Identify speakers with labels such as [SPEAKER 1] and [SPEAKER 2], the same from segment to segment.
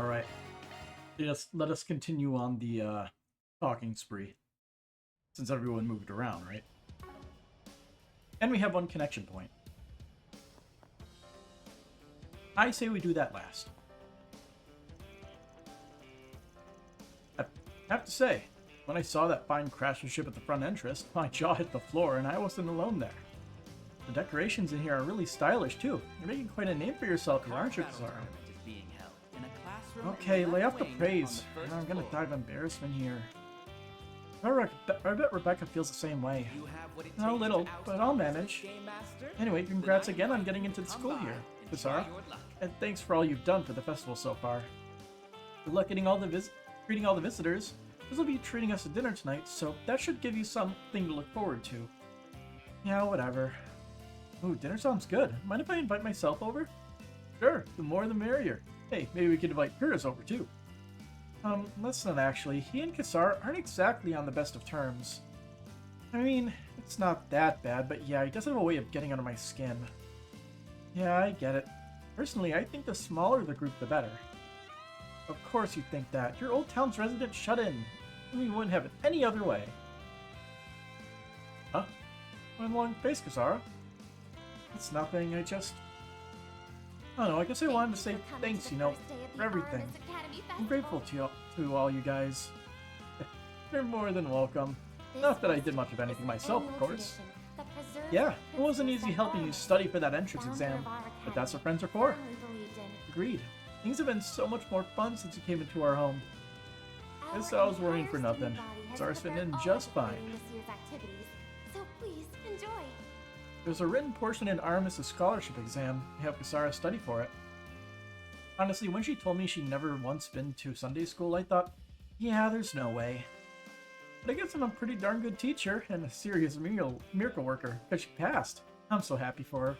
[SPEAKER 1] Alright. Let us continue on the talking spree. Since everyone moved around, right? And we have one connection point. I say we do that last. I have to say, when I saw that fine craftsmanship at the front entrance, my jaw hit the floor and I wasn't alone there. The decorations in here are really stylish too. You're making quite a name for yourself, aren't you, Kazara? Okay, lay off the praise. I'm gonna die of embarrassment here. I bet Rebecca feels the same way. A little, but I'll manage. Anyway, congrats again on getting into the school here, Kazara. And thanks for all you've done for the festival so far. Good luck greeting all the visitors. This will be treating us to dinner tonight, so that should give you something to look forward to. Yeah, whatever. Ooh, dinner sounds good. Mind if I invite myself over? Sure, the more the merrier. Hey, maybe we could invite Curtis over too. Let's not actually. He and Kazara aren't exactly on the best of terms. I mean, it's not that bad, but yeah, he does have a way of getting under my skin. Yeah, I get it. Personally, I think the smaller the group, the better. Of course you think that. You're Old Town's resident shut-in. We wouldn't have it any other way. Huh? One long face, Kazara? It's nothing, I don't know, I guess I wanted to say thanks, for everything. I'm grateful to all you guys. You're more than welcome. Not that I did much of anything myself, of course. Yeah, it wasn't easy helping you study for that entrance exam, but that's what friends are for. Agreed. Things have been so much more fun since you came into our home. Guess I was worrying for nothing. Kazara's fitting in just fine. There's a written portion in Aramis' scholarship exam. I have Kazara study for it. Honestly, when she told me she'd never once been to Sunday school, I thought, yeah, there's no way. But I guess I'm a pretty darn good teacher and a serious miracle worker, because she passed. I'm so happy for her.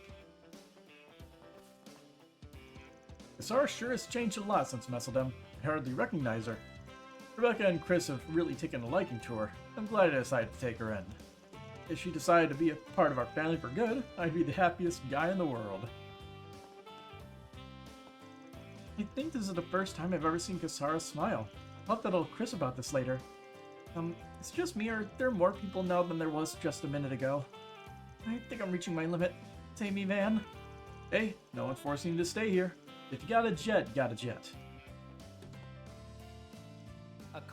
[SPEAKER 1] Kazara sure has changed a lot since Messeldom. I hardly recognize her. Rebecca and Chris have really taken a liking to her. I'm glad I decided to take her in. If she decided to be a part of our family for good, I'd be the happiest guy in the world. I think this is the first time I've ever seen Kazara smile. I'll have to tell Chris about this later. It's just me, or are there more people now than there was just a minute ago? I think I'm reaching my limit. Take me, Van. Hey, no one's forcing you to stay here. If you got a jet, you got a jet.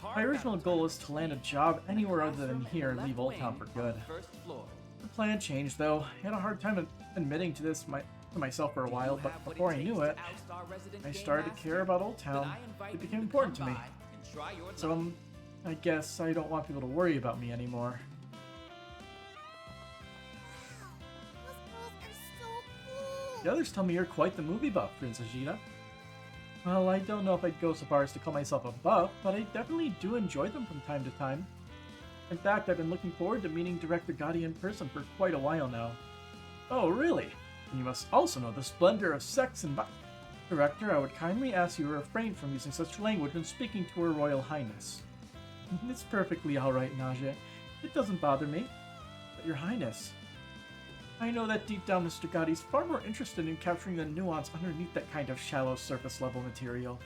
[SPEAKER 1] My original goal was to land a job anywhere other than here and leave Old Town for good. The plan changed, though. I had a hard time admitting to this to myself for a while, but before I knew it, I started to care about Old Town. It became important to me. So, I guess I don't want people to worry about me anymore. The others tell me you're quite the movie buff, Princess Gina. Well, I don't know if I'd go so far as to call myself a buff, but I definitely do enjoy them from time to time. In fact, I've been looking forward to meeting Director Gotti in person for quite a while now. Oh, really? And you must also know the splendor of sex and Director, I would kindly ask you to refrain from using such language when speaking to Her Royal Highness. It's perfectly alright, Naja. It doesn't bother me. But Your Highness... I know that deep down Mr. Gotti's far more interested in capturing the nuance underneath that kind of shallow surface-level material.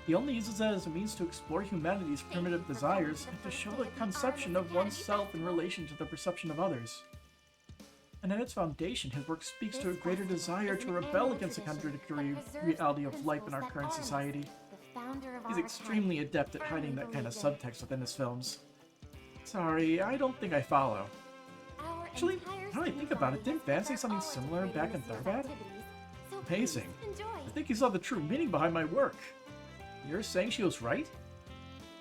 [SPEAKER 1] He only uses that as a means to explore humanity's primitive desires and to show the conception of oneself in relation to the perception of others. And at its foundation, his work speaks to a greater desire to rebel against the contradictory reality of life in our current society. He's extremely adept at hiding that kind of subtext within his films. Sorry, I don't think I follow. Actually, now that I think about it, didn't Van say something similar back in Tharbat? Amazing. I think he saw the true meaning behind my work. You're saying she was right?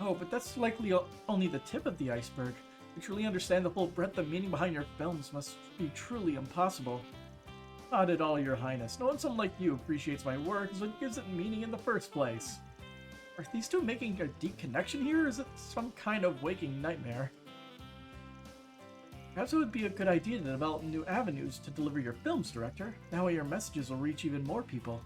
[SPEAKER 1] Oh, but that's likely only the tip of the iceberg. To truly understand the full breadth of meaning behind your films must be truly impossible. Not at all, Your Highness. No one so like you appreciates my work as what gives it meaning in the first place. Are these two making a deep connection here, or is it some kind of waking nightmare? Perhaps it would be a good idea to develop new avenues to deliver your films, Director. That way your messages will reach even more people.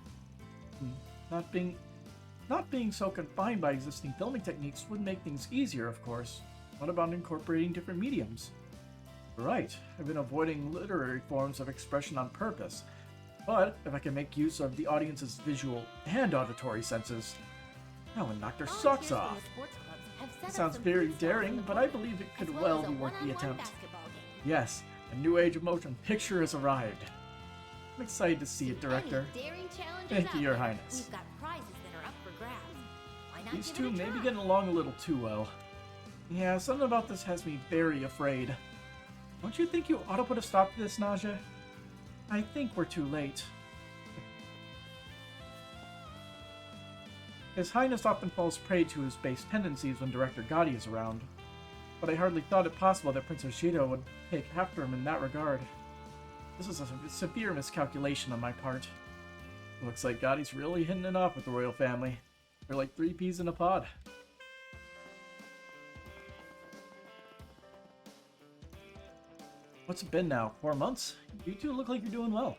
[SPEAKER 1] Not being so confined by existing filming techniques would make things easier, of course. What about incorporating different mediums? Right, I've been avoiding literary forms of expression on purpose. But if I can make use of the audience's visual and auditory senses, That one knocked her socks off. It sounds very daring, but I believe it could well be worth the attempt. Yes, a new age of motion picture has arrived. I'm excited to see it, Director. Thank you, Your Highness. These two may be getting along a little too well. Yeah, something about this has me very afraid. Don't you think you ought to put a stop to this, Naja? I think we're too late. His Highness often falls prey to his base tendencies when Director Gotti is around, but I hardly thought it possible that Princess Shida would take after him in that regard. This is a severe miscalculation on my part. Looks like Gotti's really hitting it off with the royal family. They're like 3 peas in a pod. What's it been now? 4 months? You two look like you're doing well.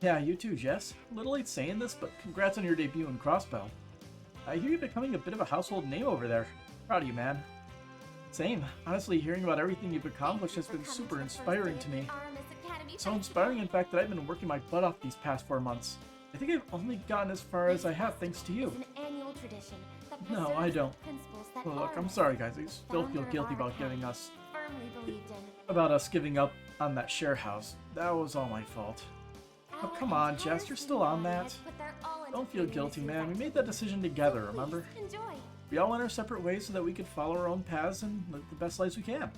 [SPEAKER 1] Yeah, you too, Jess. A little late saying this, but congrats on your debut in Crossbell. I hear you're becoming a bit of a household name over there. Proud of you, man. Same. Honestly, hearing about everything you've accomplished has been super inspiring to me. So inspiring, in fact, that I've been working my butt off these past 4 months. I think I've only gotten as far as I have thanks to you. No, I don't. Well, look, I'm sorry, guys. I still feel guilty about us giving up on that share house. That was all my fault. Oh, come on, Jess. You're still on that. Don't feel guilty, man. We made that decision together, remember? We all went our separate ways so that we could follow our own paths and live the best lives we can.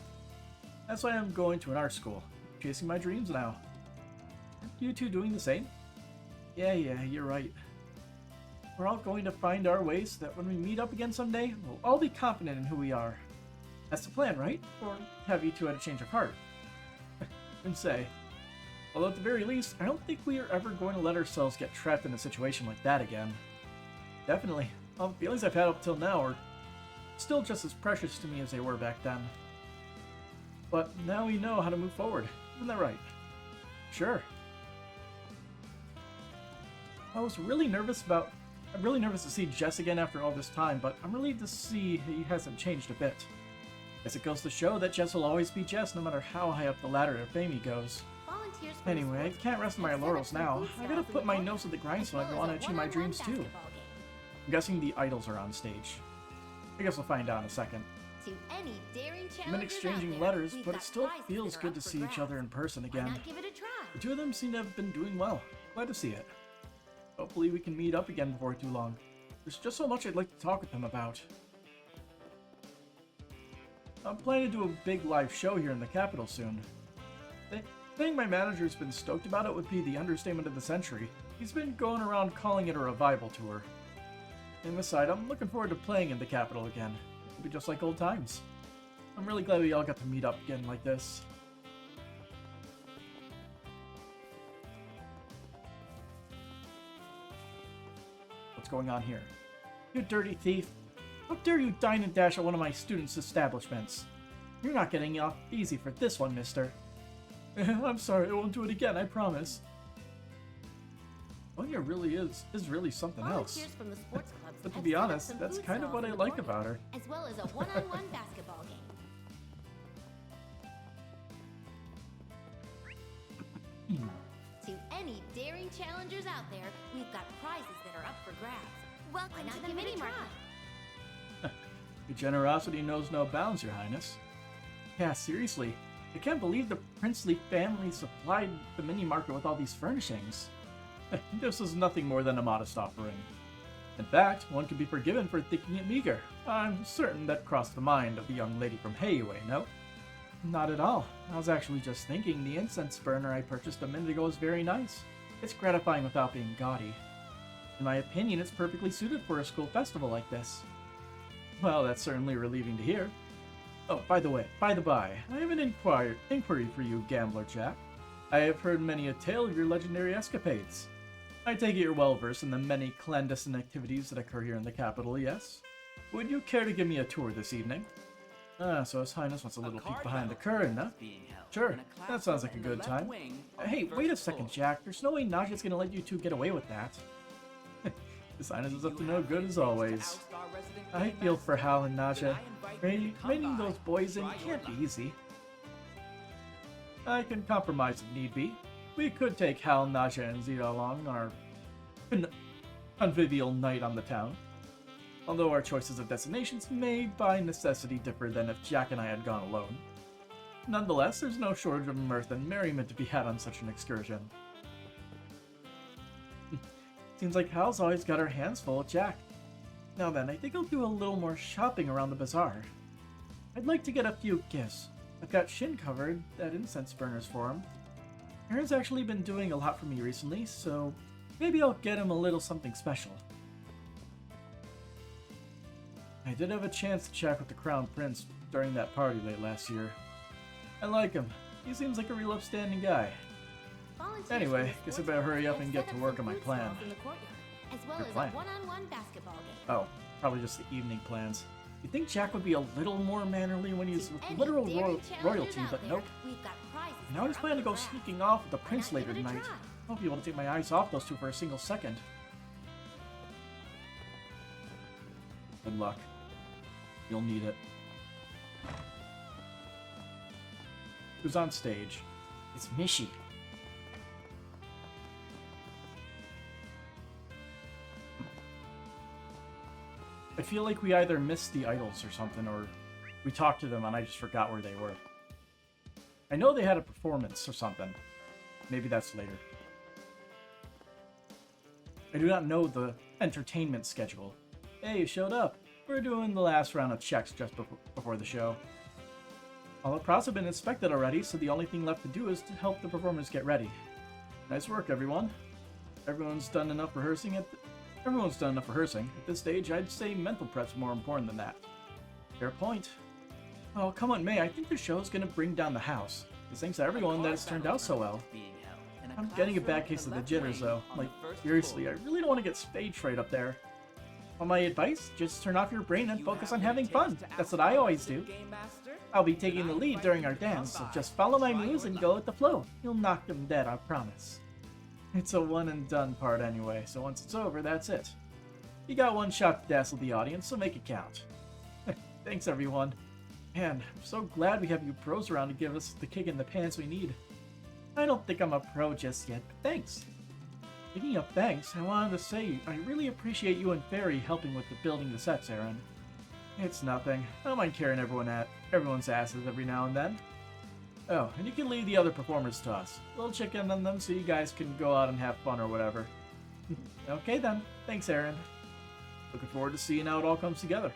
[SPEAKER 1] That's why I'm going to an art school. Chasing my dreams now. Aren't you two doing the same? Yeah, you're right. We're all going to find our ways so that when we meet up again someday, we'll all be confident in who we are. That's the plan, right? Or have you two had a change of heart? And say. Although at the very least, I don't think we are ever going to let ourselves get trapped in a situation like that again. Definitely. All the feelings I've had up till now are still just as precious to me as they were back then. But now we know how to move forward. Isn't that right? Sure. I'm really nervous to see Jess again after all this time, but I'm relieved to see he hasn't changed a bit. Guess it goes to show that Jess will always be Jess no matter how high up the ladder of fame he goes. Anyway, I can't rest on my laurels now. I gotta put my nose to the grindstone if I want to achieve my dreams too. I'm guessing the idols are on stage. I guess we'll find out in a second. We've been exchanging letters, but it still feels good to see each other in person again. The two of them seem to have been doing well. Glad to see it. Hopefully we can meet up again before too long. There's just so much I'd like to talk with them about. I'm planning to do a big live show here in the capital soon. Saying my manager's been stoked about it would be the understatement of the century. He's been going around calling it a revival tour. And aside, I'm looking forward to playing in the capital again. It'll be just like old times. I'm really glad we all got to meet up again like this. What's going on here? You dirty thief! How dare you dine and dash at one of my students' establishments? You're not getting off easy for this one, mister. I'm sorry, I won't do it again, I promise. Anya really is really something else. But to be honest, that's kind of what I like about her.
[SPEAKER 2] As well as a one-on-one basketball game. To any daring challengers out there, we've got prizes that are up for grabs. Welcome to the mini market.
[SPEAKER 1] Your generosity knows no bounds, Your Highness. Yeah, seriously. I can't believe the princely family supplied the mini-market with all these furnishings. This is nothing more than a modest offering. In fact, one could be forgiven for thinking it meager. I'm certain that crossed the mind of the young lady from Heiue, no? Not at all. I was actually just thinking the incense burner I purchased a minute ago is very nice. It's gratifying without being gaudy. In my opinion, it's perfectly suited for a school festival like this. Well, that's certainly relieving to hear. Oh, by the by, I have an inquiry for you, gambler chap. I have heard many a tale of your legendary escapades. I take it you're well versed in the many clandestine activities that occur here in the capital, yes? Would you care to give me a tour this evening? So His Highness wants a little peek behind the curtain, huh? Sure, that sounds like a good time. Hey, wait a second, Jack. There's no way Naja's gonna let you two get away with that. His Highness is up to no good as always. I feel for Hal and Naja. Reining those boys in can't be easy. I can compromise if need be. We could take Hal, Naja, and Zeta along on our convivial night on the town. although our choices of destinations may by necessity differ than if Jack and I had gone alone. Nonetheless, there's no shortage of mirth and merriment to be had on such an excursion. Seems like Hal's always got her hands full with Jack. Now then, I think I'll do a little more shopping around the bazaar. I'd like to get a few gifts. I've got SiN covered at incense burners for him. Aaron's actually been doing a lot for me recently, so maybe I'll get him a little something special. I did have a chance to chat with the Crown Prince during that party late last year. I like him. He seems like a real upstanding guy. Anyway, guess I better hurry up and get to work on my plan.
[SPEAKER 2] As well as a one-on-one basketball game.
[SPEAKER 1] Oh, probably just the evening plans. You'd think Jack would be a little more mannerly when he's with literal royalty, but nope. And now he's planning to go sneaking off with the prince later tonight. I won't be able to take my eyes off those two for a single second. Good luck. You'll need it. Who's on stage? It's Mishi. I feel like we either missed the idols or something, or we talked to them and I just forgot where they were. I know they had a performance or something. Maybe that's later. I do not know the entertainment schedule. Hey, you showed up. We're doing the last round of checks just before the show. All the props have been inspected already, so the only thing left to do is to help the performers get ready. Nice work, everyone. Everyone's done enough rehearsing. At this stage, I'd say mental prep's more important than that. Fair point. Oh, come on, May. I think the show's gonna bring down the house. It's thanks to everyone that it's turned out so well. I'm getting a bad case of the jitters, though. Like, seriously, I really don't want to get stage fright up there. Want my advice? Just turn off your brain and focus on having fun. That's what I always do. I'll be taking the lead during our dance, so just follow my moves and go with the flow. You'll knock them dead, I promise. It's a one and done part anyway, so once it's over, that's it. You got one shot to dazzle the audience, so make it count. Thanks, everyone. Man, I'm so glad we have you pros around to give us the kick in the pants we need. I don't think I'm a pro just yet, but thanks. Speaking of thanks, I wanted to say I really appreciate you and Fairy helping with the building the sets, Aaron. It's nothing. I don't mind carrying everyone's asses every now and then. Oh, and you can leave the other performers to us. We'll check in on them so you guys can go out and have fun or whatever. Okay then. Thanks, Aaron. Looking forward to seeing how it all comes together.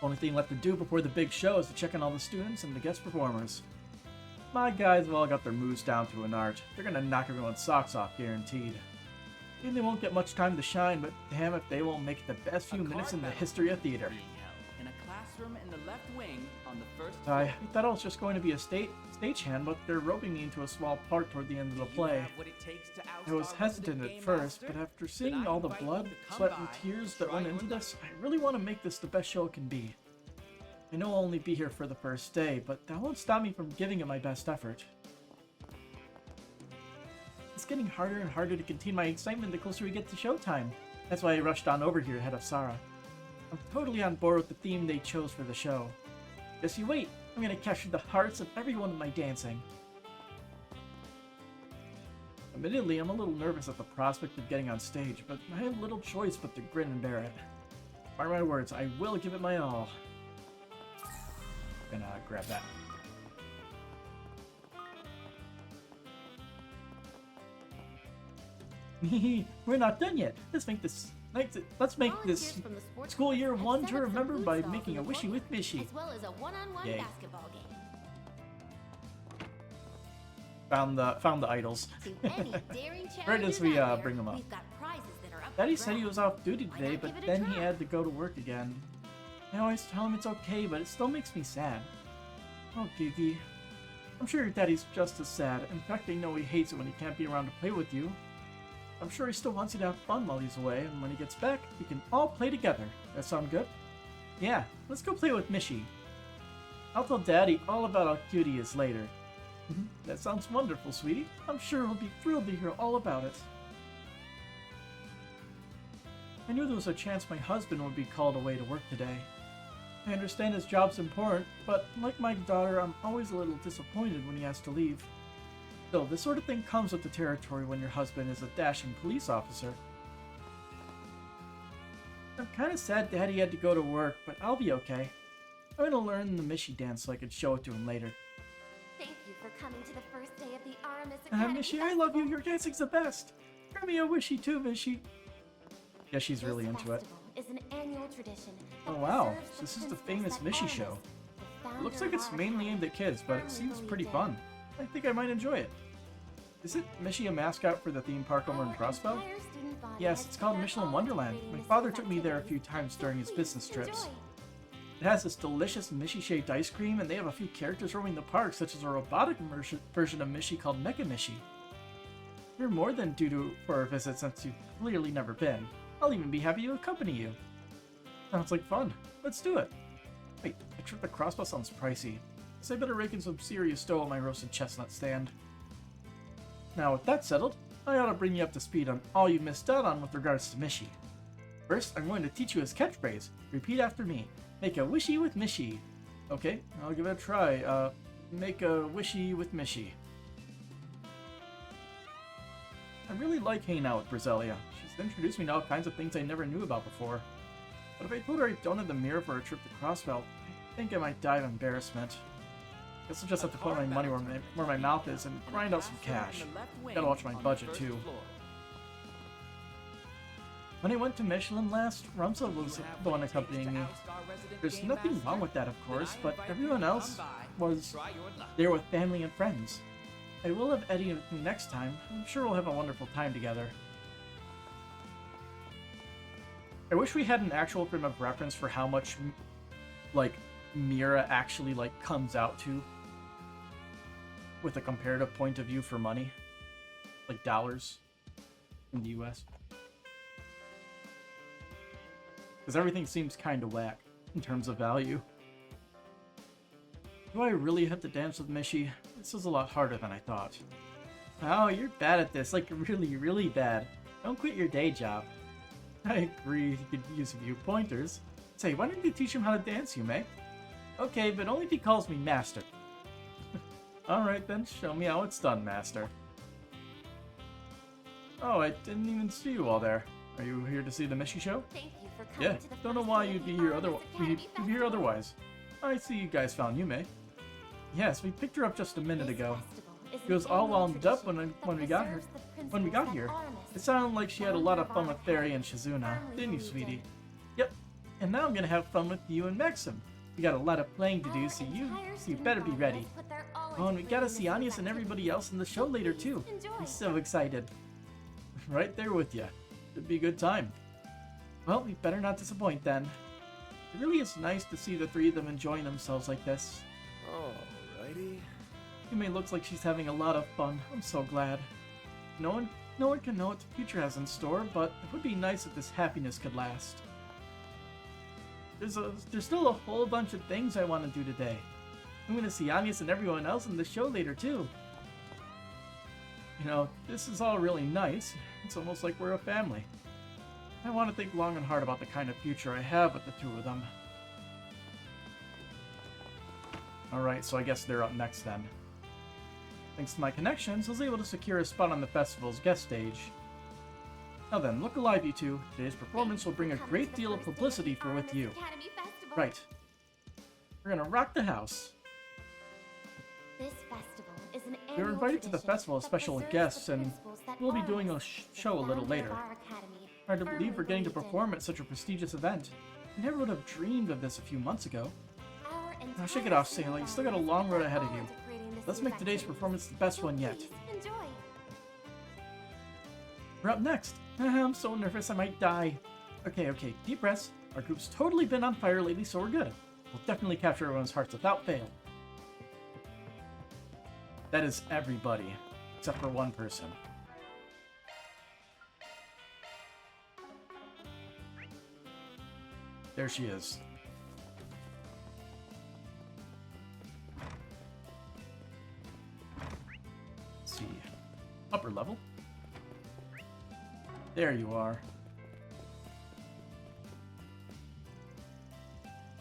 [SPEAKER 1] Only thing left to do before the big show is to check on all the students and the guest performers. My guys have all got their moves down to an art. They're gonna knock everyone's socks off, guaranteed. And they won't get much time to shine, but damn if they won't make it the best few minutes in the history of theater.
[SPEAKER 3] In a classroom in the left wing on the first
[SPEAKER 1] I thought I was just going to be a stagehand, but they're roping me into a small part toward the end of the play. I was hesitant at first, but after seeing all the blood, sweat, and tears that went into this, I really want to make this the best show it can be. I know I'll only be here for the first day, but that won't stop me from giving it my best effort. It's getting harder and harder to contain my excitement the closer we get to showtime. That's why I rushed on over here ahead of Sarah. I'm totally on board with the theme they chose for the show. Just you wait, I'm gonna capture the hearts of everyone in my dancing. Admittedly, I'm a little nervous at the prospect of getting on stage, but I have little choice but to grin and bear it. Mark my words, I will give it my all. Gonna grab that. We're not done yet. Let's make this school year one to remember by making a wishy with Mishi.
[SPEAKER 2] As well as a one-on-one basketball game.
[SPEAKER 1] Found the idols. Right as we bring them up. Daddy said he was off duty today, but then he had to go to work again. I always tell him it's okay, but it still makes me sad. Oh, Gigi. I'm sure your daddy's just as sad. In fact, I know he hates it when he can't be around to play with you. I'm sure he still wants you to have fun while he's away, and when he gets back, we can all play together. That sound good? Yeah, let's go play with Mishi. I'll tell Daddy all about how cute he is later. That sounds wonderful, sweetie. I'm sure he'll be thrilled to hear all about it. I knew there was a chance my husband would be called away to work today. I understand his job's important, but like my daughter, I'm always a little disappointed when he has to leave. Still, this sort of thing comes with the territory when your husband is a dashing police officer. I'm kind of sad Daddy had to go to work, but I'll be okay. I'm gonna learn the Mishi dance so I can show it to him later.
[SPEAKER 2] Thank you for coming to the first day of the Aramis Academy
[SPEAKER 1] Mishi, I love you. Your dancing's the best. Grab me a wishy too, Mishi. Yeah, she's really into it.
[SPEAKER 2] Is an annual tradition
[SPEAKER 1] Oh wow, so this is the famous Mishi show. It looks like it's mainly aimed at kids, but it seems pretty fun. I think I might enjoy it. Isn't Mishi a mascot for the theme park over in Crossbell? Yes, it's called Michelin Wonderland. My father took me there a few times during his business trips. It has this delicious Mishi-shaped ice cream, and they have a few characters roaming the park, such as a robotic version of Mishi called Mecha Mishi. You're more than due for a visit since you've clearly never been. I'll even be happy to accompany you. Sounds like fun. Let's do it. Wait, a trip to Crossbell sounds pricey. So I better rake in some serious dough on my roasted chestnut stand. Now with that settled, I ought to bring you up to speed on all you missed out on with regards to Mishi. First, I'm going to teach you his catchphrase. Repeat after me. Make a wishy with Mishi. Okay, I'll give it a try. Make a wishy with Mishi. I really like hanging out with Briselia. She's introduced me to all kinds of things I never knew about before. But if I told her I don't have the mirror for a trip to Crossbell, I think I might die of embarrassment. Guess I'll just have to put my money where my mouth is and grind out some cash. Gotta watch my budget too. When I went to Michelin last, Rumsel was the one accompanying me. There's nothing wrong with that, of course, but everyone else was there with family and friends. I will have Eddie with me next time. I'm sure we'll have a wonderful time together. I wish we had an actual frame of reference for how much, like, Mira actually, like, comes out to with a comparative point of view for money. Like, dollars in the US. Because everything seems kind of whack in terms of value. Do I really have to dance with Mishi? This is a lot harder than I thought. Oh, you're bad at this. Like, really, really bad. Don't quit your day job. I agree, you could use a few pointers. Say, why don't you teach him how to dance, Yume? Okay, but only if he calls me Master. Alright then, show me how it's done, Master. Oh, I didn't even see you all there. Are you here to see the Mishi show?
[SPEAKER 2] Thank you for coming
[SPEAKER 1] Yeah,
[SPEAKER 2] to the
[SPEAKER 1] don't know
[SPEAKER 2] first
[SPEAKER 1] why
[SPEAKER 2] day
[SPEAKER 1] you'd
[SPEAKER 2] of
[SPEAKER 1] be
[SPEAKER 2] the
[SPEAKER 1] here,
[SPEAKER 2] Aramis Academy Festival.
[SPEAKER 1] otherwise. I see you guys found Yume. Yes, we picked her up just a minute
[SPEAKER 2] This
[SPEAKER 1] ago.
[SPEAKER 2] festival is
[SPEAKER 1] She was
[SPEAKER 2] an
[SPEAKER 1] all
[SPEAKER 2] annual
[SPEAKER 1] wound up
[SPEAKER 2] tradition
[SPEAKER 1] when we
[SPEAKER 2] that
[SPEAKER 1] got her.
[SPEAKER 2] preserves the
[SPEAKER 1] When we got
[SPEAKER 2] principles
[SPEAKER 1] here,
[SPEAKER 2] of Aramis.
[SPEAKER 1] it sounded like she had a lot of fun with Theory and Shizuna, didn't you, sweetie? Yep. And now I'm gonna have fun with you and Maxim. We got a lot of playing to do,
[SPEAKER 2] Our
[SPEAKER 1] so
[SPEAKER 2] entire
[SPEAKER 1] you
[SPEAKER 2] student
[SPEAKER 1] better be
[SPEAKER 2] body
[SPEAKER 1] ready.
[SPEAKER 2] has put their all
[SPEAKER 1] Oh, and
[SPEAKER 2] into
[SPEAKER 1] we gotta
[SPEAKER 2] creating
[SPEAKER 1] see
[SPEAKER 2] this
[SPEAKER 1] Anius and
[SPEAKER 2] event.
[SPEAKER 1] everybody else in the show later
[SPEAKER 2] Please
[SPEAKER 1] too.
[SPEAKER 2] enjoy.
[SPEAKER 1] I'm so excited. Right there with you. Should be a good time. Well, we better not disappoint then. It really is nice to see the three of them enjoying themselves like this.
[SPEAKER 4] Alrighty.
[SPEAKER 1] Yume looks like she's having a lot of fun. I'm so glad. No one can know what the future has in store, but it would be nice if this happiness could last. There's still a whole bunch of things I want to do today. I'm gonna see Anius and everyone else in the show later too. You know, this is all really nice. It's almost like we're a family. I want to think long and hard about the kind of future I have with the two of them. Alright, so I guess they're up next then. Thanks to my connections, I was able to secure a spot on the festival's guest stage. Now then, look alive, you two. Today's performance will bring a great deal of publicity for with you. Right. We're gonna rock the house.
[SPEAKER 2] This festival is an
[SPEAKER 1] We were
[SPEAKER 2] annual
[SPEAKER 1] invited to the
[SPEAKER 2] tradition
[SPEAKER 1] festival as
[SPEAKER 2] that
[SPEAKER 1] special
[SPEAKER 2] preserves
[SPEAKER 1] guests,
[SPEAKER 2] the
[SPEAKER 1] and
[SPEAKER 2] principles that
[SPEAKER 1] we'll be doing a
[SPEAKER 2] Aramis,
[SPEAKER 1] show a
[SPEAKER 2] the
[SPEAKER 1] little
[SPEAKER 2] founder
[SPEAKER 1] later.
[SPEAKER 2] of our academy,
[SPEAKER 1] Hard to believe
[SPEAKER 2] firmly
[SPEAKER 1] we're getting to
[SPEAKER 2] believed in.
[SPEAKER 1] perform at such a prestigious event. I never would have dreamed of this a few months ago.
[SPEAKER 2] Our
[SPEAKER 1] Now shake it
[SPEAKER 2] entire
[SPEAKER 1] off,
[SPEAKER 2] student
[SPEAKER 1] Sailor. You still got a
[SPEAKER 2] body
[SPEAKER 1] long
[SPEAKER 2] has
[SPEAKER 1] road
[SPEAKER 2] put
[SPEAKER 1] ahead
[SPEAKER 2] their
[SPEAKER 1] of you.
[SPEAKER 2] all into creating this
[SPEAKER 1] Let's
[SPEAKER 2] year's
[SPEAKER 1] make today's
[SPEAKER 2] activity.
[SPEAKER 1] performance the best
[SPEAKER 2] So
[SPEAKER 1] one yet.
[SPEAKER 2] please enjoy.
[SPEAKER 1] We're up next. I'm so nervous I might die. Okay, deep breaths. Our group's totally been on fire lately, so we're good. We'll definitely capture everyone's hearts without fail. That is everybody, except for one person. There she is. Let's see. Upper level. There you are.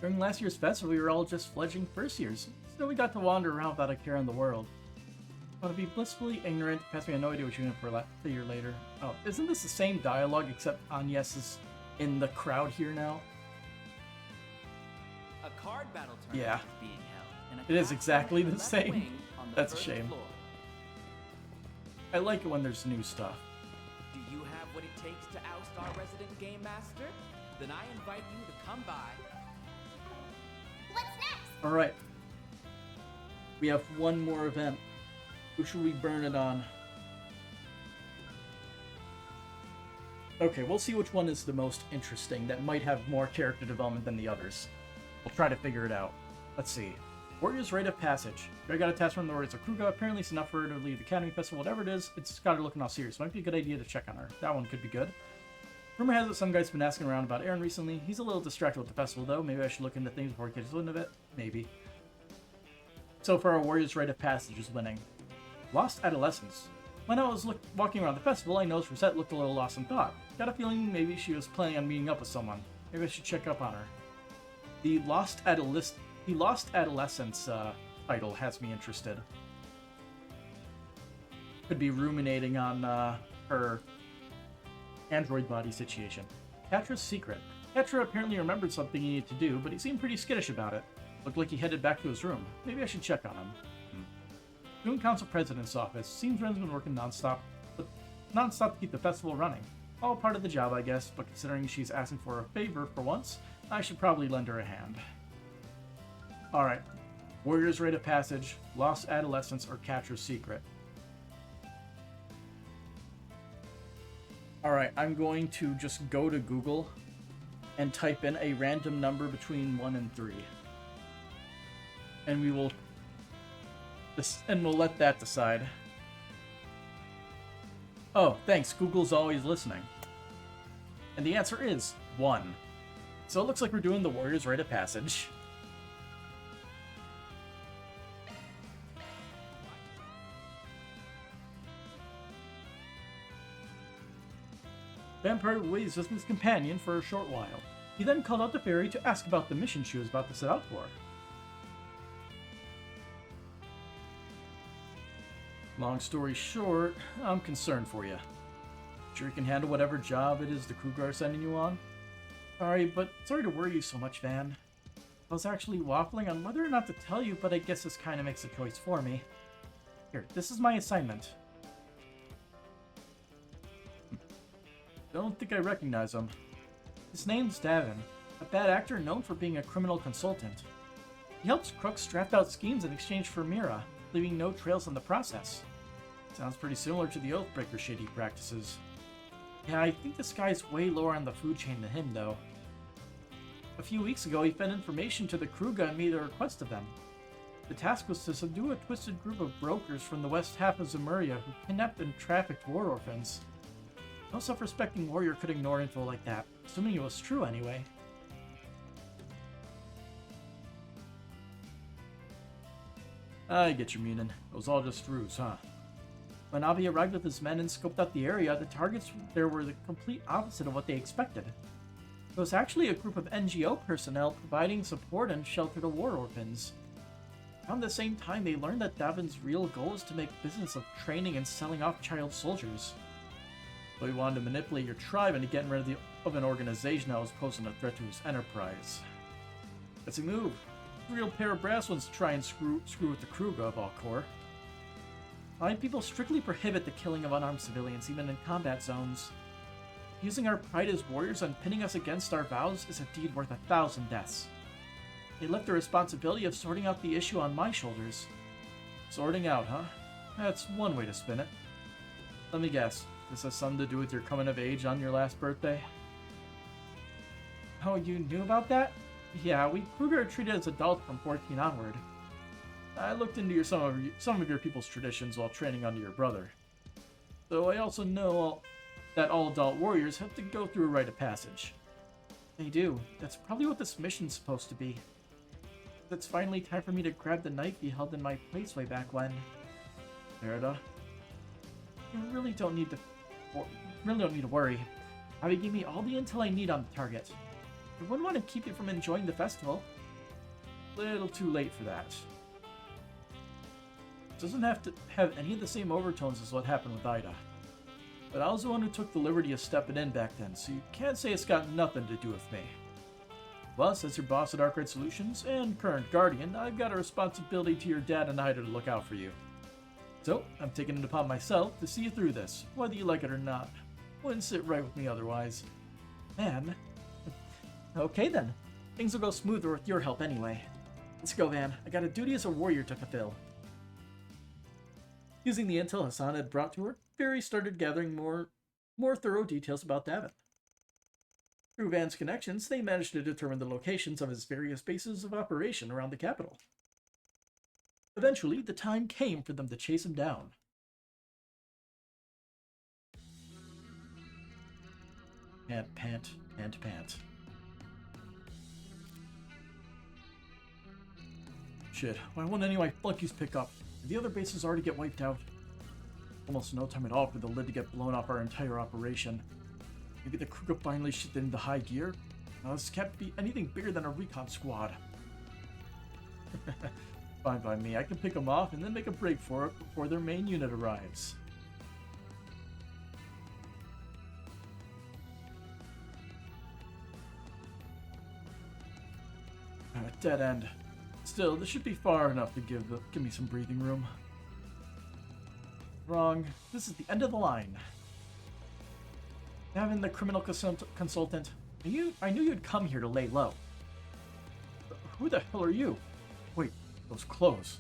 [SPEAKER 1] During last year's festival, we were all just fledgling first years, so we got to wander around without a care in the world. But to be blissfully ignorant, pass me no idea what you're in for a year later. Oh, isn't this the same dialogue except Agnes is in the crowd here now.
[SPEAKER 3] A card battle tournament
[SPEAKER 1] Yeah.
[SPEAKER 3] is being held. in a
[SPEAKER 1] It is
[SPEAKER 3] classroom
[SPEAKER 1] exactly
[SPEAKER 3] in
[SPEAKER 1] the
[SPEAKER 3] left
[SPEAKER 1] same.
[SPEAKER 3] wing on the
[SPEAKER 1] That's a
[SPEAKER 3] first
[SPEAKER 1] shame.
[SPEAKER 3] floor.
[SPEAKER 1] I like it when there's new stuff.
[SPEAKER 3] Do you have what it takes to oust our resident game master? Then I invite you to come by.
[SPEAKER 2] What's next?
[SPEAKER 1] Alright. We have one more event. Who should we burn it on? Okay, we'll see which one is the most interesting. That might have more character development than the others. We'll try to figure it out. Let's see. Warrior's Rite of Passage. I got a task from the Warriors of Kruga. Apparently it's enough for her to leave the Academy Festival, whatever it is. It's got her looking all serious. Might be a good idea to check on her. That one could be good. Rumor has it some guy's been asking around about Aaron recently. He's a little distracted with the festival, though. Maybe I should look into things before he gets wind of it. Maybe. So far, our Warrior's Rite of Passage is winning. Lost Adolescence. When I was walking around the festival, I noticed Rosette looked a little lost in thought. Got a feeling maybe she was planning on meeting up with someone. Maybe I should check up on her. The Lost Adolescence title has me interested. Could be ruminating on her android body situation. Catra's secret. Catra apparently remembered something he needed to do, but he seemed pretty skittish about it. Looked like he headed back to his room. Maybe I should check on him. Student Council President's office. Seems Ren's been working non-stop to keep the festival running. All part of the job, I guess, but considering she's asking for a favor for once, I should probably lend her a hand. Alright. Warrior's Rite of Passage, Lost Adolescence, or Catra's Secret. Alright, I'm going to just go to Google and type in a random number between 1 and 3. And we'll let that decide. Oh, thanks. Google's always listening. And the answer is 1. So it looks like we're doing the Warrior's Rite of Passage. Vampire waits with his companion for a short while. He then called out the fairy to ask about the mission she was about to set out for. Long story short, I'm concerned for you. Sure you can handle whatever job it is the Kruger are sending you on? Sorry to worry you so much, Van. I was actually waffling on whether or not to tell you, but I guess this kind of makes the choice for me. Here, this is my assignment. Don't think I recognize him. His name's Davin, a bad actor known for being a criminal consultant. He helps crooks draft out schemes in exchange for Mira, leaving no trails in the process. Sounds pretty similar to the Oathbreaker shady practices. Yeah, I think this guy's way lower on the food chain than him, though. A few weeks ago, he fed information to the Kruga and made a request of them. The task was to subdue a twisted group of brokers from the west half of Zemuria who kidnapped and trafficked war orphans. No self-respecting warrior could ignore info like that, assuming it was true anyway. I get your meaning. It was all just ruse, huh? When Avi arrived with his men and scoped out the area, the targets there were the complete opposite of what they expected. It was actually a group of NGO personnel providing support and shelter to war orphans. Around the same time, they learned that Davin's real goal is to make business of training and selling off child soldiers. So he wanted to manipulate your tribe into getting rid of an organization that was posing a threat to his enterprise. That's a move. A real pair of brass ones to try and screw with the Kruga of all core. My people strictly prohibit the killing of unarmed civilians, even in combat zones. Using our pride as warriors and pinning us against our vows is a deed worth 1,000 deaths. They left the responsibility of sorting out the issue on my shoulders. Sorting out, huh? That's one way to spin it. Let me guess, this has something to do with your coming of age on your last birthday? Oh, you knew about that? Yeah, we Kruger are treated as adults from 14 onward. I looked into some of your people's traditions while training under your brother. Though I also know that all adult warriors have to go through a rite of passage. They do. That's probably what this mission's supposed to be. It's finally time for me to grab the knife he held in my place way back when. Merida, you really don't need to worry. Avi gave me all the intel I need on the target. I wouldn't want to keep you from enjoying the festival. Little too late for that. Doesn't have to have any of the same overtones as what happened with Ida. But I was the one who took the liberty of stepping in back then, so you can't say it's got nothing to do with me. Plus, as your boss at Arkwright Solutions and current guardian, I've got a responsibility to your dad and I to look out for you. So, I'm taking it upon myself to see you through this, whether you like it or not. Wouldn't sit right with me otherwise. Man. Okay then. Things will go smoother with your help anyway. Let's go, Van. I got a duty as a warrior to fulfill. Using the intel Hassan had brought to her, Fury started gathering more thorough details about Davin. Through Van's connections, they managed to determine the locations of his various bases of operation around the capital. Eventually, the time came for them to chase him down. Pant, pant, and pant. Shit, why won't any of my flunkies pick up? Did the other bases already get wiped out? Almost no time at all for the lid to get blown off our entire operation. Maybe the crew could finally shift into high gear? Now this can't be anything bigger than a recon squad. Fine by me, I can pick them off and then make a break for it before their main unit arrives. Dead end. Still, this should be far enough to give me some breathing room. Wrong. This is the end of the line. Having the criminal consultant. I knew you'd come here to lay low. Who the hell are you? Wait, those clothes.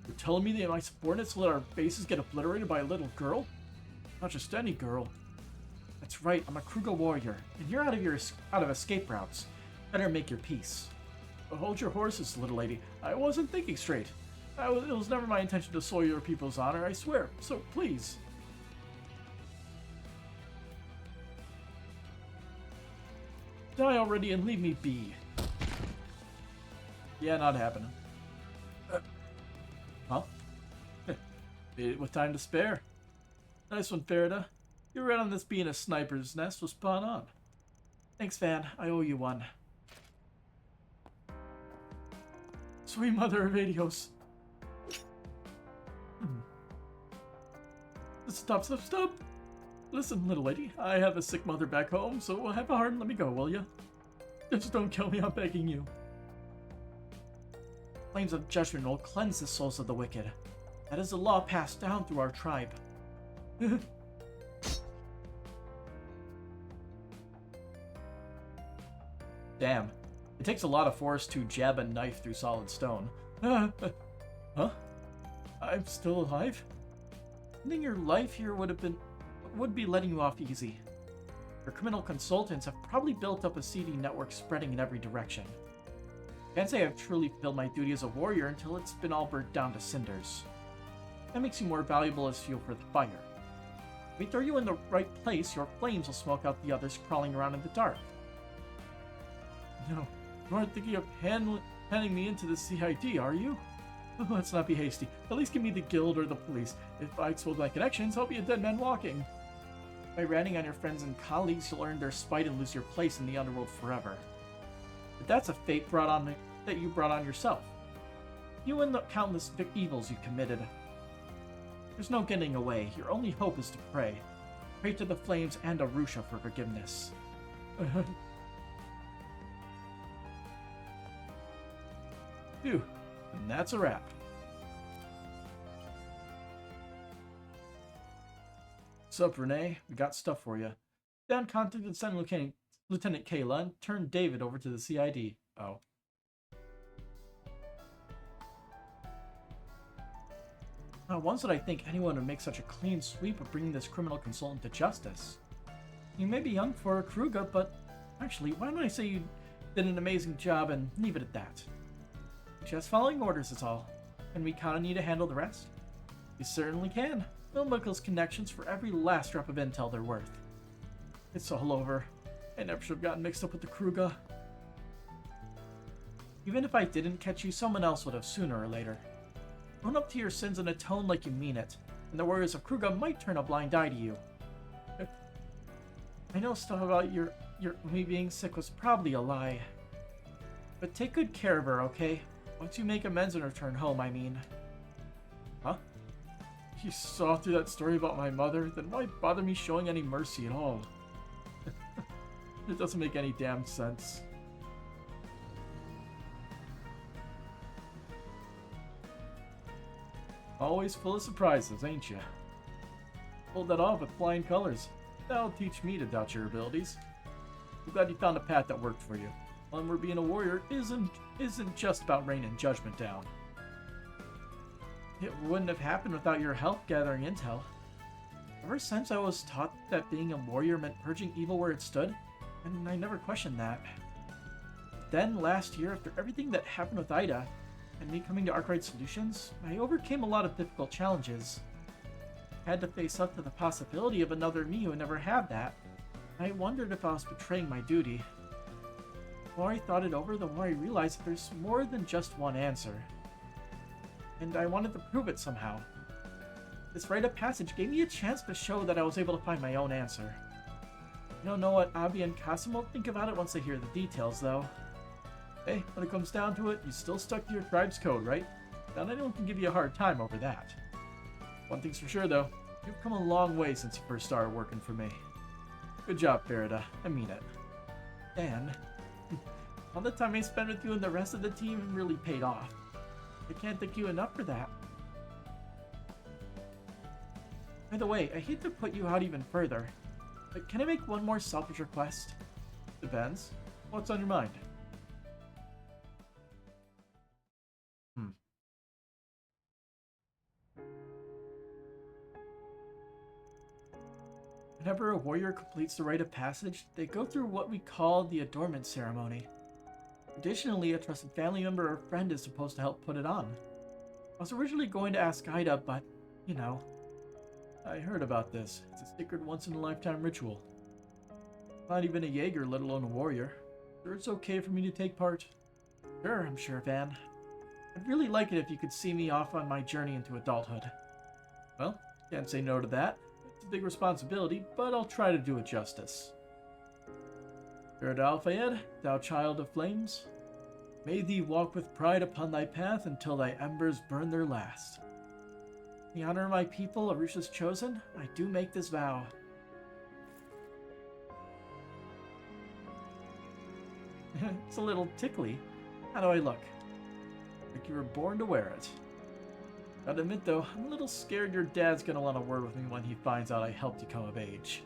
[SPEAKER 1] You're telling me that my subordinates let our bases get obliterated by a little girl? Not just any girl. That's right, I'm a Kruger warrior, and you're out of escape routes. Better make your peace. Hold your horses, little lady. I wasn't thinking straight. It was never my intention to soil your people's honor, I swear. So, please. Die already and leave me be. Yeah, not happening. Huh? With time to spare. Nice one, Farida. You're right on this being a sniper's nest was spot on. Thanks, Van. I owe you one. Sweet mother of Adios. Stop. Listen, little lady, I have a sick mother back home, so have a heart and let me go, will you? Just don't kill me, I'm begging you. Flames of judgment will cleanse the souls of the wicked. That is the law passed down through our tribe. Damn. It takes a lot of force to jab a knife through solid stone. Huh? I'm still alive? Ending your life here would be letting you off easy. Your criminal consultants have probably built up a seedy network spreading in every direction. Can't say I've truly fulfilled my duty as a warrior until it's been all burnt down to cinders. That makes you more valuable as fuel for the fire. If we throw you in the right place, your flames will smoke out the others crawling around in the dark. No. You aren't thinking of handing me into the CID, are you? Let's not be hasty. At least give me the guild or the police. If I expose my connections, I'll be a dead man walking. By ratting on your friends and colleagues, you'll earn their spite and lose your place in the underworld forever. But that's a fate that you brought on yourself. You and the countless evils you committed. There's no getting away. Your only hope is to pray. Pray to the flames and Arusha for forgiveness. Phew, and that's a wrap. Sup, Renee? We got stuff for you. Dan contacted Lieutenant Kayla and turned David over to the CID. Oh. Not once did I think anyone would make such a clean sweep of bringing this criminal consultant to justice. You may be young for a Kruga, but actually, why don't I say you did an amazing job and leave it at that? Just following orders is all, and we kinda need to handle the rest. You certainly can. We'll milk those connections for every last drop of intel they're worth. It's all over. I never should have gotten mixed up with the Kruga. Even if I didn't catch you, someone else would have sooner or later. Own up to your sins and atone like you mean it, and the warriors of Kruga might turn a blind eye to you. I know stuff about me being sick was probably a lie. But take good care of her, okay? Once you make amends and return home, I mean. Huh? you saw through that story about my mother, then why bother me showing any mercy at all? It doesn't make any damn sense. Always full of surprises, ain't ya? Pulled that off with flying colors. That'll teach me to doubt your abilities. I'm glad you found a path that worked for you. One where being a warrior isn't just about raining judgment down. It wouldn't have happened without your help gathering intel. Ever since I was taught that being a warrior meant purging evil where it stood, and I never questioned that. Then last year, after everything that happened with Ida, and me coming to Arkwright Solutions, I overcame a lot of difficult challenges. I had to face up to the possibility of another me who never had that. I wondered if I was betraying my duty. The more I thought it over, the more I realized that there's more than just one answer. And I wanted to prove it somehow. This rite of passage gave me a chance to show that I was able to find my own answer. I don't know what Abby and Kasim will think about it once they hear the details, though. Hey, when it comes down to it, you still stuck to your tribe's code, right? Not anyone can give you a hard time over that. One thing's for sure, though. You've come a long way since you first started working for me. Good job, Farida. I mean it. And all the time I spent with you and the rest of the team really paid off. I can't thank you enough for that. By the way, I hate to put you out even further, but can I make one more selfish request? Depends. What's on your mind? Whenever a warrior completes the rite of passage, they go through what we call the adornment ceremony. Additionally, a trusted family member or friend is supposed to help put it on. I was originally going to ask Ida, but, you know, I heard about this. It's a sacred once-in-a-lifetime ritual. Not even a Jaeger, let alone a warrior. Sure it's okay for me to take part? Sure, I'm sure, Van. I'd really like it if you could see me off on my journey into adulthood. Well, can't say no to that. It's a big responsibility, but I'll try to do it justice. Farida Al-Fayed, thou child of flames, may thee walk with pride upon thy path until thy embers burn their last. In the honor of my people, Arusha's chosen, I do make this vow. It's a little tickly. How do I look? Like you were born to wear it. Gotta admit though, I'm a little scared your dad's gonna want a word with me when he finds out I helped you come of age.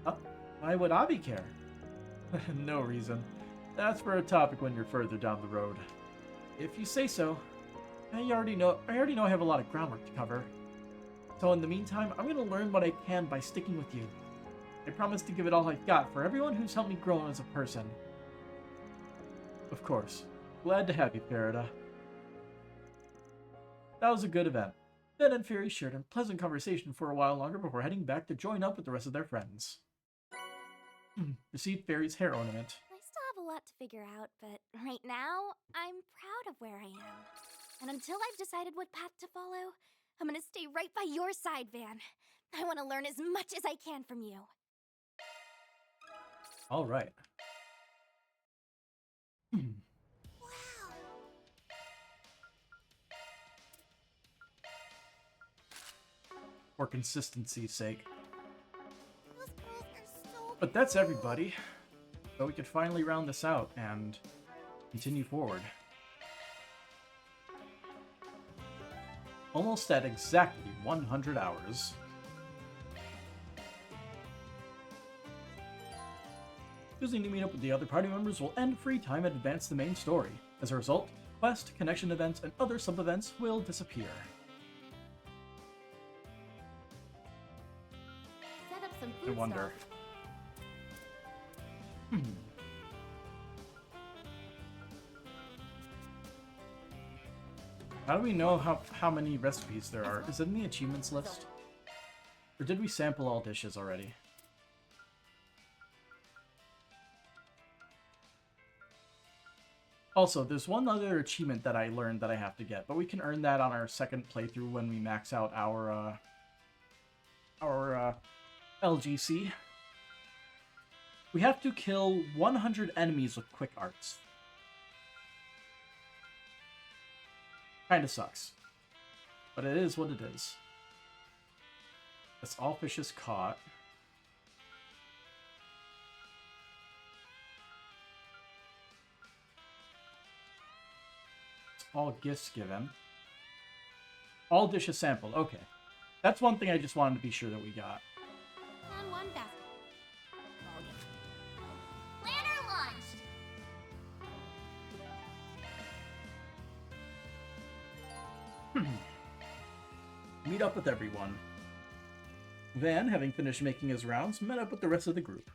[SPEAKER 1] Oh, why would Abby care? No reason. That's for a topic when you're further down the road. If you say so. I already know I have a lot of groundwork to cover. So in the meantime, I'm gonna learn what I can by sticking with you. I promise to give it all I've got for everyone who's helped me grow as a person. Of course. Glad to have you, Farida. That was a good event. Ben and Fury shared a pleasant conversation for a while longer before heading back to join up with the rest of their friends. Received Fairy's hair ornament.
[SPEAKER 2] I still have a lot to figure out, but right now, I'm proud of where I am. And until I've decided what path to follow, I'm gonna stay right by your side, Van. I want to learn as much as I can from you.
[SPEAKER 1] All right.
[SPEAKER 2] Wow.
[SPEAKER 1] For consistency's sake.
[SPEAKER 2] Those girls are so
[SPEAKER 1] But that's everybody. So we could finally round this out and continue forward. Almost at exactly 100 hours. Choosing to meet up with the other party members will end free time and advance the main story. As a result, quest, connection events, and other sub-events will disappear.
[SPEAKER 2] Set up some
[SPEAKER 1] I
[SPEAKER 2] food
[SPEAKER 1] wonder.
[SPEAKER 2] stuff.
[SPEAKER 1] How do we know how many recipes there are? Is it in the achievements list? Or did we sample all dishes already? Also, there's one other achievement that I learned that I have to get, but we can earn that on our second playthrough when we max out our LGC. We have to kill 100 enemies with quick arts. Kinda sucks. But it is what it is. That's all fishes caught. All gifts given. All dishes sampled. Okay. That's one thing I just wanted to be sure that we got.
[SPEAKER 2] And one basket. Planner launched!
[SPEAKER 1] Meet up with everyone. Van, having finished making his rounds, met up with the rest of the group.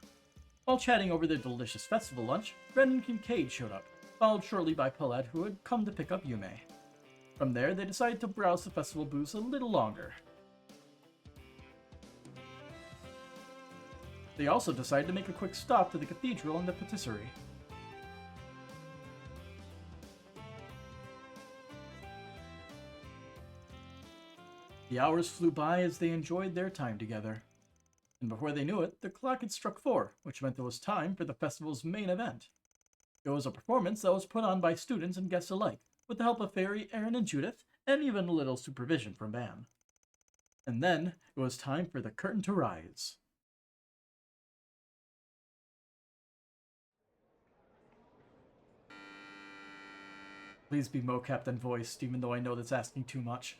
[SPEAKER 1] While chatting over their delicious festival lunch, Ren and Kincaid showed up, followed shortly by Paulette, who had come to pick up Yume. From there, they decided to browse the festival booths a little longer. They also decided to make a quick stop to the cathedral and the patisserie. The hours flew by as they enjoyed their time together. And before they knew it, the clock had struck 4, which meant it was time for the festival's main event. It was a performance that was put on by students and guests alike, with the help of Fairy, Aaron, and Judith, and even a little supervision from Van. And then, it was time for the curtain to rise. Please be mocapped and voiced, even though I know that's asking too much.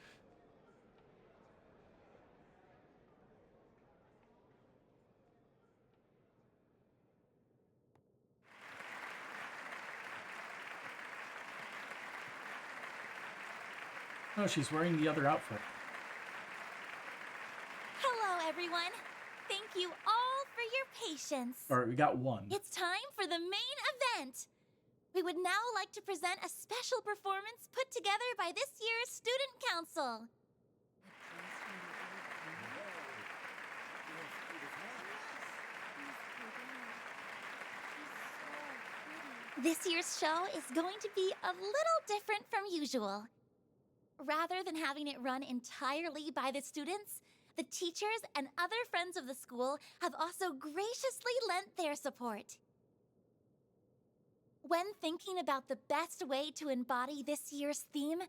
[SPEAKER 1] Oh, she's wearing the other outfit.
[SPEAKER 2] Hello, everyone. Thank you all for your patience.
[SPEAKER 1] Alright, we got one.
[SPEAKER 2] It's time for the main event. We would now like to present a special performance put together by this year's Student Council. This year's show is going to be a little different from usual. Rather than having it run entirely by the students, the teachers and other friends of the school have also graciously lent their support. When thinking about the best way to embody this year's theme,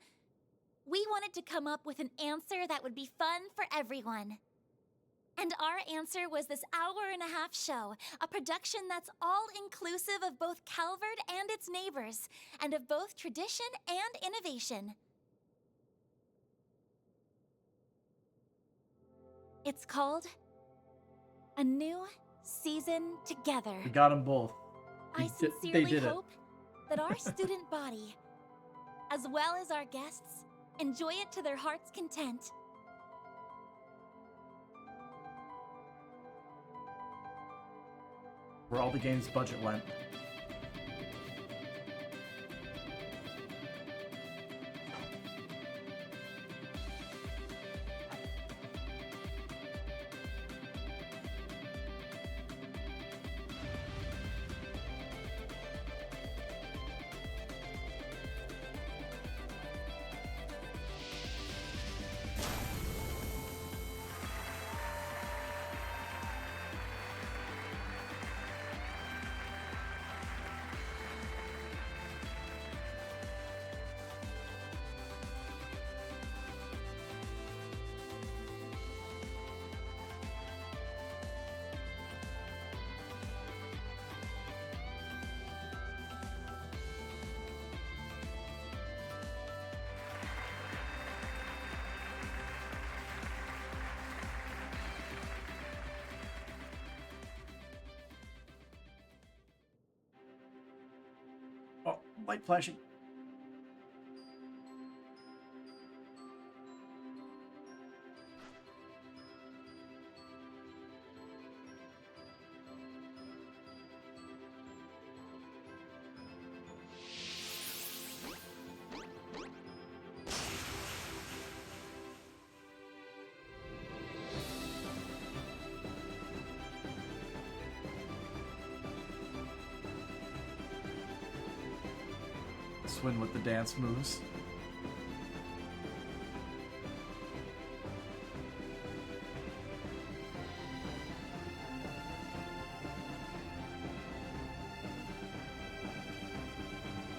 [SPEAKER 2] we wanted to come up with an answer that would be fun for everyone. And our answer was this hour-and-a-half show, a production that's all-inclusive of both Calvert and its neighbors, and of both tradition and innovation. It's called A New Season Together.
[SPEAKER 1] We got them both.
[SPEAKER 2] I
[SPEAKER 1] they
[SPEAKER 2] sincerely
[SPEAKER 1] did
[SPEAKER 2] hope that our student body, as well as our guests, enjoy it to their heart's content.
[SPEAKER 1] Where all the game's budget went. Oh, light flashing. Swin with the dance moves.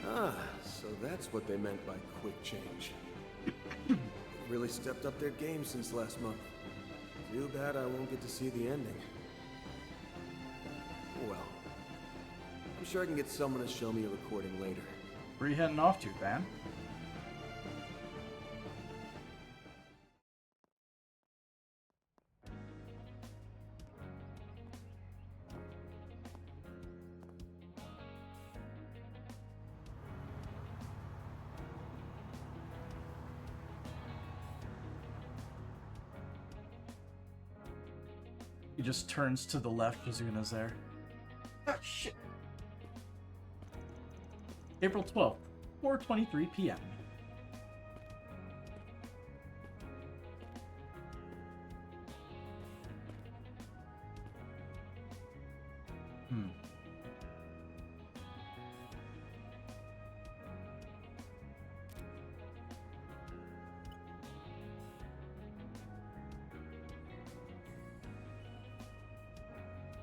[SPEAKER 4] Ah, so that's what they meant by quick change. They really stepped up their game since last month. Too bad I won't get to see the ending. Oh well. I'm sure I can get someone to show me a recording later.
[SPEAKER 1] Where are you heading off to, Van? He just turns to the left. Kazuna's there. Ah, shit. April 12th, 4:23 p.m.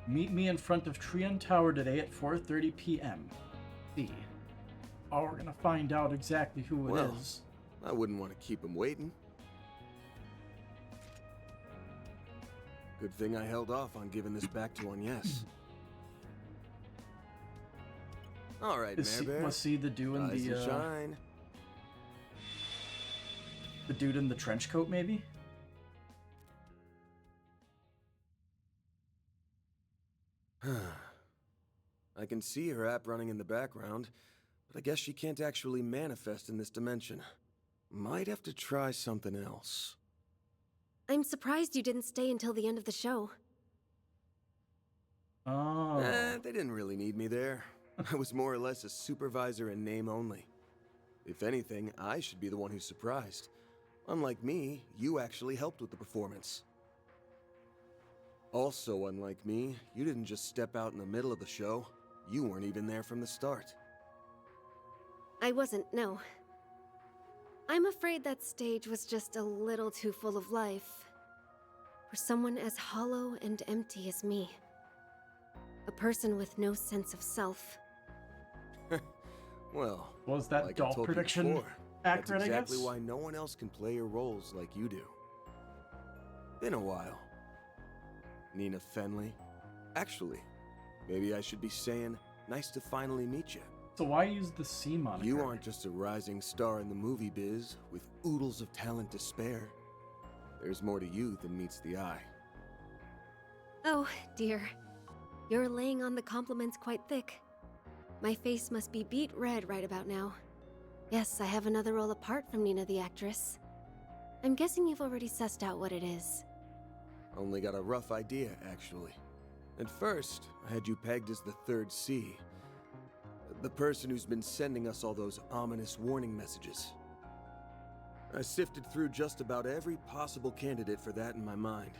[SPEAKER 1] Meet me in front of Trion Tower today at 4:30 p.m. See. Oh, we're gonna find out exactly who it is.
[SPEAKER 4] I wouldn't want to keep him waiting. Good thing I held off on giving this back to Agnes. All right,
[SPEAKER 1] Was he the dude in the dude in the trench coat, maybe?
[SPEAKER 4] I can see her app running in the background, but I guess she can't actually manifest in this dimension. Might have to try something else.
[SPEAKER 5] I'm surprised you didn't stay until the end of the show.
[SPEAKER 1] Oh.
[SPEAKER 4] They didn't really need me there. I was more or less a supervisor in name only. If anything, I should be the one who's surprised. Unlike me, you actually helped with the performance. Also, unlike me, you didn't just step out in the middle of the show. You weren't even there from the start.
[SPEAKER 5] I wasn't, no. I'm afraid that stage was just a little too full of life. For someone as hollow and empty as me. A person with no sense of self.
[SPEAKER 4] Well,
[SPEAKER 1] was that
[SPEAKER 4] like
[SPEAKER 1] doll prediction accurate,
[SPEAKER 4] that's exactly
[SPEAKER 1] I guess?
[SPEAKER 4] why no one else can play your roles like you do. Been a while. Nina Fenley. Actually, maybe I should be saying, nice to finally meet you.
[SPEAKER 1] So why use the C moniker?
[SPEAKER 4] You aren't just a rising star in the movie biz with oodles of talent to spare. There's more to you than meets the eye.
[SPEAKER 5] Oh, dear. You're laying on the compliments quite thick. My face must be beet red right about now. Yes, I have another role apart from Nina the actress. I'm guessing you've already sussed out what it is.
[SPEAKER 4] Only got a rough idea, actually. At first, I had you pegged as the third C. The person who's been sending us all those ominous warning messages. I sifted through just about every possible candidate for that in my mind.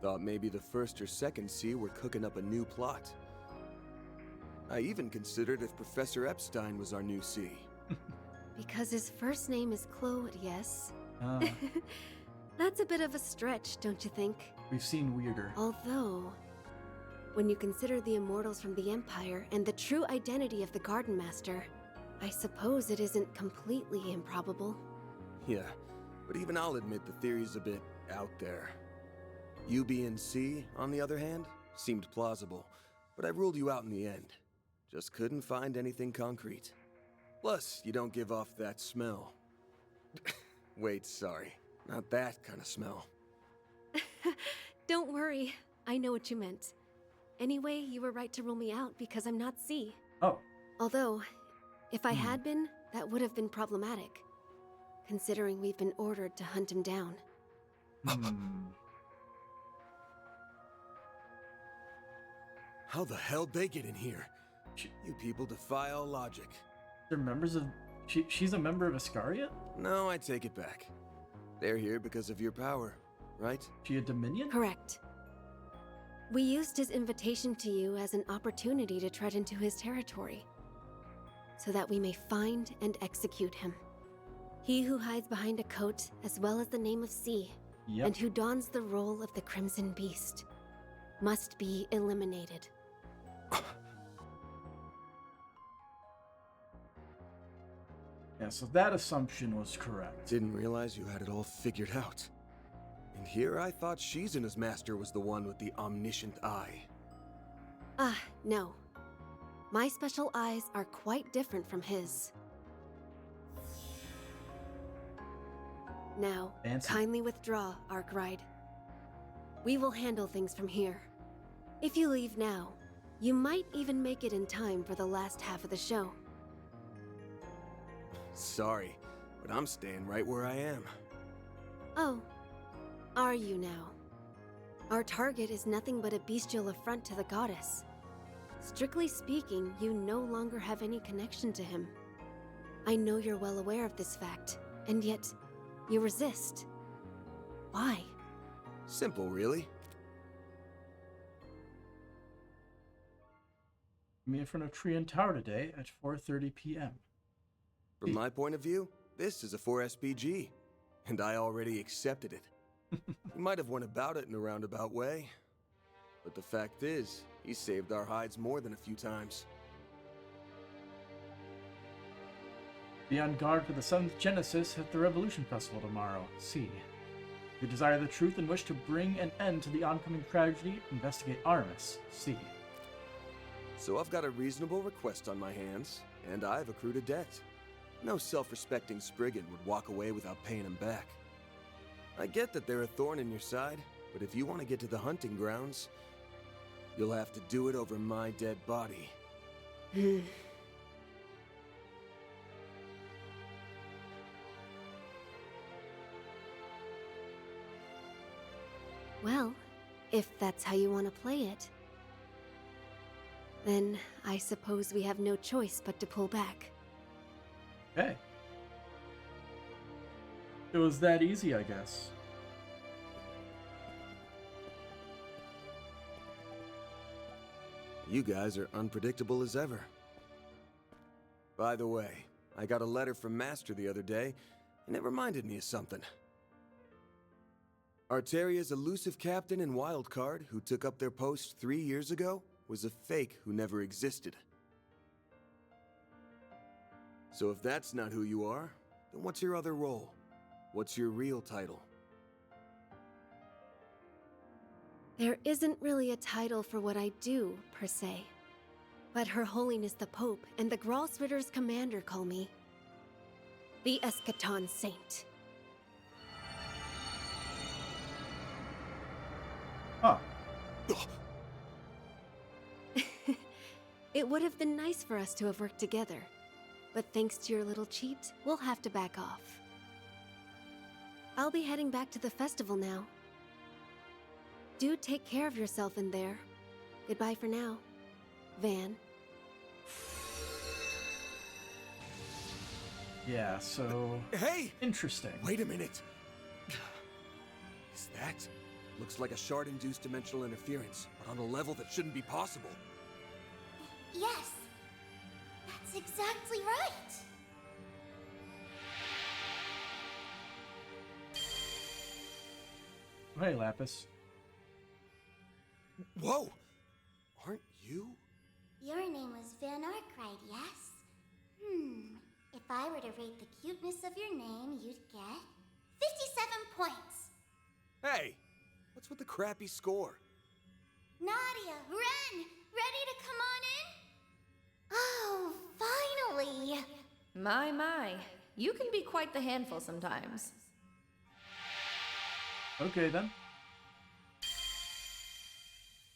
[SPEAKER 4] Thought maybe the first or second C were cooking up a new plot. I even considered if Professor Epstein was our new C.
[SPEAKER 5] Because his first name is Claude, yes?
[SPEAKER 1] Ah.
[SPEAKER 5] That's a bit of a stretch, don't you think?
[SPEAKER 1] We've seen weirder.
[SPEAKER 5] Although, when you consider the immortals from the Empire and the true identity of the Garden Master, I suppose it isn't completely improbable.
[SPEAKER 4] Yeah, but even I'll admit the theory's a bit out there. You being C, on the other hand, seemed plausible, but I ruled you out in the end. Just couldn't find anything concrete. Plus, you don't give off that smell. Wait, sorry. Not that kind of smell.
[SPEAKER 5] Don't worry, I know what you meant. Anyway, you were right to rule me out because I'm not C.
[SPEAKER 1] Oh.
[SPEAKER 5] Although, if I had been, that would have been problematic. Considering we've been ordered to hunt him down.
[SPEAKER 4] How the hell'd they get in here? You people defy all logic.
[SPEAKER 1] They're members of... She's a member of Iscariot?
[SPEAKER 4] No, I take it back. They're here because of your power, right?
[SPEAKER 1] She a Dominion?
[SPEAKER 5] Correct. We used his invitation to you as an opportunity to tread into his territory, so that we may find and execute him. He who hides behind a coat, as well as the name of C, and who dons the role of the Crimson Beast, must be eliminated.
[SPEAKER 1] Yeah, so that assumption was correct.
[SPEAKER 4] Didn't realize you had it all figured out. And here I thought Shizuna's master was the one with the omniscient eye.
[SPEAKER 5] No. My special eyes are quite different from his. Now,
[SPEAKER 1] Fancy.
[SPEAKER 5] kindly withdraw, Arkwright. We will handle things from here. If you leave now, you might even make it in time for the last half of the show.
[SPEAKER 4] Sorry, but I'm staying right where I am.
[SPEAKER 5] Oh, are you now? Our target is nothing but a bestial affront to the goddess. Strictly speaking, you no longer have any connection to him. I know you're well aware of this fact, and yet, you resist. Why?
[SPEAKER 4] Simple, really.
[SPEAKER 1] Meet in front of Tree Tower today at 4:30 p.m.
[SPEAKER 4] From my point of view, this is a 4SPG, and I already accepted it. He might have went about it in a roundabout way, but the fact is, he saved our hides more than a few times.
[SPEAKER 1] Be on guard for the 7th Genesis at the Revolution Festival tomorrow. See. If you desire the truth and wish to bring an end to the oncoming tragedy, investigate Artemis. See.
[SPEAKER 4] So I've got a reasonable request on my hands, and I've accrued a debt. No self-respecting Spriggan would walk away without paying him back. I get that they're a thorn in your side, but if you want to get to the hunting grounds, you'll have to do it over my dead body.
[SPEAKER 5] Well, if that's how you want to play it, then I suppose we have no choice but to pull back.
[SPEAKER 1] Okay. It was that easy, I guess.
[SPEAKER 4] You guys are unpredictable as ever. By the way, I got a letter from Master the other day, and it reminded me of something. Arteria's elusive captain and wildcard, who took up their post 3 years ago, was a fake who never existed. So if that's not who you are, then what's your other role? What's your real title?
[SPEAKER 5] There isn't really a title for what I do, per se. But Her Holiness the Pope and the Gralsritter's commander call me the Eschaton Saint.
[SPEAKER 1] Huh.
[SPEAKER 5] It would have been nice for us to have worked together, but thanks to your little cheat, we'll have to back off. I'll be heading back to the festival now. Do take care of yourself in there. Goodbye for now, Van.
[SPEAKER 1] Yeah, so...
[SPEAKER 4] Hey!
[SPEAKER 1] Interesting.
[SPEAKER 4] Wait a minute! Is that? Looks like a shard-induced dimensional interference, but on a level that shouldn't be possible.
[SPEAKER 2] Yes, that's exactly right.
[SPEAKER 1] Hey, Lapis.
[SPEAKER 4] Whoa! Aren't you?
[SPEAKER 2] Your name was Van Arkwright, yes? If I were to rate the cuteness of your name, you'd get 57 points.
[SPEAKER 4] Hey! What's with the crappy score?
[SPEAKER 2] Nadia, Ren, ready to come on in? Oh, finally!
[SPEAKER 6] My. You can be quite the handful sometimes.
[SPEAKER 1] Okay, then.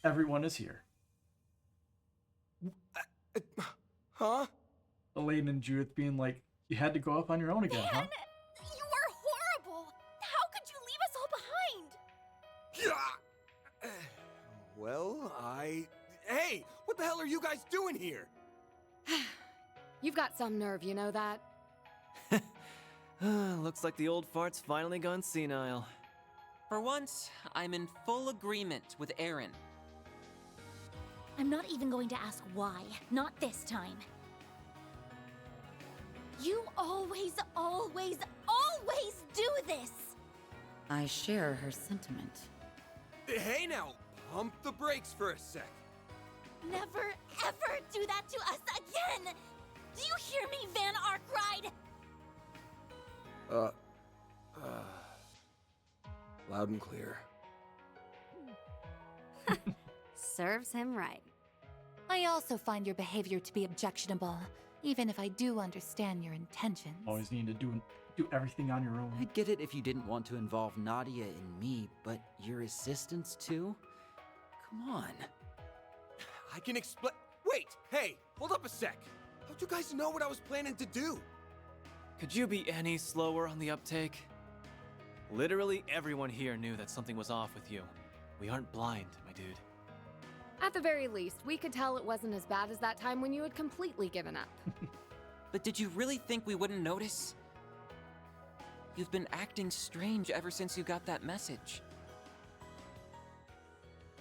[SPEAKER 1] Everyone is here.
[SPEAKER 4] Huh?
[SPEAKER 1] Elaine and Judith being like, you had to go up on your own again, huh?
[SPEAKER 2] Man, you are horrible! How could you leave us all behind?
[SPEAKER 4] Yeah. Well, Hey! What the hell are you guys doing here?
[SPEAKER 7] You've got some nerve, you know that?
[SPEAKER 8] Looks like the old fart's finally gone senile.
[SPEAKER 9] For once, I'm in full agreement with Aaron.
[SPEAKER 2] I'm not even going to ask why. Not this time. You always do this!
[SPEAKER 7] I share her sentiment.
[SPEAKER 4] Hey now! Pump the brakes for a sec.
[SPEAKER 2] Never, ever do that to us again! Do you hear me, Van Arkwright?
[SPEAKER 4] Loud and clear.
[SPEAKER 10] Serves him right.
[SPEAKER 11] I also find your behavior to be objectionable, even if I do understand your intentions.
[SPEAKER 1] Always need to do everything on your own.
[SPEAKER 3] I'd get it if you didn't want to involve Nadia and me, but your assistants too? Come on.
[SPEAKER 4] I can explain. Wait, hey, hold up a sec. How'd you guys know what I was planning to do?
[SPEAKER 8] Could you be any slower on the uptake? Literally everyone here knew that something was off with you. We aren't blind, my dude.
[SPEAKER 7] At the very least, we could tell it wasn't as bad as that time when you had completely given up.
[SPEAKER 9] But did you really think we wouldn't notice? You've been acting strange ever since you got that message.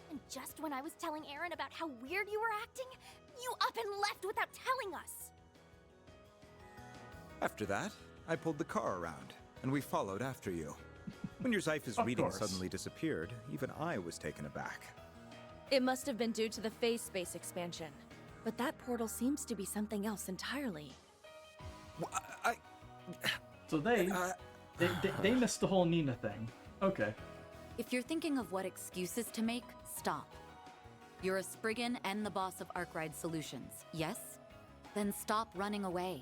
[SPEAKER 2] And just when I was telling Aaron about how weird you were acting, you up and left without telling us!
[SPEAKER 12] After that, I pulled the car around, and we followed after you. When your Zyphus
[SPEAKER 1] Of
[SPEAKER 12] reading
[SPEAKER 1] course.
[SPEAKER 12] suddenly disappeared, even I was taken aback.
[SPEAKER 6] It must have been due to the phase space expansion. But that portal seems to be something else entirely.
[SPEAKER 1] So they missed the whole Nina thing. Okay.
[SPEAKER 10] If you're thinking of what excuses to make, stop. You're a Spriggan and the boss of Arkride Solutions, yes? Then stop running away.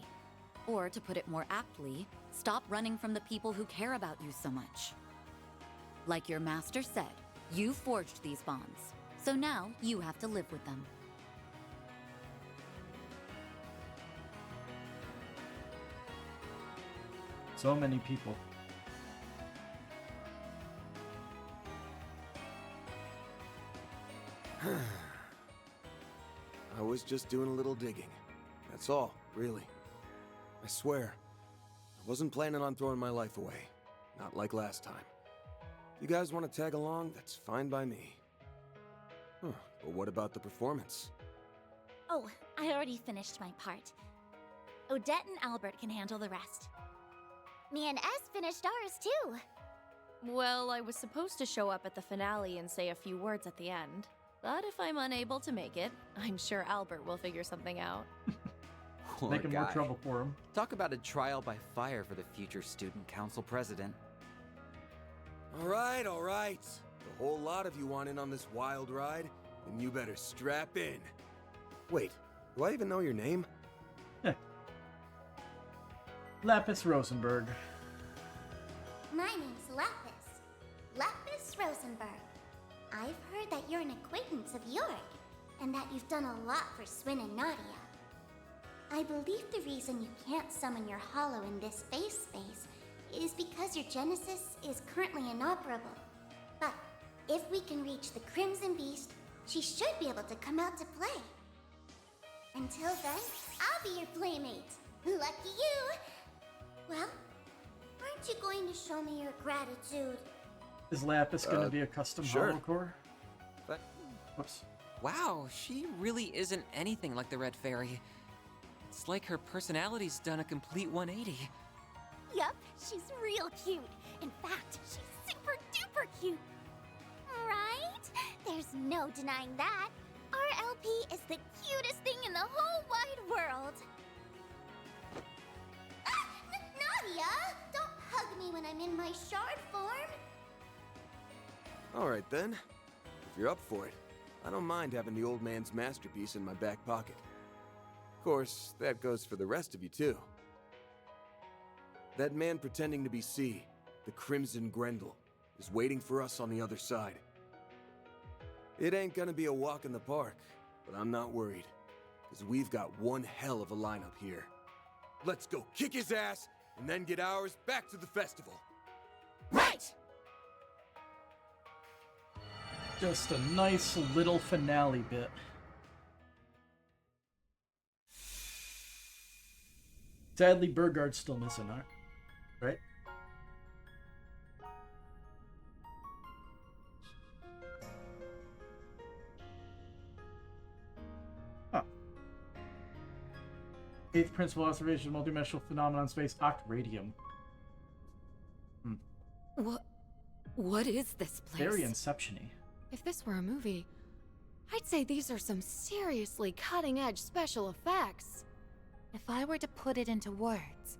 [SPEAKER 10] Or, to put it more aptly, stop running from the people who care about you so much. Like your master said, you forged these bonds, so now you have to live with them.
[SPEAKER 1] So many people.
[SPEAKER 4] I was just doing a little digging. That's all, really. I swear, I wasn't planning on throwing my life away. Not like last time. If you guys want to tag along, that's fine by me. Huh, but what about the performance?
[SPEAKER 2] Oh, I already finished my part. Odette and Albert can handle the rest. Me and S finished ours, too.
[SPEAKER 6] Well, I was supposed to show up at the finale and say a few words at the end. But if I'm unable to make it, I'm sure Albert will figure something out.
[SPEAKER 3] Poor
[SPEAKER 1] Making more
[SPEAKER 3] guy.
[SPEAKER 1] trouble for him.
[SPEAKER 3] Talk about a trial by fire for the future student council president.
[SPEAKER 4] All right, all right. The whole lot of you want in on this wild ride, then you better strap in. Wait, do I even know your name?
[SPEAKER 1] Lapis Rosenberg.
[SPEAKER 2] My name's Lapis. Lapis Rosenberg. I've heard that you're an acquaintance of Yorick, and that you've done a lot for Swin and Nadia. I believe the reason you can't summon your hollow in this phase space is because your Genesis is currently inoperable. But if we can reach the Crimson Beast, she should be able to come out to play. Until then, I'll be your playmate. Lucky you! Well, aren't you going to show me your gratitude?
[SPEAKER 1] Is Lapis gonna be a custom
[SPEAKER 4] sure.
[SPEAKER 1] hollow core?
[SPEAKER 4] But
[SPEAKER 1] Whoops.
[SPEAKER 9] Wow, she really isn't anything like the Red Fairy. It's like her personality's done a complete 180.
[SPEAKER 2] Yup, she's real cute. In fact, she's super duper cute. Right? There's no denying that. Our LP is the cutest thing in the whole wide world. Ah, Nadia! Don't hug me when I'm in my shard form.
[SPEAKER 4] all right then. If you're up for it, I don't mind having the old man's masterpiece in my back pocket. Of course, that goes for the rest of you too. That man pretending to be C, the Crimson Grendel, is waiting for us on the other side. It ain't gonna be a walk in the park, but I'm not worried, because we've got one hell of a lineup here. Let's go kick his ass, and then get ours back to the festival.
[SPEAKER 2] Right!
[SPEAKER 1] Just a nice little finale bit. Sadly, Burgard's still missing, huh? Right? Huh. Eighth principal observation of multidimensional phenomenon space octradium.
[SPEAKER 10] What is this place?
[SPEAKER 1] Very Inception-y.
[SPEAKER 7] If this were a movie, I'd say these are some seriously cutting-edge special effects.
[SPEAKER 11] If I were to put it into words,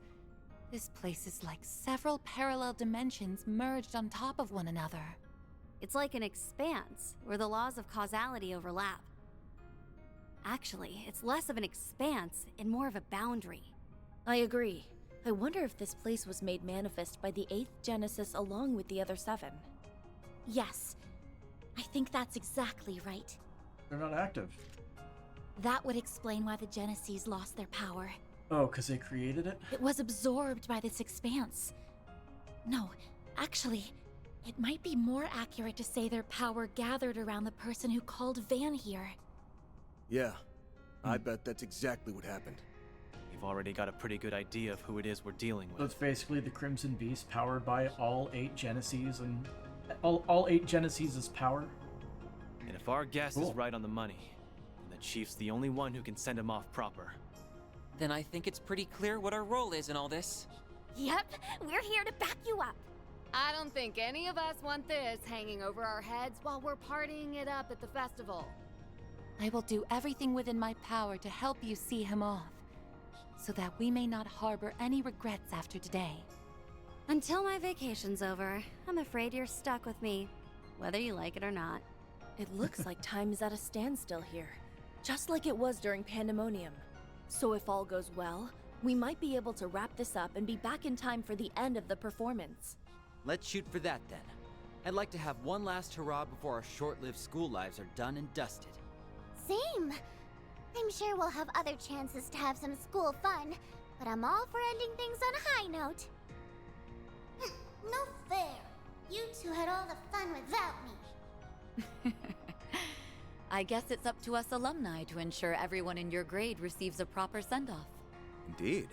[SPEAKER 11] This place is like several parallel dimensions merged on top of one another.
[SPEAKER 2] It's like an expanse, where the laws of causality overlap. Actually, it's less of an expanse and more of a boundary.
[SPEAKER 6] I agree. I wonder if this place was made manifest by the 8th Genesis along with the other 7.
[SPEAKER 2] Yes, I think that's exactly right.
[SPEAKER 1] They're not active.
[SPEAKER 11] That would explain why the Genesis lost their power.
[SPEAKER 1] Oh, because they created it?
[SPEAKER 11] It was absorbed by this expanse. No, actually, it might be more accurate to say their power gathered around the person who called Van here.
[SPEAKER 4] Yeah, I bet that's exactly what happened.
[SPEAKER 8] We've already got a pretty good idea of who it is we're dealing
[SPEAKER 1] So
[SPEAKER 8] with.
[SPEAKER 1] it's basically the Crimson Beast powered by all 8 Genesis and all 8 Genesis' power.
[SPEAKER 8] And if our guess
[SPEAKER 1] Cool.
[SPEAKER 8] is right on the money, then the Chief's the only one who can send him off proper.
[SPEAKER 9] Then I think it's pretty clear what our role is in all this.
[SPEAKER 2] Yep, we're here to back you up.
[SPEAKER 7] I don't think any of us want this hanging over our heads while we're partying it up at the festival.
[SPEAKER 11] I will do everything within my power to help you see him off, so that we may not harbor any regrets after today.
[SPEAKER 2] Until my vacation's over, I'm afraid you're stuck with me, whether you like it or not.
[SPEAKER 6] It looks like time is at a standstill here, just like it was during Pandemonium. So if all goes well, we might be able to wrap this up and be back in time for the end of the performance.
[SPEAKER 3] Let's shoot for that then. I'd like to have one last hurrah before our short-lived school lives are done and dusted.
[SPEAKER 13] Same. I'm sure we'll have other chances to have some school fun, but I'm all for ending things on a high note. No fair. You two had all the fun without me.
[SPEAKER 10] I guess it's up to us alumni to ensure everyone in your grade receives a proper send-off.
[SPEAKER 12] Indeed.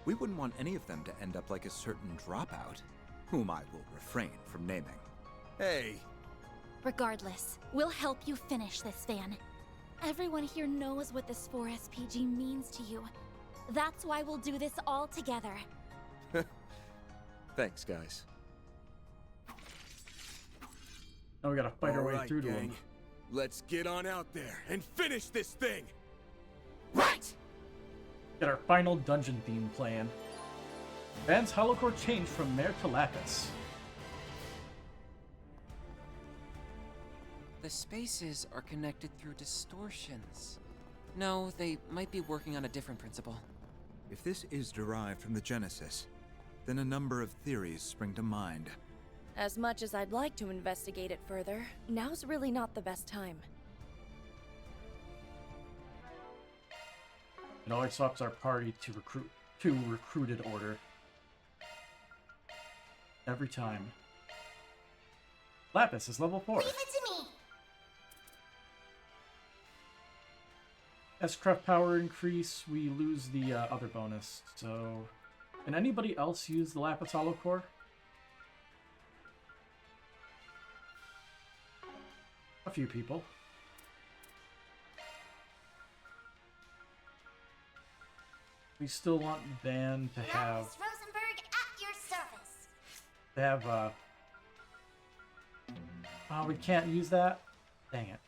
[SPEAKER 12] We wouldn't want any of them to end up like a certain dropout, whom I will refrain from naming.
[SPEAKER 4] Hey!
[SPEAKER 11] Regardless, we'll help you finish this, Van. Everyone here knows what this 4SPG means to you. That's why we'll do this all together.
[SPEAKER 4] Thanks, guys.
[SPEAKER 1] Now we gotta fight our way
[SPEAKER 4] Alright,
[SPEAKER 1] through to
[SPEAKER 4] gang.
[SPEAKER 1] them.
[SPEAKER 4] Let's get on out there and finish this thing!
[SPEAKER 9] Right!
[SPEAKER 1] Get our final dungeon theme plan. Van's holocore changed from Mare to Lapis.
[SPEAKER 9] The spaces are connected through distortions. No, they might be working on a different principle.
[SPEAKER 12] If this is derived from the Genesis, then a number of theories spring to mind.
[SPEAKER 6] As much as I'd like to investigate it further, now's really not the best time.
[SPEAKER 1] It always swaps our party to recruited order. Every time. Lapis is level 4.
[SPEAKER 13] Leave it to me.
[SPEAKER 1] As craft power increase, we lose the other bonus. So, can anybody else use the Lapis holocore? A few people. We still want Van to have
[SPEAKER 13] Lapis Rosenberg at your service.
[SPEAKER 1] Oh, we can't use that? Dang it.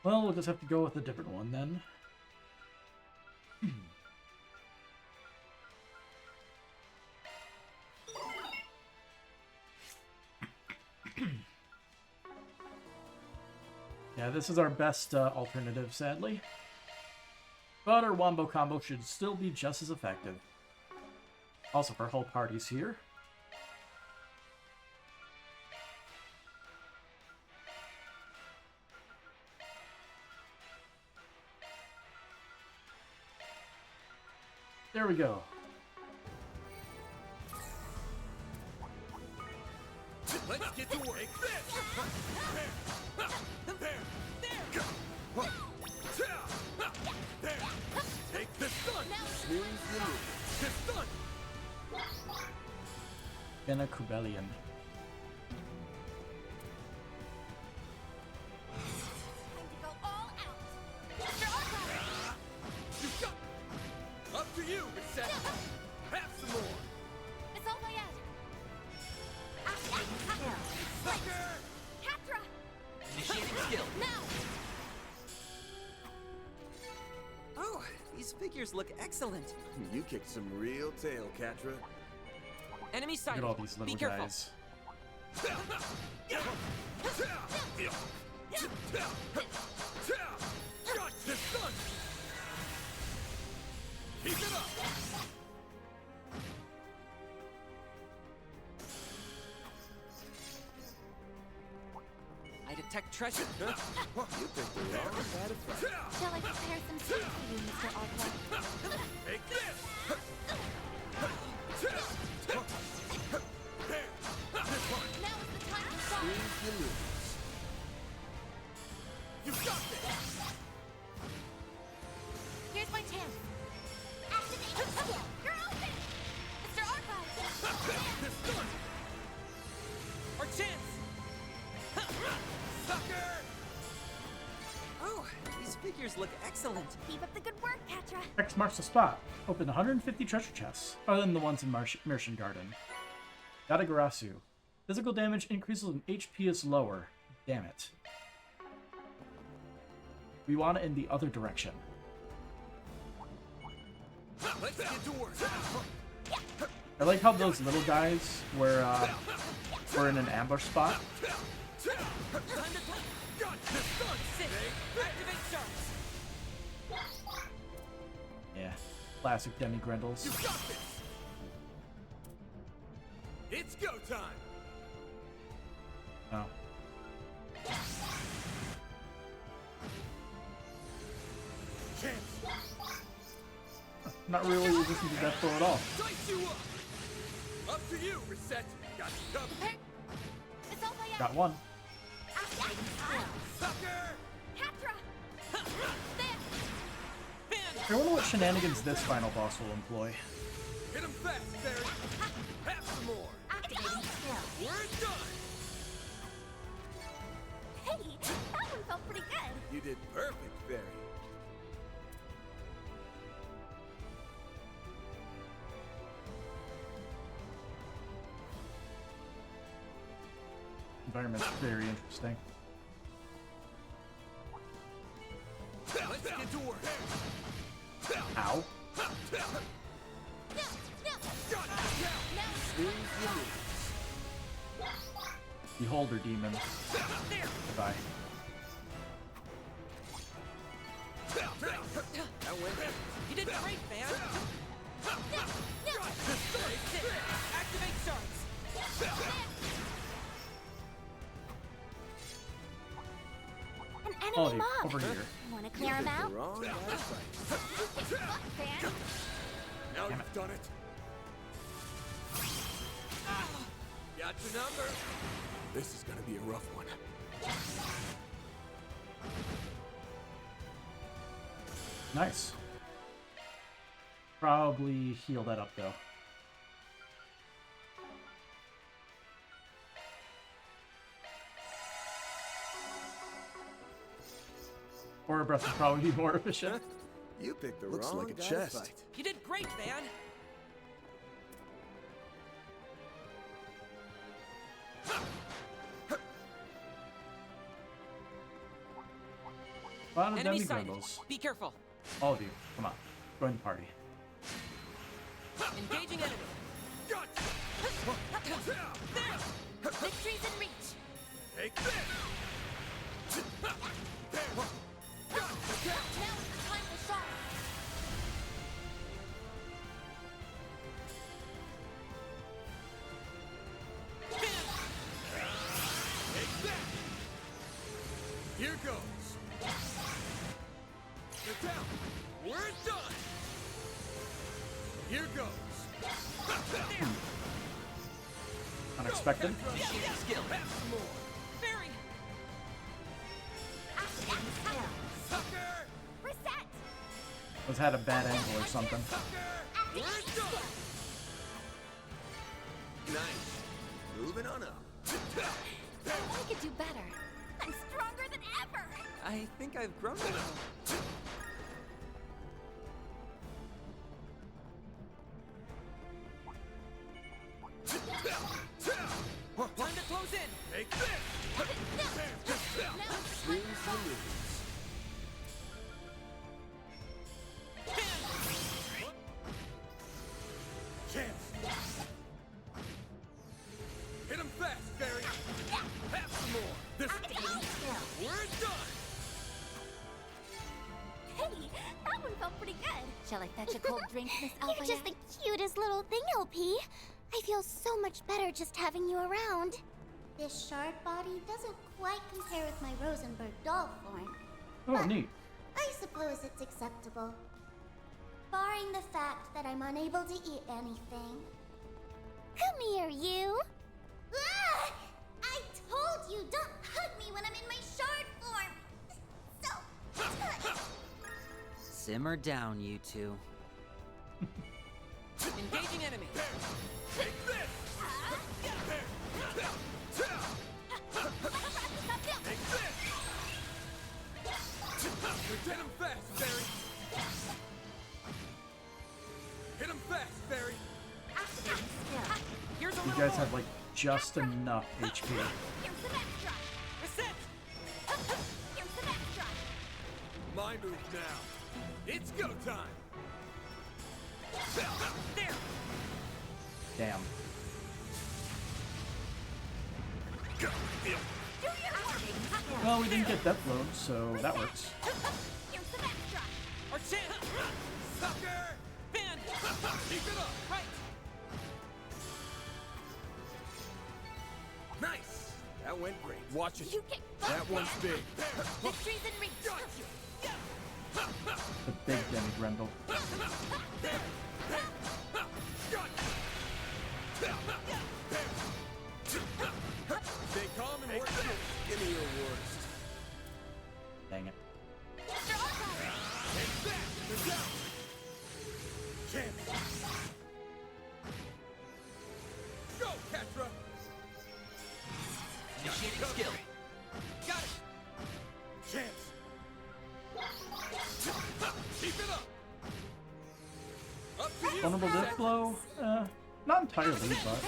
[SPEAKER 1] Well, we'll just have to go with a different one then. Yeah, this is our best alternative, sadly. But our Wombo combo should still be just as effective. Also, for whole parties here. There we go.
[SPEAKER 4] Let's get to work. There. Take the stun. Smooth remove. The stun.
[SPEAKER 1] Gonna Kubelian.
[SPEAKER 4] Up to you, Reset. Have some more.
[SPEAKER 2] It's all my end. Catra!
[SPEAKER 9] Initiating skill.
[SPEAKER 2] Now!
[SPEAKER 9] Oh, these figures look excellent.
[SPEAKER 4] You kicked some real tail, Catra.
[SPEAKER 9] Enemy
[SPEAKER 1] Look
[SPEAKER 9] sighted.
[SPEAKER 1] at all these
[SPEAKER 9] Be
[SPEAKER 1] little
[SPEAKER 9] careful.
[SPEAKER 1] guys.
[SPEAKER 4] Keep it up!
[SPEAKER 9] I detect treasure.
[SPEAKER 4] You picked the wrong side of fight.
[SPEAKER 11] Shall I prepare some soup for you, Mr. Arkwright?
[SPEAKER 4] Take this!
[SPEAKER 11] Now is the time to stop.
[SPEAKER 4] Squeeze you lose. You got this!
[SPEAKER 11] Here's my chance. Activate the skill. You're open! Mr. Arkwright!
[SPEAKER 4] This done!
[SPEAKER 9] Our chance!
[SPEAKER 4] Sucker!
[SPEAKER 9] Oh, these figures look excellent.
[SPEAKER 2] Keep up the good work, Catra.
[SPEAKER 1] X marks the spot. Open 150 treasure chests, other than the ones in Marchen Garten. Yadagarasu. Physical damage increases when HP is lower. Damn it. We want it in the other direction.
[SPEAKER 4] Let's get to work.
[SPEAKER 1] I like how those little guys were in an ambush spot.
[SPEAKER 9] SiN, activate sharks.
[SPEAKER 1] Yeah, classic Demi Grendels.
[SPEAKER 4] You got this! It's go time!
[SPEAKER 1] Oh.
[SPEAKER 4] Chance!
[SPEAKER 1] Not really resistant to death blow at all.
[SPEAKER 4] Dice you up! Up to you, Reset! Got you covered!
[SPEAKER 11] It's all by
[SPEAKER 1] Got one.
[SPEAKER 4] Sucker!
[SPEAKER 11] Catra!
[SPEAKER 1] I wonder what shenanigans this final boss will employ.
[SPEAKER 4] Hit him fast, Barry! Have some more!
[SPEAKER 11] Activating skill.
[SPEAKER 4] We're done!
[SPEAKER 2] Hey, that one felt pretty good.
[SPEAKER 4] You did perfect, Barry.
[SPEAKER 1] Environment's very interesting.
[SPEAKER 4] Let's get to work!
[SPEAKER 1] Ow. Beholder demon. Goodbye.
[SPEAKER 4] That went.
[SPEAKER 9] You did great, man. SiN, activate sharks.
[SPEAKER 2] An enemy
[SPEAKER 1] Oh, dude,
[SPEAKER 2] mob.
[SPEAKER 1] over here.
[SPEAKER 2] Want to clear him out?
[SPEAKER 4] Wrong line of sight.
[SPEAKER 2] Fan.
[SPEAKER 4] Now you've done it. Got your number. This is gonna be a rough one.
[SPEAKER 1] Nice. Probably heal that up though. Or a breath would probably be more efficient.
[SPEAKER 4] You picked the
[SPEAKER 12] Looks
[SPEAKER 4] wrong
[SPEAKER 12] like a
[SPEAKER 4] guy to
[SPEAKER 12] chest.
[SPEAKER 4] fight.
[SPEAKER 9] You did great, man.
[SPEAKER 1] Bottom
[SPEAKER 9] Enemy
[SPEAKER 1] Demi
[SPEAKER 9] sighted.
[SPEAKER 1] Grendels.
[SPEAKER 9] Be careful.
[SPEAKER 1] All of you, come on. Join the party.
[SPEAKER 9] Engaging enemy.
[SPEAKER 11] Victory's in reach.
[SPEAKER 4] Take this.
[SPEAKER 11] Now is the time to shine.
[SPEAKER 4] Take that. Here goes. Get down. We're done. Here goes.
[SPEAKER 1] Unexpected.
[SPEAKER 9] Initiating skill.
[SPEAKER 4] Have some more.
[SPEAKER 9] Barry.
[SPEAKER 11] Activating skill.
[SPEAKER 4] Sucker.
[SPEAKER 2] Reset.
[SPEAKER 1] Was had a bad angle or something.
[SPEAKER 4] We're done. Nice. Moving on up.
[SPEAKER 11] I could do better.
[SPEAKER 2] I'm stronger than ever.
[SPEAKER 9] I think I've grown a little. Time to close in.
[SPEAKER 4] Take this. Snooze you lose.
[SPEAKER 11] Shall I fetch a cold drink, Miss
[SPEAKER 13] You're just the cutest little thing, LP. I feel so much better just having you around. This shard body doesn't quite compare with my Rosenberg doll form.
[SPEAKER 1] Oh, neat.
[SPEAKER 13] I suppose it's acceptable. Barring the fact that I'm unable to eat anything. Come here, you! Ah! I told you, don't hug me when I'm in my shard form! So...
[SPEAKER 3] Simmer down, you two.
[SPEAKER 9] Engaging enemy.
[SPEAKER 4] Take this! Take this! Hit him fast, Barry! Hit him fast, Barry!
[SPEAKER 9] Here's a
[SPEAKER 1] You
[SPEAKER 9] little
[SPEAKER 1] guys
[SPEAKER 9] more.
[SPEAKER 1] have like just enough HP.
[SPEAKER 11] Here's some extra.
[SPEAKER 9] Reset.
[SPEAKER 11] Here's some extra.
[SPEAKER 4] My move now. It's go time!
[SPEAKER 9] There.
[SPEAKER 1] Damn. Well, we didn't get death load, so that works.
[SPEAKER 11] Here's some extra.
[SPEAKER 9] Our chance.
[SPEAKER 4] Sucker!
[SPEAKER 9] Band.
[SPEAKER 4] Keep it up!
[SPEAKER 9] Right.
[SPEAKER 4] Nice! That went great. Watch it.
[SPEAKER 11] You get
[SPEAKER 4] That one's big.
[SPEAKER 11] Victory's in reach.
[SPEAKER 1] The big Demi Grendel.
[SPEAKER 4] Stay calm and work through it. Give me your worst.
[SPEAKER 1] Dang it.
[SPEAKER 4] Take that! You're down! Chance! Go, Catra!
[SPEAKER 9] Initiating skill. Got it.
[SPEAKER 4] Chance! Keep it up! Up to you!
[SPEAKER 1] Vulnerable death blow? Not entirely, but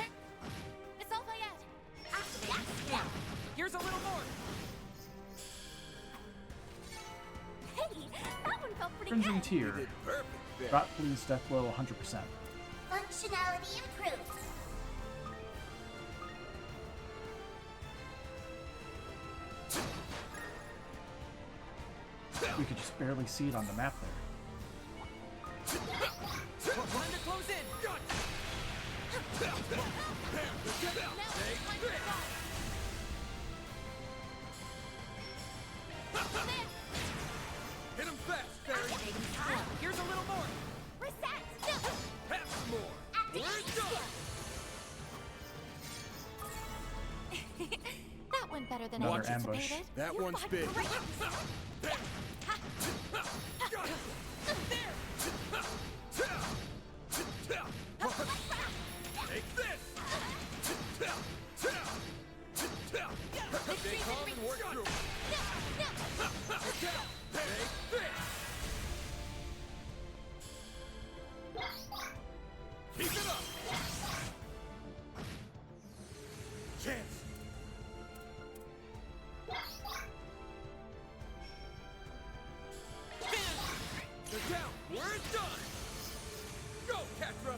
[SPEAKER 11] It's all by Ed.
[SPEAKER 9] Here's a little more.
[SPEAKER 11] Hey, that one felt pretty
[SPEAKER 1] Crimson
[SPEAKER 11] good.
[SPEAKER 1] Tier.
[SPEAKER 4] Did perfect, Barry.
[SPEAKER 1] Rot please death blow 100%.
[SPEAKER 13] Functionality improved.
[SPEAKER 1] We could just barely see it on the map there.
[SPEAKER 9] Time to close in.
[SPEAKER 4] Hit him fast, Barry!
[SPEAKER 9] Here's a little more.
[SPEAKER 11] Reset.
[SPEAKER 4] Have some more! We're done!
[SPEAKER 11] That went better than I
[SPEAKER 1] Another ambush.
[SPEAKER 11] anticipated.
[SPEAKER 4] That
[SPEAKER 11] You're
[SPEAKER 4] one's
[SPEAKER 11] back
[SPEAKER 4] big.
[SPEAKER 11] great.
[SPEAKER 4] Take this! Stay calm and work through it. Take this! Keep it up! Chance! They're down! We're done! Go, Catra!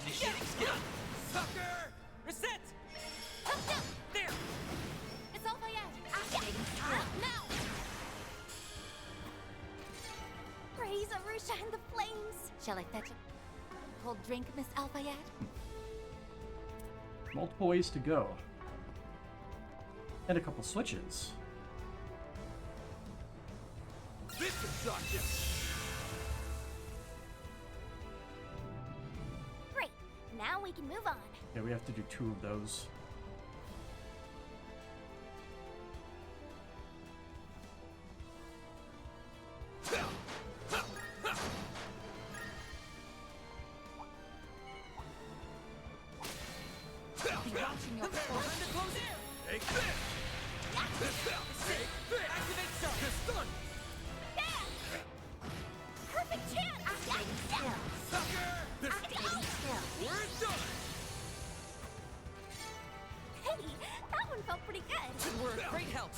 [SPEAKER 9] Initiating skill.
[SPEAKER 4] Sucker!
[SPEAKER 9] Reset. There.
[SPEAKER 11] It's all by Ed. Now. Praise Arusha and the flames. Shall I fetch a cold drink, Miss Alfayed?
[SPEAKER 1] Multiple ways to go. And a couple switches.
[SPEAKER 4] This will shock you!
[SPEAKER 11] Great. Now we can move on.
[SPEAKER 1] Yeah, we have to do 2 of those.
[SPEAKER 11] Launching your
[SPEAKER 9] Time to close in.
[SPEAKER 4] Take this! Take this!
[SPEAKER 9] Activate stun.
[SPEAKER 4] The stun!
[SPEAKER 11] perfect chance.
[SPEAKER 4] Sucker! This We're done!
[SPEAKER 11] Hey, that one felt pretty good.
[SPEAKER 9] You were a great help.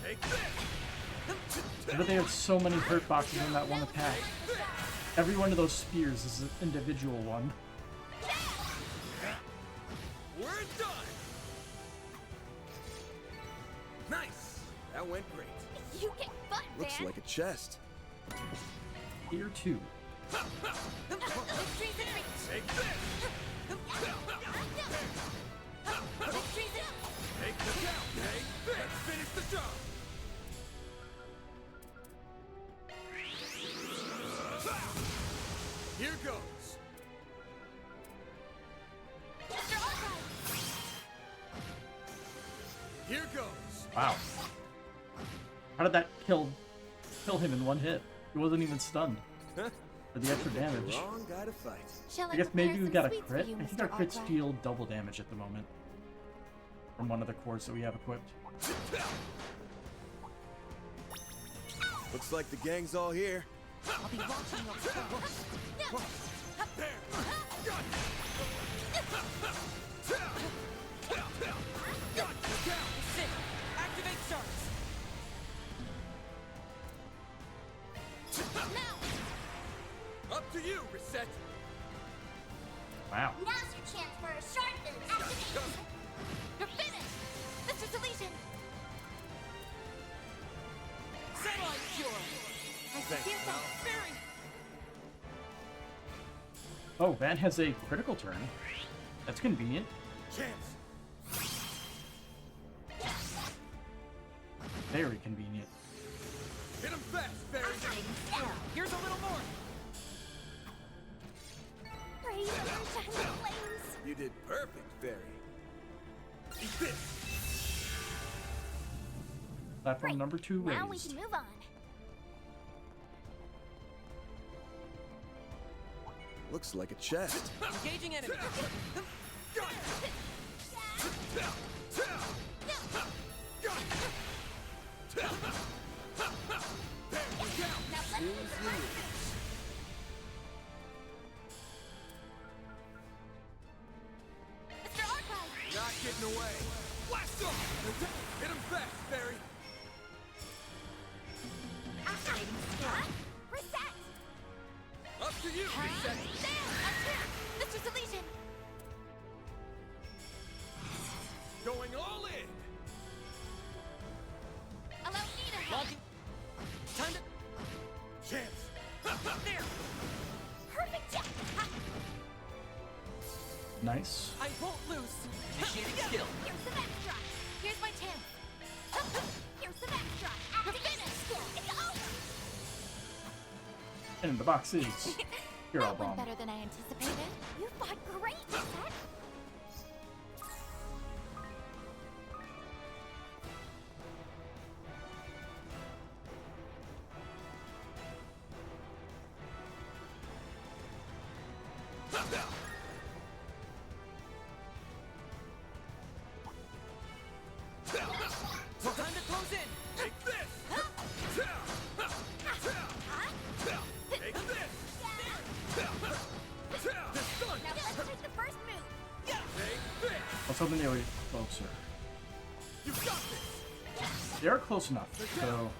[SPEAKER 4] Take this!
[SPEAKER 1] But they have so many hurt boxes in that one attack. Every one of those spears is an individual one.
[SPEAKER 4] We're done! Nice! That went great.
[SPEAKER 11] You get fun,
[SPEAKER 4] Looks
[SPEAKER 11] man.
[SPEAKER 4] like a chest.
[SPEAKER 1] Tier 2.
[SPEAKER 11] Victory's in reach.
[SPEAKER 4] Take this!
[SPEAKER 11] Victory's in.
[SPEAKER 4] Take the count! Take this! Let's finish the job! Here goes!
[SPEAKER 11] Mr. Archive.
[SPEAKER 4] Here goes!
[SPEAKER 1] Wow. How did that kill him in one hit? He wasn't even stunned. For the extra damage.
[SPEAKER 4] Wrong guy to fight.
[SPEAKER 11] Shall
[SPEAKER 1] I guess maybe we got a
[SPEAKER 11] sweets for
[SPEAKER 1] crit?
[SPEAKER 11] you,
[SPEAKER 1] I think
[SPEAKER 11] Mr.
[SPEAKER 1] our crits
[SPEAKER 11] Archive?
[SPEAKER 1] deal double damage at the moment. From one of the cores that we have equipped.
[SPEAKER 4] Looks like the gang's all here.
[SPEAKER 11] I'll be watching your progress.
[SPEAKER 4] There!
[SPEAKER 9] SiN, activate sharks.
[SPEAKER 4] Up to you, Reset!
[SPEAKER 1] Wow.
[SPEAKER 13] Now's your chance for a shark move activation.
[SPEAKER 11] You're finished! Mr. Deletion!
[SPEAKER 9] Satellite cure.
[SPEAKER 11] I feel that.
[SPEAKER 9] Barry.
[SPEAKER 1] Oh, Van has a critical turn. That's convenient.
[SPEAKER 4] Chance!
[SPEAKER 1] Very convenient.
[SPEAKER 4] Hit him fast, Barry!
[SPEAKER 9] Here's a little more.
[SPEAKER 13] Praise the shiny flames.
[SPEAKER 4] You did perfect, Barry. Eat this!
[SPEAKER 1] Platform number 2 raised.
[SPEAKER 13] Now we can move on.
[SPEAKER 4] Looks like a chest.
[SPEAKER 9] Engaging enemy.
[SPEAKER 11] Mr. Archive!
[SPEAKER 4] Not getting away. Blast off! Hit him fast, Barry.
[SPEAKER 13] Activating skill. Reset.
[SPEAKER 4] Up to you, Reset.
[SPEAKER 11] There! Up here! Mr. Deletion!
[SPEAKER 4] Going all in.
[SPEAKER 11] Allow me to help!
[SPEAKER 9] Launching. Time to.
[SPEAKER 4] Chance.
[SPEAKER 9] There.
[SPEAKER 11] Perfect jump!
[SPEAKER 1] Nice.
[SPEAKER 9] I won't lose. Initiating skill.
[SPEAKER 11] Here's the backdrop! Here's my chance! Here's the backdrop! You're finished! It's over!
[SPEAKER 1] And the box is Hero
[SPEAKER 11] That went
[SPEAKER 1] Bomb.
[SPEAKER 11] better than I anticipated. You fought great, Reset!
[SPEAKER 9] Time to close in.
[SPEAKER 4] Take this. Take this. This done.
[SPEAKER 11] Now let's take the first move!
[SPEAKER 4] Take this.
[SPEAKER 1] I was hoping they were closer.
[SPEAKER 4] You got this.
[SPEAKER 1] They're close enough, so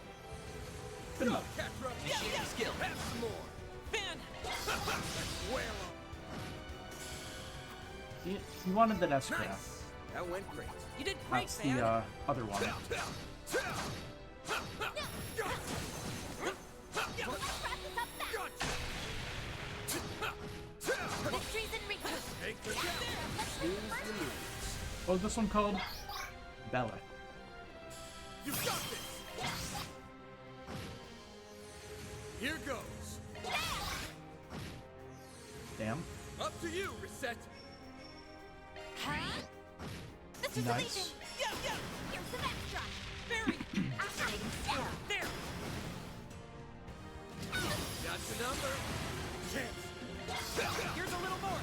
[SPEAKER 1] good enough.
[SPEAKER 4] Catch up.
[SPEAKER 9] Initiating skill.
[SPEAKER 4] Have some more.
[SPEAKER 9] Fan.
[SPEAKER 4] Whale 'em.
[SPEAKER 1] He wanted the S craft.
[SPEAKER 4] Nice. That went great.
[SPEAKER 9] You did great,
[SPEAKER 1] That's
[SPEAKER 9] man.
[SPEAKER 1] the other one.
[SPEAKER 11] Let's wrap this up fast! Victory's in reach!
[SPEAKER 4] Take the
[SPEAKER 11] There!
[SPEAKER 4] count.
[SPEAKER 11] Let's take the first move!
[SPEAKER 1] What was this one called? Bella.
[SPEAKER 4] You got this. Here goes.
[SPEAKER 1] Damn.
[SPEAKER 4] Up to you, Reset.
[SPEAKER 11] Huh? Mr.
[SPEAKER 1] Nice.
[SPEAKER 11] Deletion! Here's the backdrop!
[SPEAKER 9] Barry.
[SPEAKER 11] Activating skill!
[SPEAKER 9] There.
[SPEAKER 4] Got your number. Chance.
[SPEAKER 9] Here's a little more.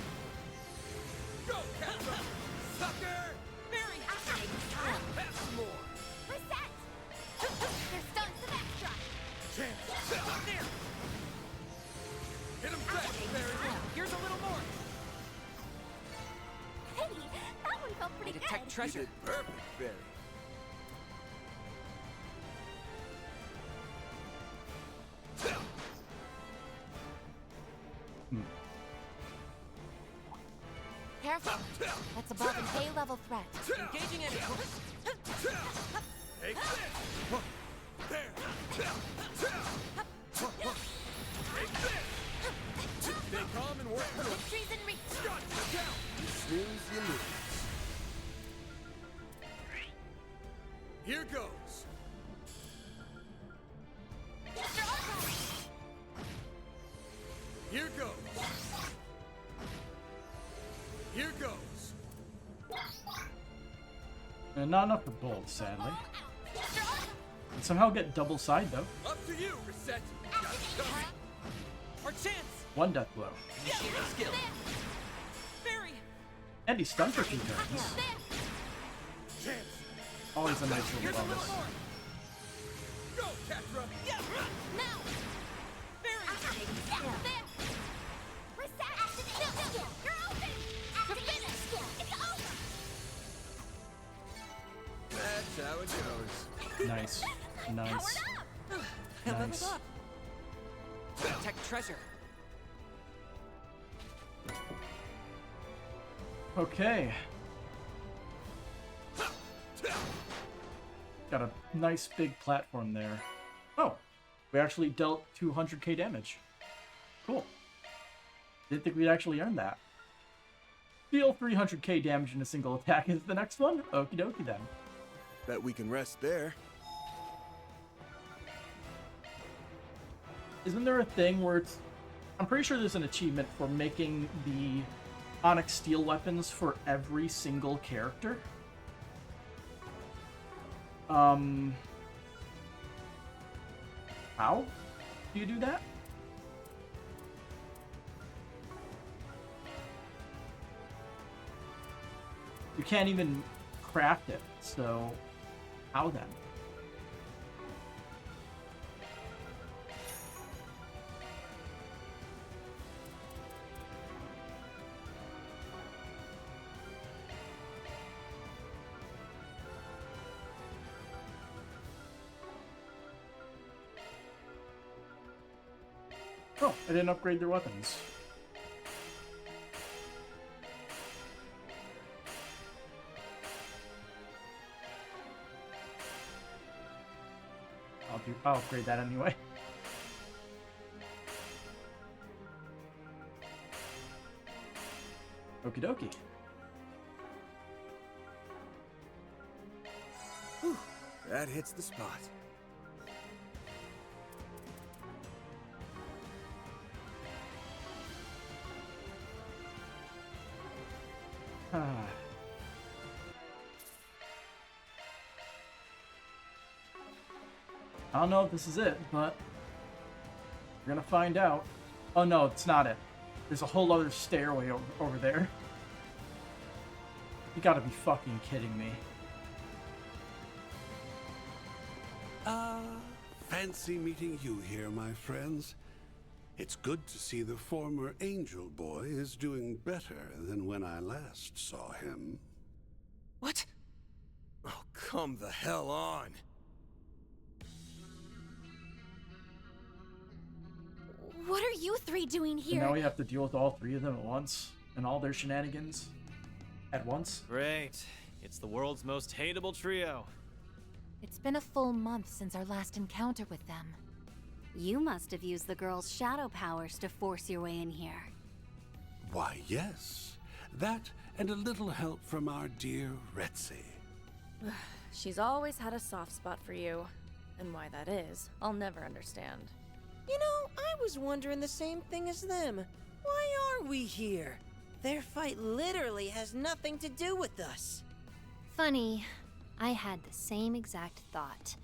[SPEAKER 4] Go, catch up. Sucker.
[SPEAKER 9] Barry.
[SPEAKER 11] Activating skill!
[SPEAKER 4] Have some more.
[SPEAKER 11] Reset! There's stuns the backdrop!
[SPEAKER 4] Chance.
[SPEAKER 9] There.
[SPEAKER 4] Hit him fast, Barry.
[SPEAKER 9] Here's a little more.
[SPEAKER 11] Hey, that one felt
[SPEAKER 9] I
[SPEAKER 11] pretty
[SPEAKER 9] detect
[SPEAKER 11] good!
[SPEAKER 4] You
[SPEAKER 9] treasure.
[SPEAKER 4] did perfect, Barry.
[SPEAKER 11] Careful! That's above an A-level threat.
[SPEAKER 9] Engaging enemy.
[SPEAKER 4] Take this. There.
[SPEAKER 1] And not enough for both, sadly. And somehow get double side though.
[SPEAKER 4] Up to you, Reset.
[SPEAKER 9] Our chance!
[SPEAKER 1] One death blow.
[SPEAKER 9] Initiate skill. Barry!
[SPEAKER 1] And he's stunned for 2 turns. Always a nice little bonus.
[SPEAKER 4] Go, Tetra!
[SPEAKER 11] Now! Barry! Reset! Activate skill! You're open! Activate skill! It's over!
[SPEAKER 4] That's how it goes.
[SPEAKER 1] Nice. Nice. Nice.
[SPEAKER 9] Protect treasure.
[SPEAKER 1] Okay. Got a nice big platform there. Oh, we actually dealt 200k damage. Cool. Didn't think we'd actually earn that. Deal 300k damage in a single attack is the next one? Okie dokie then.
[SPEAKER 4] Bet we can rest there.
[SPEAKER 1] Isn't there a thing where it's... I'm pretty sure there's an achievement for making the Onyx Steel weapons for every single character. How do you do that? You can't even craft it, so how then? Oh, I didn't upgrade their weapons. I'll upgrade that anyway. Okie dokie.
[SPEAKER 4] Whew, that hits the spot.
[SPEAKER 1] I don't know if this is it, but we're gonna find out. Oh no, it's not it. There's a whole other stairway over there. You gotta be fucking kidding me.
[SPEAKER 14] Fancy meeting you here, my friends. It's good to see the former Angel Boy is doing better than when I last saw him.
[SPEAKER 9] What?
[SPEAKER 4] Oh, come the hell on.
[SPEAKER 11] What are you three doing
[SPEAKER 1] And
[SPEAKER 11] here?
[SPEAKER 1] now we have to deal with all 3 of them at once, and all their shenanigans at once.
[SPEAKER 8] Great. It's the world's most hateable trio.
[SPEAKER 10] It's been a full month since our last encounter with them.
[SPEAKER 5] You must have used the girl's shadow powers to force your way in here.
[SPEAKER 14] Why, yes. That and a little help from our dear Retzi.
[SPEAKER 6] She's always had a soft spot for you. And why that is, I'll never understand.
[SPEAKER 15] You know, I was wondering the same thing as them. Why are we here? Their fight literally has nothing to do with us.
[SPEAKER 2] Funny, I had the same exact thought.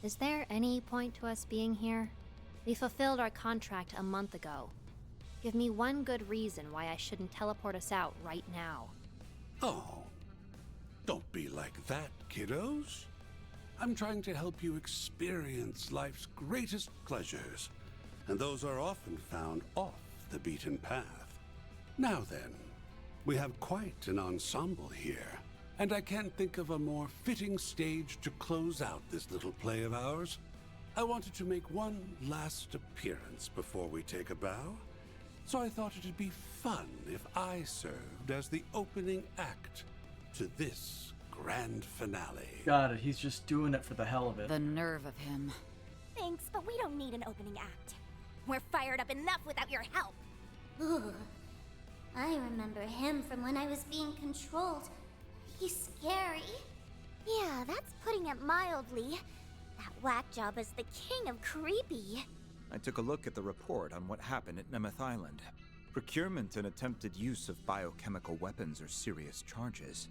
[SPEAKER 2] Is there any point to us being here? We fulfilled our contract a month ago. Give me one good reason why I shouldn't teleport us out right now.
[SPEAKER 14] Oh, don't be like that, kiddos. I'm trying to help you experience life's greatest pleasures, and those are often found off the beaten path. Now then, we have quite an ensemble here, and I can't think of a more fitting stage to close out this little play of ours. I wanted to make one last appearance before we take a bow, so I thought it'd be fun if I served as the opening act to this grand finale.
[SPEAKER 1] Got it, he's just doing it for the hell of it.
[SPEAKER 10] The nerve of him.
[SPEAKER 2] Thanks, but we don't need an opening act. We're fired up enough without your help.
[SPEAKER 13] Ooh. I remember him from when I was being controlled. He's scary. Yeah, that's putting it mildly. That whack job is the king of creepy.
[SPEAKER 12] I took a look at the report on what happened at Nemeth Island. Procurement and attempted use of biochemical weapons are serious charges.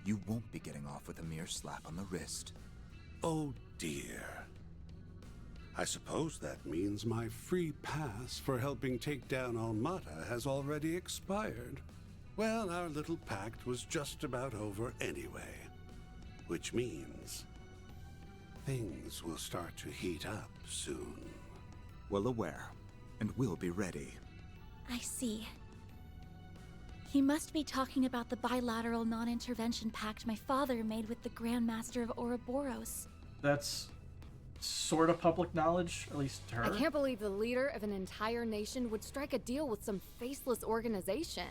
[SPEAKER 12] You won't be getting off with a mere slap on the wrist.
[SPEAKER 14] Oh dear. I suppose that means my free pass for helping take down Almata has already expired. Well, our little pact was just about over anyway. Which means things will start to heat up soon.
[SPEAKER 12] Well aware, and we'll be ready.
[SPEAKER 11] I see. He must be talking about the bilateral non-intervention pact my father made with the Grand Master of Ouroboros.
[SPEAKER 1] That's sort of public knowledge, at least to her.
[SPEAKER 7] I can't believe the leader of an entire nation would strike a deal with some faceless organization.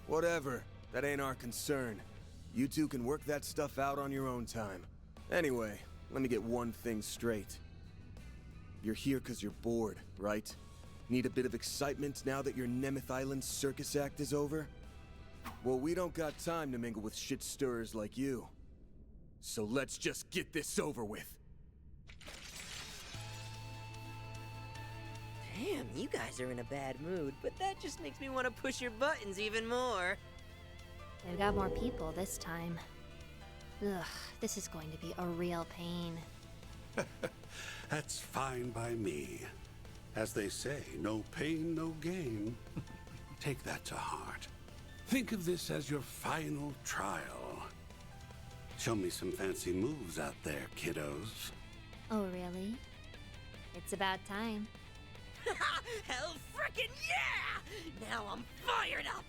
[SPEAKER 4] Whatever. That ain't our concern. You two can work that stuff out on your own time. Anyway, let me get one thing straight. You're here because you're bored, right? Need a bit of excitement now that your Nemeth Island circus act is over? Well, we don't got time to mingle with shit stirrers like you. So let's just get this over with.
[SPEAKER 15] Damn, you guys are in a bad mood, but that just makes me want to push your buttons even more.
[SPEAKER 2] They've got more people this time. Ugh, this is going to be a real pain.
[SPEAKER 14] That's fine by me. As they say, no pain, no gain. Take that to heart. Think of this as your final trial. Show me some fancy moves out there, kiddos.
[SPEAKER 2] Oh, really? It's about time.
[SPEAKER 15] Hell frickin' yeah! Now I'm fired up!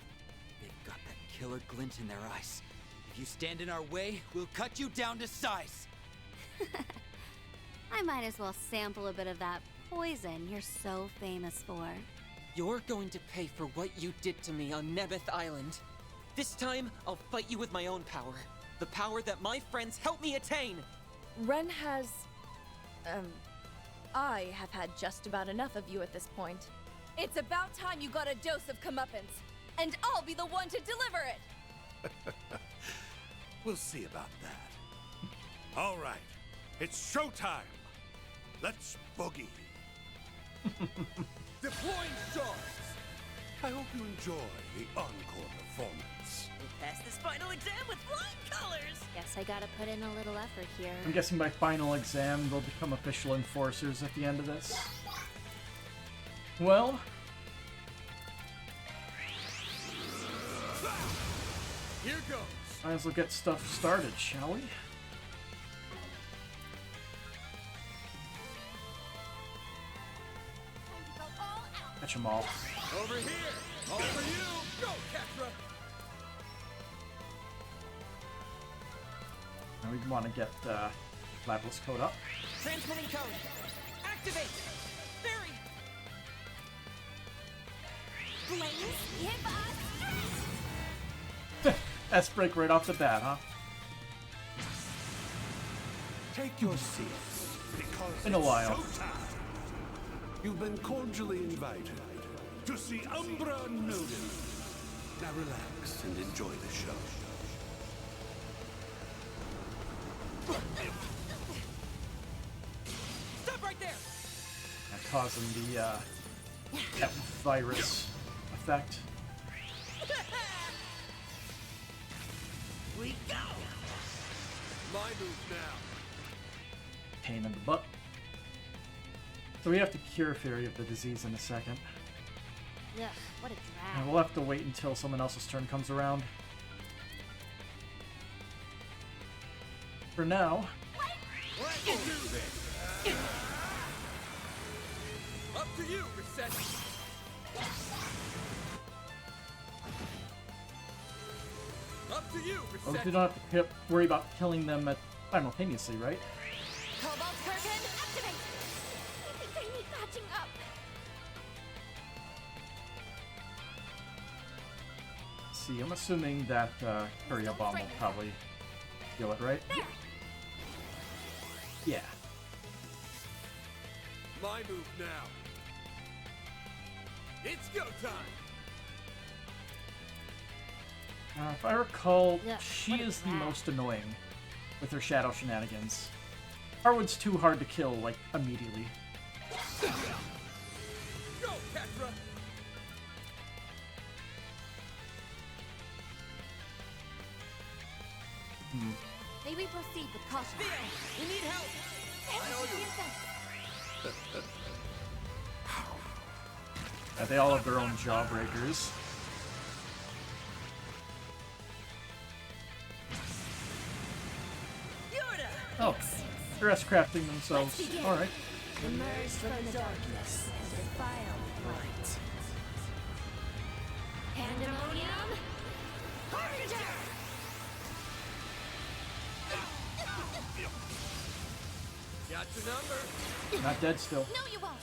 [SPEAKER 3] They've got that killer glint in their eyes. If you stand in our way, we'll cut you down to size.
[SPEAKER 10] I might as well sample a bit of that poison you're so famous for.
[SPEAKER 9] You're going to pay for what you did to me on Nemeth Island. This time, I'll fight you with my own power. The power that my friends helped me attain!
[SPEAKER 6] Ren has... I have had just about enough of you at this point. It's about time you got a dose of comeuppance, and I'll be the one to deliver it!
[SPEAKER 14] We'll see about that. All right, it's showtime. Let's boogie. Deploying sharks. I hope you enjoy the encore performance.
[SPEAKER 15] We'll pass this final exam with flying colors!
[SPEAKER 2] Guess I gotta put in a little effort here.
[SPEAKER 1] I'm guessing by final exam, they'll become official enforcers at the end of this. Well...
[SPEAKER 4] Here goes!
[SPEAKER 1] might as well get stuff started, shall we? Catch them all.
[SPEAKER 4] Over here! All for you! Go, Ketra!
[SPEAKER 1] Now we want to get Lapis code up.
[SPEAKER 9] Transmitting code! Activate! Very!
[SPEAKER 11] Flames, give us
[SPEAKER 1] S-break right off the bat, huh?
[SPEAKER 14] Take your seats, because
[SPEAKER 1] In a
[SPEAKER 14] it's
[SPEAKER 1] while.
[SPEAKER 14] showtime. You've been cordially invited to see Umbra Nodin. Now relax and enjoy the show.
[SPEAKER 9] Stop right there!
[SPEAKER 1] That causing the that virus effect.
[SPEAKER 15] We go!
[SPEAKER 4] My move now.
[SPEAKER 1] Pain in the butt. So we have to cure Fury of the disease in a second.
[SPEAKER 2] Ugh, what a
[SPEAKER 1] And
[SPEAKER 2] drag.
[SPEAKER 1] we'll have to wait until someone else's turn comes around. For now,
[SPEAKER 4] Let's do this. Up to you, Reset. Up to you,
[SPEAKER 1] we
[SPEAKER 4] Reset.
[SPEAKER 1] do not have to worry about killing them simultaneously, right?
[SPEAKER 11] Cobalt Curtain, activate! I think I need patching up.
[SPEAKER 1] See, I'm assuming that Courier Bomb will probably kill it, right?
[SPEAKER 11] There!
[SPEAKER 1] Yeah.
[SPEAKER 4] My move now. It's go time.
[SPEAKER 1] If I recall,
[SPEAKER 2] Yeah,
[SPEAKER 1] she
[SPEAKER 2] what a
[SPEAKER 1] is the
[SPEAKER 2] drag.
[SPEAKER 1] most annoying with her shadow shenanigans. Harwood's too hard to kill, like, immediately.
[SPEAKER 4] Go, Ketra.
[SPEAKER 11] May we proceed with caution?
[SPEAKER 15] We need help!
[SPEAKER 1] Yeah, they all have their own jawbreakers. Oh, they're S-crafting themselves. Alright.
[SPEAKER 11] Emerge from the darkness and defile light. Pandemonium! Harbinger!
[SPEAKER 15] Got your number.
[SPEAKER 1] Not dead still.
[SPEAKER 11] No, you won't!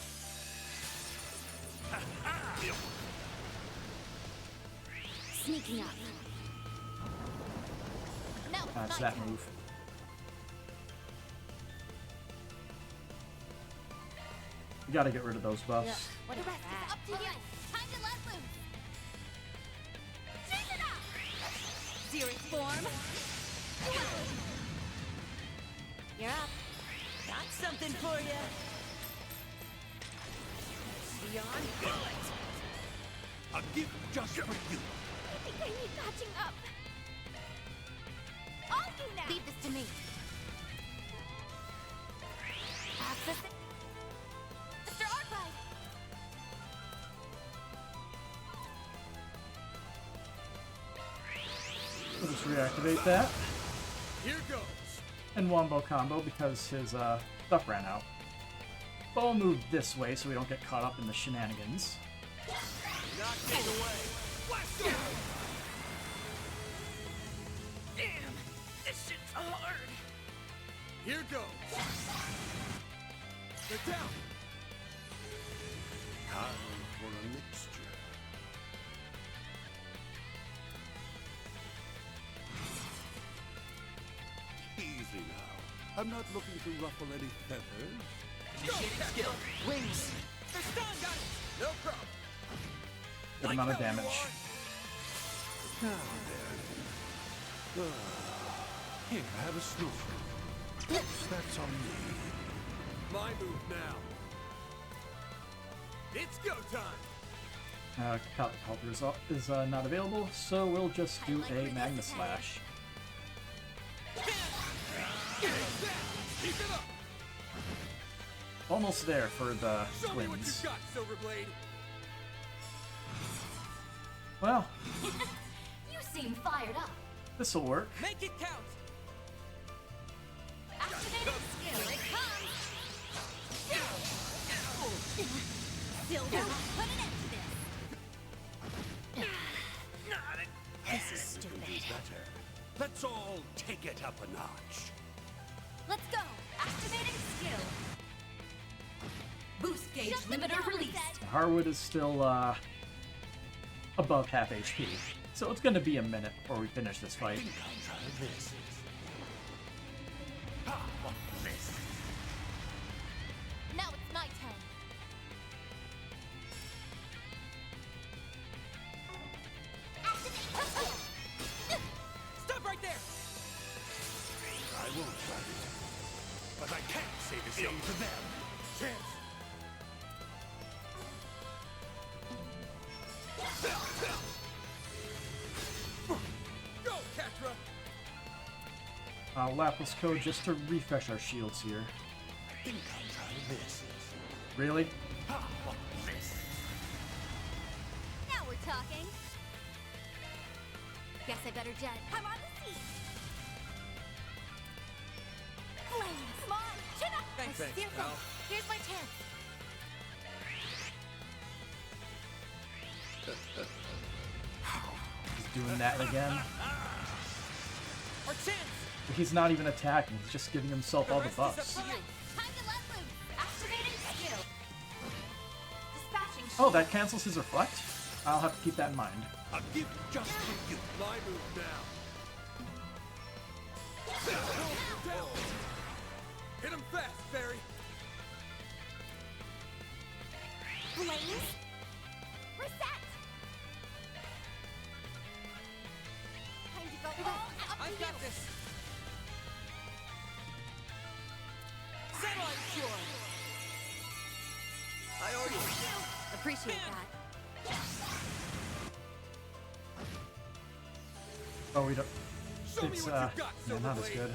[SPEAKER 11] Sneaking up. No,
[SPEAKER 1] That's
[SPEAKER 11] not
[SPEAKER 1] that
[SPEAKER 11] yet.
[SPEAKER 1] move. We gotta get rid of those buffs.
[SPEAKER 11] What the rest is up to you. Time to let loose. Shoot it up! Zero form. You're up.
[SPEAKER 15] Got something for you. Beyond bullet.
[SPEAKER 14] A gift just for you.
[SPEAKER 11] I think I need patching up. I'll do now. Leave this to me. Access it. Mr. Arkwright!
[SPEAKER 1] We'll just reactivate that.
[SPEAKER 4] Here goes.
[SPEAKER 1] And wombo combo because his stuff ran out. But we'll move this way so we don't get caught up in the shenanigans.
[SPEAKER 15] Knock it away. Blast it! Damn, this shit's hard.
[SPEAKER 4] Here goes. They're down.
[SPEAKER 14] Time for a mixture. Easy now. I'm not looking to ruffle any feathers.
[SPEAKER 15] Initiating skill. Wings. They're stunned. Got it. No problem.
[SPEAKER 1] Good amount of damage.
[SPEAKER 14] Now then. Here, have a snorkel. Oops, that's on me.
[SPEAKER 4] My move now. It's go time.
[SPEAKER 1] Catapulter is not available, so we'll just do a Magna Slash.
[SPEAKER 4] Keep it up.
[SPEAKER 1] Almost there for the
[SPEAKER 4] Show me what you
[SPEAKER 1] twins.
[SPEAKER 4] got, Silverblade.
[SPEAKER 1] Well,
[SPEAKER 11] You seem fired up.
[SPEAKER 1] this'll work.
[SPEAKER 15] Make it count.
[SPEAKER 11] Activating skill. Here it comes. Silver, put an end to this. This is stupid.
[SPEAKER 14] Better. Let's all take it up a notch.
[SPEAKER 11] Let's go. Activating skill. Boost gauge limiter released.
[SPEAKER 1] Harwood is still above half HP, so it's gonna be a minute before we finish this fight.
[SPEAKER 14] I'll try this.
[SPEAKER 11] Now it's my turn.
[SPEAKER 15] Stop right there.
[SPEAKER 14] I won't try it. But I can't say the same to them.
[SPEAKER 4] Chance. Go, Catra.
[SPEAKER 1] Lapis code just to refresh our shields here.
[SPEAKER 14] I think I'll try this.
[SPEAKER 1] Really?
[SPEAKER 11] Now we're talking. Guess I better jet. I'm on the seat. Flames. Come on, chin up.
[SPEAKER 15] Thanks,
[SPEAKER 11] I steer
[SPEAKER 15] pal.
[SPEAKER 11] fast. Here's my chance.
[SPEAKER 1] He's doing that again.
[SPEAKER 15] Our chance.
[SPEAKER 1] He's not even attacking, he's just giving himself all the
[SPEAKER 15] rest is up
[SPEAKER 1] buffs.
[SPEAKER 15] to you.
[SPEAKER 11] Time to let loose. Activating skill. Dispatching.
[SPEAKER 1] Oh, that cancels his reflect? I'll have to keep that in mind.
[SPEAKER 14] A gift just for you.
[SPEAKER 4] My move now. Hit him fast, Barry.
[SPEAKER 11] Flames. Reset. Time to go all out.
[SPEAKER 15] I've got this. Satellite cure. I owe you.
[SPEAKER 11] Appreciate that.
[SPEAKER 1] Oh, we don't. It's yeah, not as good.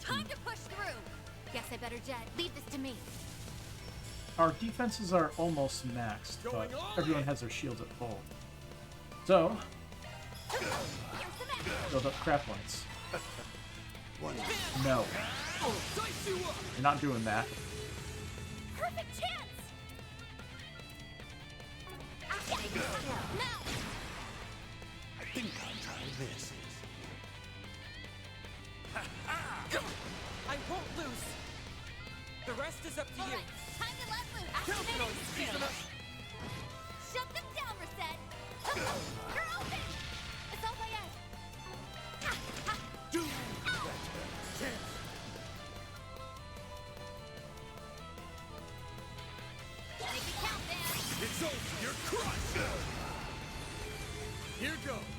[SPEAKER 2] Time to push through. Guess I better leave this to me.
[SPEAKER 1] Our defenses are almost maxed, but everyone has their shields at full. So, build up crap points. No. You're not doing that.
[SPEAKER 2] Perfect chance. Now.
[SPEAKER 14] I think I'll try this.
[SPEAKER 9] I won't lose. The rest is up to you.
[SPEAKER 2] Time to let loose. Activating skill. Shut them down, Reset. You're open. It's all by us.
[SPEAKER 14] Do
[SPEAKER 2] Make it count, man.
[SPEAKER 4] It's over. You're crushed. Here goes.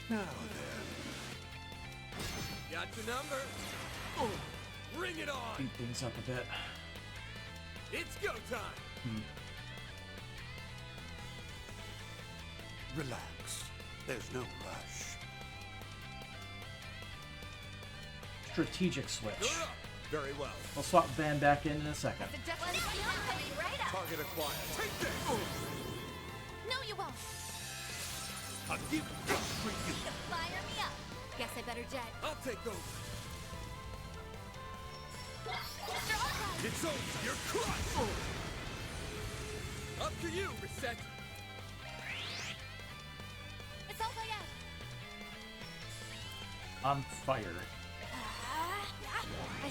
[SPEAKER 14] now then.
[SPEAKER 4] Got your number. Oh, bring it on.
[SPEAKER 1] Beat things up a bit.
[SPEAKER 4] It's go time.
[SPEAKER 14] Relax. There's no rush.
[SPEAKER 1] Strategic switch.
[SPEAKER 4] You're up. Very well.
[SPEAKER 1] We'll swap Van back in a second.
[SPEAKER 4] Target acquired. Take this.
[SPEAKER 2] No, you won't.
[SPEAKER 14] I'll give this for you.
[SPEAKER 2] Fire me up. Guess I better jet.
[SPEAKER 4] I'll take over. It's over. You're crushed. Up to you, Reset.
[SPEAKER 2] It's all by us.
[SPEAKER 1] On fire.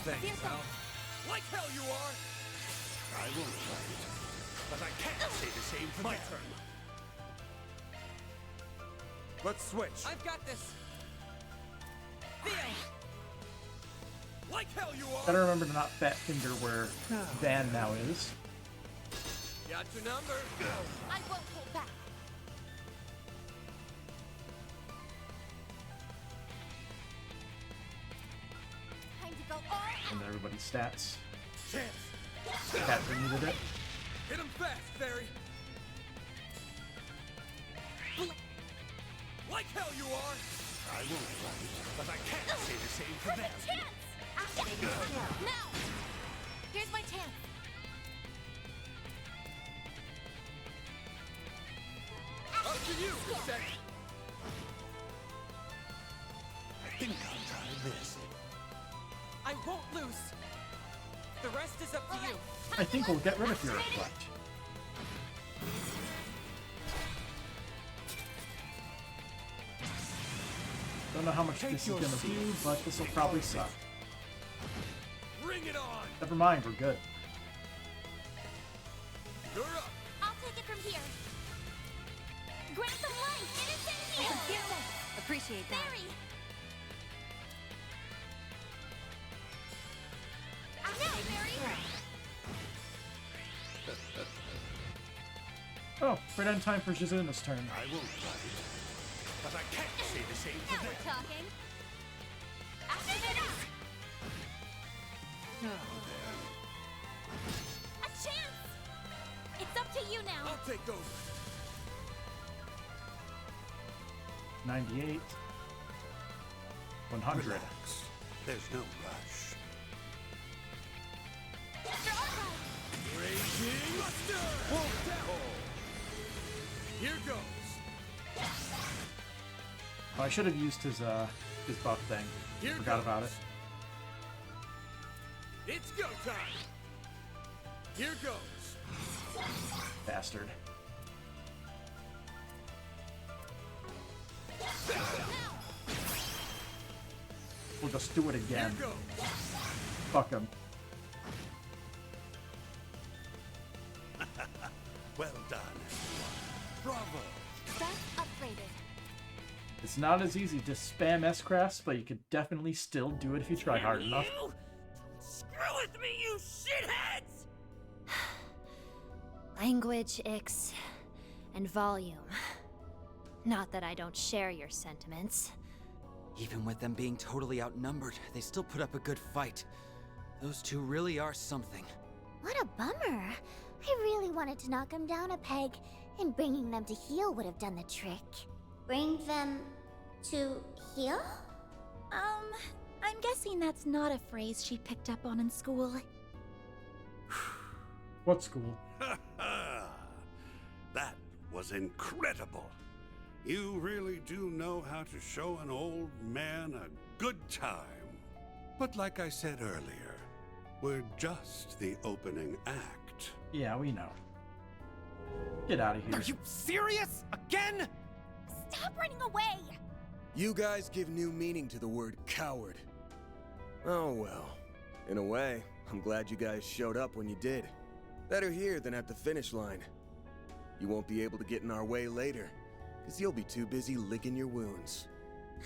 [SPEAKER 4] Thanks, pal. Like hell you are.
[SPEAKER 14] I won't fight, but I can't say the same for
[SPEAKER 4] My
[SPEAKER 14] them.
[SPEAKER 4] turn. Let's switch.
[SPEAKER 9] I've got this.
[SPEAKER 4] Like hell you are.
[SPEAKER 1] Gotta remember to not fat finger where Van now is.
[SPEAKER 4] Got your number.
[SPEAKER 2] I won't hold back. Time to go all out.
[SPEAKER 1] And everybody's stats.
[SPEAKER 4] Chance.
[SPEAKER 1] Catherine needed it.
[SPEAKER 4] Hit him fast, Fairy. Like hell you are.
[SPEAKER 14] I won't fight, but I can't say the same for them.
[SPEAKER 2] Perfect chance. Now. Here's my chance.
[SPEAKER 4] Up to you, Reset.
[SPEAKER 14] I think I'll try this.
[SPEAKER 9] I won't lose. The rest is up to you.
[SPEAKER 1] I think we'll get rid of your reflect. Don't know how much this is gonna do, but this will probably suck.
[SPEAKER 4] Bring it on.
[SPEAKER 1] Never mind, we're good.
[SPEAKER 4] You're up.
[SPEAKER 2] I'll take it from here. Grant some life. It is in here.
[SPEAKER 10] Appreciate that.
[SPEAKER 2] Barry. Now, Barry.
[SPEAKER 1] Oh, right on time for Shizuna's turn.
[SPEAKER 14] I won't fight, but I can't say the same
[SPEAKER 2] Now
[SPEAKER 14] for them.
[SPEAKER 2] we're talking. Activate us.
[SPEAKER 14] Now then.
[SPEAKER 2] A chance. It's up to you now.
[SPEAKER 4] I'll take over.
[SPEAKER 1] 98. 100.
[SPEAKER 14] Relax. There's no rush.
[SPEAKER 4] Raging Buster. Wolf down. Here goes.
[SPEAKER 1] Oh, I should have used his buff thing.
[SPEAKER 4] Here
[SPEAKER 1] Forgot
[SPEAKER 4] goes.
[SPEAKER 1] about it.
[SPEAKER 4] It's go time. Here goes.
[SPEAKER 1] Bastard. We'll just do it again.
[SPEAKER 4] Here goes.
[SPEAKER 1] Fuck him.
[SPEAKER 14] Well done. Bravo.
[SPEAKER 2] That's upgraded.
[SPEAKER 1] It's not as easy to spam S-Crafts, but you could definitely still do it if you try hard enough.
[SPEAKER 15] Screw with me, you shitheads!
[SPEAKER 11] Language, ix, and volume. Not that I don't share your sentiments.
[SPEAKER 3] Even with them being totally outnumbered, they still put up a good fight. Those two really are something.
[SPEAKER 13] What a bummer. I really wanted to knock him down a peg, and bringing them to heel would have done the trick. Bring them to heel?
[SPEAKER 11] I'm guessing that's not a phrase she picked up on in school.
[SPEAKER 1] What school?
[SPEAKER 14] That was incredible. You really do know how to show an old man a good time. But like I said earlier, we're just the opening act.
[SPEAKER 1] Yeah, we know. Get out of here.
[SPEAKER 8] Are you serious? Again?
[SPEAKER 2] Stop running away!
[SPEAKER 4] You guys give new meaning to the word coward. Oh well. In a way, I'm glad you guys showed up when you did. Better here than at the finish line. You won't be able to get in our way later, because you'll be too busy licking your wounds.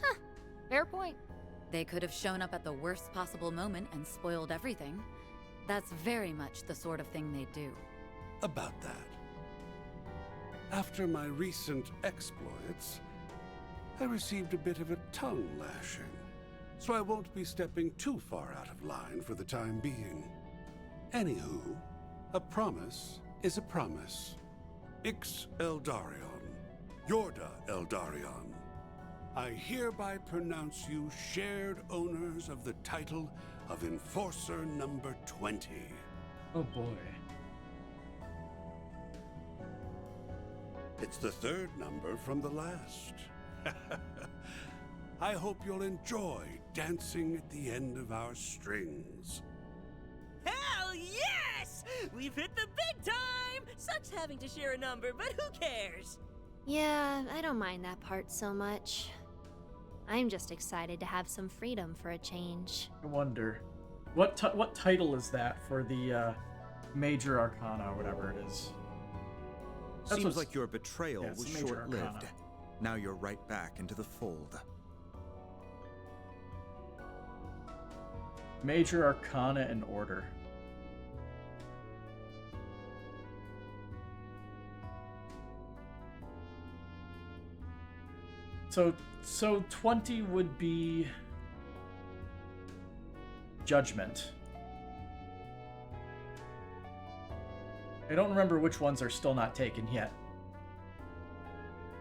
[SPEAKER 7] Huh. Fair point.
[SPEAKER 10] They could have shown up at the worst possible moment and spoiled everything. That's very much the sort of thing they do.
[SPEAKER 14] About that. After my recent exploits, I received a bit of a tongue lashing, so I won't be stepping too far out of line for the time being. Anywho, a promise is a promise. Ix Eldarion, Yorda Eldarion. I hereby pronounce you shared owners of the title of Enforcer number 20.
[SPEAKER 1] Oh boy.
[SPEAKER 14] It's the third number from the last. I hope you'll enjoy dancing at the end of our strings.
[SPEAKER 15] Hell yes! We've hit the big time! Sucks having to share a number, but who cares?
[SPEAKER 5] Yeah, I don't mind that part so much. I'm just excited to have some freedom for a change.
[SPEAKER 1] I wonder. What title is that for the Major Arcana or whatever it is?
[SPEAKER 12] Seems like your betrayal
[SPEAKER 1] yeah, it's
[SPEAKER 12] was
[SPEAKER 1] Major
[SPEAKER 12] short-lived.
[SPEAKER 1] Arcana.
[SPEAKER 12] Now you're right back into the fold.
[SPEAKER 1] Major Arcana and Order. So 20 would be Judgment. I don't remember which ones are still not taken yet.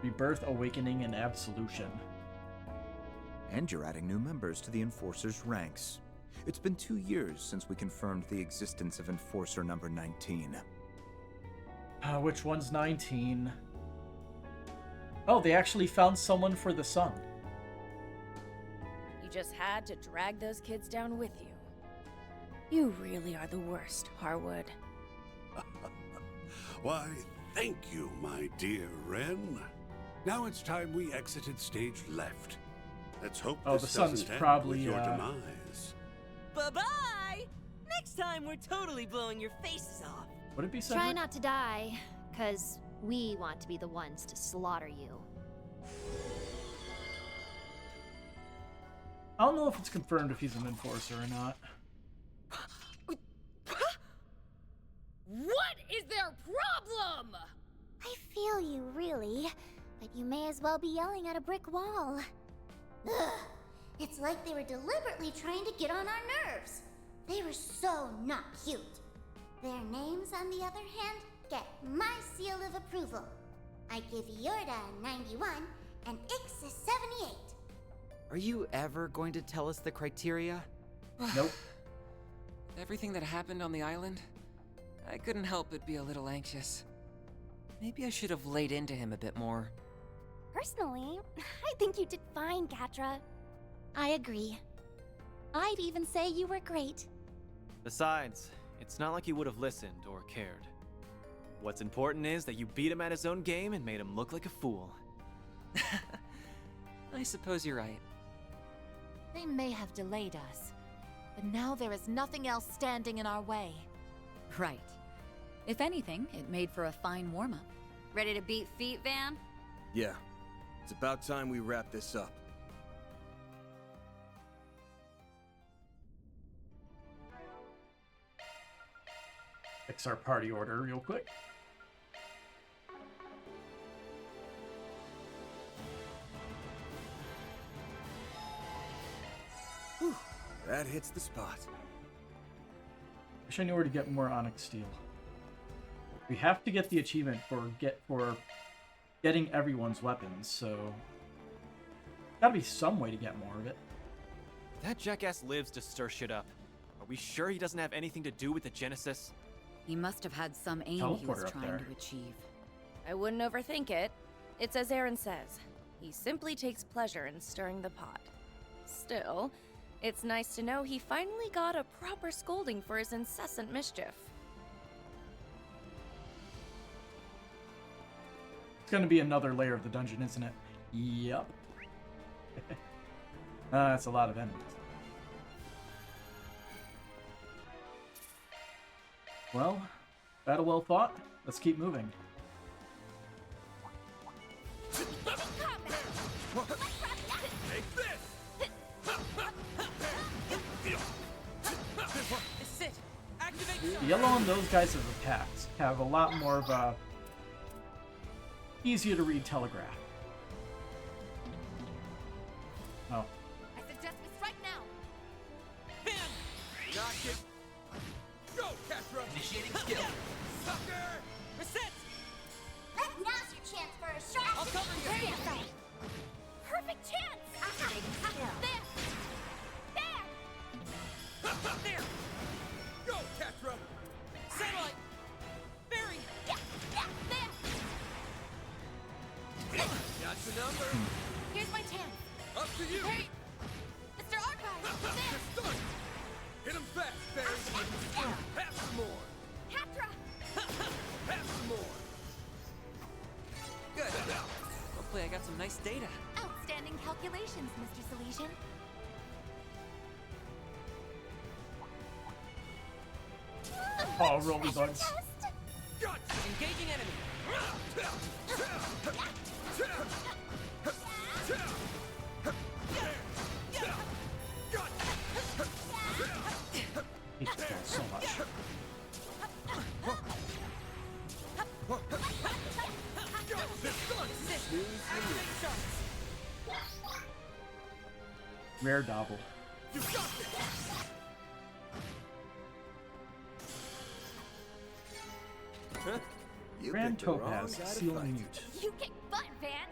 [SPEAKER 1] Rebirth, Awakening, and Absolution.
[SPEAKER 12] And you're adding new members to the Enforcer's ranks. It's been 2 years since we confirmed the existence of Enforcer number 19.
[SPEAKER 1] Which one's 19? Oh, they actually found someone for the sun.
[SPEAKER 6] You just had to drag those kids down with you. You really are the worst, Harwood.
[SPEAKER 14] Why, thank you, my dear Wren. Now it's time we exited stage left. Let's hope
[SPEAKER 1] Oh,
[SPEAKER 14] this
[SPEAKER 1] the sun's
[SPEAKER 14] doesn't end
[SPEAKER 1] probably,
[SPEAKER 14] with your demise.
[SPEAKER 15] Bye-bye! Next time we're totally blowing your faces off.
[SPEAKER 1] Would it be
[SPEAKER 5] Try
[SPEAKER 1] Cedric?
[SPEAKER 5] not to die, because we want to be the ones to slaughter you.
[SPEAKER 1] I don't know if it's confirmed if he's an enforcer or not.
[SPEAKER 7] What is their problem?
[SPEAKER 13] I feel you, really. But you may as well be yelling at a brick wall. Ugh. It's like they were deliberately trying to get on our nerves. They were so not cute. Their names, on the other hand, get my seal of approval. I give Yorda a 91 and Ix a 78.
[SPEAKER 3] Are you ever going to tell us the criteria?
[SPEAKER 1] Nope.
[SPEAKER 9] Everything that happened on the island, I couldn't help but be a little anxious. Maybe I should have laid into him a bit more.
[SPEAKER 2] Personally, I think you did fine, Catra.
[SPEAKER 11] I agree. I'd even say you were great.
[SPEAKER 8] Besides, it's not like you would have listened or cared. What's important is that you beat him at his own game and made him look like a fool.
[SPEAKER 9] I suppose you're right.
[SPEAKER 11] They may have delayed us, but now there is nothing else standing in our way.
[SPEAKER 10] Right. If anything, it made for a fine warm-up.
[SPEAKER 16] Ready to beat feet, Van?
[SPEAKER 4] Yeah. It's about time we wrap this up.
[SPEAKER 1] Fix our party order real quick.
[SPEAKER 4] Whew, that hits the spot.
[SPEAKER 1] Wish I knew where to get more onyx steel. We have to get the achievement for getting everyone's weapons, so gotta be some way to get more of it.
[SPEAKER 8] That jackass lives to stir shit up. Are we sure he doesn't have anything to do with the Genesis?
[SPEAKER 10] He must have had some aim he was trying to achieve.
[SPEAKER 6] I wouldn't overthink it. It's as Aaron says. He simply takes pleasure in stirring the pot. Still, it's nice to know he finally got a proper scolding for his incessant mischief.
[SPEAKER 1] It's gonna be another layer of the dungeon, isn't it? Yep. That's a lot of enemies. Well, battle well fought. Let's keep moving. The yellow on those guys' attacks have a lot more of a easier to read telegraph. Oh.
[SPEAKER 11] I suggest we strike now.
[SPEAKER 17] Knock it. Go, Catra! Initiating skill. Sucker!
[SPEAKER 13] Reset! Now's your chance for a shot.
[SPEAKER 17] I'll cover you.
[SPEAKER 13] There you go.
[SPEAKER 11] Perfect chance!
[SPEAKER 13] There!
[SPEAKER 17] There! Go, Catra! Satellite! Barry!
[SPEAKER 11] There!
[SPEAKER 17] Got your number.
[SPEAKER 11] Here's my chance.
[SPEAKER 17] Up to you.
[SPEAKER 11] Hey! Mr. Archive! There!
[SPEAKER 17] You're stunned. Hit him fast, Barry. Have some more.
[SPEAKER 11] Catra!
[SPEAKER 17] Have some more.
[SPEAKER 9] Good. Hopefully I got some nice data.
[SPEAKER 11] Outstanding calculations, Mr. Salesian.
[SPEAKER 1] Oh, rolly bugs.
[SPEAKER 9] Engaging enemy.
[SPEAKER 1] Hate this guy so much. Rare double. Grand Topaz, Seal and Mute.
[SPEAKER 11] You kick butt, Van!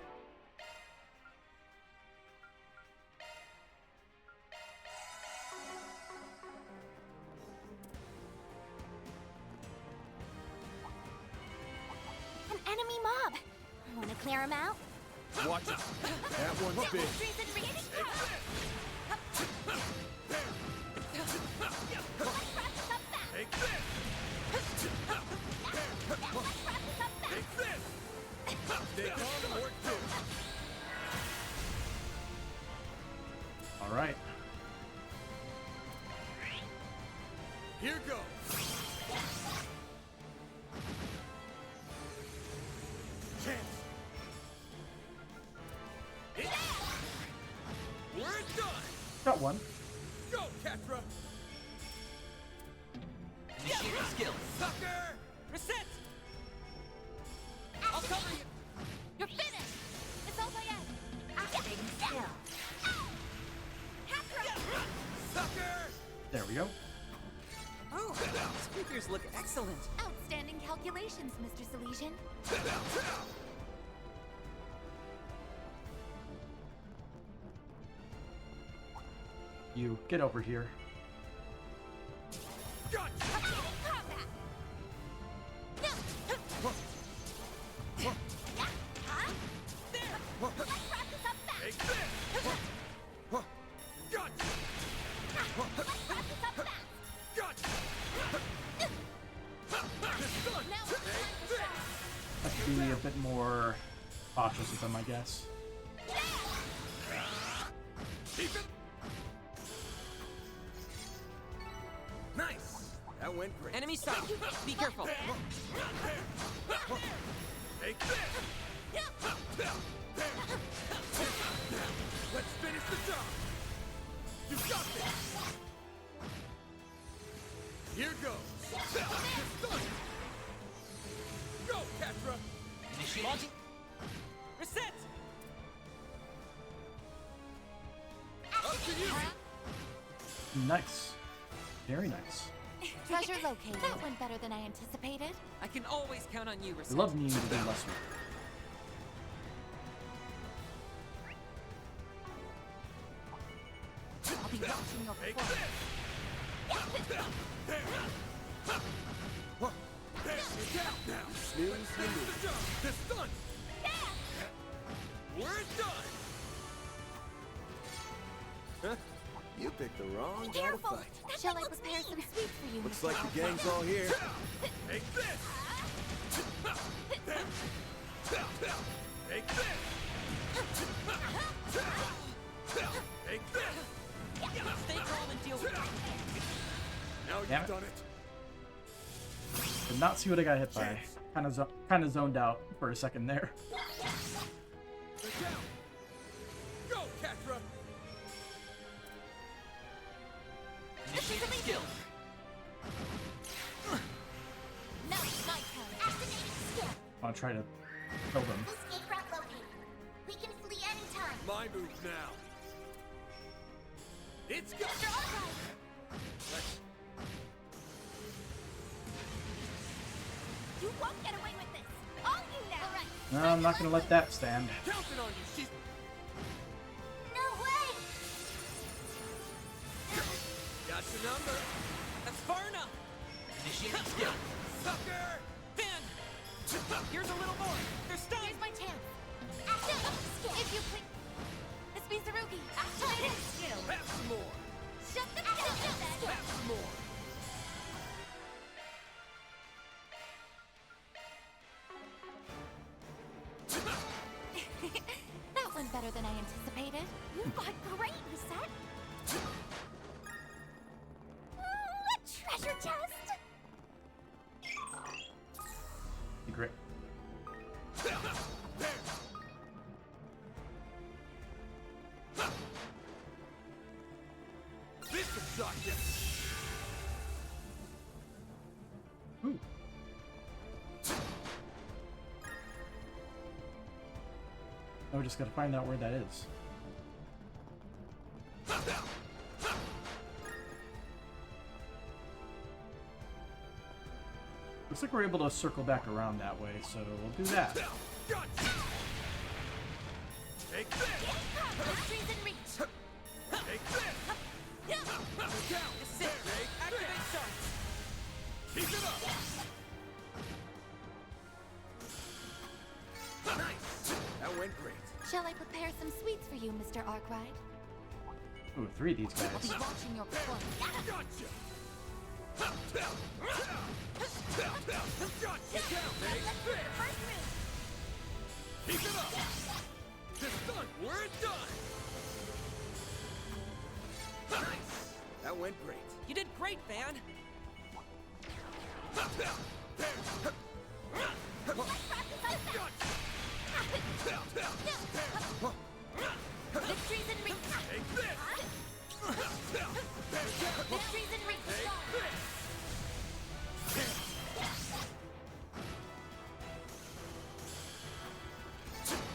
[SPEAKER 13] An enemy mob. Want to clear him out?
[SPEAKER 17] Watch it. That one's big. Take this. Take this. Stay calm and work too.
[SPEAKER 1] All right.
[SPEAKER 17] Here goes. Chance. We're done.
[SPEAKER 1] Got one.
[SPEAKER 17] Go, Catra.
[SPEAKER 9] Initiating skill.
[SPEAKER 17] Sucker.
[SPEAKER 9] Reset. I'll cover you.
[SPEAKER 11] You're finished! It's all by Ed!
[SPEAKER 13] Activating skill.
[SPEAKER 17] Sucker.
[SPEAKER 1] There we go.
[SPEAKER 9] Oh, speakers look excellent.
[SPEAKER 11] Outstanding calculations, Mr. Salesian.
[SPEAKER 1] You get over here.
[SPEAKER 17] Got you.
[SPEAKER 11] Combat!
[SPEAKER 17] Take this. Got you. Got you.
[SPEAKER 1] Have to be a bit more cautious with them, I guess.
[SPEAKER 17] Keep it. Nice. That went great.
[SPEAKER 9] Enemy sight. Be careful.
[SPEAKER 17] Take this. Let's finish the job. You got this. Here goes. Go, Catra.
[SPEAKER 9] Initiating. Reset.
[SPEAKER 17] Up to you.
[SPEAKER 1] Nice. Very nice.
[SPEAKER 11] Treasure located. That went better than I anticipated.
[SPEAKER 9] I can always count on you,
[SPEAKER 1] I
[SPEAKER 9] Reset.
[SPEAKER 1] love needing to do less work.
[SPEAKER 11] I'll be watching your performance.
[SPEAKER 17] This done. We're done.
[SPEAKER 4] Huh? You picked the wrong guy to
[SPEAKER 11] Careful!
[SPEAKER 4] fight.
[SPEAKER 11] Shall I prepare some sweets for you?
[SPEAKER 4] Looks
[SPEAKER 11] Mr.
[SPEAKER 4] like the gang's all here.
[SPEAKER 17] Take this. Take this. Take this.
[SPEAKER 9] Stay calm and deal with it.
[SPEAKER 17] Now
[SPEAKER 1] Damn
[SPEAKER 17] you've
[SPEAKER 1] it.
[SPEAKER 17] done it.
[SPEAKER 1] Did not see what I got hit by. Kind of zoned out for a second there.
[SPEAKER 17] Look out. Go, Catra.
[SPEAKER 9] Initiate skill.
[SPEAKER 11] Now it's my turn.
[SPEAKER 13] Activating skill.
[SPEAKER 1] I'll try to kill them.
[SPEAKER 13] Escape route located. We can flee anytime.
[SPEAKER 17] My move now. It's go.
[SPEAKER 13] Mr. Archive.
[SPEAKER 2] You won't get away with this. All you now. All right.
[SPEAKER 1] No, I'm not gonna let that stand.
[SPEAKER 17] Counting on you. She's
[SPEAKER 13] No way.
[SPEAKER 17] got your number.
[SPEAKER 9] That's far enough. Initiate skill.
[SPEAKER 17] Sucker.
[SPEAKER 9] Van! Here's a little more. They're stunned.
[SPEAKER 11] Here's my chance.
[SPEAKER 13] Activating skill.
[SPEAKER 11] If you please. Miss Mizurugi, activating skill.
[SPEAKER 17] Have some more.
[SPEAKER 11] Shut the
[SPEAKER 13] Activating
[SPEAKER 11] down.
[SPEAKER 13] skill.
[SPEAKER 17] Have some more.
[SPEAKER 11] That went better than I anticipated.
[SPEAKER 2] You fought great, Reset.
[SPEAKER 13] A treasure chest.
[SPEAKER 1] Great.
[SPEAKER 17] This will shock you.
[SPEAKER 1] Ooh. Now we just gotta find out where that is. Looks like we're able to circle back around that way, so we'll do that.
[SPEAKER 17] Take this.
[SPEAKER 11] Trees in reach.
[SPEAKER 17] Take this. Look out.
[SPEAKER 9] Sit. Activate charge.
[SPEAKER 17] Keep it up. Nice.
[SPEAKER 4] That went great.
[SPEAKER 11] Shall I prepare some sweets for you, Mr. Arkwright?
[SPEAKER 1] Ooh, 3 of these
[SPEAKER 11] I'll be
[SPEAKER 1] guys.
[SPEAKER 11] watching your performance.
[SPEAKER 17] Gotcha. Gotcha. Keep it up. This done. We're done.
[SPEAKER 4] Nice. That went great.
[SPEAKER 9] You did great, Van.
[SPEAKER 11] Victory's in reach.
[SPEAKER 17] Take this.
[SPEAKER 11] Victory's in reach.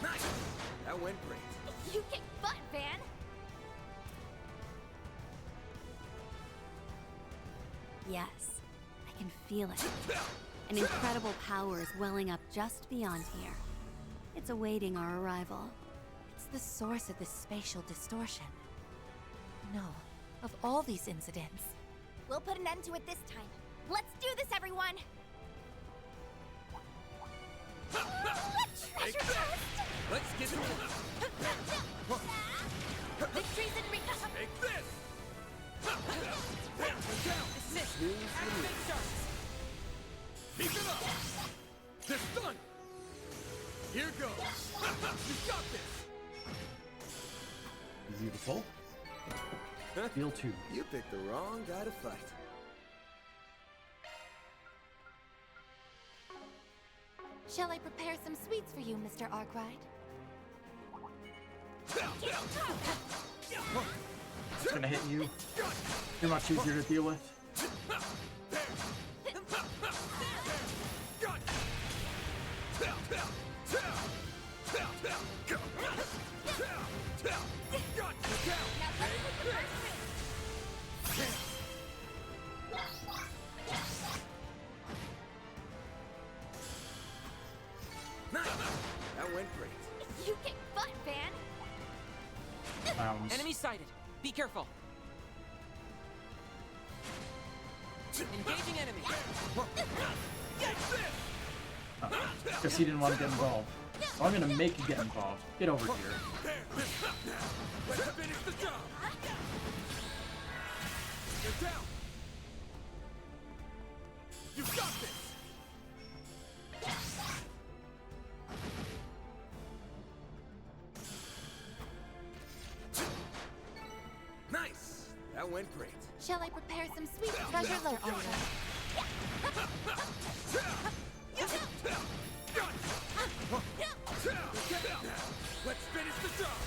[SPEAKER 4] Nice. That went great.
[SPEAKER 2] You kick butt, Van.
[SPEAKER 16] Yes, I can feel it. An incredible power is welling up just beyond here. It's awaiting our arrival.
[SPEAKER 11] It's the source of this spatial distortion. No, of all these incidents.
[SPEAKER 2] We'll put an end to it this time. Let's do this, everyone.
[SPEAKER 17] Take this. Let's get it on.
[SPEAKER 11] Victory's in reach.
[SPEAKER 17] Take this.
[SPEAKER 9] Sit. Activate charge.
[SPEAKER 17] Keep it up. This done. Here goes. You got this.
[SPEAKER 1] Beautiful. Deal 2.
[SPEAKER 4] You picked the wrong guy to fight.
[SPEAKER 11] Shall I prepare some sweets for you, Mr. Arkwright?
[SPEAKER 1] It's gonna hit you. You're much easier to deal with. clowns.
[SPEAKER 9] Enemy sighted. Be careful. Engaging enemy.
[SPEAKER 1] Guess he didn't want to get involved. So I'm gonna make you get involved. Get over here.
[SPEAKER 17] Let's finish the job. You're down. You got this.
[SPEAKER 4] Nice. That went great.
[SPEAKER 11] Shall I prepare some sweet treasure later?
[SPEAKER 17] Let's finish the job.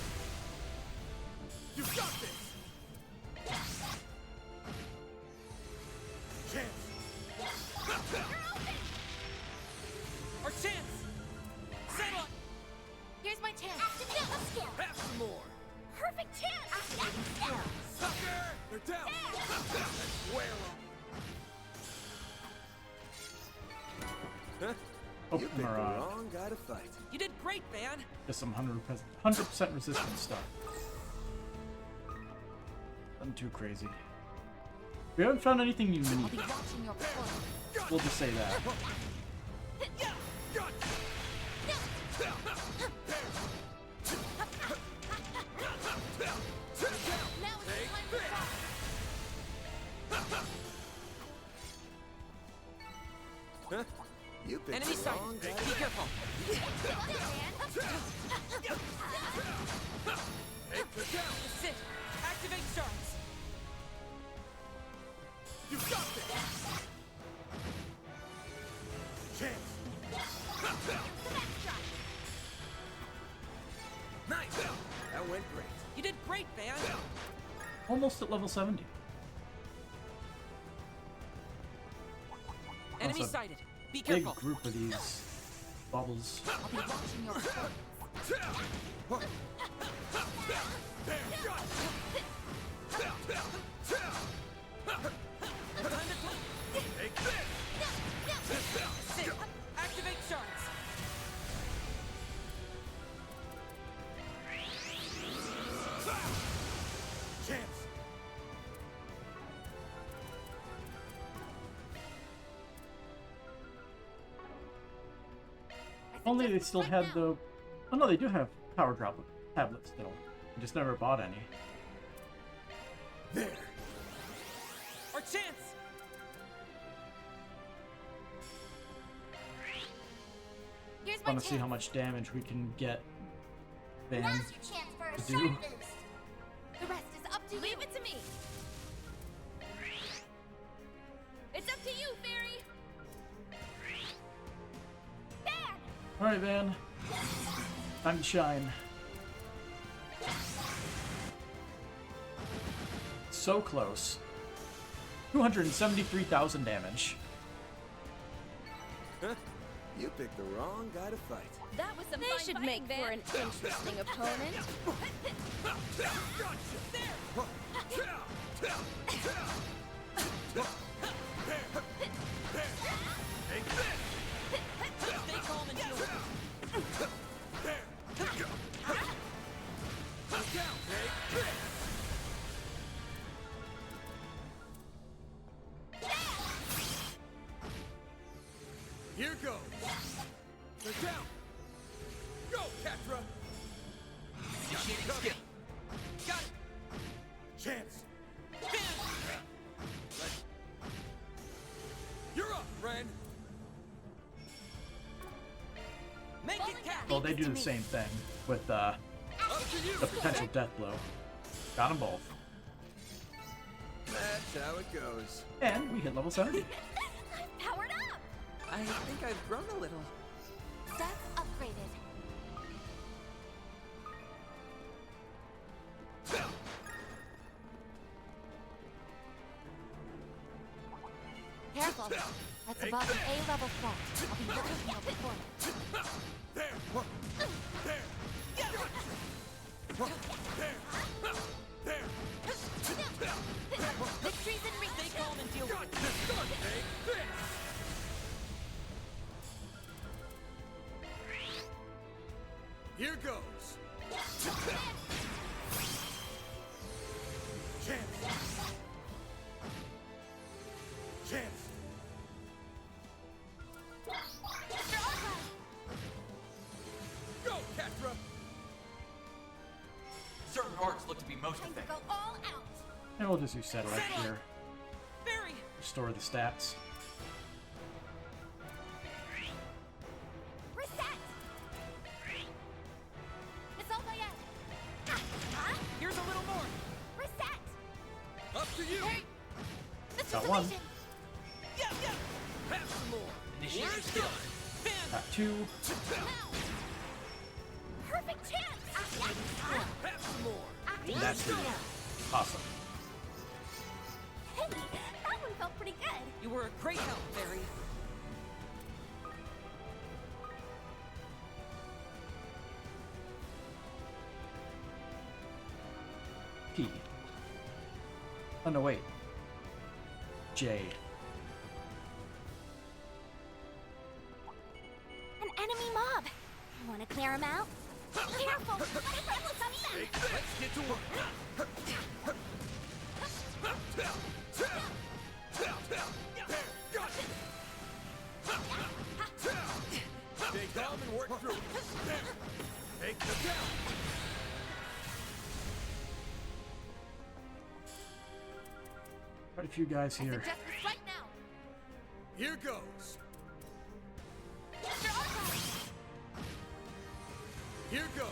[SPEAKER 17] You got this. Chance.
[SPEAKER 9] Our chance. Settle up.
[SPEAKER 11] Here's my chance.
[SPEAKER 13] Activate the skill.
[SPEAKER 17] Have some more.
[SPEAKER 11] Perfect chance.
[SPEAKER 13] Activate the skill.
[SPEAKER 17] Sucker! They're down. Let's whale them.
[SPEAKER 1] Oh,
[SPEAKER 4] You picked the
[SPEAKER 1] Mirage.
[SPEAKER 4] wrong guy to fight.
[SPEAKER 9] You did great, Van.
[SPEAKER 1] Just some 100% resistance stuff. Nothing too crazy. We haven't found anything unique.
[SPEAKER 11] I'll be watching your performance.
[SPEAKER 1] We'll just say that.
[SPEAKER 11] Now it's time to stop.
[SPEAKER 4] Huh? You picked
[SPEAKER 9] Enemy
[SPEAKER 4] the
[SPEAKER 9] sighted.
[SPEAKER 4] wrong guy.
[SPEAKER 9] Be careful. SiN. Activate shards.
[SPEAKER 17] You got this. Chance.
[SPEAKER 4] Nice. That went great.
[SPEAKER 9] You did great, Van.
[SPEAKER 1] Almost at level 70.
[SPEAKER 9] Enemy
[SPEAKER 1] That's a
[SPEAKER 9] sighted. Be
[SPEAKER 1] Big
[SPEAKER 9] careful.
[SPEAKER 1] group of these bubbles.
[SPEAKER 11] I'll be watching your performance.
[SPEAKER 17] Take this.
[SPEAKER 9] SiN. Activate shards.
[SPEAKER 17] Chance.
[SPEAKER 1] If only they still had the... Oh no, they do have power drop tablets still. I just never bought any.
[SPEAKER 17] There.
[SPEAKER 9] Our chance.
[SPEAKER 11] Here's my
[SPEAKER 1] Want to see
[SPEAKER 11] chance.
[SPEAKER 1] how much damage we can get Van
[SPEAKER 13] Now's your chance for a
[SPEAKER 1] to
[SPEAKER 13] shard
[SPEAKER 1] do.
[SPEAKER 13] boost.
[SPEAKER 11] The rest is up to you.
[SPEAKER 6] Leave it to me. It's up to you, Fairy.
[SPEAKER 1] Alright, Van. Time to shine. So close. 273,000 damage.
[SPEAKER 4] Huh? You picked the wrong guy to fight.
[SPEAKER 6] That was some
[SPEAKER 2] They
[SPEAKER 6] fine
[SPEAKER 2] should
[SPEAKER 6] fighting,
[SPEAKER 2] make
[SPEAKER 6] Van.
[SPEAKER 2] for an interesting opponent.
[SPEAKER 9] Stay calm and deal with it.
[SPEAKER 17] Here goes. They're down. Go, Catra.
[SPEAKER 9] Initiating skill. Got it.
[SPEAKER 17] Chance. You're up, friend.
[SPEAKER 9] Make it count.
[SPEAKER 1] Well, they do the same thing with
[SPEAKER 17] Up to you.
[SPEAKER 1] the potential death blow. Got them both.
[SPEAKER 4] That's how it goes.
[SPEAKER 1] And we hit level 70.
[SPEAKER 11] Powered up.
[SPEAKER 9] I think I've grown a little.
[SPEAKER 11] Stats upgraded. Careful. That's above an A-level threat. I'll be watching your performance.
[SPEAKER 17] There. There. There.
[SPEAKER 11] Victory's in reach.
[SPEAKER 9] Stay calm and deal with it.
[SPEAKER 17] Take this. Here goes.
[SPEAKER 9] arts look to be most effective.
[SPEAKER 2] Go all out.
[SPEAKER 1] And we'll just use satellite here.
[SPEAKER 9] Barry!
[SPEAKER 1] Restore the stats.
[SPEAKER 2] Reset. It's all yet.
[SPEAKER 9] Here's a little more.
[SPEAKER 2] Reset.
[SPEAKER 14] Up to you!
[SPEAKER 2] Hey. This
[SPEAKER 1] Got
[SPEAKER 2] is
[SPEAKER 1] one.
[SPEAKER 2] amazing.
[SPEAKER 9] Yeah!
[SPEAKER 14] Have some more!
[SPEAKER 9] Initiate skill.
[SPEAKER 1] Got two.
[SPEAKER 2] Perfect chance.
[SPEAKER 14] Have some more!
[SPEAKER 1] And that's it. Awesome.
[SPEAKER 2] Hey, that one felt pretty good.
[SPEAKER 9] You were a great help, Barry.
[SPEAKER 1] P. Oh no, wait. J.
[SPEAKER 2] An enemy mob. Want to clear him out? Careful. Let's
[SPEAKER 14] get to work! Stay calm and work through it. There. Take them down.
[SPEAKER 1] Quite a few guys here.
[SPEAKER 2] Suggest this right now.
[SPEAKER 14] Here goes.
[SPEAKER 2] Mr. Archive.
[SPEAKER 14] Here goes.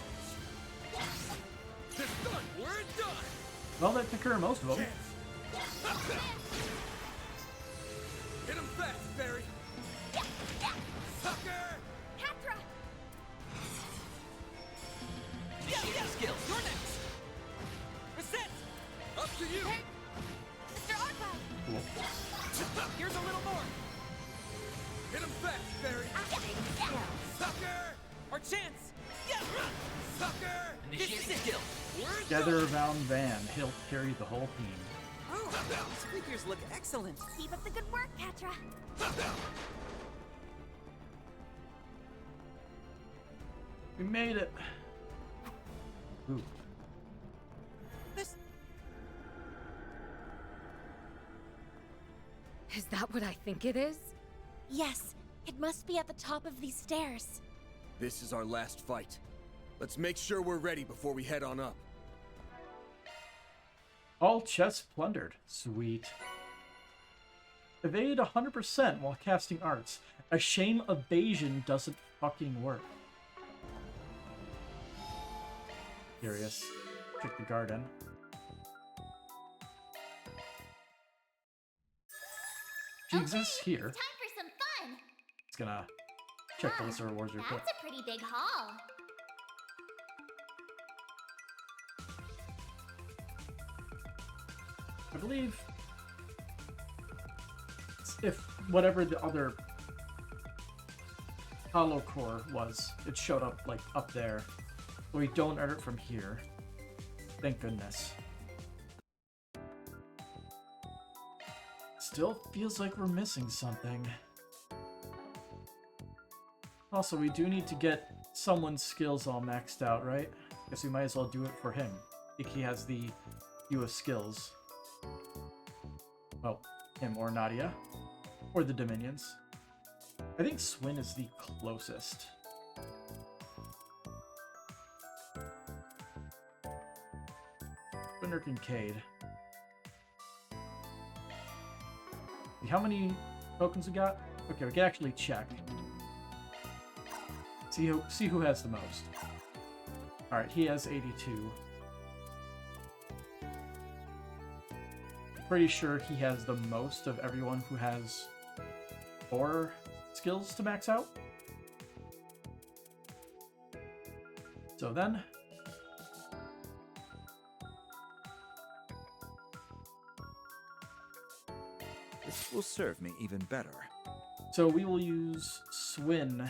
[SPEAKER 14] It's done. We're done.
[SPEAKER 1] Well, that took care of most of them.
[SPEAKER 14] Hit him fast, Barry. Sucker!
[SPEAKER 2] Hatra.
[SPEAKER 9] Initiate skill. You're next. Reset.
[SPEAKER 14] Up to you.
[SPEAKER 2] Mr. Archive.
[SPEAKER 1] Cool.
[SPEAKER 9] Here's a little more.
[SPEAKER 14] Hit him fast, Barry. Sucker!
[SPEAKER 9] Our chance. Yeah.
[SPEAKER 14] Sucker!
[SPEAKER 9] Initiate skill.
[SPEAKER 1] Together around Van, he'll carry the whole team.
[SPEAKER 9] Oh, these figures look excellent.
[SPEAKER 2] Keep up the good work, Hatra.
[SPEAKER 1] We made it. Ooh.
[SPEAKER 9] This.
[SPEAKER 7] Is that what I think it is?
[SPEAKER 11] Yes, it must be at the top of these stairs.
[SPEAKER 4] This is our last fight. Let's make sure we're ready before we head on up.
[SPEAKER 1] All chests plundered. Sweet. Evade 100% while casting arts. A shame evasion doesn't fucking work. Curious. Check the garden. She exists here.
[SPEAKER 13] Time for some fun.
[SPEAKER 1] It's gonna check the list of rewards real quick.
[SPEAKER 13] That's a pretty big haul.
[SPEAKER 1] I believe if whatever the other hollow core was, it showed up like up there. But we don't enter it from here. Thank goodness. Still feels like we're missing something. Also, we do need to get someone's skills all maxed out, right? Guess we might as well do it for him. I think he has the fewest skills. Well, him or Nadia. Or the Dominions. I think SiN is the closest. SiN or Kincaid. How many tokens we got? Okay, we can actually check. See who has the most. Alright, he has 82. Pretty sure he has the most of everyone who has 4 skills to max out. So then,
[SPEAKER 12] This will serve me even better.
[SPEAKER 1] so we will use SiN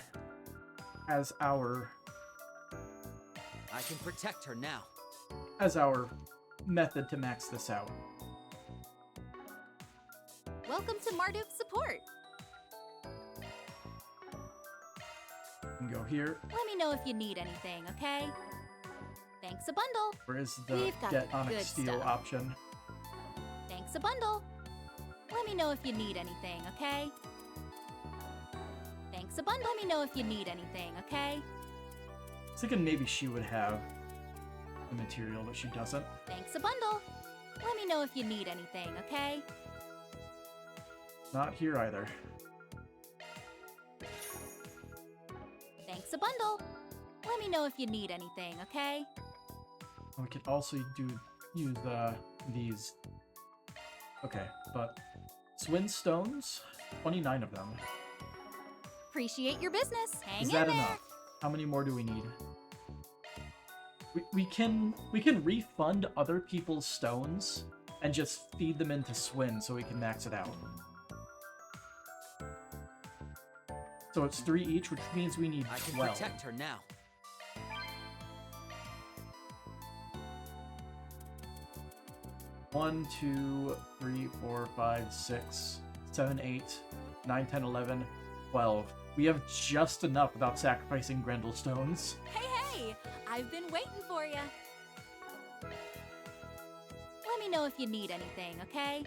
[SPEAKER 1] as our
[SPEAKER 3] I can protect her now.
[SPEAKER 1] method to max this out.
[SPEAKER 11] Welcome to Marduk's support.
[SPEAKER 1] We can go here.
[SPEAKER 11] Let me know if you need anything, okay? Thanks a bundle.
[SPEAKER 1] Where is the
[SPEAKER 11] We've got
[SPEAKER 1] get
[SPEAKER 11] the
[SPEAKER 1] Onyx
[SPEAKER 11] good
[SPEAKER 1] Steel
[SPEAKER 11] stuff.
[SPEAKER 1] option?
[SPEAKER 11] Thanks a bundle. Let me know if you need anything, okay? Thanks a bundle. Let me know if you need anything, okay?
[SPEAKER 1] I was thinking maybe she would have the material, but she doesn't.
[SPEAKER 11] Thanks a bundle. Let me know if you need anything, okay?
[SPEAKER 1] Not here either.
[SPEAKER 11] Thanks a bundle. Let me know if you need anything, okay?
[SPEAKER 1] We could also use these. Okay, but Swin stones, 29 of them.
[SPEAKER 11] Appreciate your business. Hang
[SPEAKER 1] Is
[SPEAKER 11] in
[SPEAKER 1] that
[SPEAKER 11] there.
[SPEAKER 1] enough? How many more do we need? We can refund other people's stones and just feed them into Swin so we can max it out. So it's 3 each, which means we need 12.
[SPEAKER 3] I can protect her now.
[SPEAKER 1] One, 2, 3, 4, 5, 6, 7, 8, 9, 10, 11, 12. We have just enough without sacrificing Grendel stones.
[SPEAKER 11] Hey, I've been waiting for you. Let me know if you need anything, okay?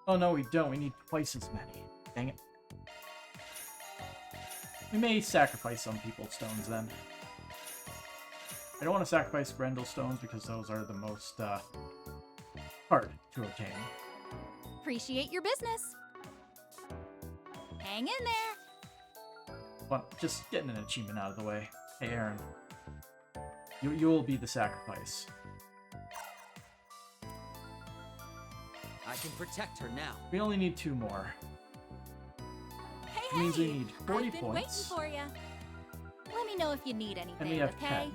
[SPEAKER 1] Oh no, we don't. We need twice as many. Dang it. We may sacrifice some people's stones then. I don't want to sacrifice Grendel stones because those are the most hard to obtain.
[SPEAKER 11] Appreciate your business. Hang in there.
[SPEAKER 1] Well, just getting an achievement out of the way. Hey, Aaron. You'll be the sacrifice.
[SPEAKER 3] I can protect her now.
[SPEAKER 1] We only need 2 more.
[SPEAKER 11] Hey,
[SPEAKER 1] It means we need 40
[SPEAKER 11] I've been
[SPEAKER 1] points.
[SPEAKER 11] waiting for you. Let me know if you need anything,
[SPEAKER 1] And we have
[SPEAKER 11] okay?
[SPEAKER 1] 10.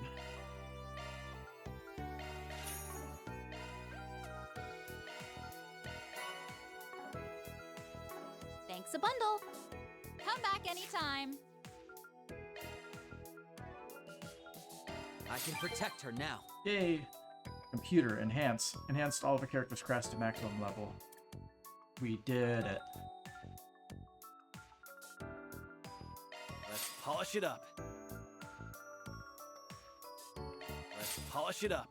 [SPEAKER 11] Thanks a bundle. Come back anytime.
[SPEAKER 3] I can protect her now.
[SPEAKER 1] Yay! Computer, enhance. Enhanced all of our characters' crest to maximum level. We did it.
[SPEAKER 8] Let's polish it up. Let's polish it up.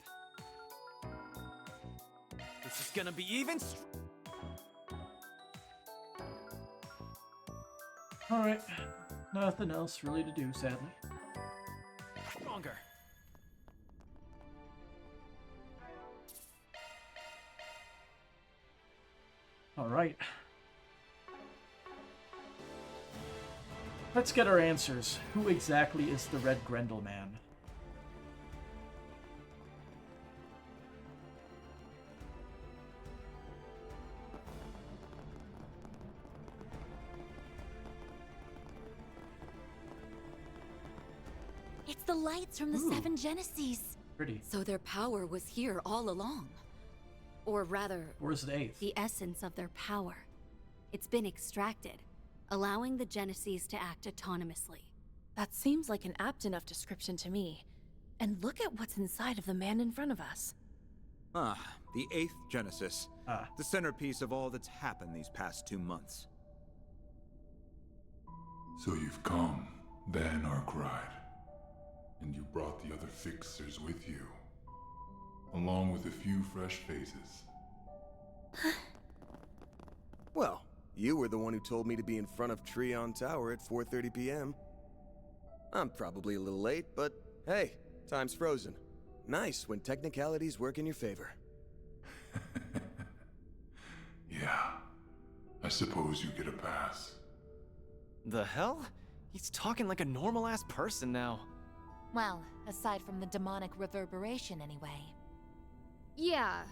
[SPEAKER 8] This is gonna be even
[SPEAKER 1] Alright. Nothing else really to do, sadly.
[SPEAKER 8] stronger.
[SPEAKER 1] Alright. Let's get our answers. Who exactly is the Red Grendel Man?
[SPEAKER 11] It's the lights from the
[SPEAKER 10] Ooh.
[SPEAKER 11] 7 Genesis.
[SPEAKER 1] Pretty.
[SPEAKER 10] So their power was here all along. Or rather,
[SPEAKER 1] Where's the 8th?
[SPEAKER 16] The essence of their power. It's been extracted, allowing the Genesis to act autonomously.
[SPEAKER 6] That seems like an apt enough description to me. And look at what's inside of the man in front of us.
[SPEAKER 12] Ah, the 8th Genesis.
[SPEAKER 1] Ah.
[SPEAKER 12] The centerpiece of all that's happened these past 2 months.
[SPEAKER 18] So you've come, Van Arkwright. And you brought the other fixers with you. Along with a few fresh faces.
[SPEAKER 4] Well, you were the one who told me to be in front of Treon Tower at 4:30 p.m. I'm probably a little late, but hey, time's frozen. Nice when technicalities work in your favor.
[SPEAKER 18] Yeah. I suppose you get a pass.
[SPEAKER 8] The hell? He's talking like a normal-ass person now.
[SPEAKER 11] Well, aside from the demonic reverberation anyway.
[SPEAKER 7] Yeah.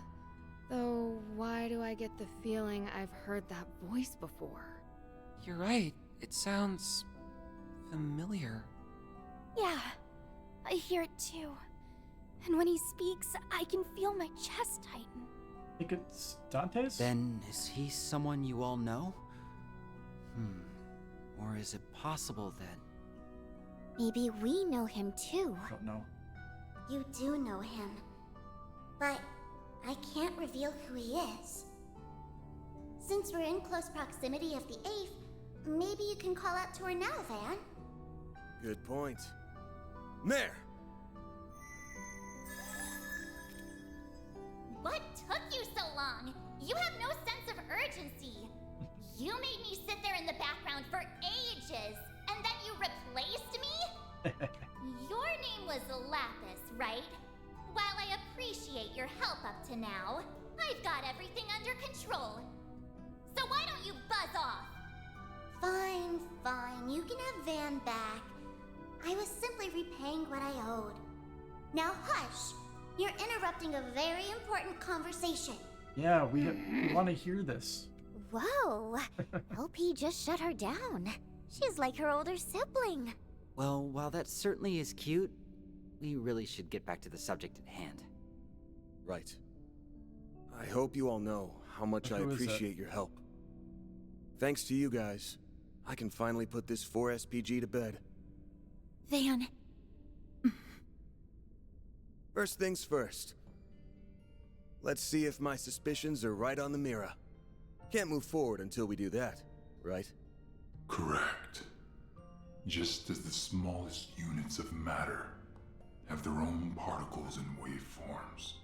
[SPEAKER 7] Though, why do I get the feeling I've heard that voice before?
[SPEAKER 9] You're right. It sounds familiar.
[SPEAKER 2] Yeah, I hear it too. And when he speaks, I can feel my chest tighten.
[SPEAKER 1] I think it's Dante's?
[SPEAKER 3] Then is he someone you all know? Or is it possible that...
[SPEAKER 13] Maybe we know him too.
[SPEAKER 1] Don't know.
[SPEAKER 13] You do know him. But I can't reveal who he is. Since we're in close proximity of the 8th, maybe you can call out to her now, Van.
[SPEAKER 4] Good point. There!
[SPEAKER 13] What took you so long? You have no sense of urgency. You made me sit there in the background for Your name was Lapis, right? While I appreciate your help up to now, I've got everything under control. So why don't you buzz off? Fine, fine. You can have Van back. I was simply repaying what I owed. Now hush. You're interrupting a very important conversation.
[SPEAKER 1] Yeah, we want to hear this.
[SPEAKER 13] Whoa. Hope he just shut her down. She's like her older sibling.
[SPEAKER 3] Well, while that certainly is cute, we really should get back to the subject at hand.
[SPEAKER 4] Right. I hope you all know how much I appreciate your help. Thanks to you guys, I can finally put this 4SPG to bed.
[SPEAKER 11] Van.
[SPEAKER 4] First things first. Let's see if my suspicions are right on the mirror. Can't move forward until we do that, right?
[SPEAKER 18] Correct. Just as the smallest units of matter have their own particles and waveforms.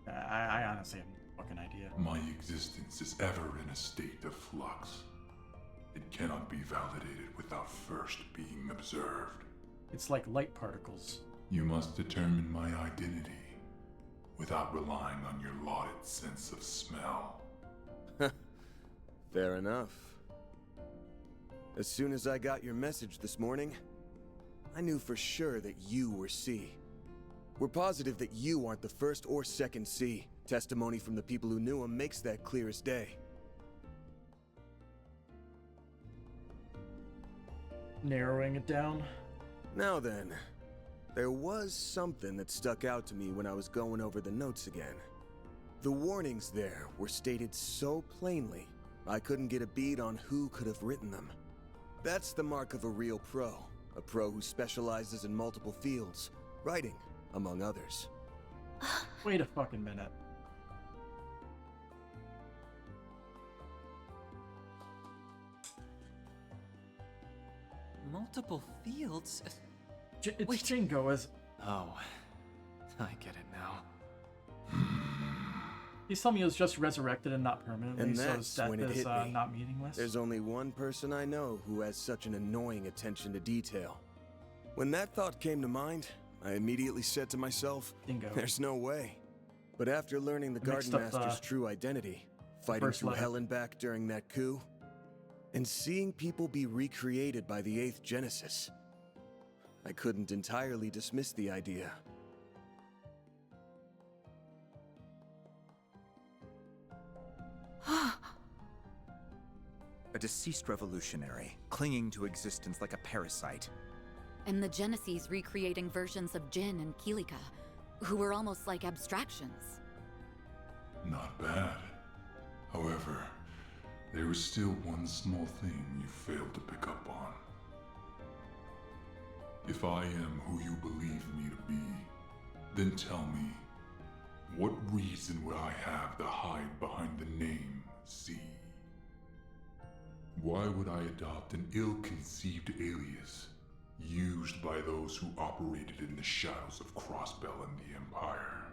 [SPEAKER 1] I honestly have no fucking idea.
[SPEAKER 18] My existence is ever in a state of flux. It cannot be validated without first being observed.
[SPEAKER 1] It's like light particles.
[SPEAKER 18] You must determine my identity without relying on your lauded sense of smell.
[SPEAKER 4] Fair enough. As soon as I got your message this morning, I knew for sure that you were C. We're positive that you aren't the first or second C. Testimony from the people who knew him makes that clear as day.
[SPEAKER 1] Narrowing it down.
[SPEAKER 4] Now then, there was something that stuck out to me when I was going over the notes again. The warnings there were stated so plainly, I couldn't get a bead on who could have written them. That's the mark of a real pro, a pro who specializes in multiple fields, writing, among others.
[SPEAKER 1] Wait a fucking minute.
[SPEAKER 9] Multiple fields?
[SPEAKER 1] It's Jingo as...
[SPEAKER 8] Oh, I get it now.
[SPEAKER 1] He's telling me it was just resurrected and not permanently,
[SPEAKER 4] And
[SPEAKER 1] so
[SPEAKER 4] that's
[SPEAKER 1] his death
[SPEAKER 4] when it
[SPEAKER 1] is
[SPEAKER 4] hit me.
[SPEAKER 1] not meaningless.
[SPEAKER 4] There's only one person I know who has such an annoying attention to detail. When that thought came to mind, I immediately said to myself,
[SPEAKER 1] Dingo.
[SPEAKER 4] There's no way. But after learning the
[SPEAKER 1] I mixed
[SPEAKER 4] Garden
[SPEAKER 1] up,
[SPEAKER 4] Master's true identity, fighting
[SPEAKER 1] first
[SPEAKER 4] through
[SPEAKER 1] letter.
[SPEAKER 4] hell and back during that coup, and seeing people be recreated by the 8th Genesis, I couldn't entirely dismiss the idea.
[SPEAKER 12] A deceased revolutionary, clinging to existence like a parasite.
[SPEAKER 10] And the Genesees recreating versions of Jin and Kilika, who were almost like abstractions.
[SPEAKER 18] Not bad. However, there is still one small thing you failed to pick up on. If I am who you believe me to be, then tell me, what reason would I have to hide behind the name C? Why would I adopt an ill-conceived alias used by those who operated in the shadows of Crossbell and the Empire?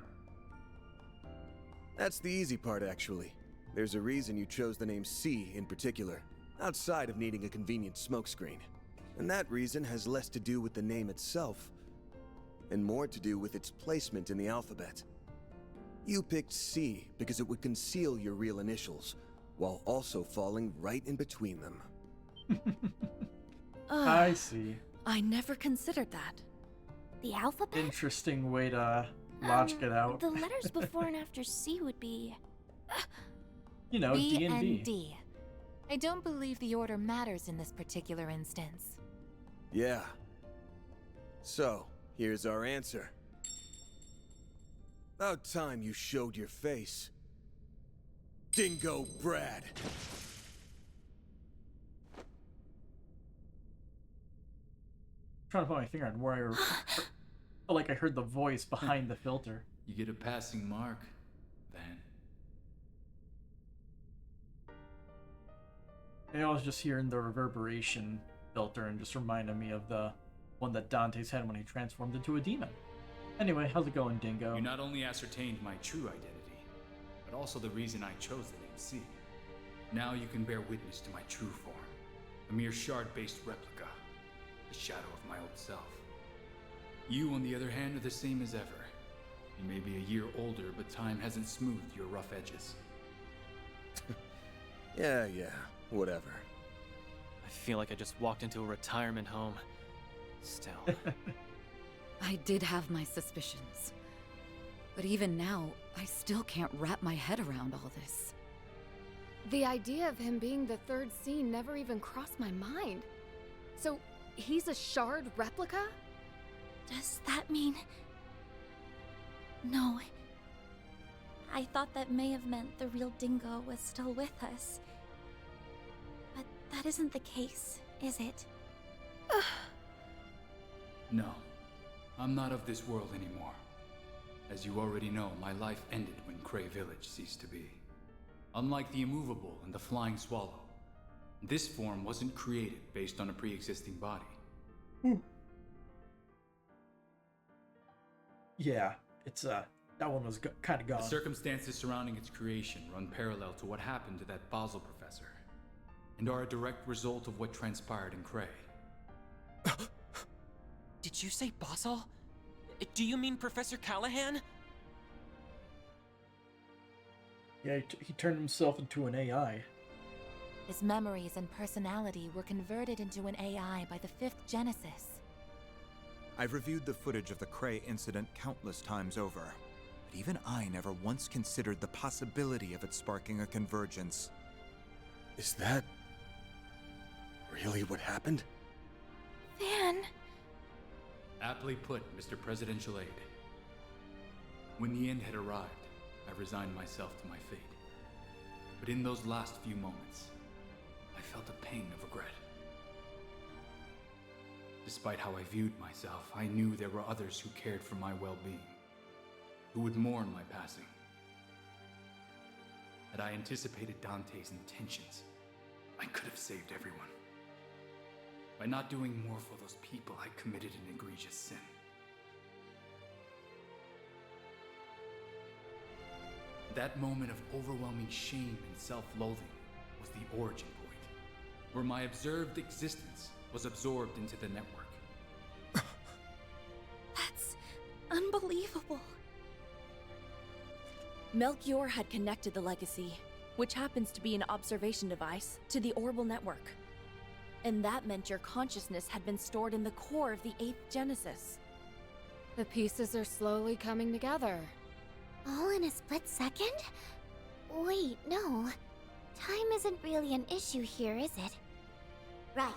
[SPEAKER 4] That's the easy part, actually. There's a reason you chose the name C in particular, outside of needing a convenient smokescreen. And that reason has less to do with the name itself, and more to do with its placement in the alphabet. You picked C because it would conceal your real initials, while also falling right in between them.
[SPEAKER 1] I see.
[SPEAKER 6] I never considered that.
[SPEAKER 2] The alphabet?
[SPEAKER 1] Interesting way to logic it out.
[SPEAKER 2] The letters before and after C would be...
[SPEAKER 1] You know,
[SPEAKER 11] B
[SPEAKER 1] D&D.
[SPEAKER 11] and D. I don't believe the order matters in this particular instance.
[SPEAKER 4] Yeah. So, here's our answer. About time you showed your face. Dingo Brad.
[SPEAKER 1] Trying to put my finger on where I felt like I heard the voice behind the filter.
[SPEAKER 19] You get a passing mark, Van.
[SPEAKER 1] I was just hearing the reverberation filter and just reminded me of the one that Dante's had when he transformed into a demon. Anyway, how's it going, Dingo?
[SPEAKER 19] You not only ascertained my true identity, but also the reason I chose the name C. Now you can bear witness to my true form, a mere shard-based replica, the shadow of my old self. You, on the other hand, are the same as ever. You may be a year older, but time hasn't smoothed your rough edges.
[SPEAKER 4] Yeah, whatever.
[SPEAKER 8] I feel like I just walked into a retirement home. Still.
[SPEAKER 10] I did have my suspicions. But even now, I still can't wrap my head around all this.
[SPEAKER 7] The idea of him being the third SiN never even crossed my mind. So, he's a shard replica?
[SPEAKER 11] Does that mean... No. I thought that may have meant the real Dingo was still with us. But that isn't the case, is it?
[SPEAKER 19] No. I'm not of this world anymore. As you already know, my life ended when Cray Village ceased to be. Unlike the immovable and the flying swallow, this form wasn't created based on a pre-existing body.
[SPEAKER 1] Yeah, it's that one was kind of gone.
[SPEAKER 19] The circumstances surrounding its creation run parallel to what happened to that Basel professor, and are a direct result of what transpired in Cray.
[SPEAKER 9] Did you say Basel? Do you mean Professor Callahan?
[SPEAKER 1] Yeah, he turned himself into an AI.
[SPEAKER 11] His memories and personality were converted into an AI by the 5th Genesis.
[SPEAKER 12] I've reviewed the footage of the Cray incident countless times over, but even I never once considered the possibility of it sparking a convergence.
[SPEAKER 4] Is that really what happened?
[SPEAKER 11] Van...
[SPEAKER 19] Aptly put, Mr. Presidential Aide. When the end had arrived, I resigned myself to my fate. But in those last few moments, I felt a pang of regret. Despite how I viewed myself, I knew there were others who cared for my well-being, who would mourn my passing. Had I anticipated Dante's intentions, I could have saved everyone. By not doing more for those people, I committed an egregious sin. That moment of overwhelming shame and self-loathing was the origin point, where my observed existence was absorbed into the network.
[SPEAKER 11] That's unbelievable.
[SPEAKER 6] Melchior had connected the legacy, which happens to be an observation device, to the Orbital network. And that meant your consciousness had been stored in the core of the 8th Genesis.
[SPEAKER 7] The pieces are slowly coming together.
[SPEAKER 13] All in a split second? Wait, no. Time isn't really an issue here, is it? Right.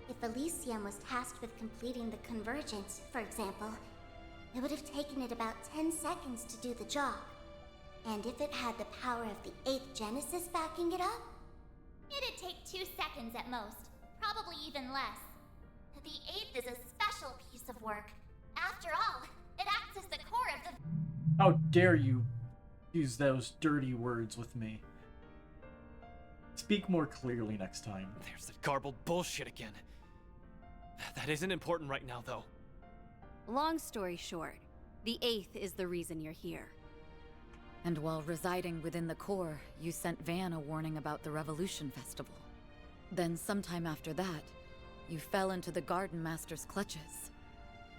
[SPEAKER 13] If Elysium was tasked with completing the convergence, for example, it would have taken it about 10 seconds to do the job. And if it had the power of the 8th Genesis backing it up?
[SPEAKER 20] It'd take 2 seconds at most. Probably even less. The 8th is a special piece of work. After all, it acts as the core of the...
[SPEAKER 1] How dare you use those dirty words with me? Speak more clearly next time.
[SPEAKER 8] There's that garbled bullshit again. That isn't important right now, though.
[SPEAKER 16] Long story short, the 8th is the reason you're here.
[SPEAKER 10] And while residing within the core, you sent Van a warning about the Revolution Festival. Then sometime after that, you fell into the Garden Master's clutches,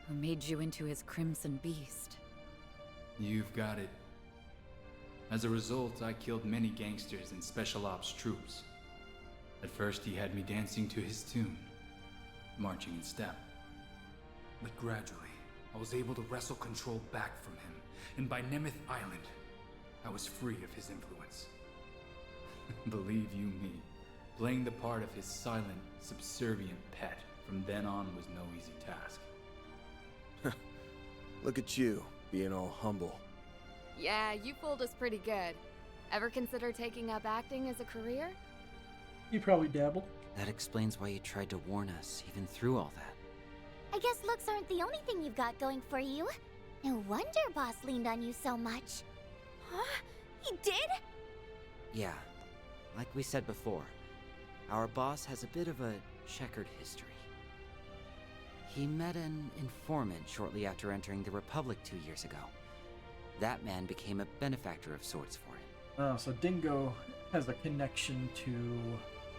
[SPEAKER 10] who made you into his Crimson Beast.
[SPEAKER 19] You've got it. As a result, I killed many gangsters and special ops troops. At first, he had me dancing to his tune, marching in step. But gradually, I was able to wrestle control back from him, and by Nemeth Island, I was free of his influence. Believe you me, playing the part of his silent, subservient pet from then on was no easy task.
[SPEAKER 4] Look at you, being all humble.
[SPEAKER 7] Yeah, you fooled us pretty good. Ever consider taking up acting as a career?
[SPEAKER 1] You probably dabbled.
[SPEAKER 3] That explains why you tried to warn us, even through all that.
[SPEAKER 13] I guess looks aren't the only thing you've got going for you. No wonder Boss leaned on you so much.
[SPEAKER 6] Huh? He did?
[SPEAKER 3] Yeah, like we said before, our boss has a bit of a checkered history. He met an informant shortly after entering the Republic 2 years ago. That man became a benefactor of sorts for him.
[SPEAKER 1] Oh, so Dingo has a connection to...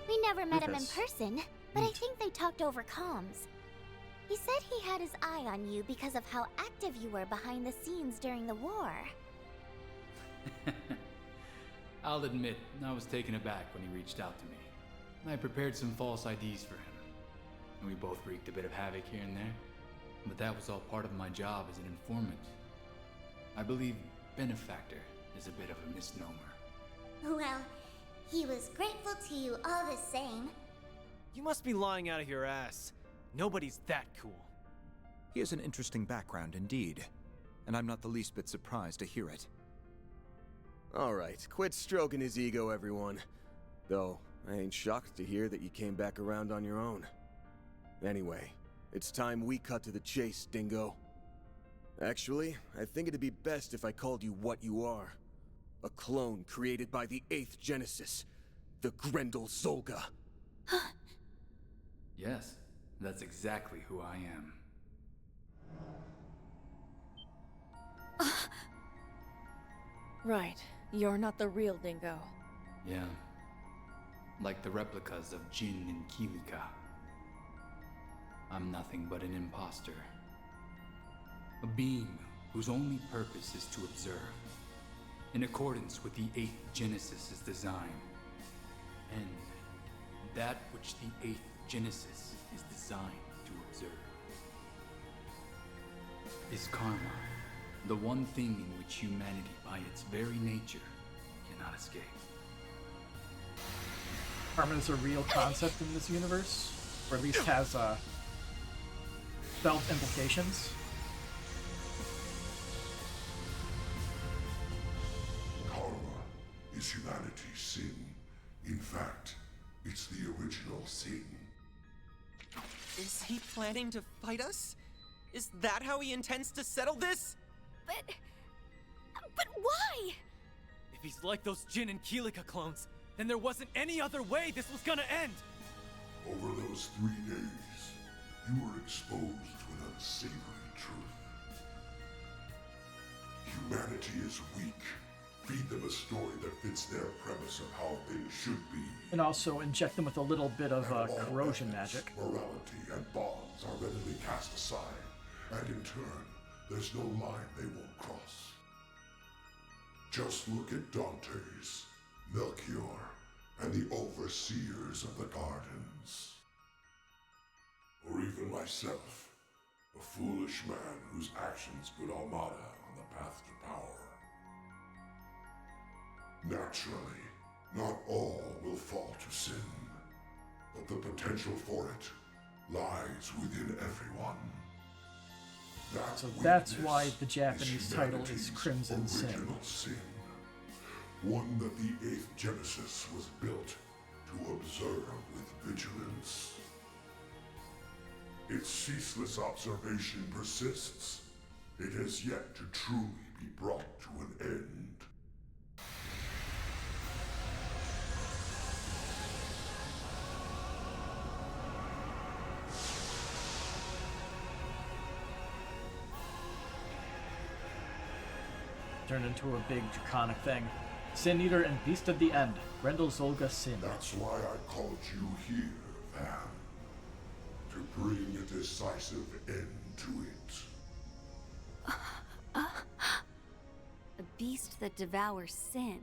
[SPEAKER 13] We never met him in
[SPEAKER 1] Rufus.
[SPEAKER 13] person, but I think they talked over comms. He said he had his eye on you because of how active you were behind the scenes during the war.
[SPEAKER 19] I'll admit, I was taken aback when he reached out to me. I prepared some false IDs for him, and we both wreaked a bit of havoc here and there. But that was all part of my job as an informant. I believe benefactor is a bit of a misnomer.
[SPEAKER 20] Well, he was grateful to you all the same.
[SPEAKER 8] You must be lying out of your ass. Nobody's that cool.
[SPEAKER 12] He has an interesting background indeed, and I'm not the least bit surprised to hear it.
[SPEAKER 4] Alright, quit stroking his ego, everyone. Though, I ain't shocked to hear that you came back around on your own. Anyway, it's time we cut to the chase, Dingo. Actually, I think it'd be best if I called you what you are. A clone created by the 8th Genesis, the Grendel Zolga.
[SPEAKER 19] Yes, that's exactly who I am.
[SPEAKER 6] Right. You're not the real Dingo.
[SPEAKER 19] Yeah. Like the replicas of Jin and Kilika. I'm nothing but an imposter. A being whose only purpose is to observe, in accordance with the 8th Genesis' design. And that which the 8th Genesis is designed to observe is karma, the one thing in which humanity, by its very nature, cannot escape.
[SPEAKER 1] Karma is a real concept in this universe, or at least has felt implications.
[SPEAKER 18] Karma is humanity's sin. In fact, it's the original sin.
[SPEAKER 9] Is he planning to fight us? Is that how he intends to settle this?
[SPEAKER 2] But why?
[SPEAKER 8] If he's like those Jin and Kilika clones, then there wasn't any other way this was gonna end!
[SPEAKER 18] Over those 3 days, you were exposed to an unsavory truth. Humanity is weak. Feed them a story that fits their premise of how things should be.
[SPEAKER 1] And also inject them with a little bit of corrosion magic.
[SPEAKER 18] Morality and bonds are readily cast aside, and in turn, there's no line they won't cross. Just look at Dante's, Melchior, and the overseers of the gardens. Or even myself, a foolish man whose actions put Armada on the path to power. Naturally, not all will fall to sin, but the potential for it lies within everyone.
[SPEAKER 1] So that's why the Japanese title is Crimson Sin.
[SPEAKER 18] Sin. One that the 8th Genesis was built to observe with vigilance. Its ceaseless observation persists. It has yet to truly be brought to an end.
[SPEAKER 1] Turned into a big draconic thing. Sin Eater and Beast of the End, Grendel Zolga Sin.
[SPEAKER 18] That's why I called you here, Van. To bring a decisive end to it.
[SPEAKER 16] A beast that devours sin.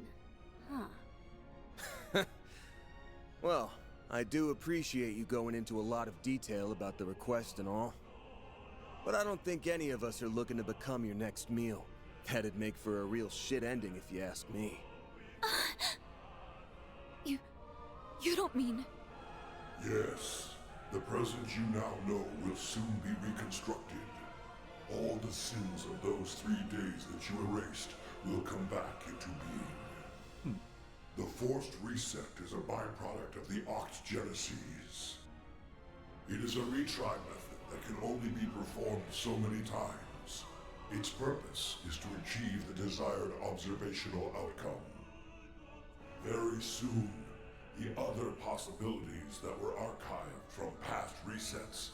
[SPEAKER 16] Huh.
[SPEAKER 4] Well, I do appreciate you going into a lot of detail about the request and all. But I don't think any of us are looking to become your next meal. That'd make for a real shit ending if you ask me.
[SPEAKER 7] You don't mean...
[SPEAKER 18] Yes. The present you now know will soon be reconstructed. All the sins of those 3 days that you erased will come back into being. The forced reset is a byproduct of the Oct Genesis. It is a retry method that can only be performed so many times. Its purpose is to achieve the desired observational outcome. Very soon, the other possibilities that were archived from past resets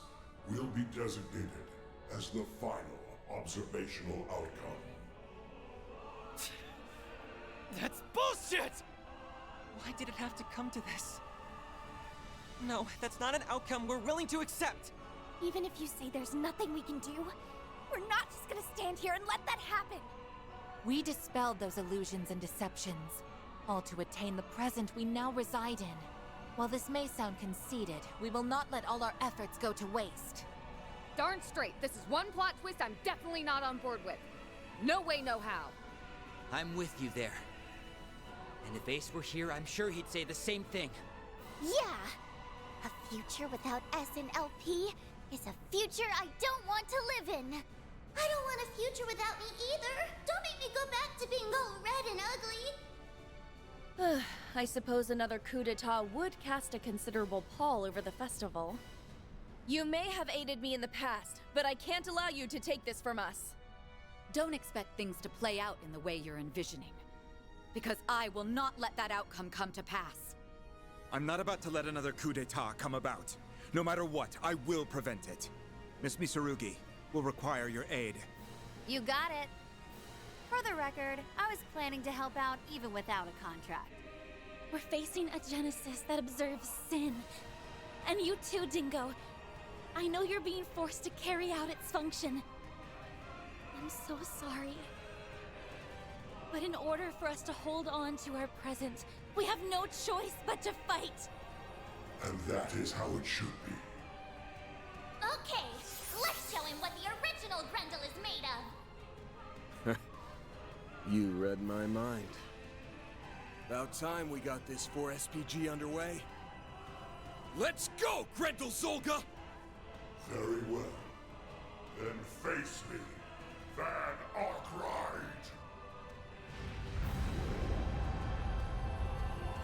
[SPEAKER 18] will be designated as the final observational outcome.
[SPEAKER 8] That's bullshit!
[SPEAKER 9] Why did it have to come to this? No, that's not an outcome we're willing to accept!
[SPEAKER 2] Even if you say there's nothing we can do, we're not just gonna stand here and let that happen.
[SPEAKER 11] We dispelled those illusions and deceptions, all to attain the present we now reside in. While this may sound conceited, we will not let all our efforts go to waste.
[SPEAKER 7] Darn straight, this is one plot twist I'm definitely not on board with. No way, no how.
[SPEAKER 3] I'm with you there. And if Ace were here, I'm sure he'd say the same thing.
[SPEAKER 13] Yeah! A future without SNLP is a future I don't want to live in. I don't want a future without me either. Don't make me go back to being all red and ugly.
[SPEAKER 6] I suppose another coup d'etat would cast a considerable pall over the festival. You may have aided me in the past, but I can't allow you to take this from us.
[SPEAKER 10] Don't expect things to play out in the way you're envisioning, because I will not let that outcome come to pass.
[SPEAKER 12] I'm not about to let another coup d'etat come about. No matter what, I will prevent it. Miss Misarugi will require your aid.
[SPEAKER 16] You got it. For the record, I was planning to help out even without a contract.
[SPEAKER 11] We're facing a genesis that observes SiN. And you too, Dingo. I know you're being forced to carry out its function. I'm so sorry. But in order for us to hold on to our present, we have no choice but to fight.
[SPEAKER 18] And that is how it should be.
[SPEAKER 20] Okay, let's show him what the original Grendel is made of.
[SPEAKER 4] You read my mind. About time we got this 4SPG underway.
[SPEAKER 17] Let's go, Grendel Zolga!
[SPEAKER 18] Very well. Then face me, Van Arkwright.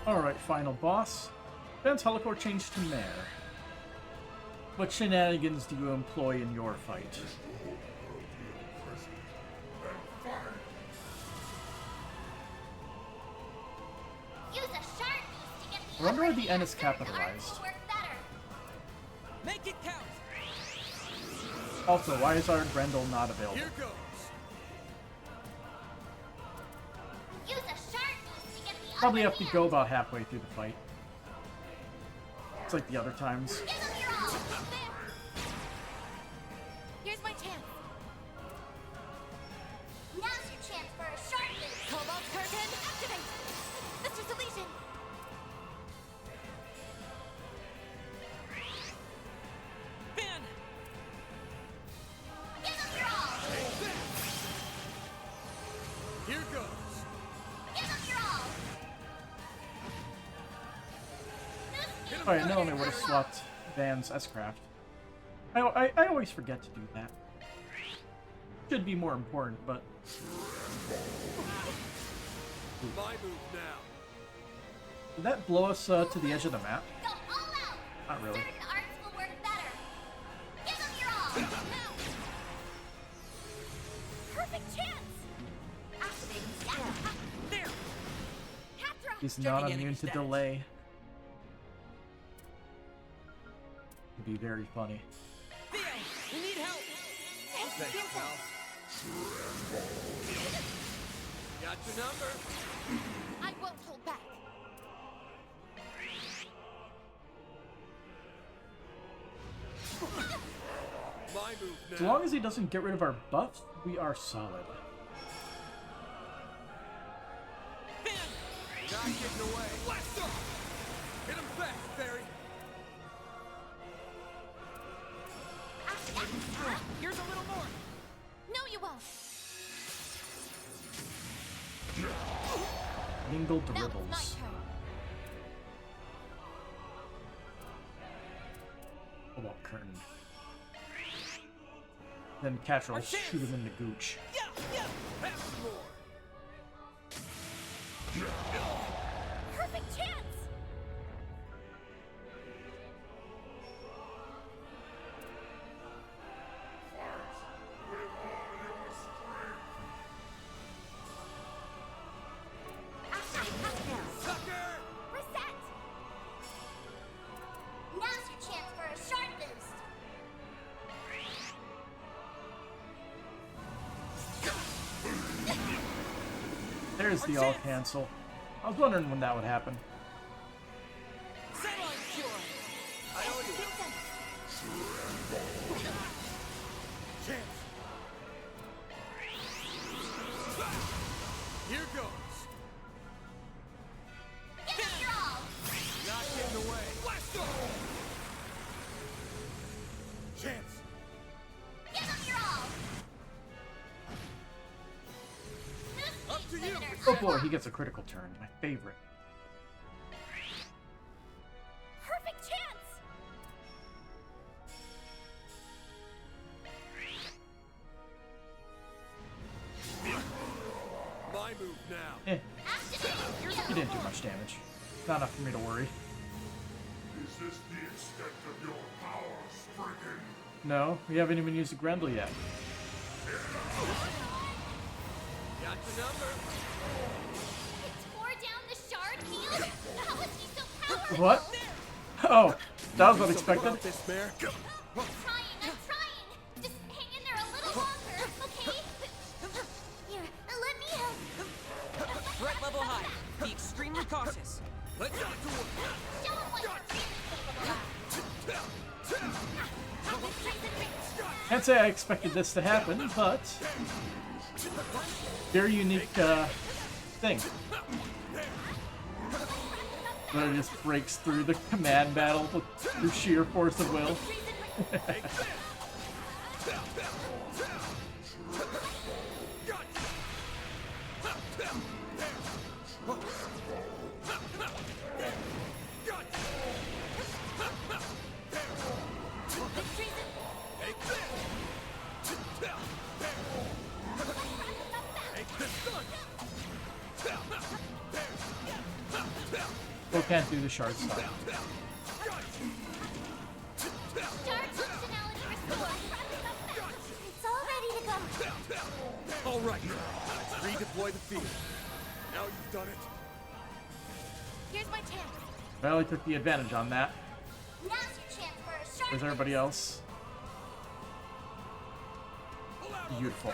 [SPEAKER 1] Alright, final boss. Van's helicore changed to Mare. What shenanigans do you employ in your fight?
[SPEAKER 20] Use a sharp boost to get the
[SPEAKER 1] I wonder why
[SPEAKER 20] upper
[SPEAKER 1] the N
[SPEAKER 20] hand.
[SPEAKER 1] is
[SPEAKER 20] Certain arts
[SPEAKER 1] capitalized.
[SPEAKER 20] will work better.
[SPEAKER 9] Make it count!
[SPEAKER 1] Also, why is our Grendel not available?
[SPEAKER 17] Here goes!
[SPEAKER 20] Use a sharp boost to get the
[SPEAKER 1] Probably
[SPEAKER 20] upper
[SPEAKER 1] have to
[SPEAKER 20] hand.
[SPEAKER 1] go about halfway through the fight. It's like the other times.
[SPEAKER 20] Give him your all.
[SPEAKER 11] Here's my chance.
[SPEAKER 20] Now's your chance for a sharp boost.
[SPEAKER 11] Cobalt Curtain, activate! Mr. Deletion!
[SPEAKER 9] Van!
[SPEAKER 20] Give him your all.
[SPEAKER 17] Here goes!
[SPEAKER 20] Give him your all.
[SPEAKER 1] Alright, now I would have swapped Van's S-Craft. I always forget to do that. Should be more important, but...
[SPEAKER 17] My move now.
[SPEAKER 1] Did that blow us to the edge of the map?
[SPEAKER 20] Go all out.
[SPEAKER 1] Not really.
[SPEAKER 20] Certain arts will work better. Give him your all. Now.
[SPEAKER 11] Perfect chance!
[SPEAKER 20] Activating step.
[SPEAKER 9] There!
[SPEAKER 11] Hatra!
[SPEAKER 1] He's
[SPEAKER 9] Striking
[SPEAKER 1] not
[SPEAKER 9] enemy
[SPEAKER 1] immune to
[SPEAKER 9] stats.
[SPEAKER 1] delay. Would be very funny.
[SPEAKER 9] Theo, we need help!
[SPEAKER 17] Thanks, pal. Got your number.
[SPEAKER 11] I won't hold back.
[SPEAKER 17] My move now.
[SPEAKER 1] As long as he doesn't get rid of our buffs, we are solid.
[SPEAKER 17] Not getting away. Blast off! Hit him fast, Barry.
[SPEAKER 9] Here's a little more!
[SPEAKER 11] No, you won't.
[SPEAKER 1] Mingle
[SPEAKER 11] Now it's my
[SPEAKER 1] dribbles.
[SPEAKER 11] turn.
[SPEAKER 1] Cobalt Curtain. Then Catra will shoot him in the gooch.
[SPEAKER 17] Have some more.
[SPEAKER 11] Perfect chance!
[SPEAKER 17] Sucker!
[SPEAKER 20] Reset. Now's your chance for a sharp boost.
[SPEAKER 1] There's the all cancel. I was wondering when that would happen.
[SPEAKER 9] Saline cure!
[SPEAKER 17] I owe you. Chance. Here goes.
[SPEAKER 20] Give it your all.
[SPEAKER 17] Not getting away. Blast off. Chance.
[SPEAKER 20] Give them your all.
[SPEAKER 17] Up to you.
[SPEAKER 1] Oh boy, he gets a critical turn. My favorite.
[SPEAKER 20] Perfect chance.
[SPEAKER 17] My move now.
[SPEAKER 1] He didn't do much damage. Not enough for me to worry.
[SPEAKER 18] Is this the extent of your power, Spriggan?
[SPEAKER 1] No, we haven't even used the Grendel yet.
[SPEAKER 17] Got the number.
[SPEAKER 20] It tore down the shard field. How is he so powerful?
[SPEAKER 1] What? Oh, that was unexpected.
[SPEAKER 17] This mare.
[SPEAKER 20] I'm trying. Just hang in there a little longer, okay? Here, let me help.
[SPEAKER 9] Threat level high. Be extremely cautious.
[SPEAKER 17] Let's get to work.
[SPEAKER 20] Show him what
[SPEAKER 1] Can't say I expected this to happen, but very unique thing. But it just breaks through the command battle through sheer force of will. Still can't do the shard style.
[SPEAKER 20] Shard functionality restored. It's all ready to go.
[SPEAKER 17] All right. Let's redeploy the field. Now you've done it.
[SPEAKER 20] Here's my chance.
[SPEAKER 1] Well, I took the advantage on that.
[SPEAKER 20] Now's your chance for a shard.
[SPEAKER 1] Where's everybody else? Beautiful.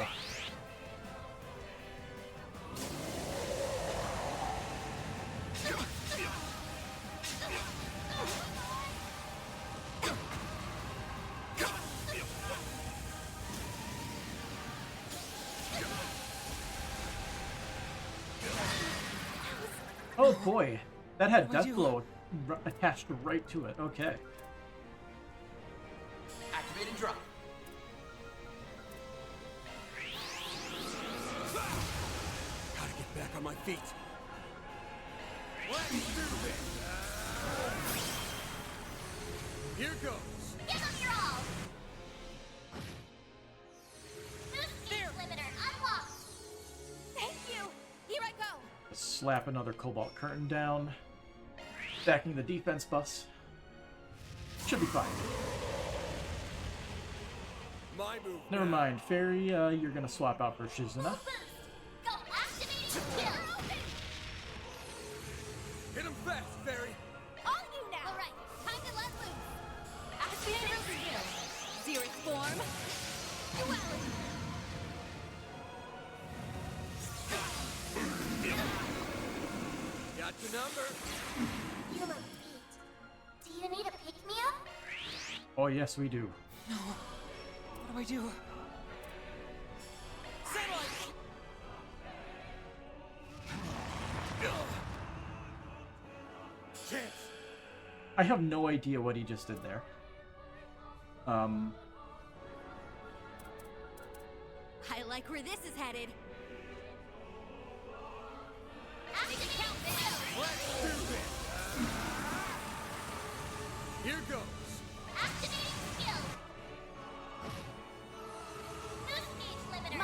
[SPEAKER 1] Oh boy, that had Death Blow attached right to it. Okay.
[SPEAKER 17] Activate and drop. Gotta get back on my feet. Let's do this. Here goes.
[SPEAKER 20] Give them your all. Boost speed limiter unlocked. Thank you. Here I go.
[SPEAKER 1] Slap another Cobalt Curtain down. Stacking the defense bus. Should be fine.
[SPEAKER 17] My move.
[SPEAKER 1] Never mind, Fairy, you're gonna swap out for Shizuna.
[SPEAKER 20] Go activating skill.
[SPEAKER 17] Hit him fast, Fairy.
[SPEAKER 20] On you now. All right, time to let loose. Activating skill. Xeric form. Duality.
[SPEAKER 17] Got your number.
[SPEAKER 20] Feel my feet. Do you need a pick-me-up?
[SPEAKER 1] Oh yes, we do.
[SPEAKER 9] No. What do I do? Satellite!
[SPEAKER 17] Chance.
[SPEAKER 1] I have no idea what he just did there.
[SPEAKER 11] I like where this is headed.
[SPEAKER 17] Let's do this. Here goes.
[SPEAKER 20] Activating skill. Boost gauge limiter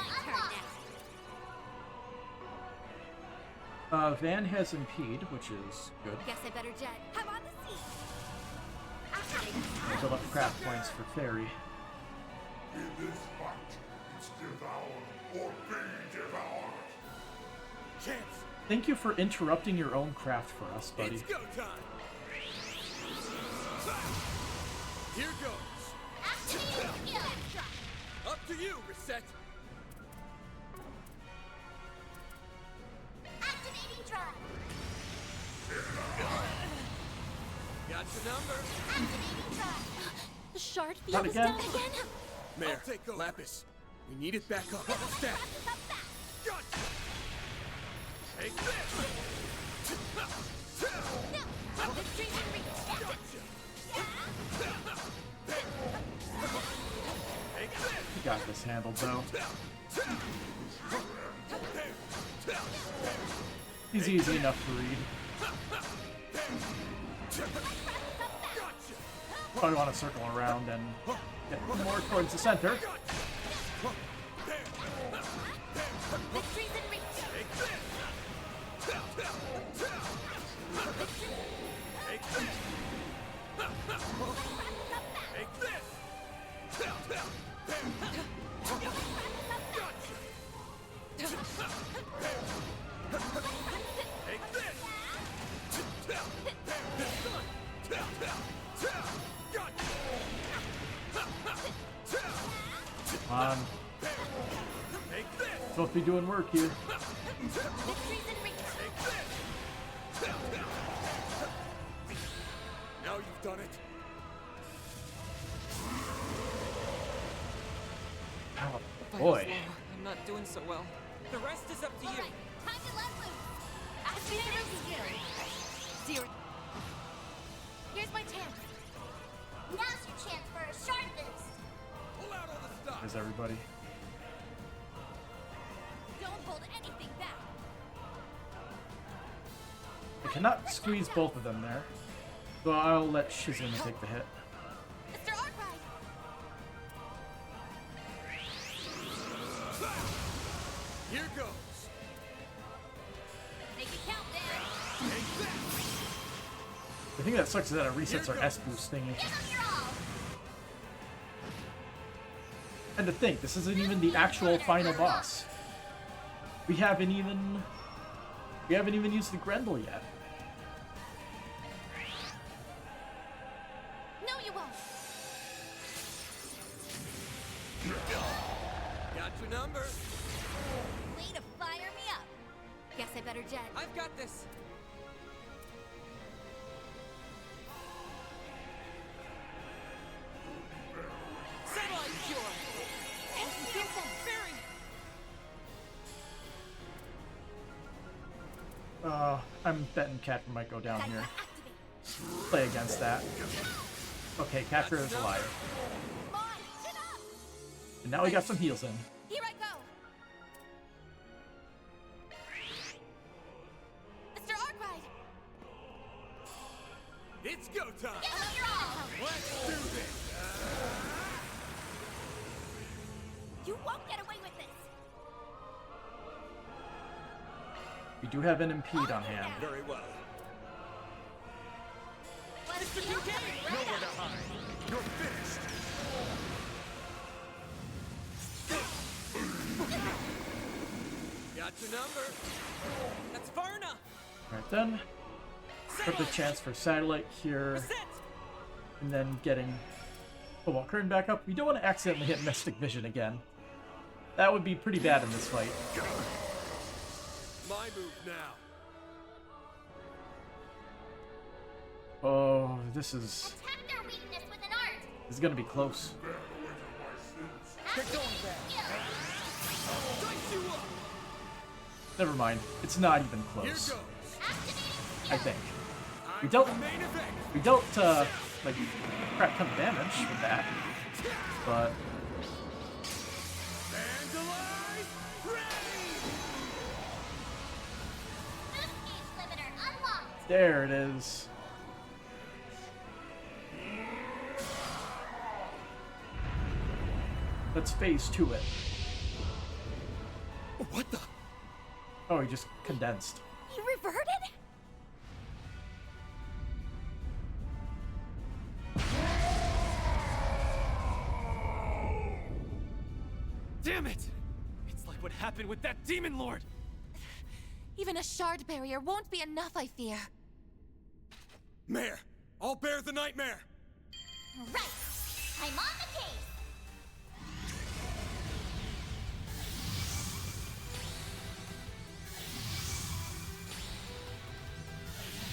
[SPEAKER 20] unlocked.
[SPEAKER 1] Van has Impede, which is good.
[SPEAKER 11] Guess I better jet. I'm on the seat.
[SPEAKER 1] Build up craft points for Fairy.
[SPEAKER 18] In this fight, it's devour or be devoured.
[SPEAKER 17] Chance.
[SPEAKER 1] Thank you for interrupting your own craft for us, buddy.
[SPEAKER 17] It's go time. Here goes.
[SPEAKER 20] Activating skill.
[SPEAKER 17] Up to you, Reset.
[SPEAKER 20] Activating drive.
[SPEAKER 17] Got your number.
[SPEAKER 20] Activating drive.
[SPEAKER 11] The shard
[SPEAKER 1] Not
[SPEAKER 11] field is
[SPEAKER 1] again.
[SPEAKER 11] down again.
[SPEAKER 4] Mare, Lapis, we need it back up. Stat.
[SPEAKER 17] Take this!
[SPEAKER 1] You got this handled, though. He's easy enough to read. Probably want to circle around and get more towards the center. Come on. Supposed to be doing work here.
[SPEAKER 4] Now you've done it.
[SPEAKER 1] Oh,
[SPEAKER 9] Vitals
[SPEAKER 1] boy.
[SPEAKER 9] low. I'm not doing so well. The rest is up to you.
[SPEAKER 20] Time to let loose. Activate skill.
[SPEAKER 11] 0. Here's my chance.
[SPEAKER 20] Now's your chance for a shard boost.
[SPEAKER 14] Pull out all the stuff.
[SPEAKER 1] There's everybody.
[SPEAKER 11] Don't hold anything back.
[SPEAKER 1] I cannot squeeze both of them there. So I'll let Shizuna take the hit.
[SPEAKER 11] Mr. Arkwright!
[SPEAKER 4] Here goes.
[SPEAKER 11] Make it count, Dan.
[SPEAKER 1] The thing that sucks is that it resets our S boost thingy. And to think, this isn't even the actual final boss. We haven't even used the Grendel yet.
[SPEAKER 11] No, you won't.
[SPEAKER 15] Got your number.
[SPEAKER 11] Way to fire me up. Guess I better jet.
[SPEAKER 9] I've got this. Satellite cure. Very.
[SPEAKER 1] I'm betting Catcher might go down here. Play against that. Okay, Catcher is alive. And now we got some heals in.
[SPEAKER 11] Here I go. Mr. Arkwright!
[SPEAKER 15] It's go time.
[SPEAKER 14] Let's do this.
[SPEAKER 11] You won't get away with this.
[SPEAKER 1] We do have an impede on hand.
[SPEAKER 15] Very well.
[SPEAKER 17] Mr. Kincaid! Nowhere to hide. You're finished.
[SPEAKER 15] Got your number.
[SPEAKER 9] That's far enough.
[SPEAKER 1] Right then. Put the chance for Satellite here. And then getting Cobalt Curtain back up. We don't want to accidentally hit Mystic Vision again. That would be pretty bad in this fight.
[SPEAKER 4] My move now.
[SPEAKER 1] Oh, this is
[SPEAKER 20] Attack their weakness with an art.
[SPEAKER 1] this is gonna be close.
[SPEAKER 15] Get going, Beth. Dice you up.
[SPEAKER 1] Never mind. It's not even
[SPEAKER 15] Here
[SPEAKER 1] close.
[SPEAKER 15] goes.
[SPEAKER 1] I think. We dealt like crap ton of damage with that. But
[SPEAKER 15] Vandalize. Ready.
[SPEAKER 20] Boost gauge limiter unlocked.
[SPEAKER 1] there it is. Let's phase to it.
[SPEAKER 4] What the?
[SPEAKER 1] Oh, he just condensed.
[SPEAKER 11] He reverted?
[SPEAKER 8] Damn it! It's like what happened with that demon lord!
[SPEAKER 11] Even a shard barrier won't be enough, I fear.
[SPEAKER 4] Mare, I'll bear the nightmare.
[SPEAKER 20] Right. I'm on the case.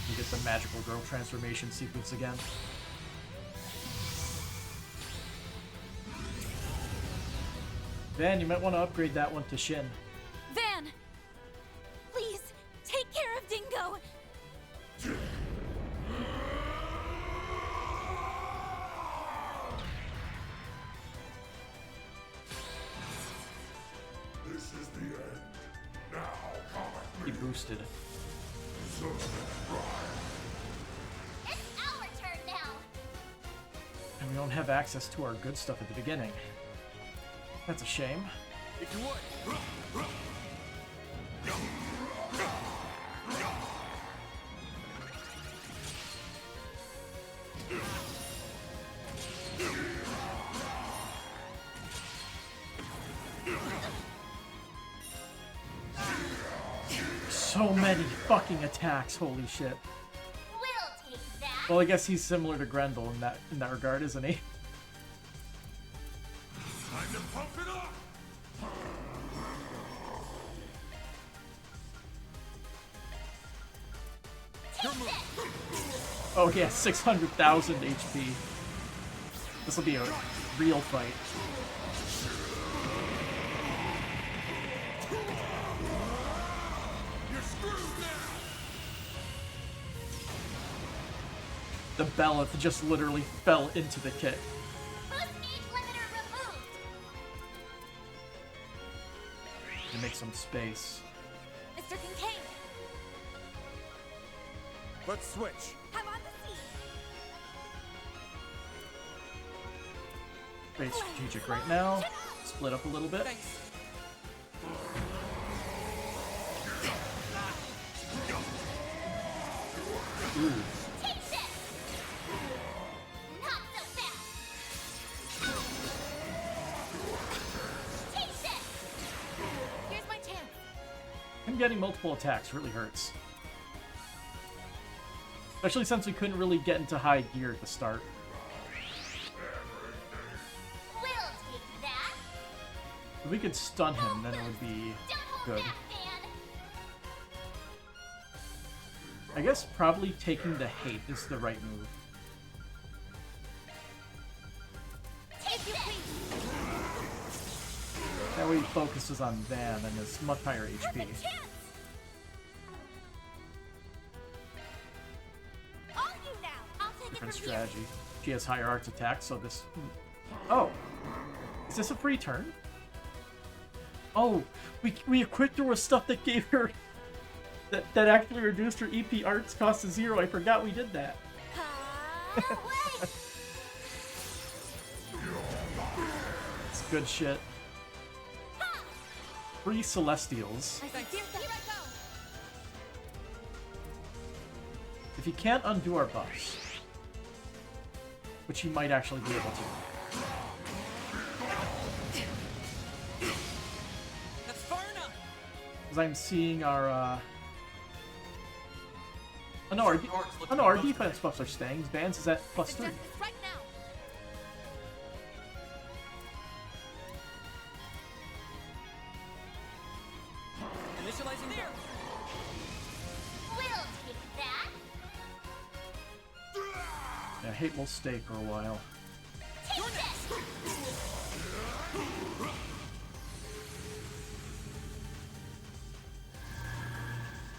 [SPEAKER 1] We get the magical girl transformation sequence again. Van, you might want to upgrade that one to SiN.
[SPEAKER 11] Van! Please, take care of Dingo!
[SPEAKER 18] This is the end. Now, come at
[SPEAKER 1] He
[SPEAKER 18] me.
[SPEAKER 1] boosted.
[SPEAKER 18] So,
[SPEAKER 20] It's our turn now.
[SPEAKER 1] And we don't have access to our good stuff at the beginning. That's a shame.
[SPEAKER 17] If you would.
[SPEAKER 1] So many fucking attacks, holy shit.
[SPEAKER 20] We'll take that.
[SPEAKER 1] Well, I guess he's similar to Grendel in that regard, isn't he?
[SPEAKER 17] Time to pump it up!
[SPEAKER 1] Oh yeah, 600,000 HP. This will be a real fight.
[SPEAKER 17] You're screwed now!
[SPEAKER 1] The Belith just literally fell into the kit.
[SPEAKER 20] Boost gauge limiter removed.
[SPEAKER 1] To make some space.
[SPEAKER 11] Mr. Kincaid,
[SPEAKER 12] Let's switch.
[SPEAKER 11] I'm on the scene.
[SPEAKER 1] Very strategic right now. Split up a little bit. Ooh.
[SPEAKER 20] Take this. Not so fast. Take this.
[SPEAKER 11] Here's my chance.
[SPEAKER 1] Him getting multiple attacks really hurts. Especially since we couldn't really get into high gear at the start.
[SPEAKER 20] We'll take that.
[SPEAKER 1] If we could stun him, then it would be good. I guess probably taking the hate is the right move.
[SPEAKER 20] Take you please.
[SPEAKER 1] That way he focuses on Van and is much higher HP.
[SPEAKER 11] All you now. I'll take
[SPEAKER 1] Different
[SPEAKER 11] it from
[SPEAKER 1] strategy. She has higher arts attack, so this... Oh! Is this a free turn? Oh! We equipped her with stuff that gave her... That actually reduced her EP arts cost to 0. I forgot we did that. It's good shit. Free Celestials. If he can't undo our buffs, which he might actually be able to. Because I'm seeing our, Oh no, our defense buffs are staying. Vans is at +3.
[SPEAKER 11] right now.
[SPEAKER 15] Initializing there.
[SPEAKER 20] We'll take that.
[SPEAKER 1] Yeah, hate will stay for a while.
[SPEAKER 20] Take this.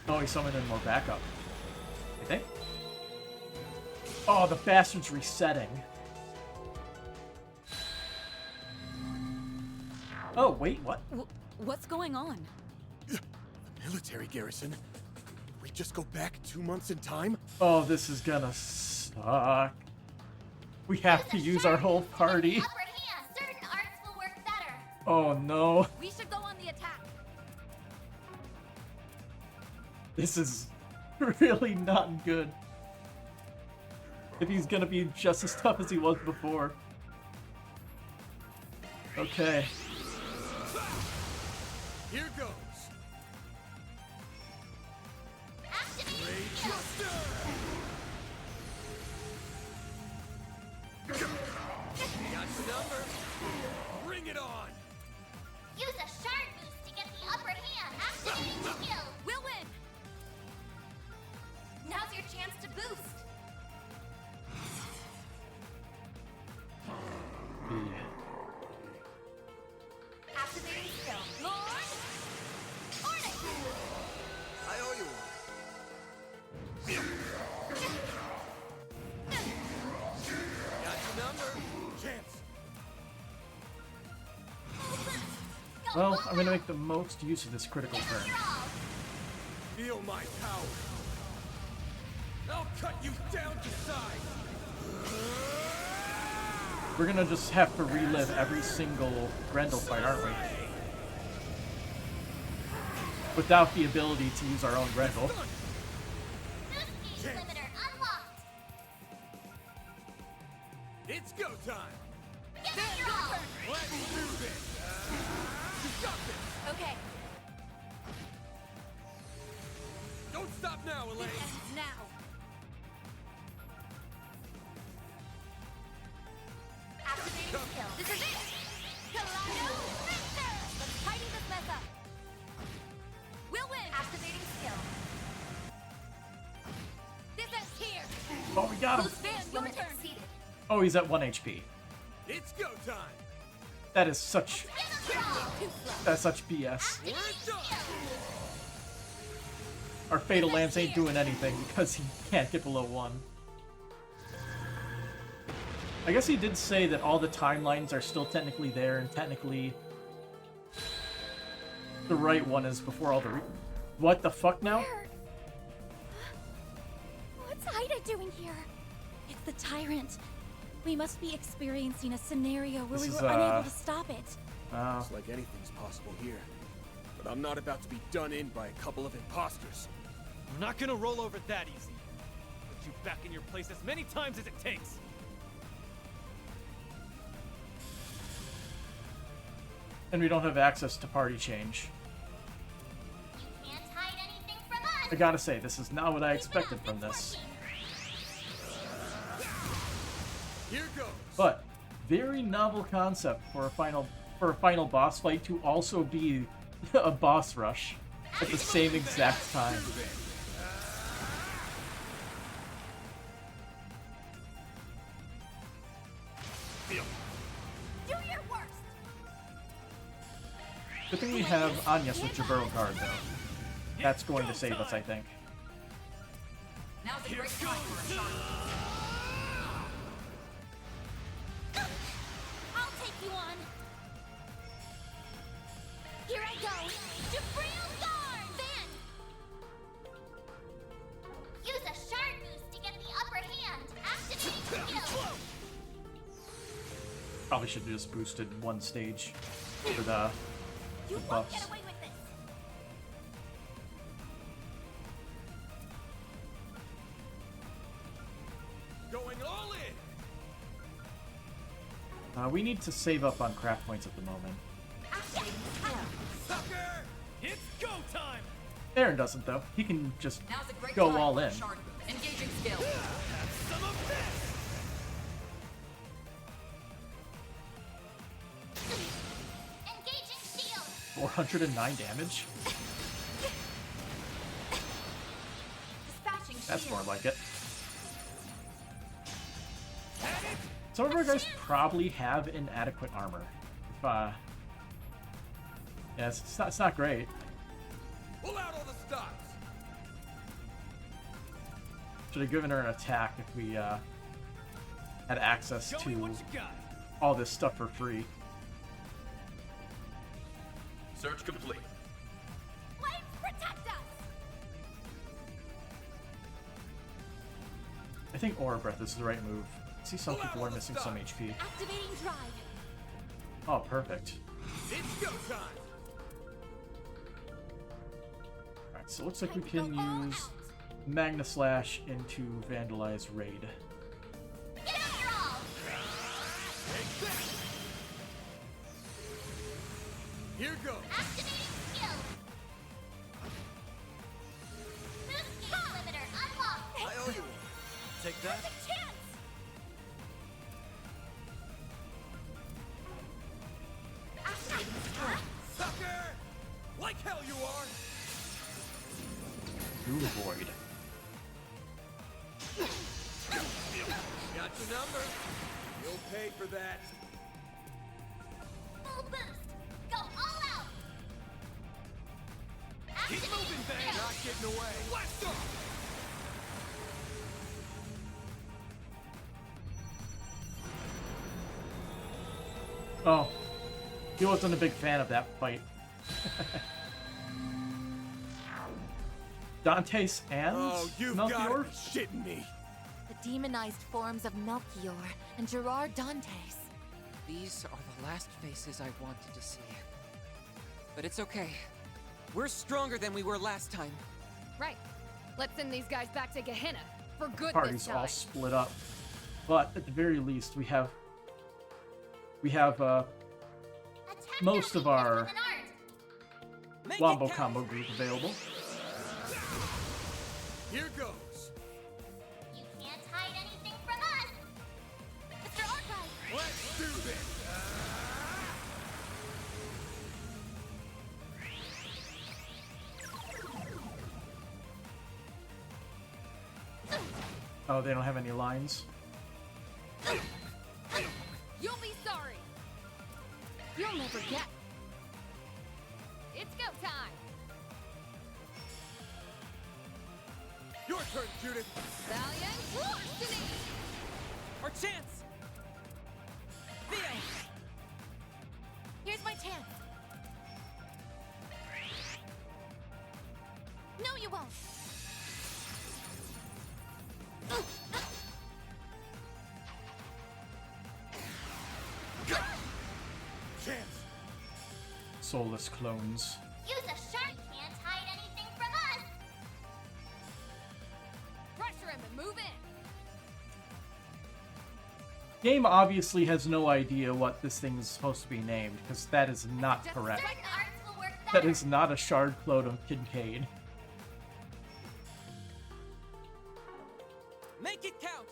[SPEAKER 1] Oh, he summoned in more backup. I think. Oh, the bastard's resetting. Oh, wait, what?
[SPEAKER 10] What's going on?
[SPEAKER 4] The military garrison? We just go back 2 months in time?
[SPEAKER 1] Oh, this is gonna suck. We have to use our whole party.
[SPEAKER 20] Upper hand. Certain arts will work better.
[SPEAKER 1] Oh no.
[SPEAKER 11] We should go on the attack.
[SPEAKER 1] This is really not good. If he's gonna be just as tough as he was before. Okay.
[SPEAKER 4] Here goes.
[SPEAKER 15] Got the number. Bring it on.
[SPEAKER 20] Use a shard boost to get the upper hand. Activating skill.
[SPEAKER 11] We'll win. Now's your chance to boost.
[SPEAKER 1] Well, I'm gonna make the most use of this critical turn.
[SPEAKER 17] Feel my power. I'll cut you down to size.
[SPEAKER 1] We're gonna just have to relive every single Grendel fight, aren't we? Without the ability to use our own Grendel.
[SPEAKER 20] Limiter unlocked.
[SPEAKER 17] It's go time.
[SPEAKER 20] Give it your all.
[SPEAKER 17] Let's do this. You got this.
[SPEAKER 11] Okay.
[SPEAKER 17] Don't stop now, Elaine.
[SPEAKER 11] Now.
[SPEAKER 20] Activating skill.
[SPEAKER 11] This is it. Kaleido Sprinter. Let's tidy this mess up. We'll win.
[SPEAKER 20] Activating skill.
[SPEAKER 11] This is here.
[SPEAKER 1] Oh, we got him.
[SPEAKER 11] Loose Van, your
[SPEAKER 20] Limit
[SPEAKER 11] turn.
[SPEAKER 20] exceeded.
[SPEAKER 1] Oh, he's at 1 HP.
[SPEAKER 17] It's go time.
[SPEAKER 1] That is such... That's such BS.
[SPEAKER 17] We're done.
[SPEAKER 1] Our Fatal Lance ain't doing anything because he can't get below 1. I guess he did say that all the timelines are still technically there, and technically the right one is before all the What the fuck now?
[SPEAKER 11] What's Ida doing here? It's the Tyrant. We must be experiencing a scenario where
[SPEAKER 4] This
[SPEAKER 11] we
[SPEAKER 4] is,
[SPEAKER 11] were unable to stop it.
[SPEAKER 4] Looks like anything's possible here. But I'm not about to be done in by a couple of imposters.
[SPEAKER 8] I'm not gonna roll over that easy. Put you back in your place as many times as it takes.
[SPEAKER 1] And we don't have access to party change.
[SPEAKER 20] Can't hide anything from us.
[SPEAKER 1] I gotta say, this is not what I expected from this.
[SPEAKER 17] Here goes.
[SPEAKER 1] But very novel concept for a final boss fight to also be a boss rush at the same exact time.
[SPEAKER 11] Do your worst.
[SPEAKER 1] Good thing we have Anya's with Jaburo card though. That's going to save us, I think.
[SPEAKER 11] Now's a great time for a shot. I'll take you on. Here I go. Jabril Guard! Van!
[SPEAKER 20] Use a shard boost to get the upper hand. Activating skill.
[SPEAKER 1] Probably should have just boosted one stage for the buffs.
[SPEAKER 11] Get away with this.
[SPEAKER 17] Going all in.
[SPEAKER 1] We need to save up on craft points at the moment.
[SPEAKER 17] Sucker! It's go time.
[SPEAKER 1] Aaron doesn't though. He can just
[SPEAKER 11] Now's a great
[SPEAKER 1] go
[SPEAKER 11] time
[SPEAKER 1] all
[SPEAKER 11] for a
[SPEAKER 1] in.
[SPEAKER 11] shard boost. Engaging skill.
[SPEAKER 17] Have some of this.
[SPEAKER 1] 409 damage?
[SPEAKER 11] Dispatching
[SPEAKER 1] That's
[SPEAKER 11] shield.
[SPEAKER 1] more like it. Some of our guys probably have inadequate armor. If, yeah, it's not great.
[SPEAKER 17] Pull out all the stops.
[SPEAKER 1] Should have given her an attack if we had access
[SPEAKER 17] Show me
[SPEAKER 1] to
[SPEAKER 17] what you got.
[SPEAKER 1] all this stuff for free.
[SPEAKER 17] Search complete.
[SPEAKER 11] Flames protect us.
[SPEAKER 1] I think Aura Breath is the right move. I see some people are missing some HP.
[SPEAKER 11] Activating drive.
[SPEAKER 1] Oh, perfect.
[SPEAKER 17] It's go time.
[SPEAKER 1] Alright, so it looks like we can use Magna Slash into Vandalize Raid.
[SPEAKER 20] Give it your all.
[SPEAKER 17] Take that. Here goes.
[SPEAKER 20] Activating skill. Boost skill limiter unlocked.
[SPEAKER 17] I owe you one. Take that.
[SPEAKER 11] There's a chance.
[SPEAKER 17] Sucker! Like hell you are.
[SPEAKER 1] Through the Void.
[SPEAKER 17] Got your number. You'll pay for that.
[SPEAKER 20] Full boost. Go all out.
[SPEAKER 17] Keep moving, Bang. Not getting away. Blast off.
[SPEAKER 1] Oh. He wasn't a big fan of that fight. Dantes and Melchior?
[SPEAKER 17] Shitting me.
[SPEAKER 11] The demonized forms of Melchior and Gerard Dantes.
[SPEAKER 9] These are the last faces I wanted to see. But it's okay. We're stronger than we were last time.
[SPEAKER 7] Right. Let's send these guys back to Gehenna for good
[SPEAKER 1] Party's
[SPEAKER 7] this time.
[SPEAKER 1] all split up. But at the very least, we have most of our Wombo combo group available.
[SPEAKER 17] Here goes.
[SPEAKER 20] You can't hide anything from us.
[SPEAKER 11] Mr. Archive!
[SPEAKER 17] Let's do this.
[SPEAKER 1] Oh, they don't have any lines.
[SPEAKER 7] You'll be sorry. You'll never get. It's go time.
[SPEAKER 17] Your turn, Judith.
[SPEAKER 7] Valiant larceny.
[SPEAKER 9] Our chance! Theo!
[SPEAKER 11] Here's my chance. No, you won't.
[SPEAKER 17] Chance.
[SPEAKER 1] Soulless clones.
[SPEAKER 20] Use a shark. Can't hide anything from us.
[SPEAKER 7] Pressure him and move in.
[SPEAKER 1] Game obviously has no idea what this thing is supposed to be named, because that is not correct.
[SPEAKER 20] Certain arts will work
[SPEAKER 1] That
[SPEAKER 20] better.
[SPEAKER 1] is not a shard clone of Kincaid.
[SPEAKER 9] Make it count!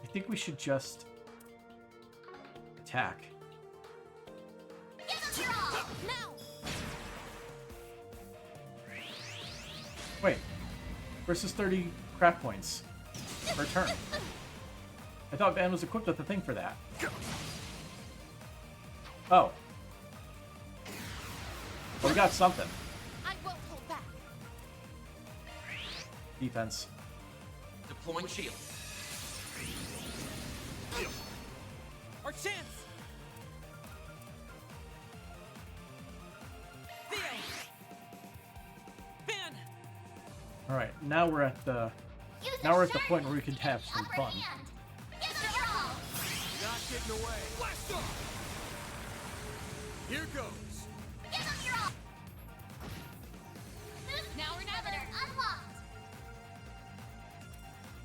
[SPEAKER 1] I think we should just attack.
[SPEAKER 20] Give us your all.
[SPEAKER 11] Now!
[SPEAKER 1] Wait, versus 30 craft points per turn. I thought Van was equipped with the thing for that. Oh. Well, we got something.
[SPEAKER 11] I won't hold back.
[SPEAKER 1] Defense.
[SPEAKER 9] Deploying shield. Our chance! Theo! Van!
[SPEAKER 1] Alright, now we're at the point where we can have some fun.
[SPEAKER 20] Give us your all.
[SPEAKER 17] Not getting away. Blast off. Here goes.
[SPEAKER 20] Give us your all.
[SPEAKER 11] Now we're not
[SPEAKER 20] Inhibitor unlocked.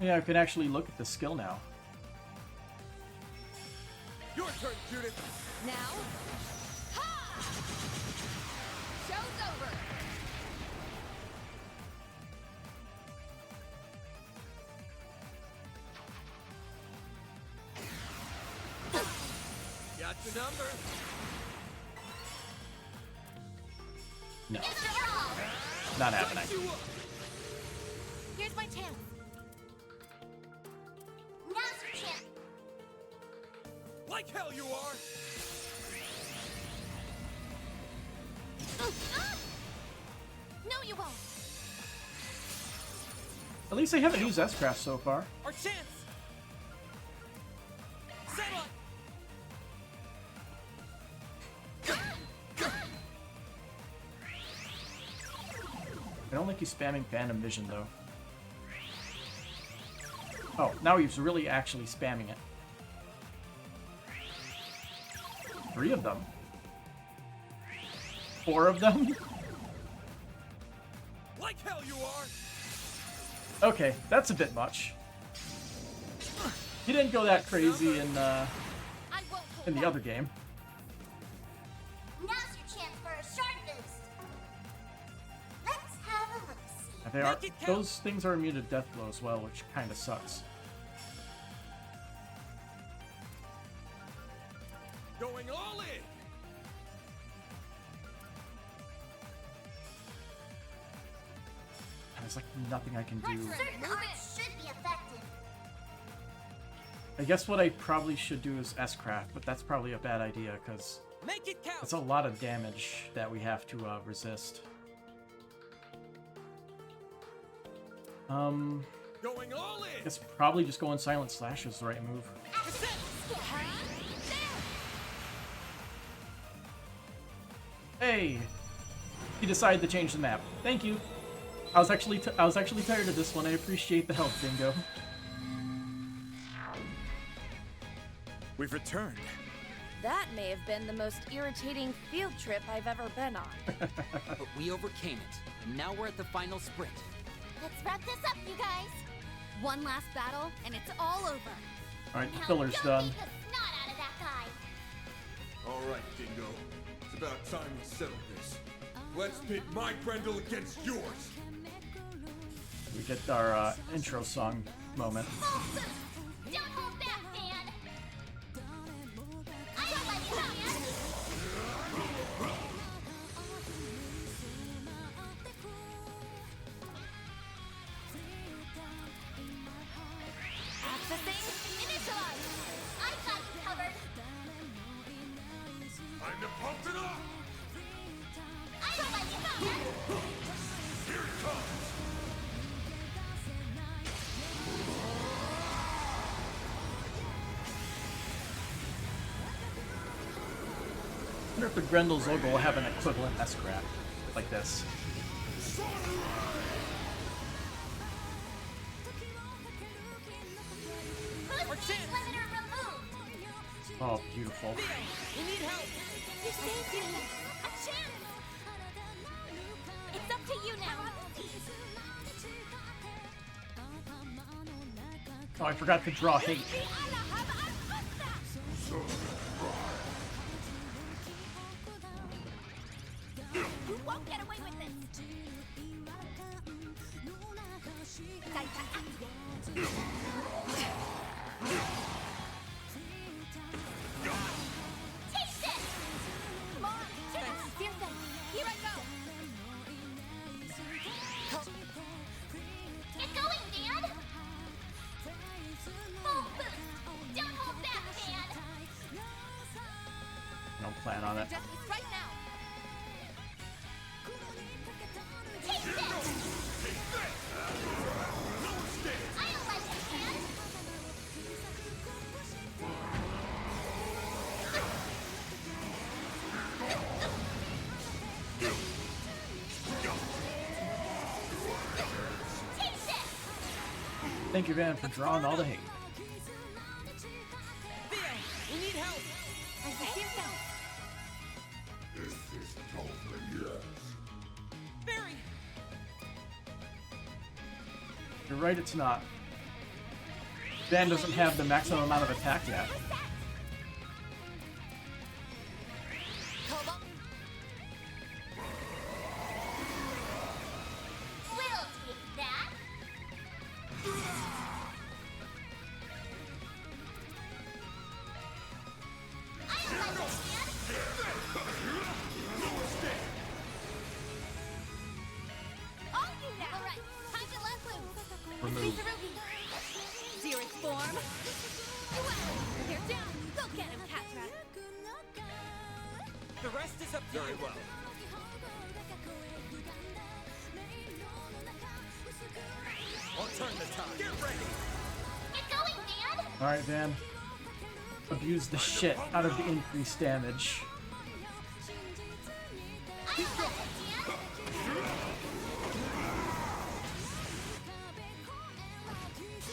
[SPEAKER 1] Yeah, I can actually look at the skill now.
[SPEAKER 17] Your turn, Judith.
[SPEAKER 7] Now. Ha! Show's over.
[SPEAKER 17] Got your number.
[SPEAKER 1] No,
[SPEAKER 20] Give us your all.
[SPEAKER 1] not happening.
[SPEAKER 17] Light you up.
[SPEAKER 11] Here's my chance.
[SPEAKER 20] Now's your chance.
[SPEAKER 17] Like hell you are.
[SPEAKER 11] No, you won't.
[SPEAKER 1] At least I haven't used S-Craft so far.
[SPEAKER 9] Our chance! Settle!
[SPEAKER 1] I don't think he's spamming Phantom Vision, though. Oh, now he's really actually spamming it. 3 of them. 4 of them?
[SPEAKER 17] Like hell you are.
[SPEAKER 1] Okay, that's a bit much. He didn't go that crazy in the other game.
[SPEAKER 20] Now's your chance for a shard boost. Let's have a look-see.
[SPEAKER 1] They are, those things are immune to death blow as well, which kind of sucks.
[SPEAKER 17] Going all in.
[SPEAKER 1] There's like nothing I can do.
[SPEAKER 20] Certain arts should be effective.
[SPEAKER 1] I guess what I probably should do is S-Craft, but that's probably a bad idea because
[SPEAKER 9] Make it count!
[SPEAKER 1] it's a lot of damage that we have to resist.
[SPEAKER 17] Going all
[SPEAKER 1] I
[SPEAKER 17] in.
[SPEAKER 1] guess probably just going Silent Slash is the right move. Hey! He decided to change the map. Thank you. I was actually tired of this one. I appreciate the help, Dingo.
[SPEAKER 12] We've returned.
[SPEAKER 6] That may have been the most irritating field trip I've ever been on.
[SPEAKER 3] But we overcame it, and now we're at the final sprint.
[SPEAKER 13] Let's wrap this up, you guys.
[SPEAKER 2] One last battle, and it's all over.
[SPEAKER 1] Alright, the
[SPEAKER 13] Now
[SPEAKER 1] filler's
[SPEAKER 13] don't
[SPEAKER 1] done.
[SPEAKER 13] beat the snot out of that guy.
[SPEAKER 17] All right, Dingo. It's about time we settle this. Let's pit my Grendel against yours.
[SPEAKER 1] We get our intro song moment.
[SPEAKER 20] Don't hold back, man! I don't let you down, man! Accessing initialize! I got you covered!
[SPEAKER 17] Time to pump it up!
[SPEAKER 20] I don't let you go, man!
[SPEAKER 17] Here it comes!
[SPEAKER 1] I wonder if the Grendel's logo will have an equivalent S-Crap like this.
[SPEAKER 20] Boost speed limiter removed!
[SPEAKER 1] Oh, beautiful.
[SPEAKER 11] We need help! You saved you! A chance! It's up to you now!
[SPEAKER 1] Oh, I forgot to draw hate.
[SPEAKER 11] You won't get away with this!
[SPEAKER 20] Taste it!
[SPEAKER 11] Come on! Here's them! Here I go!
[SPEAKER 20] Get going, man! Full boost! Don't hold back, man!
[SPEAKER 1] Don't plan on it.
[SPEAKER 11] Just this right now!
[SPEAKER 20] Taste it! I don't let you, man! Taste it!
[SPEAKER 1] Thank you, Van, for drawing all the hate.
[SPEAKER 11] We need help! Here's them!
[SPEAKER 18] This is totally yes.
[SPEAKER 11] Barry!
[SPEAKER 1] You're right, it's not. Van doesn't have the maximum amount of attack yet.
[SPEAKER 20] We'll take that! I don't let you, man!
[SPEAKER 11] On you now! Alright, time to let loose!
[SPEAKER 1] Remove.
[SPEAKER 11] Zero's form! Here down! Go get him, Catra!
[SPEAKER 9] The rest is up to you.
[SPEAKER 17] Very well. I'll turn the tide. Get ready!
[SPEAKER 20] Get going, man!
[SPEAKER 1] Alright, Van. Abuse the shit out of the increased damage.
[SPEAKER 20] I don't let you, man!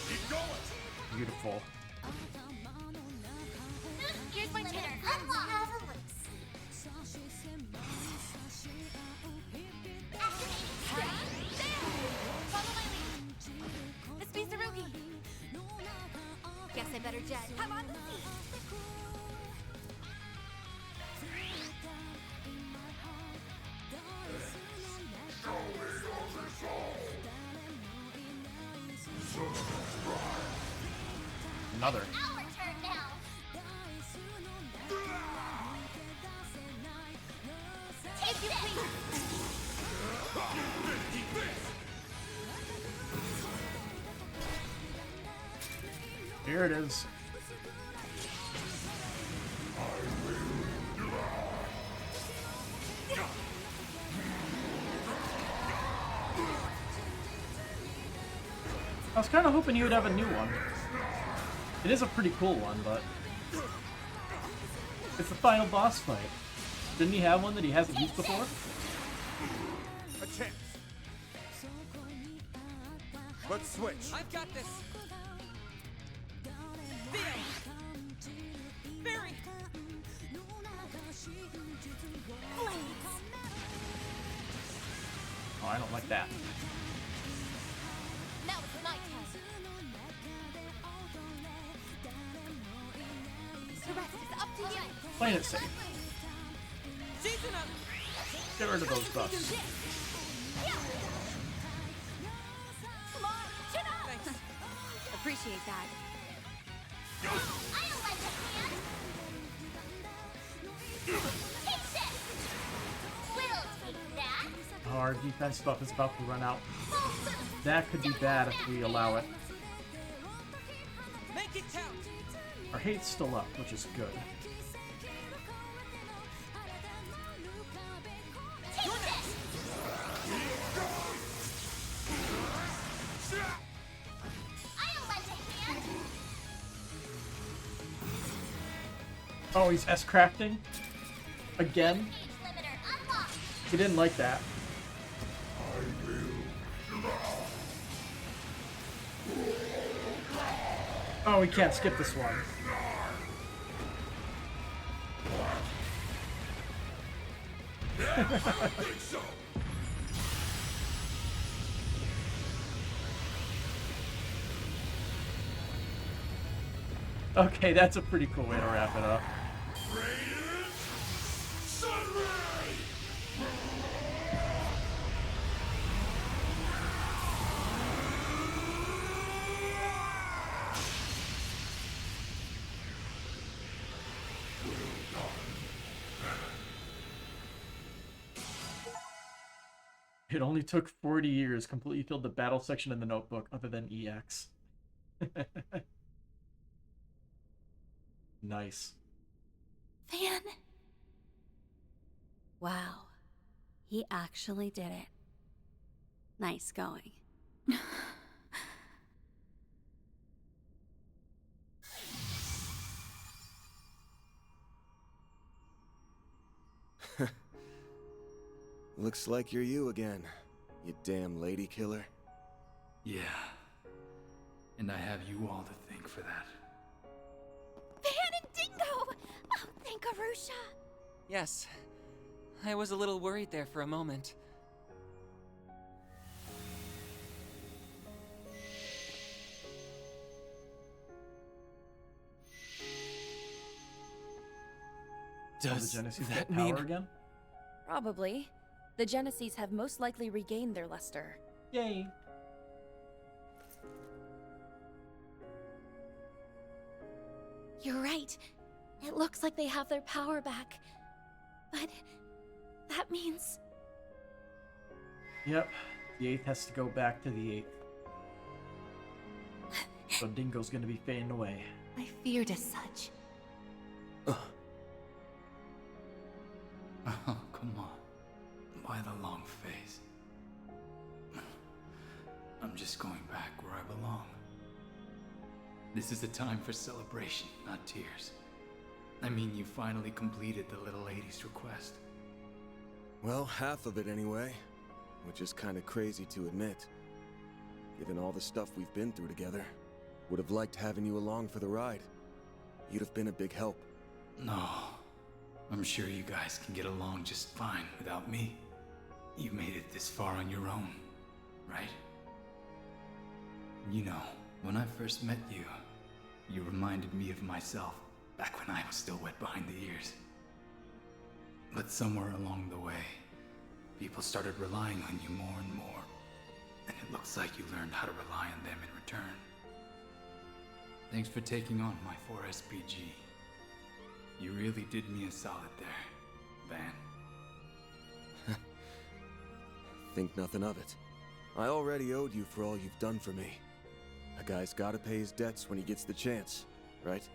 [SPEAKER 17] Keep going!
[SPEAKER 1] Beautiful.
[SPEAKER 20] Here's my limiter unlocked! Have a look. Activating strike!
[SPEAKER 11] Follow my lead! Miss Mizurugi! Guess I better jet. I'm on the seat!
[SPEAKER 1] Another.
[SPEAKER 20] Our turn now! Take
[SPEAKER 11] You
[SPEAKER 20] this!
[SPEAKER 11] please!
[SPEAKER 1] Here it is. I was kind of hoping you would have a new one. It is a pretty cool one, but it's the final boss fight. Didn't he have one that he hasn't used before?
[SPEAKER 17] A chance. Let's switch.
[SPEAKER 9] I've got this. Theo! Barry!
[SPEAKER 1] Oh, I don't like that.
[SPEAKER 2] Now it's my turn. The rest is up to you.
[SPEAKER 1] Playing it safe.
[SPEAKER 9] Season up!
[SPEAKER 1] Get rid of those buffs.
[SPEAKER 2] Come on, chin up.
[SPEAKER 9] Thanks.
[SPEAKER 16] Appreciate that.
[SPEAKER 20] I'll lend a hand. Take this. We'll take that.
[SPEAKER 1] Oh, our defense buff is about to run out. That could be bad if we allow it.
[SPEAKER 9] Make it count!
[SPEAKER 1] Our hate's still up, which is good.
[SPEAKER 20] Take this. I'll lend a hand.
[SPEAKER 1] Oh, he's S-crafting? Again?
[SPEAKER 20] Age limiter unlocked.
[SPEAKER 1] He didn't like that. Oh, we can't skip this one. Okay, that's a pretty cool way to wrap it up. It only took 40 years, completely filled the battle section in the notebook, other than EX. Nice.
[SPEAKER 16] Van. Wow. He actually did it. Nice going.
[SPEAKER 4] Looks like you're you again, you damn lady killer.
[SPEAKER 19] Yeah. And I have you all to thank for that.
[SPEAKER 2] Van and Dingo! Oh, thank Arusha.
[SPEAKER 9] Yes. I was a little worried there for a moment.
[SPEAKER 8] Does
[SPEAKER 1] the Genesis
[SPEAKER 8] that
[SPEAKER 1] get power
[SPEAKER 8] mean
[SPEAKER 1] again?
[SPEAKER 6] Probably. The Genesees have most likely regained their luster.
[SPEAKER 1] Yay.
[SPEAKER 11] You're right. It looks like they have their power back. But that means...
[SPEAKER 1] Yep, the 8th has to go back to the 8th. So Dingo's gonna be fading away.
[SPEAKER 11] I feared as such.
[SPEAKER 19] Oh, come on. Why the long face? I'm just going back where I belong. This is a time for celebration, not tears. I mean, you finally completed the little lady's request.
[SPEAKER 4] Well, half of it anyway. Which is kinda crazy to admit. Given all the stuff we've been through together. Would have liked having you along for the ride. You'd have been a big help.
[SPEAKER 19] No. I'm sure you guys can get along just fine without me. You made it this far on your own, right? You know, when I first met you, you reminded me of myself back when I was still wet behind the ears. But somewhere along the way, people started relying on you more and more. And it looks like you learned how to rely on them in return. Thanks for taking on my 4SPG. You really did me a solid there, Van.
[SPEAKER 4] Think nothing of it. I already owed you for all you've done for me. A guy's gotta pay his debts when he gets the chance, right?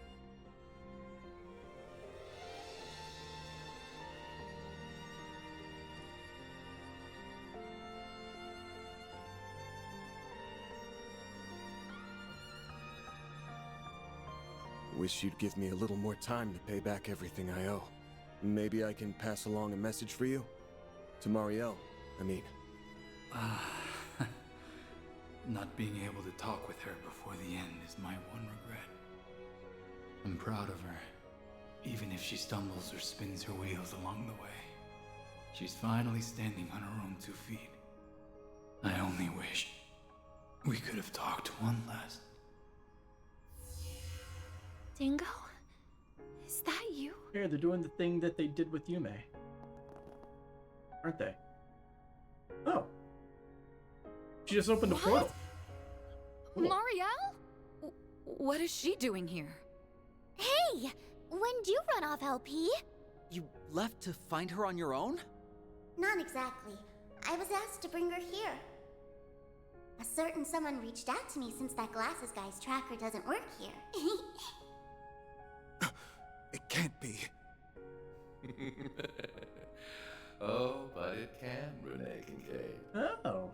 [SPEAKER 4] Wish you'd give me a little more time to pay back everything I owe. Maybe I can pass along a message for you? To Marielle, I mean.
[SPEAKER 19] Not being able to talk with her before the end is my one regret. I'm proud of her, even if she stumbles or spins her wheels along the way. She's finally standing on her own 2 feet. I only wish we could have talked one last.
[SPEAKER 7] Dingo? Is that you?
[SPEAKER 1] Here, they're doing the thing that they did with Yume. Aren't they? Oh. She just opened a portal. Cool.
[SPEAKER 7] Marielle?
[SPEAKER 10] What is she doing here?
[SPEAKER 13] Hey! When'd you run off, LP?
[SPEAKER 3] You left to find her on your own?
[SPEAKER 13] Not exactly. I was asked to bring her here. A certain someone reached out to me since that glasses guy's tracker doesn't work here.
[SPEAKER 12] It can't be.
[SPEAKER 21] Oh, but it can, Renee Kincaid.
[SPEAKER 1] Oh.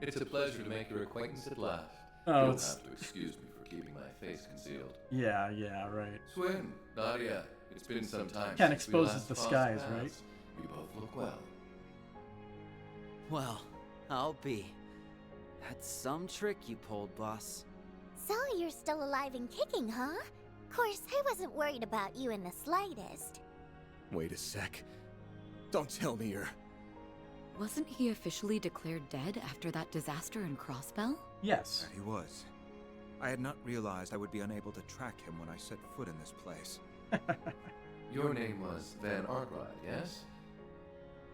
[SPEAKER 21] It's a pleasure to make your acquaintance at last.
[SPEAKER 1] Oh,
[SPEAKER 21] You'll
[SPEAKER 1] it's...
[SPEAKER 21] have to excuse me for keeping my face concealed.
[SPEAKER 1] Yeah, right.
[SPEAKER 21] Swin, Nadia, it's been some time
[SPEAKER 1] Can't
[SPEAKER 21] since we
[SPEAKER 1] expose
[SPEAKER 21] last
[SPEAKER 1] the
[SPEAKER 21] crossed
[SPEAKER 1] skies,
[SPEAKER 21] paths.
[SPEAKER 1] right?
[SPEAKER 21] We both look well.
[SPEAKER 3] Well, I'll be. That's some trick you pulled, boss.
[SPEAKER 13] So you're still alive and kicking, huh? Of course, I wasn't worried about you in the slightest.
[SPEAKER 4] Wait a sec. Don't tell me you're...
[SPEAKER 10] Wasn't he officially declared dead after that disaster in Crossbell?
[SPEAKER 1] Yes.
[SPEAKER 12] He was. I had not realized I would be unable to track him when I set foot in this place.
[SPEAKER 21] Your name was Van Arkwright, yes?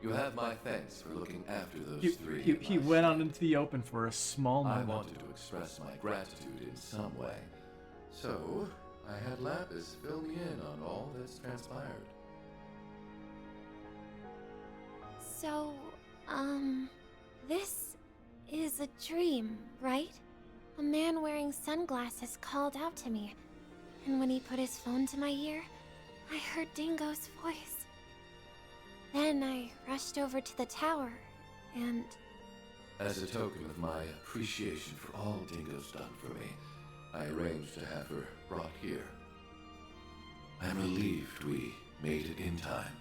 [SPEAKER 21] You have my thanks for looking after those three.
[SPEAKER 1] He went out into the open for a small moment.
[SPEAKER 21] I wanted to express my gratitude in some way. So, I had Lapis fill me in on all that's transpired.
[SPEAKER 11] So, this is a dream, right? A man wearing sunglasses called out to me, and when he put his phone to my ear, I heard Dingo's voice. Then I rushed over to the tower, and...
[SPEAKER 21] As a token of my appreciation for all Dingo's done for me, I arranged to have her brought here. I'm relieved we made it in time.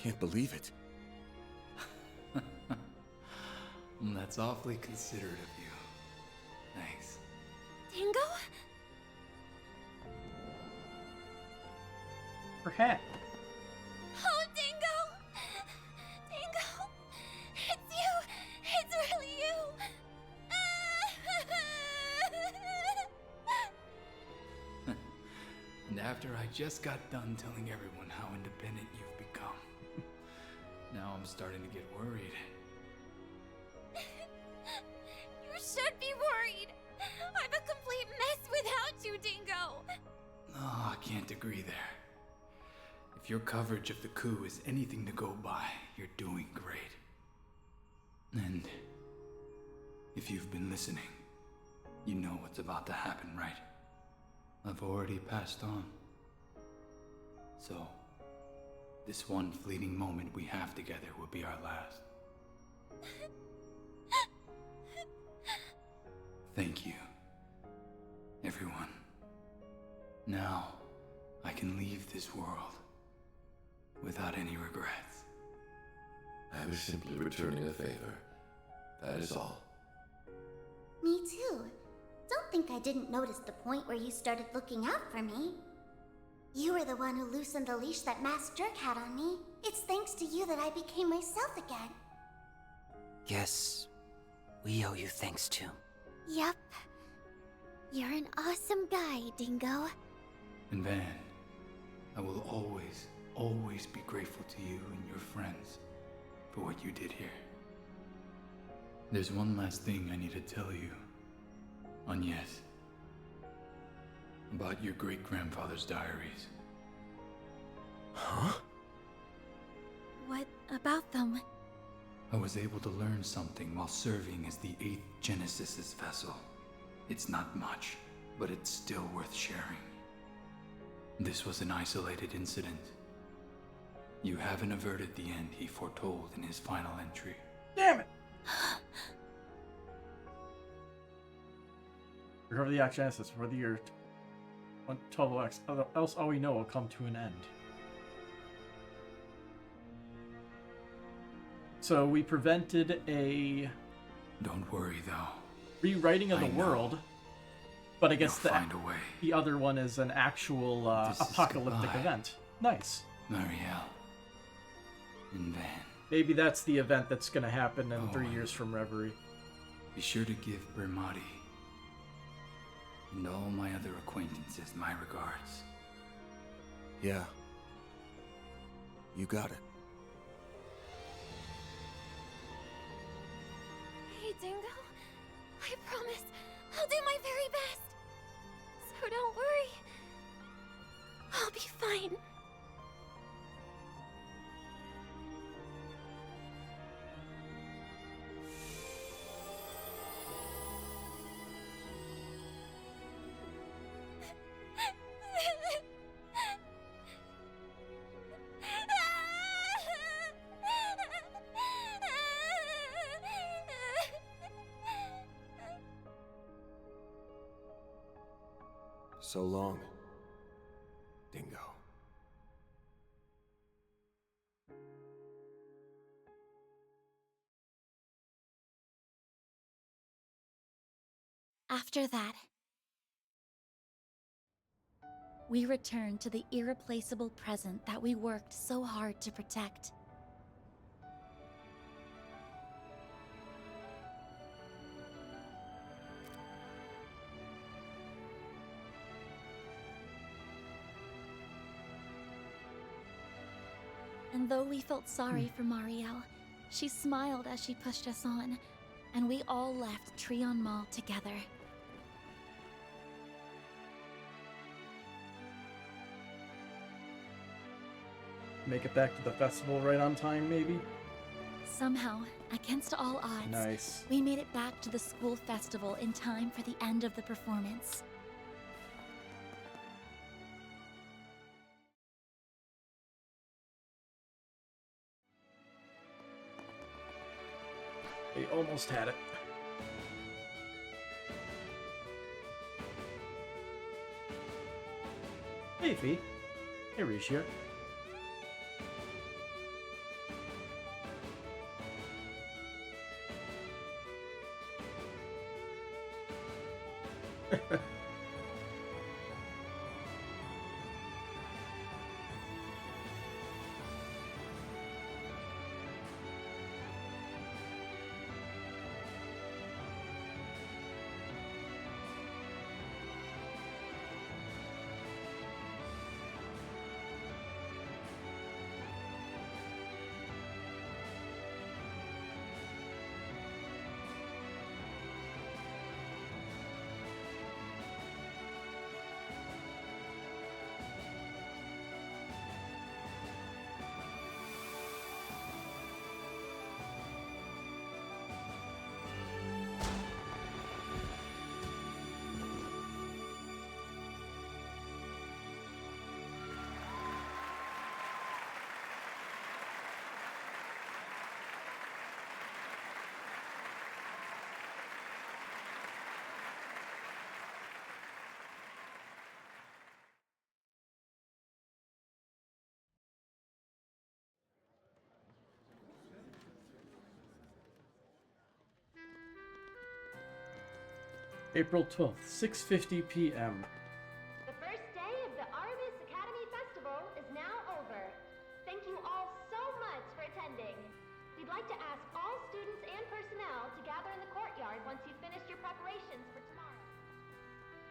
[SPEAKER 4] Can't believe it.
[SPEAKER 19] That's awfully considerate of you. Thanks.
[SPEAKER 11] Dingo?
[SPEAKER 1] Her hat.
[SPEAKER 11] Oh, Dingo! Dingo! It's you! It's really you!
[SPEAKER 19] And after I just got done telling everyone how independent you've become, now I'm starting to get worried.
[SPEAKER 11] You should be worried! I'm a complete mess without you, Dingo!
[SPEAKER 19] Oh, I can't agree there. If your coverage of the coup is anything to go by, you're doing great. And if you've been listening, you know what's about to happen, right? I've already passed on. So, this one fleeting moment we have together will be our last. Thank you, everyone. Now, I can leave this world without any regrets.
[SPEAKER 21] I was simply returning a favor. That is all.
[SPEAKER 13] Me too. Don't think I didn't notice the point where you started looking out for me. You were the one who loosened the leash that masked jerk had on me. It's thanks to you that I became myself again.
[SPEAKER 3] Guess we owe you thanks too.
[SPEAKER 13] Yup. You're an awesome guy, Dingo.
[SPEAKER 19] And Van, I will always, always be grateful to you and your friends for what you did here. There's one last thing I need to tell you, Agnes, about your great-grandfather's diaries.
[SPEAKER 4] Huh?
[SPEAKER 11] What about them?
[SPEAKER 19] I was able to learn something while serving as the 8th Genesis's vessel. It's not much, but it's still worth sharing. This was an isolated incident. You haven't averted the end he foretold in his final entry.
[SPEAKER 1] Damn it! Recover the Genesis for the Earth. 12x, else all we know will come to an end. So we prevented a...
[SPEAKER 19] Don't worry, though.
[SPEAKER 1] Rewriting of the world, but I guess
[SPEAKER 19] find a way.
[SPEAKER 1] the other one is an actual apocalyptic event. Nice.
[SPEAKER 19] Marielle. And Van.
[SPEAKER 1] Maybe that's the event that's going to happen in 3 years from Reverie.
[SPEAKER 19] Be sure to give Bermati and all my other acquaintances my regards.
[SPEAKER 4] Yeah. You got it.
[SPEAKER 11] Hey, Dingo. I promise I'll do my very best. So don't worry. I'll be fine.
[SPEAKER 4] So long, Dingo.
[SPEAKER 11] After that, we return to the irreplaceable present that we worked so hard to protect. And though we felt sorry for Marielle, she smiled as she pushed us on, and we all left Trion Mall together.
[SPEAKER 1] Make it back to the festival right on time, maybe?
[SPEAKER 11] Somehow, against all odds,
[SPEAKER 1] Nice.
[SPEAKER 11] we made it back to the school festival in time for the end of the performance.
[SPEAKER 1] They almost had it. Hey, Fee. Hey, Risha. April 12th, 6:50 p.m.
[SPEAKER 5] The first day of the Arvis Academy Festival is now over. Thank you all so much for attending. We'd like to ask all students and personnel to gather in the courtyard once you've finished your preparations for tomorrow.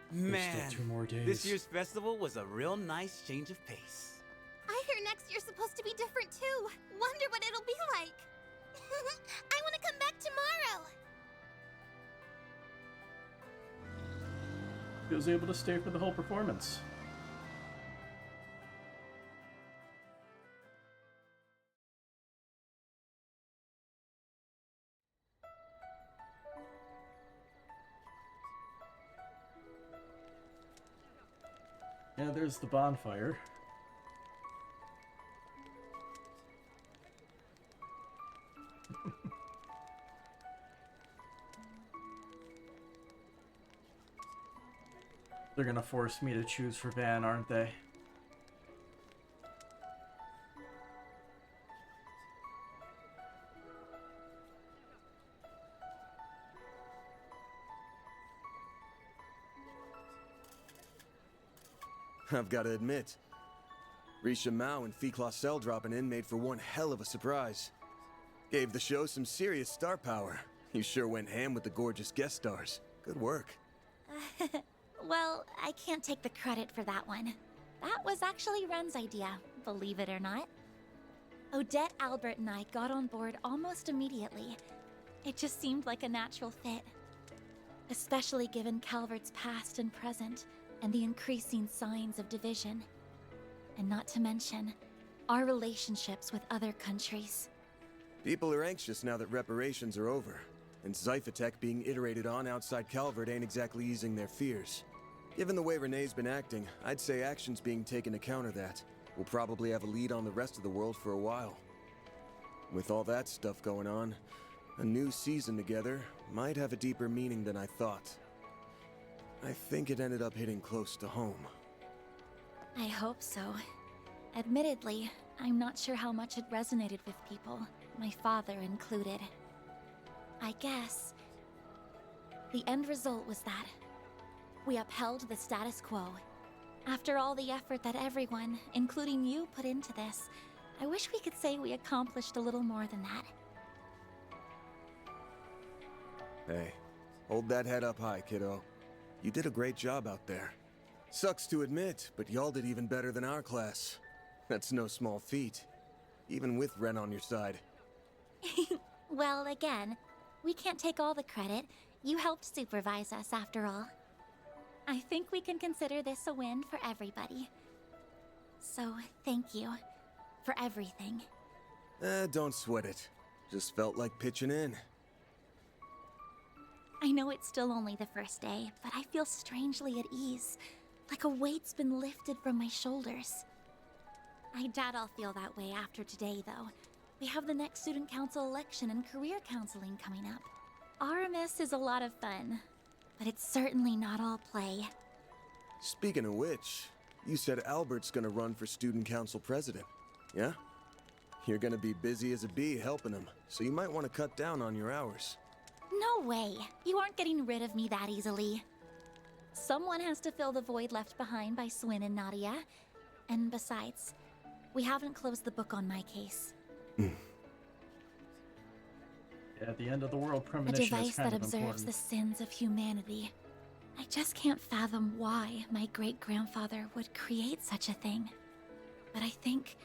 [SPEAKER 22] Man,
[SPEAKER 1] still 2 more days.
[SPEAKER 22] this year's festival was a real nice change of pace.
[SPEAKER 13] I hear next year's supposed to be different too. Wonder what it'll be like. I want to come back tomorrow.
[SPEAKER 1] He was able to stay for the whole performance. Yeah, there's the bonfire. They're gonna force me to choose for Van, aren't they?
[SPEAKER 4] I've got to admit, Risha Mao and Fee Cell dropping in made for one hell of a surprise. Gave the show some serious star power. You sure went ham with the gorgeous guest stars. Good work.
[SPEAKER 11] Well, I can't take the credit for that one. That was actually Ren's idea, believe it or not. Odette, Albert, and I got on board almost immediately. It just seemed like a natural fit. Especially given Calvert's past and present, and the increasing signs of division. And not to mention, our relationships with other countries.
[SPEAKER 4] People are anxious now that reparations are over, and Zyphatech being iterated on outside Calvert ain't exactly easing their fears. Given the way Renee's been acting, I'd say action's being taken to counter that. We'll probably have a lead on the rest of the world for a while. With all that stuff going on, a new season together might have a deeper meaning than I thought. I think it ended up hitting close to home.
[SPEAKER 11] I hope so. Admittedly, I'm not sure how much it resonated with people, my father included. I guess the end result was that we upheld the status quo. After all the effort that everyone, including you, put into this, I wish we could say we accomplished a little more than that.
[SPEAKER 4] Hey, hold that head up high, kiddo. You did a great job out there. Sucks to admit, but y'all did even better than our class. That's no small feat, even with Ren on your side.
[SPEAKER 11] Well, again, we can't take all the credit. You helped supervise us, after all. I think we can consider this a win for everybody. So, thank you for everything.
[SPEAKER 4] Don't sweat it. Just felt like pitching in.
[SPEAKER 11] I know it's still only the first day, but I feel strangely at ease. Like a weight's been lifted from my shoulders. I doubt I'll feel that way after today, though. We have the next student council election and career counseling coming up. RMS is a lot of fun, but it's certainly not all play.
[SPEAKER 4] Speaking of which, you said Albert's gonna run for student council president, yeah? You're gonna be busy as a bee helping him, so you might want to cut down on your hours.
[SPEAKER 11] No way! You aren't getting rid of me that easily. Someone has to fill the void left behind by SiN and Nadia. And besides, we haven't closed the book on my case.
[SPEAKER 1] Yeah, at the end of the world,
[SPEAKER 11] A
[SPEAKER 1] premonition
[SPEAKER 11] device
[SPEAKER 1] is kind
[SPEAKER 11] that
[SPEAKER 1] of
[SPEAKER 11] observes
[SPEAKER 1] important.
[SPEAKER 11] the sins of humanity. I just can't fathom why my great-grandfather would create such a thing. But I think...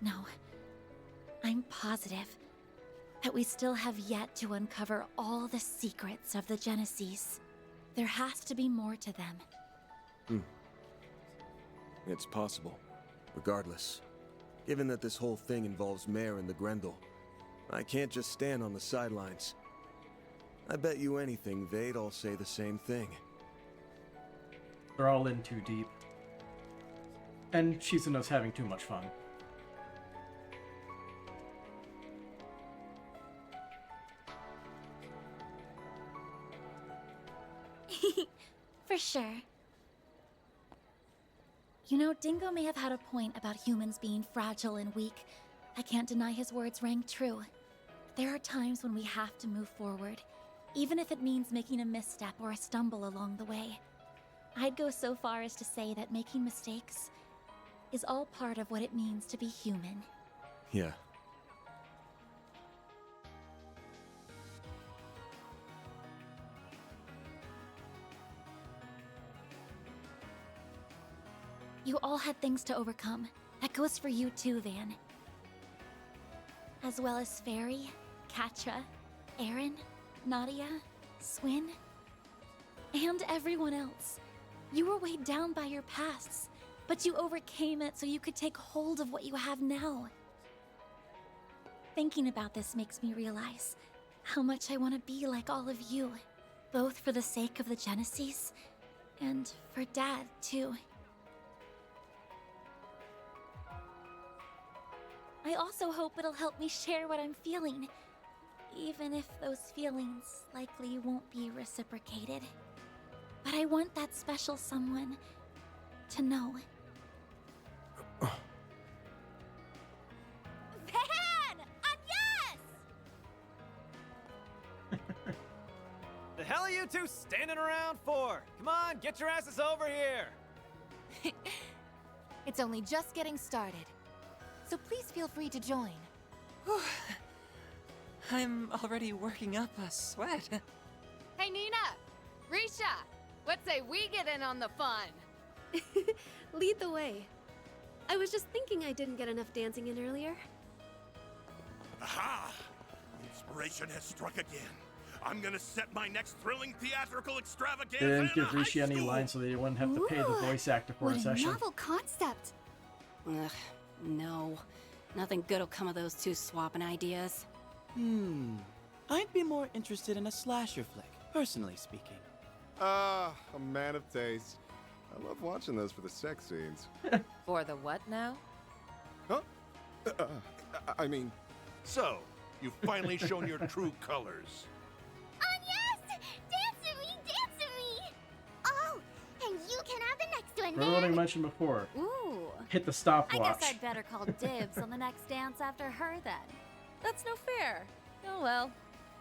[SPEAKER 11] No. I'm positive that we still have yet to uncover all the secrets of the Genesis. There has to be more to them.
[SPEAKER 4] It's possible. Regardless. Given that this whole thing involves Mare and the Grendel, I can't just stand on the sidelines. I bet you anything they'd all say the same thing.
[SPEAKER 1] They're all in too deep. And Shizuno's having too much fun.
[SPEAKER 11] For sure. You know, Dingo may have had a point about humans being fragile and weak. I can't deny his words rang true. There are times when we have to move forward, even if it means making a misstep or a stumble along the way. I'd go so far as to say that making mistakes is all part of what it means to be human.
[SPEAKER 4] Yeah.
[SPEAKER 11] You all had things to overcome. That goes for you too, Van. As well as Fairy, Katra, Aaron, Nadia, SiN, and everyone else. You were weighed down by your pasts, but you overcame it so you could take hold of what you have now. Thinking about this makes me realize how much I want to be like all of you, both for the sake of the Genesis and for Dad, too. I also hope it'll help me share what I'm feeling, even if those feelings likely won't be reciprocated. But I want that special someone to know.
[SPEAKER 2] Van! Yes!
[SPEAKER 8] The hell are you two standing around for? Come on, get your asses over here!
[SPEAKER 14] It's only just getting started, so please feel free to join.
[SPEAKER 9] I'm already working up a sweat.
[SPEAKER 7] Hey, Nina! Risha! What say we get in on the fun?
[SPEAKER 15] Lead the way. I was just thinking I didn't get enough dancing in earlier.
[SPEAKER 17] Aha! Inspiration has struck again. I'm gonna set my next thrilling theatrical extravaganza.
[SPEAKER 1] They didn't
[SPEAKER 17] in a
[SPEAKER 1] give Rishi
[SPEAKER 17] high
[SPEAKER 1] any
[SPEAKER 17] school.
[SPEAKER 1] lines so they wouldn't have to pay the voice actor for
[SPEAKER 16] What
[SPEAKER 1] a
[SPEAKER 16] a
[SPEAKER 1] session.
[SPEAKER 16] novel concept. Ugh, no. Nothing good'll come of those two swapping ideas.
[SPEAKER 22] I'd be more interested in a slasher flick, personally speaking.
[SPEAKER 23] Ah, a man of taste. I love watching those for the sex scenes.
[SPEAKER 7] For the what now?
[SPEAKER 23] Huh? I mean...
[SPEAKER 17] So, you've finally shown your true colors.
[SPEAKER 13] Yes! Dance with me! Dance with me! Oh, and you can have the next one,
[SPEAKER 1] Remember what I mentioned before?
[SPEAKER 2] Ooh.
[SPEAKER 1] Hit the
[SPEAKER 2] I
[SPEAKER 1] stopwatch.
[SPEAKER 2] guess I'd better call dibs on the next dance after her then.
[SPEAKER 6] That's no fair. Oh well.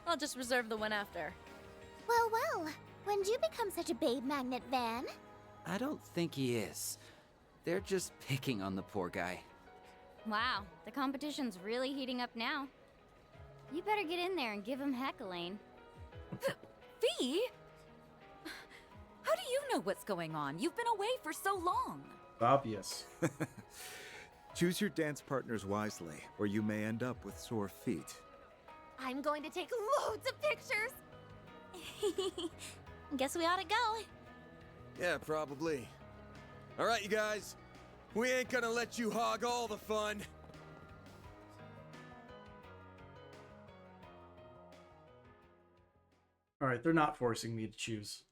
[SPEAKER 6] I'll just reserve the one after.
[SPEAKER 13] Well, when did you become such a babe magnet, Van?
[SPEAKER 3] I don't think he is. They're just picking on the poor guy.
[SPEAKER 2] Wow, the competition's really heating up now. You better get in there and give him heck, Elaine.
[SPEAKER 10] Fee? How do you know what's going on? You've been away for so long.
[SPEAKER 1] Obvious.
[SPEAKER 12] Choose your dance partners wisely, or you may end up with sore feet.
[SPEAKER 11] I'm going to take loads of pictures. Guess we ought to go.
[SPEAKER 4] Yeah, probably. All right, you guys. We ain't gonna let you hog all the fun.
[SPEAKER 1] Alright, they're not forcing me to choose.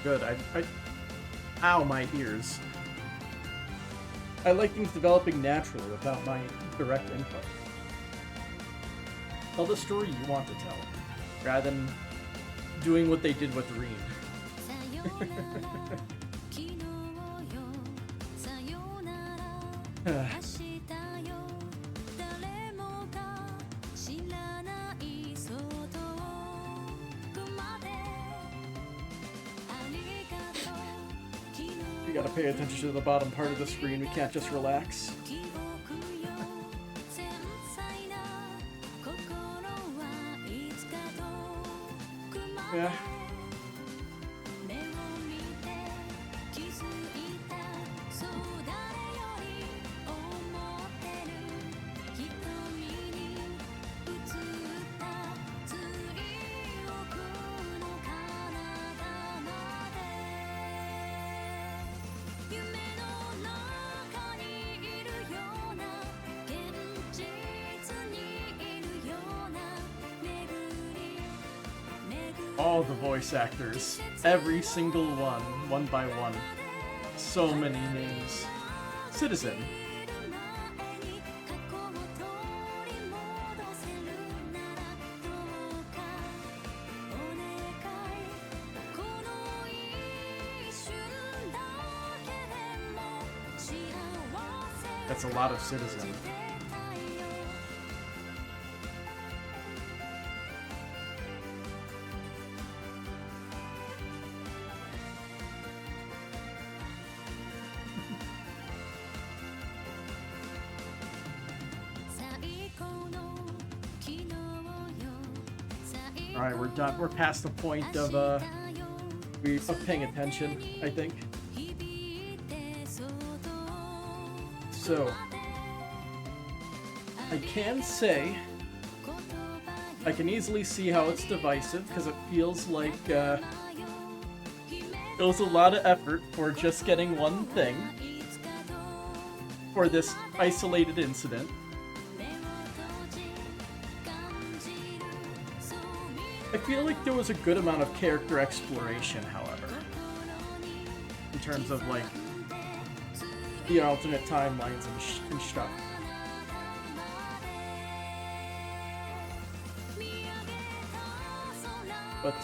[SPEAKER 1] Good, Ow, my ears. I like things developing naturally without my direct input. Tell the story you want to tell, rather than doing what they did with Reen. We gotta pay attention to the bottom part of the screen, we can't just relax. Yeah. All the voice actors, every single one by one. So many names. Citizen. That's a lot of Citizen. Alright, we're done. We're past the point of paying attention, I think. So, I can say I can easily see how it's divisive, because it feels like it was a lot of effort for just getting one thing for this isolated incident. I feel like there was a good amount of character exploration, however, in terms of like the alternate timelines and stuff. But,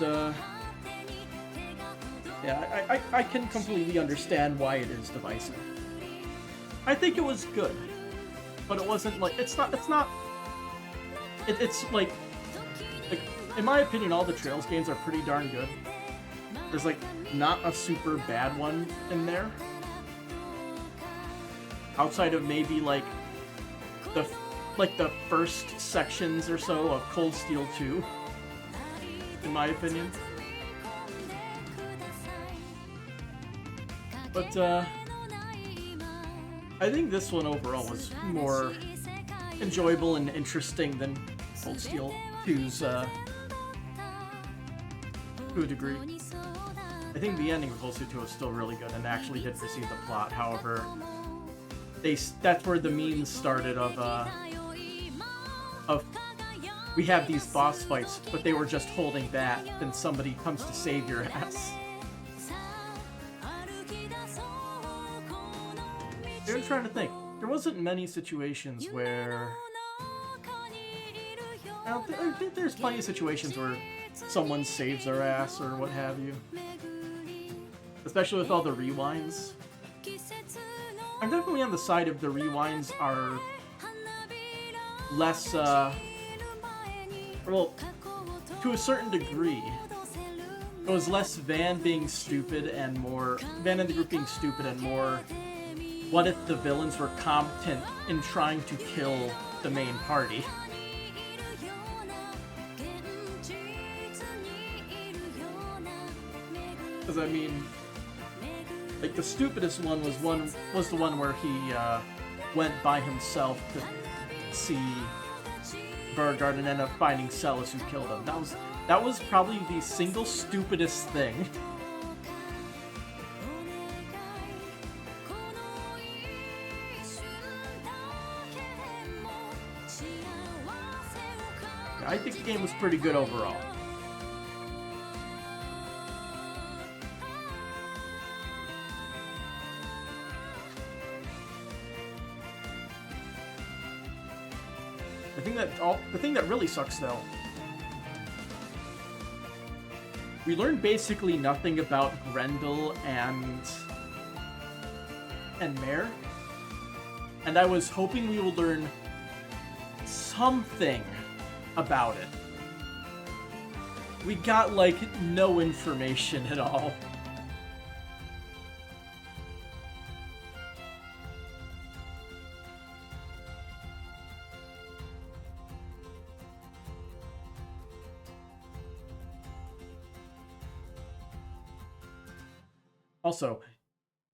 [SPEAKER 1] yeah, I can completely understand why it is divisive. I think it was good, but it wasn't like, it's like, in my opinion, all the Trails games are pretty darn good. There's like not a super bad one in there, outside of maybe like the first sections or so of Cold Steel 2, in my opinion. But I think this one overall was more enjoyable and interesting than Cold Steel 2's to a degree. I think the ending of Cold Steel 2 was still really good and actually did receive the plot. However, that's where the memes started of we have these boss fights, but they were just holding back, then somebody comes to save your ass. I'm trying to think. There wasn't many situations where... I think there's plenty of situations where someone saves our ass or what have you. Especially with all the rewinds. I'm definitely on the side of the rewinds are less, well, to a certain degree. It was less Van being stupid and more... Van and the group being stupid and more... What if the villains were competent in trying to kill the main party? Because I mean, like the stupidest one was the one where he went by himself to see Beauregard and ended up finding Celis who killed him. That was probably the single stupidest thing. I think the game was pretty good overall. The thing that really sucks though, we learned basically nothing about Grendel and Mare, and I was hoping we would learn something about it. We got like no information at all. Also,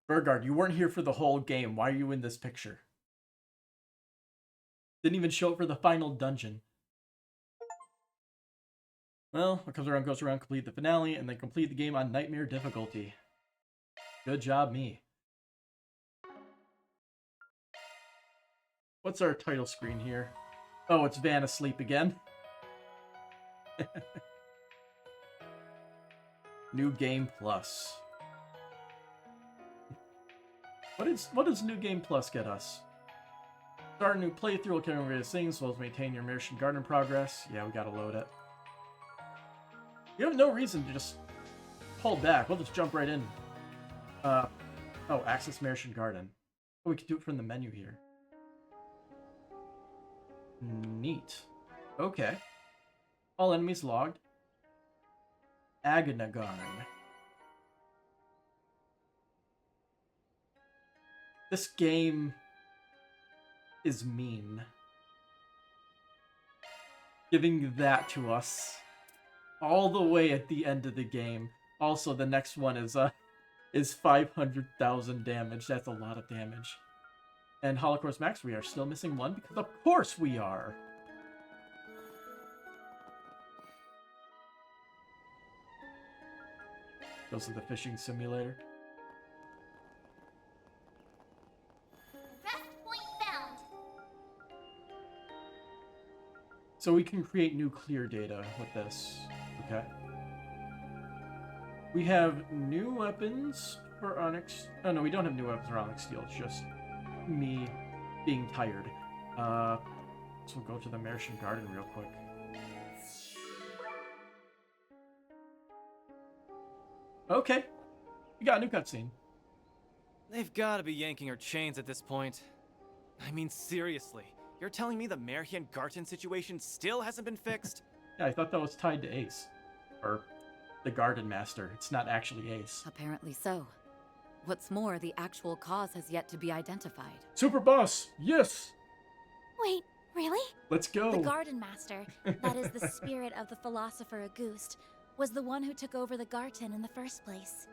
[SPEAKER 1] Beauregard, you weren't here for the whole game. Why are you in this picture? Didn't even show up for the final dungeon. Well, what comes around goes around, complete the finale, and then complete the game on Nightmare difficulty. Good job, me. What's our title screen here? Oh, it's Van asleep again. New Game Plus. What does New Game Plus get us? Start a new playthrough, carry over various things, as well as maintain your Marchen Garten progress. Yeah, we gotta load it. You have no reason to just hold back. We'll just jump right in. Oh, access Marchen Garten. Oh, we can do it from the menu here. Neat. Okay. All enemies logged. Aganagarn. This game is mean. Giving that to us all the way at the end of the game. Also, the next one is 500,000 damage. That's a lot of damage. And Holocaust Max, we are still missing one because of course we are. Goes to the fishing simulator. So we can create new clear data with this. Okay. We have new weapons for Onyx. Oh no, we don't have new weapons for Onyx Steel. It's just me being tired. So we'll go to the Marchen Garten real quick. Okay. We got a new cutscene.
[SPEAKER 8] They've got to be yanking her chains at this point. I mean, seriously, you're telling me the Marchen Garten situation still hasn't been fixed?
[SPEAKER 1] Yeah, I thought that was tied to Ace. Or the Garden Master. It's not actually Ace.
[SPEAKER 10] Apparently so. What's more, the actual cause has yet to be identified.
[SPEAKER 1] Super Boss! Yes!
[SPEAKER 11] Wait, really?
[SPEAKER 1] Let's go!
[SPEAKER 11] The Garden Master, that is the spirit of the philosopher Auguste, was the one who took over the Garten in the first place.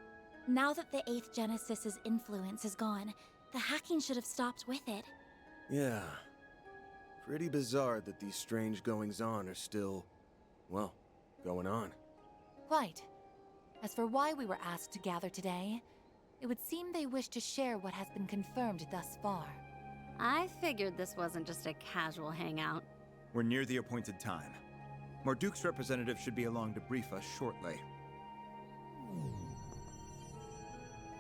[SPEAKER 11] Now that the 8th Genesis's influence is gone, the hacking should have stopped with it.
[SPEAKER 4] Yeah. Pretty bizarre that these strange goings-on are still, well, going on.
[SPEAKER 10] Quite. As for why we were asked to gather today, it would seem they wish to share what has been confirmed thus far.
[SPEAKER 16] I figured this wasn't just a casual hangout.
[SPEAKER 12] We're near the appointed time. Marduk's representative should be along to brief us shortly.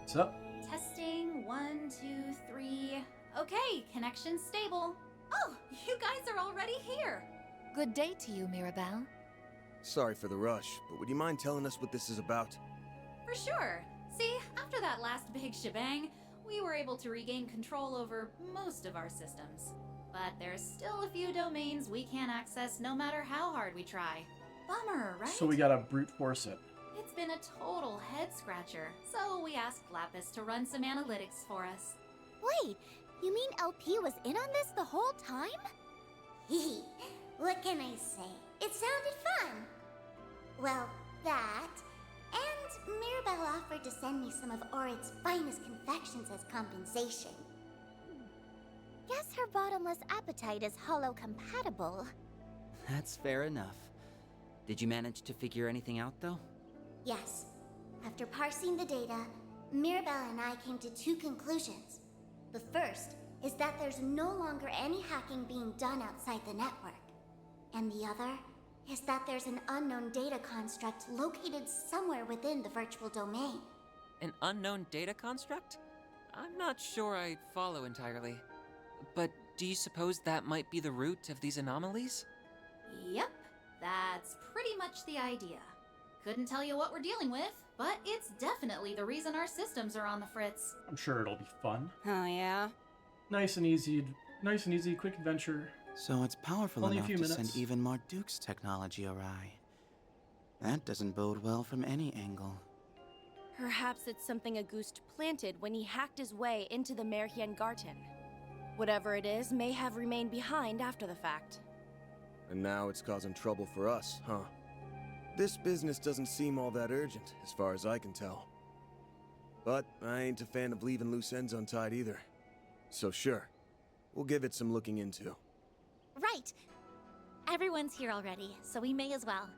[SPEAKER 1] What's up?
[SPEAKER 18] Testing, 1, 2, 3. Okay, connection stable. Oh, you guys are already here.
[SPEAKER 10] Good day to you, Mirabelle.
[SPEAKER 4] Sorry for the rush, but would you mind telling us what this is about?
[SPEAKER 18] For sure. See, after that last big shebang, we were able to regain control over most of our systems. But there's still a few domains we can't access no matter how hard we try. Bummer, right?
[SPEAKER 1] So we gotta brute force it.
[SPEAKER 18] It's been a total head-scratcher, so we asked Lapis to run some analytics for us.
[SPEAKER 13] Wait, you mean LP was in on this the whole time?
[SPEAKER 20] Hee, what can I say? It sounded fun. Well, that, and Mirabelle offered to send me some of Orid's finest confections as compensation.
[SPEAKER 13] Guess her bottomless appetite is holo-compatible.
[SPEAKER 3] That's fair enough. Did you manage to figure anything out, though?
[SPEAKER 20] Yes. After parsing the data, Mirabelle and I came to 2 conclusions. The first is that there's no longer any hacking being done outside the network. And the other is that there's an unknown data construct located somewhere within the virtual domain.
[SPEAKER 9] An unknown data construct? I'm not sure I follow entirely. But do you suppose that might be the root of these anomalies?
[SPEAKER 18] Yep, that's pretty much the idea. Couldn't tell you what we're dealing with, but it's definitely the reason our systems are on the fritz.
[SPEAKER 1] I'm sure it'll be fun.
[SPEAKER 16] Oh yeah?
[SPEAKER 1] Nice and easy, quick adventure.
[SPEAKER 22] So it's powerful
[SPEAKER 1] Only a
[SPEAKER 22] enough
[SPEAKER 1] few
[SPEAKER 22] to
[SPEAKER 1] minutes.
[SPEAKER 22] send even Marduk's technology awry. That doesn't bode well from any angle.
[SPEAKER 6] Perhaps it's something Auguste planted when he hacked his way into the Marchen Garten. Whatever it is may have remained behind after the fact.
[SPEAKER 4] And now it's causing trouble for us, huh? This business doesn't seem all that urgent, as far as I can tell. But I ain't a fan of leaving loose ends untied either. So sure, we'll give it some looking into.
[SPEAKER 11] Right. Everyone's here already, so we may as well.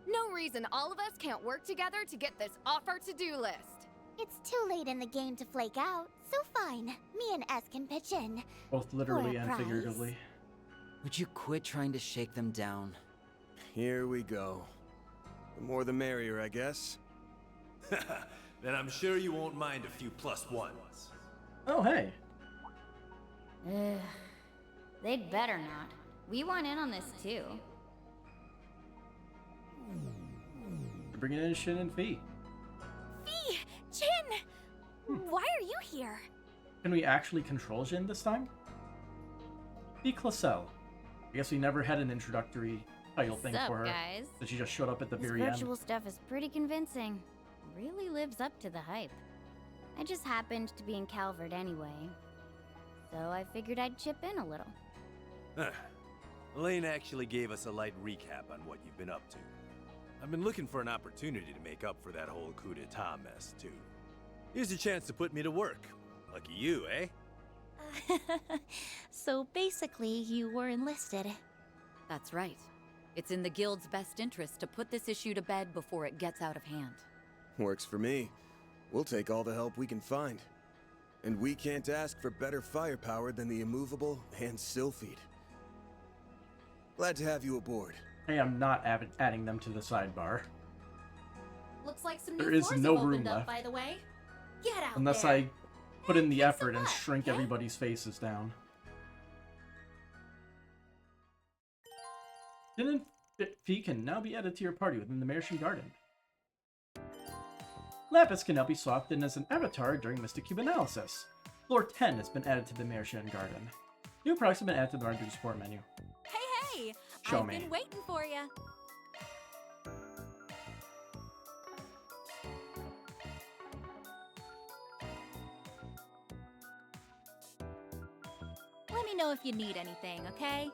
[SPEAKER 7] No reason all of us can't work together to get this off our to-do list.
[SPEAKER 13] It's too late in the game to flake out, so fine. Me and S can pitch in.
[SPEAKER 1] Both literally
[SPEAKER 13] For a
[SPEAKER 1] and
[SPEAKER 13] prize.
[SPEAKER 1] figuratively.
[SPEAKER 3] Would you quit trying to shake them down?
[SPEAKER 4] Here we go. The more the merrier, I guess.
[SPEAKER 17] Then I'm sure you won't mind a few +1s.
[SPEAKER 1] Oh, hey.
[SPEAKER 21] Ugh. They'd better not. We want in on this too.
[SPEAKER 1] You're bringing in Shin and Fee.
[SPEAKER 11] Fee! Jin! Why are you here?
[SPEAKER 1] Can we actually control Jin this time? Fee Classel. I guess we never had an introductory title thing
[SPEAKER 16] Sup,
[SPEAKER 1] for her.
[SPEAKER 16] guys?
[SPEAKER 1] That she just showed up at the
[SPEAKER 16] This
[SPEAKER 1] very
[SPEAKER 16] virtual
[SPEAKER 1] end.
[SPEAKER 16] stuff is pretty convincing. Really lives up to the hype. I just happened to be in Calvert anyway, so I figured I'd chip in a little.
[SPEAKER 17] Elaine actually gave us a light recap on what you've been up to. I've been looking for an opportunity to make up for that whole coup d'etat mess, too. Here's your chance to put me to work. Lucky you, eh?
[SPEAKER 11] So basically, you were enlisted.
[SPEAKER 10] That's right. It's in the Guild's best interest to put this issue to bed before it gets out of hand.
[SPEAKER 4] Works for me. We'll take all the help we can find. And we can't ask for better firepower than the immovable and Sylphid. Glad to have you aboard.
[SPEAKER 1] I am not adding them to the sidebar.
[SPEAKER 18] Looks like some
[SPEAKER 1] There
[SPEAKER 18] new
[SPEAKER 1] is
[SPEAKER 18] floors
[SPEAKER 1] no
[SPEAKER 18] have
[SPEAKER 1] room
[SPEAKER 18] opened up,
[SPEAKER 1] left.
[SPEAKER 18] by the way. Get out
[SPEAKER 1] Unless
[SPEAKER 18] there.
[SPEAKER 1] I put in the effort and shrink everybody's faces down. Jin and Fee can now be added to your party within the Marchen Garten. Lapis can now be swapped in as an avatar during Mystic Cube analysis. Floor 10 has been added to the Marchen Garten. New products have been added to the Marchen support menu.
[SPEAKER 11] Hey!
[SPEAKER 1] Show
[SPEAKER 11] I've
[SPEAKER 1] me.
[SPEAKER 11] been waiting for you. Let me know if you need anything, okay?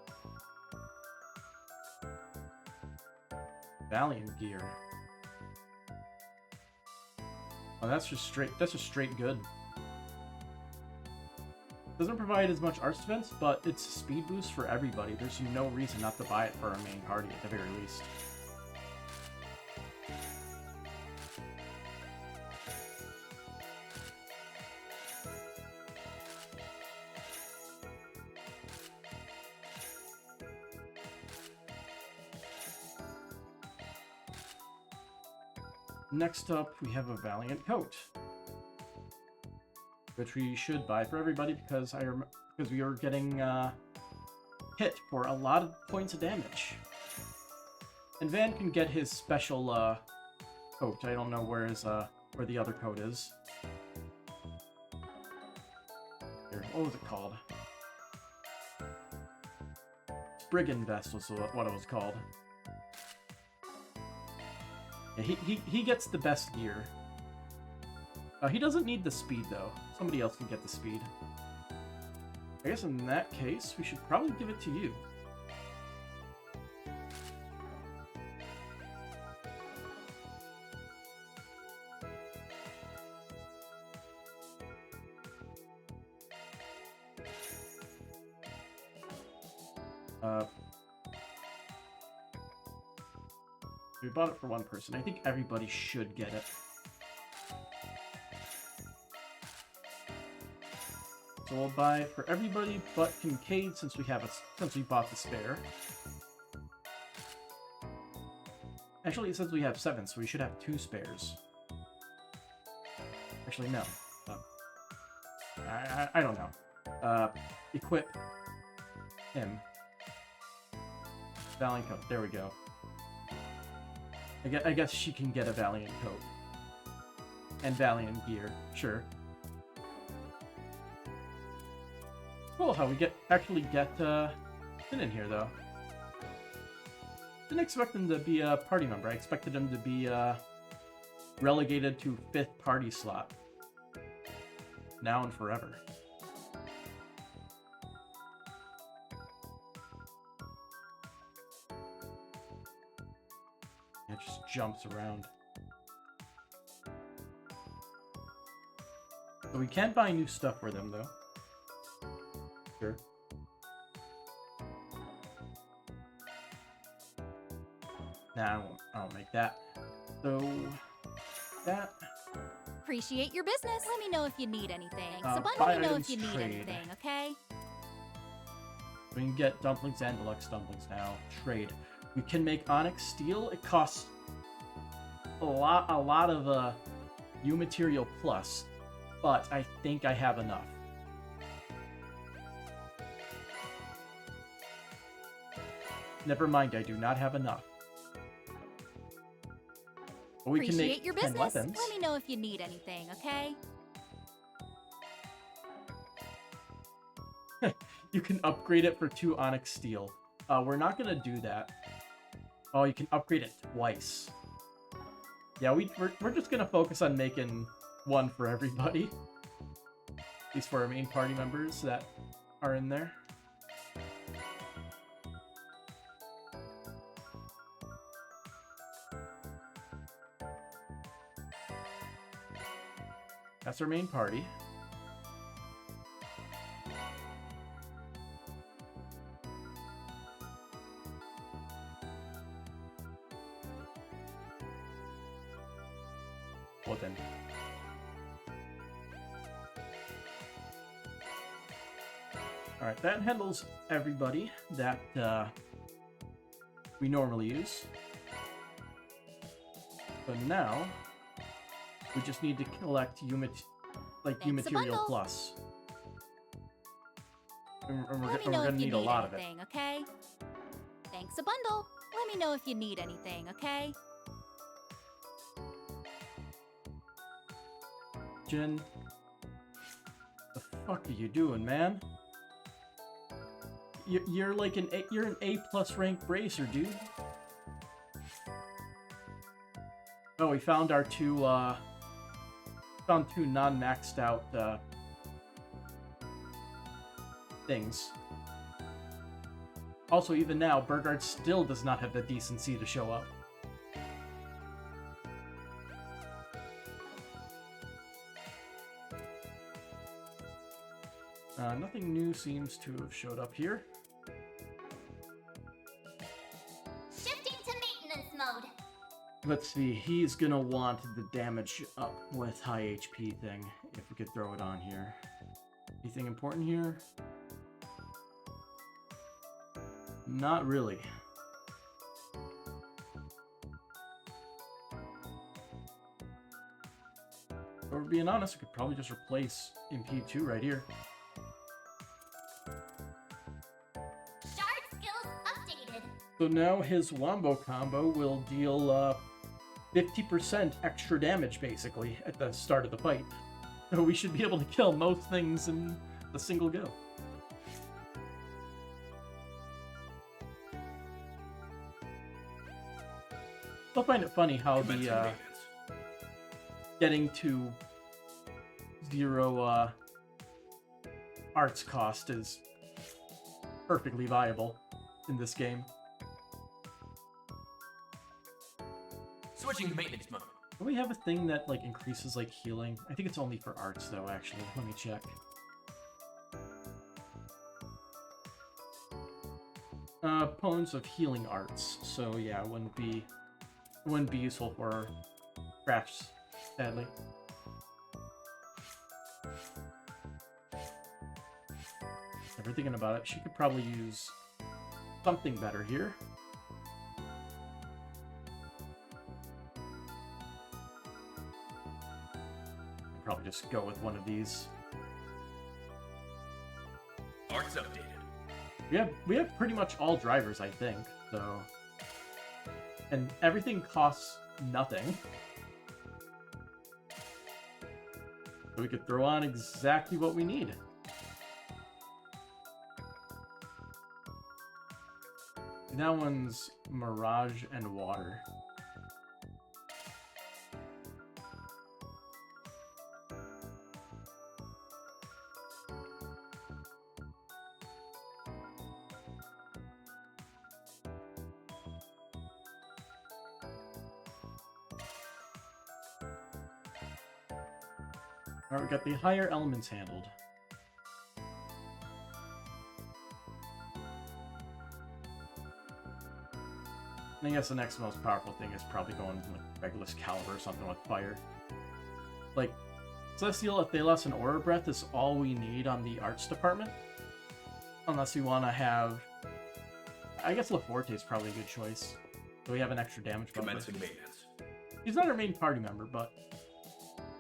[SPEAKER 1] Valiant gear. Oh, that's just straight good. Doesn't provide as much arts defense, but it's a speed boost for everybody. There's no reason not to buy it for our main party at the very least. Next up, we have a Valiant Coat, which we should buy for everybody because we are getting hit for a lot of points of damage. And Van can get his special coat. I don't know where the other coat is. Here, what was it called? Brigand Vest was what it was called. Yeah, he gets the best gear. He doesn't need the speed, though. Somebody else can get the speed. I guess in that case, we should probably give it to you. We bought it for one person. I think everybody should get it. So we'll buy it for everybody but Kincaid since we bought the spare. Actually, it says we have 7, so we should have 2 spares. Actually, no. I don't know. Equip him. Valiant Coat. There we go. I guess she can get a Valiant Coat. And Valiant Gear. Sure. Cool how we actually get SiN in here, though. Didn't expect him to be a party member. I expected him to be relegated to 5th party slot. Now and forever. It just jumps around. So we can't buy new stuff for them, though. Sure. Nah, I won't make that. So, that...
[SPEAKER 11] Appreciate your business. Let me know if you need anything. So
[SPEAKER 1] buy
[SPEAKER 11] let me know
[SPEAKER 1] items,
[SPEAKER 11] if you need
[SPEAKER 1] trade.
[SPEAKER 11] anything, okay?
[SPEAKER 1] We can get dumplings and deluxe dumplings now. Trade. We can make onyx steel. It costs a lot of U material plus, but I think I have enough. Never mind, I do not have enough. But we can
[SPEAKER 11] Appreciate
[SPEAKER 1] make
[SPEAKER 11] your
[SPEAKER 1] 10
[SPEAKER 11] business.
[SPEAKER 1] weapons.
[SPEAKER 11] Let me know if you need anything, okay?
[SPEAKER 1] You can upgrade it for 2 onyx steel. We're not gonna do that. Oh, you can upgrade it twice. Yeah, we're just gonna focus on making 1 for everybody. At least for our main party members that are in there. That's our main party. Well then. Alright, that handles everybody that we normally use. So now, we just need to collect U material plus. And we're gonna need a lot of it.
[SPEAKER 11] Okay? Thanks a bundle. Let me know if you need anything, okay?
[SPEAKER 1] Jin. The fuck are you doing, man? You're like you're an A+ rank bracer, dude. Oh, we found our two non-maxed out things. Also, even now, Burgard still does not have the decency to show up. Nothing new seems to have showed up here.
[SPEAKER 13] Shifting to maintenance mode.
[SPEAKER 1] Let's see, he's gonna want the damage up with high HP thing, if we could throw it on here. Anything important here? Not really. Or being honest, I could probably just replace MP2 right here.
[SPEAKER 13] Shard skills updated.
[SPEAKER 1] So now his Wombo combo will deal 50% extra damage, basically, at the start of the fight. So we should be able to kill most things in a single go. I find it funny how the getting to 0 arts cost is perfectly viable in this game.
[SPEAKER 5] Switching to maintenance mode.
[SPEAKER 1] Do we have a thing that like increases like healing? I think it's only for arts though, actually. Let me check. Opponents of healing arts. So yeah, it wouldn't be useful for crafts, sadly. Never thinking about it. She could probably use something better here. Probably just go with one of these.
[SPEAKER 5] Art's updated.
[SPEAKER 1] We have pretty much all drivers, I think, so. And everything costs nothing. So we could throw on exactly what we need. That one's Mirage and Water. Alright, we got the higher elements handled. And I guess the next most powerful thing is probably going with Regulus Caliber or something with fire. Like, Celestial, Athelos, and Aura Breath is all we need on the arts department. Unless we want to have... I guess LaForte is probably a good choice. So we have an extra damage buff.
[SPEAKER 5] Commencing maintenance.
[SPEAKER 1] She's not our main party member, but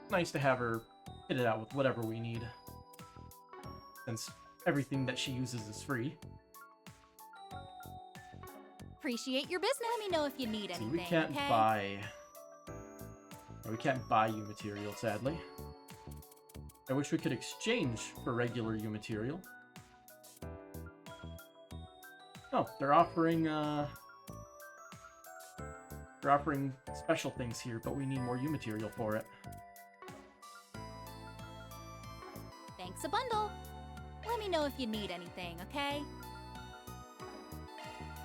[SPEAKER 1] it's nice to have her hit it out with whatever we need. Since everything that she uses is free.
[SPEAKER 18] Appreciate your business. Let me know if you need anything.
[SPEAKER 1] See, we can't
[SPEAKER 18] okay?
[SPEAKER 1] buy... We can't buy U material, sadly. I wish we could exchange for regular U material. Oh, they're offering special things here, but we need more U material for it.
[SPEAKER 18] Thanks a bundle. Let me know if you need anything, okay?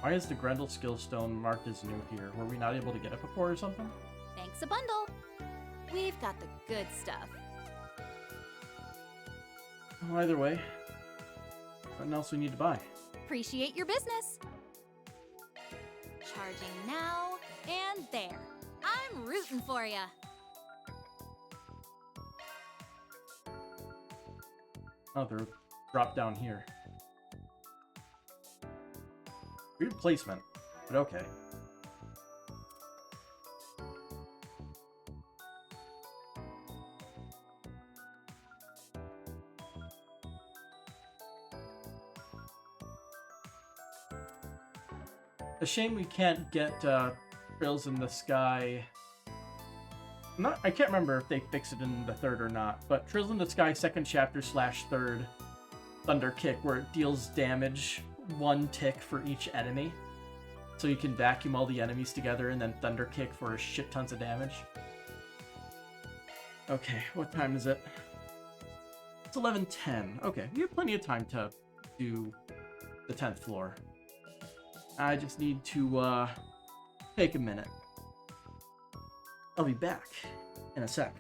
[SPEAKER 1] Why is the Grendel Skillstone marked as new here? Were we not able to get it before or something?
[SPEAKER 18] Thanks a bundle. We've got the good stuff.
[SPEAKER 1] Well, either way, what else we need to buy?
[SPEAKER 18] Appreciate your business. Charging now and there. I'm rooting for ya.
[SPEAKER 1] Oh, they're dropped down here. Weird placement, but okay. A shame we can't get Trails in the Sky I can't remember if they fix it in the third or not, but Trails in the Sky second chapter / third Thunder Kick, where it deals damage 1 tick for each enemy. So you can vacuum all the enemies together and then Thunder Kick for a shit tons of damage. Okay, what time is it? It's 11:10. Okay, we have plenty of time to do the 10th floor. I just need to take a minute. I'll be back in a sec.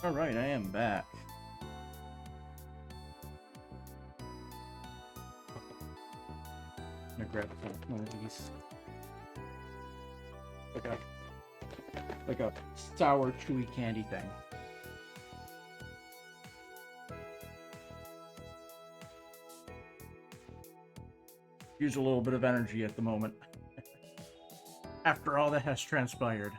[SPEAKER 1] Alright, I am back. I'm gonna grab one of these. Like a sour, chewy candy thing. Use a little bit of energy at the moment. After all that has transpired.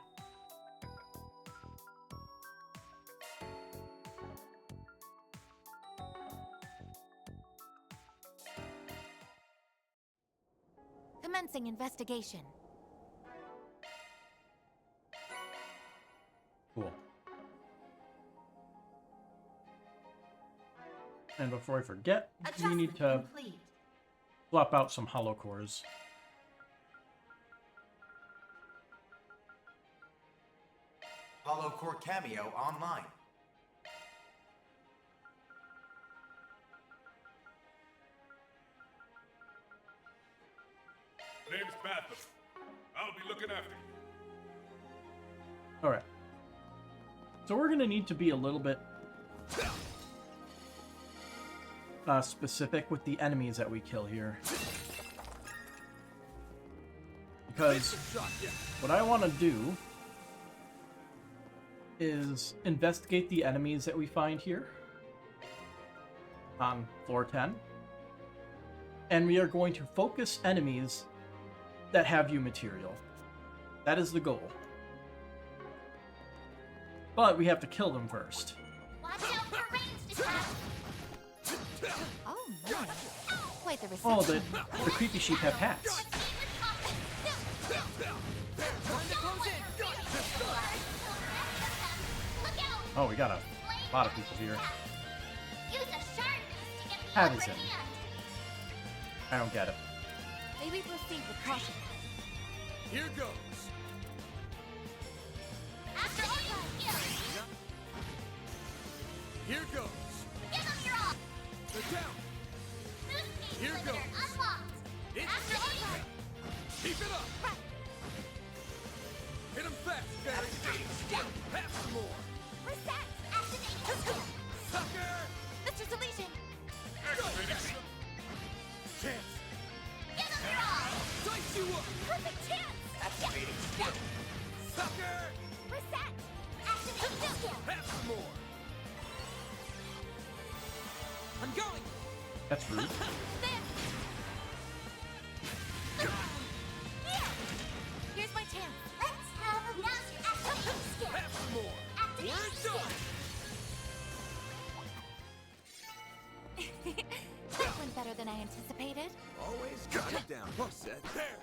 [SPEAKER 2] Commencing investigation.
[SPEAKER 1] Cool. And before I forget, we need to swap out some hollow cores.
[SPEAKER 14] Hollow Core Cameo online.
[SPEAKER 15] Name's Batham. I'll be looking after you.
[SPEAKER 1] Alright. So we're gonna need to be a little bit specific with the enemies that we kill here. Because what I want to do is investigate the enemies that we find here on floor 10. And we are going to focus enemies that have you material. That is the goal. But we have to kill them first.
[SPEAKER 13] Watch out for ranged attacks!
[SPEAKER 2] Oh, nice. Quite the
[SPEAKER 1] Oh,
[SPEAKER 2] reception.
[SPEAKER 1] the creepy sheep have hats. Oh, we got a lot of people here.
[SPEAKER 13] Use a shard boost to get the
[SPEAKER 1] Hat
[SPEAKER 13] upper
[SPEAKER 1] is in.
[SPEAKER 13] hand.
[SPEAKER 1] I don't get it.
[SPEAKER 2] Maybe proceed with caution.
[SPEAKER 4] Here goes.
[SPEAKER 13] After all skill,
[SPEAKER 4] Here goes.
[SPEAKER 13] give them your all.
[SPEAKER 4] They're down.
[SPEAKER 13] Boost speed
[SPEAKER 4] Here
[SPEAKER 13] limiter
[SPEAKER 4] goes.
[SPEAKER 13] unlocked. After all
[SPEAKER 4] Keep it up. Hit him fast, Barry. Have some more.
[SPEAKER 13] reset. Activating skill.
[SPEAKER 4] Sucker.
[SPEAKER 2] Mr. Deletion!
[SPEAKER 4] Chance.
[SPEAKER 13] Give them your all.
[SPEAKER 4] Dice you up.
[SPEAKER 13] Perfect chance.
[SPEAKER 14] Activating skill.
[SPEAKER 4] Sucker.
[SPEAKER 13] Reset. Activating skill.
[SPEAKER 4] Have some more.
[SPEAKER 9] I'm going!
[SPEAKER 1] That's rude.
[SPEAKER 2] Here's my chance.
[SPEAKER 13] Let's have a master activating skill.
[SPEAKER 4] Have some more.
[SPEAKER 13] Activating
[SPEAKER 4] We're
[SPEAKER 13] skill.
[SPEAKER 4] done.
[SPEAKER 2] That went better than I anticipated.
[SPEAKER 4] Always got it down. Set. There.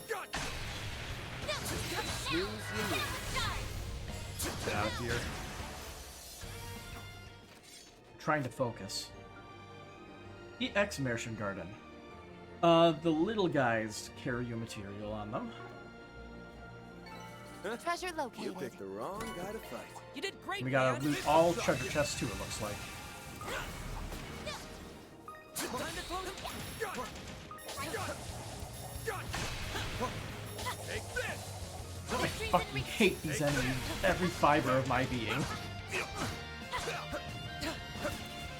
[SPEAKER 4] Got
[SPEAKER 13] Snooze
[SPEAKER 4] you lose.
[SPEAKER 1] Get out of here. Trying to focus. The Marchen Garten. The little guys carry your material on them.
[SPEAKER 2] Treasure
[SPEAKER 4] You
[SPEAKER 2] located.
[SPEAKER 4] picked the wrong guy to fight.
[SPEAKER 9] You did great,
[SPEAKER 1] We gotta
[SPEAKER 9] man.
[SPEAKER 1] loot all treasure chests too, it looks like.
[SPEAKER 9] Time to close.
[SPEAKER 4] Take this.
[SPEAKER 1] I fucking hate these enemies with every fiber of my being.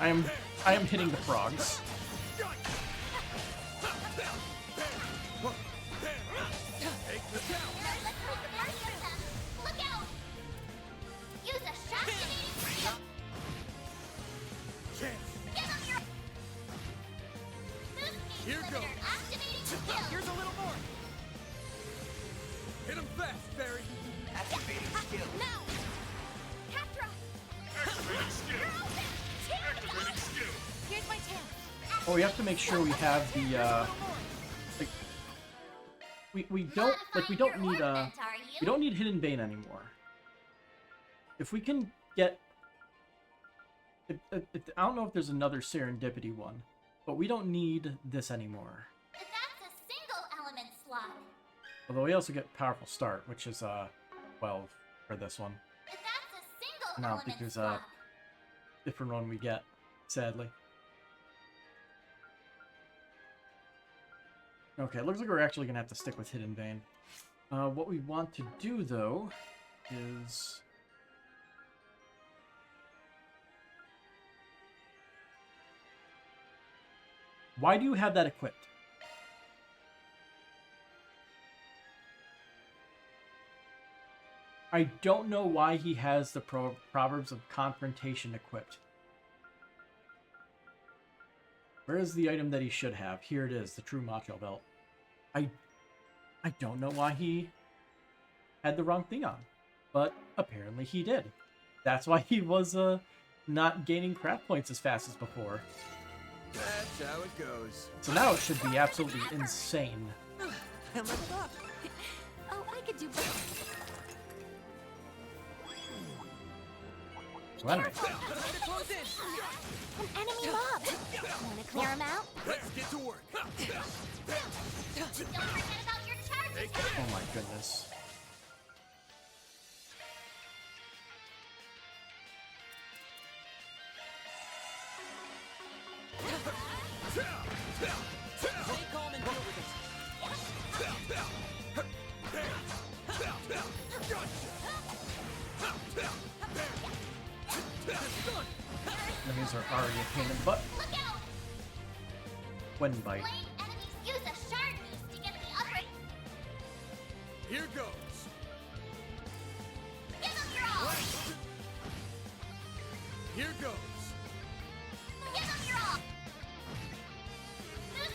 [SPEAKER 1] I am hitting the frogs.
[SPEAKER 4] Take this out.
[SPEAKER 13] Look out. Use a shot activating skill.
[SPEAKER 4] Chance.
[SPEAKER 13] Give them your boost speed
[SPEAKER 4] Here
[SPEAKER 13] limiter
[SPEAKER 4] goes.
[SPEAKER 13] activating skill.
[SPEAKER 9] Here's a little more.
[SPEAKER 4] Hit him fast, Barry.
[SPEAKER 14] Activating skill.
[SPEAKER 13] Now. Catra.
[SPEAKER 5] Activating skill.
[SPEAKER 13] You're open.
[SPEAKER 5] Activating skill.
[SPEAKER 2] Here's my chance.
[SPEAKER 1] Oh, we have to make sure we have the like we don't need we don't need Hidden Bane anymore. If we can get I don't know if there's another serendipity one, but we don't need this anymore.
[SPEAKER 13] That's a single element slot.
[SPEAKER 1] Although we also get Powerful Start, which is 12 for this one.
[SPEAKER 13] That's a single
[SPEAKER 1] And I don't
[SPEAKER 13] element
[SPEAKER 1] think there's
[SPEAKER 13] slot.
[SPEAKER 1] a different one we get, sadly. Okay, it looks like we're actually gonna have to stick with Hidden Bane. What we want to do though is why do you have that equipped? I don't know why he has the Proverbs of Confrontation equipped. Where is the item that he should have? Here it is, the True Macho Belt. I don't know why he had the wrong thing on, but apparently he did. That's why he was not gaining craft points as fast as before.
[SPEAKER 4] That's how it goes.
[SPEAKER 1] So now it should be absolutely insane.
[SPEAKER 9] I leveled up.
[SPEAKER 2] Oh, I could do better.
[SPEAKER 1] So anyway,
[SPEAKER 9] Time to close in.
[SPEAKER 2] An enemy mob. Wanna clear him out?
[SPEAKER 4] Let's get to work.
[SPEAKER 13] Don't forget about your charge attack.
[SPEAKER 1] oh my goodness.
[SPEAKER 9] Stay calm and deal with it.
[SPEAKER 1] Enemies are already a pain in the butt. Wind bite.
[SPEAKER 13] Use a shard boost to get the upper.
[SPEAKER 4] Here goes.
[SPEAKER 13] Give them your all.
[SPEAKER 4] Here goes.
[SPEAKER 13] Give them your all.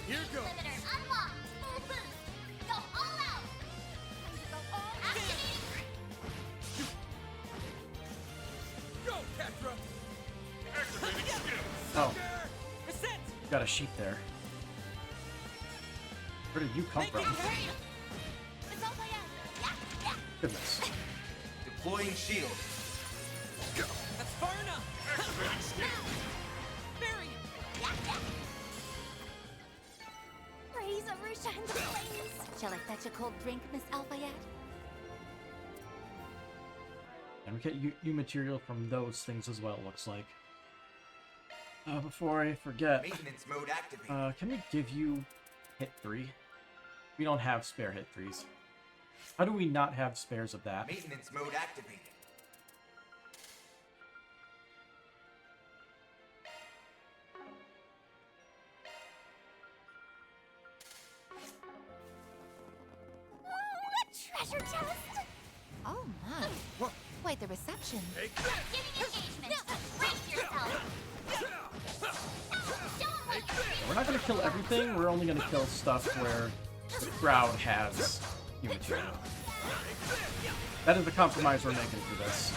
[SPEAKER 4] Here goes.
[SPEAKER 13] Limiter unlocked. Full boost. Go all out. Activating.
[SPEAKER 4] Go, Ketra.
[SPEAKER 5] Activating skill.
[SPEAKER 1] Oh. Got a sheep there. Where did you come from? Goodness.
[SPEAKER 14] Deploying shield.
[SPEAKER 9] That's far enough.
[SPEAKER 5] Activating skill.
[SPEAKER 9] Barry.
[SPEAKER 2] Raise over shine the flames. Shall I fetch a cold drink, Miss Alphayet?
[SPEAKER 1] And we get you material from those things as well, looks like. Before I forget,
[SPEAKER 14] Maintenance mode activated.
[SPEAKER 1] can we give you hit 3? We don't have spare hit 3s. How do we not have spares of that?
[SPEAKER 14] Maintenance mode activated.
[SPEAKER 2] Treasure chest! Oh my. Quite the reception.
[SPEAKER 13] Giving engagement. Brace yourself.
[SPEAKER 1] We're not going to kill everything, we're only going to kill stuff where the crowd has new material. That is the compromise we're making for this.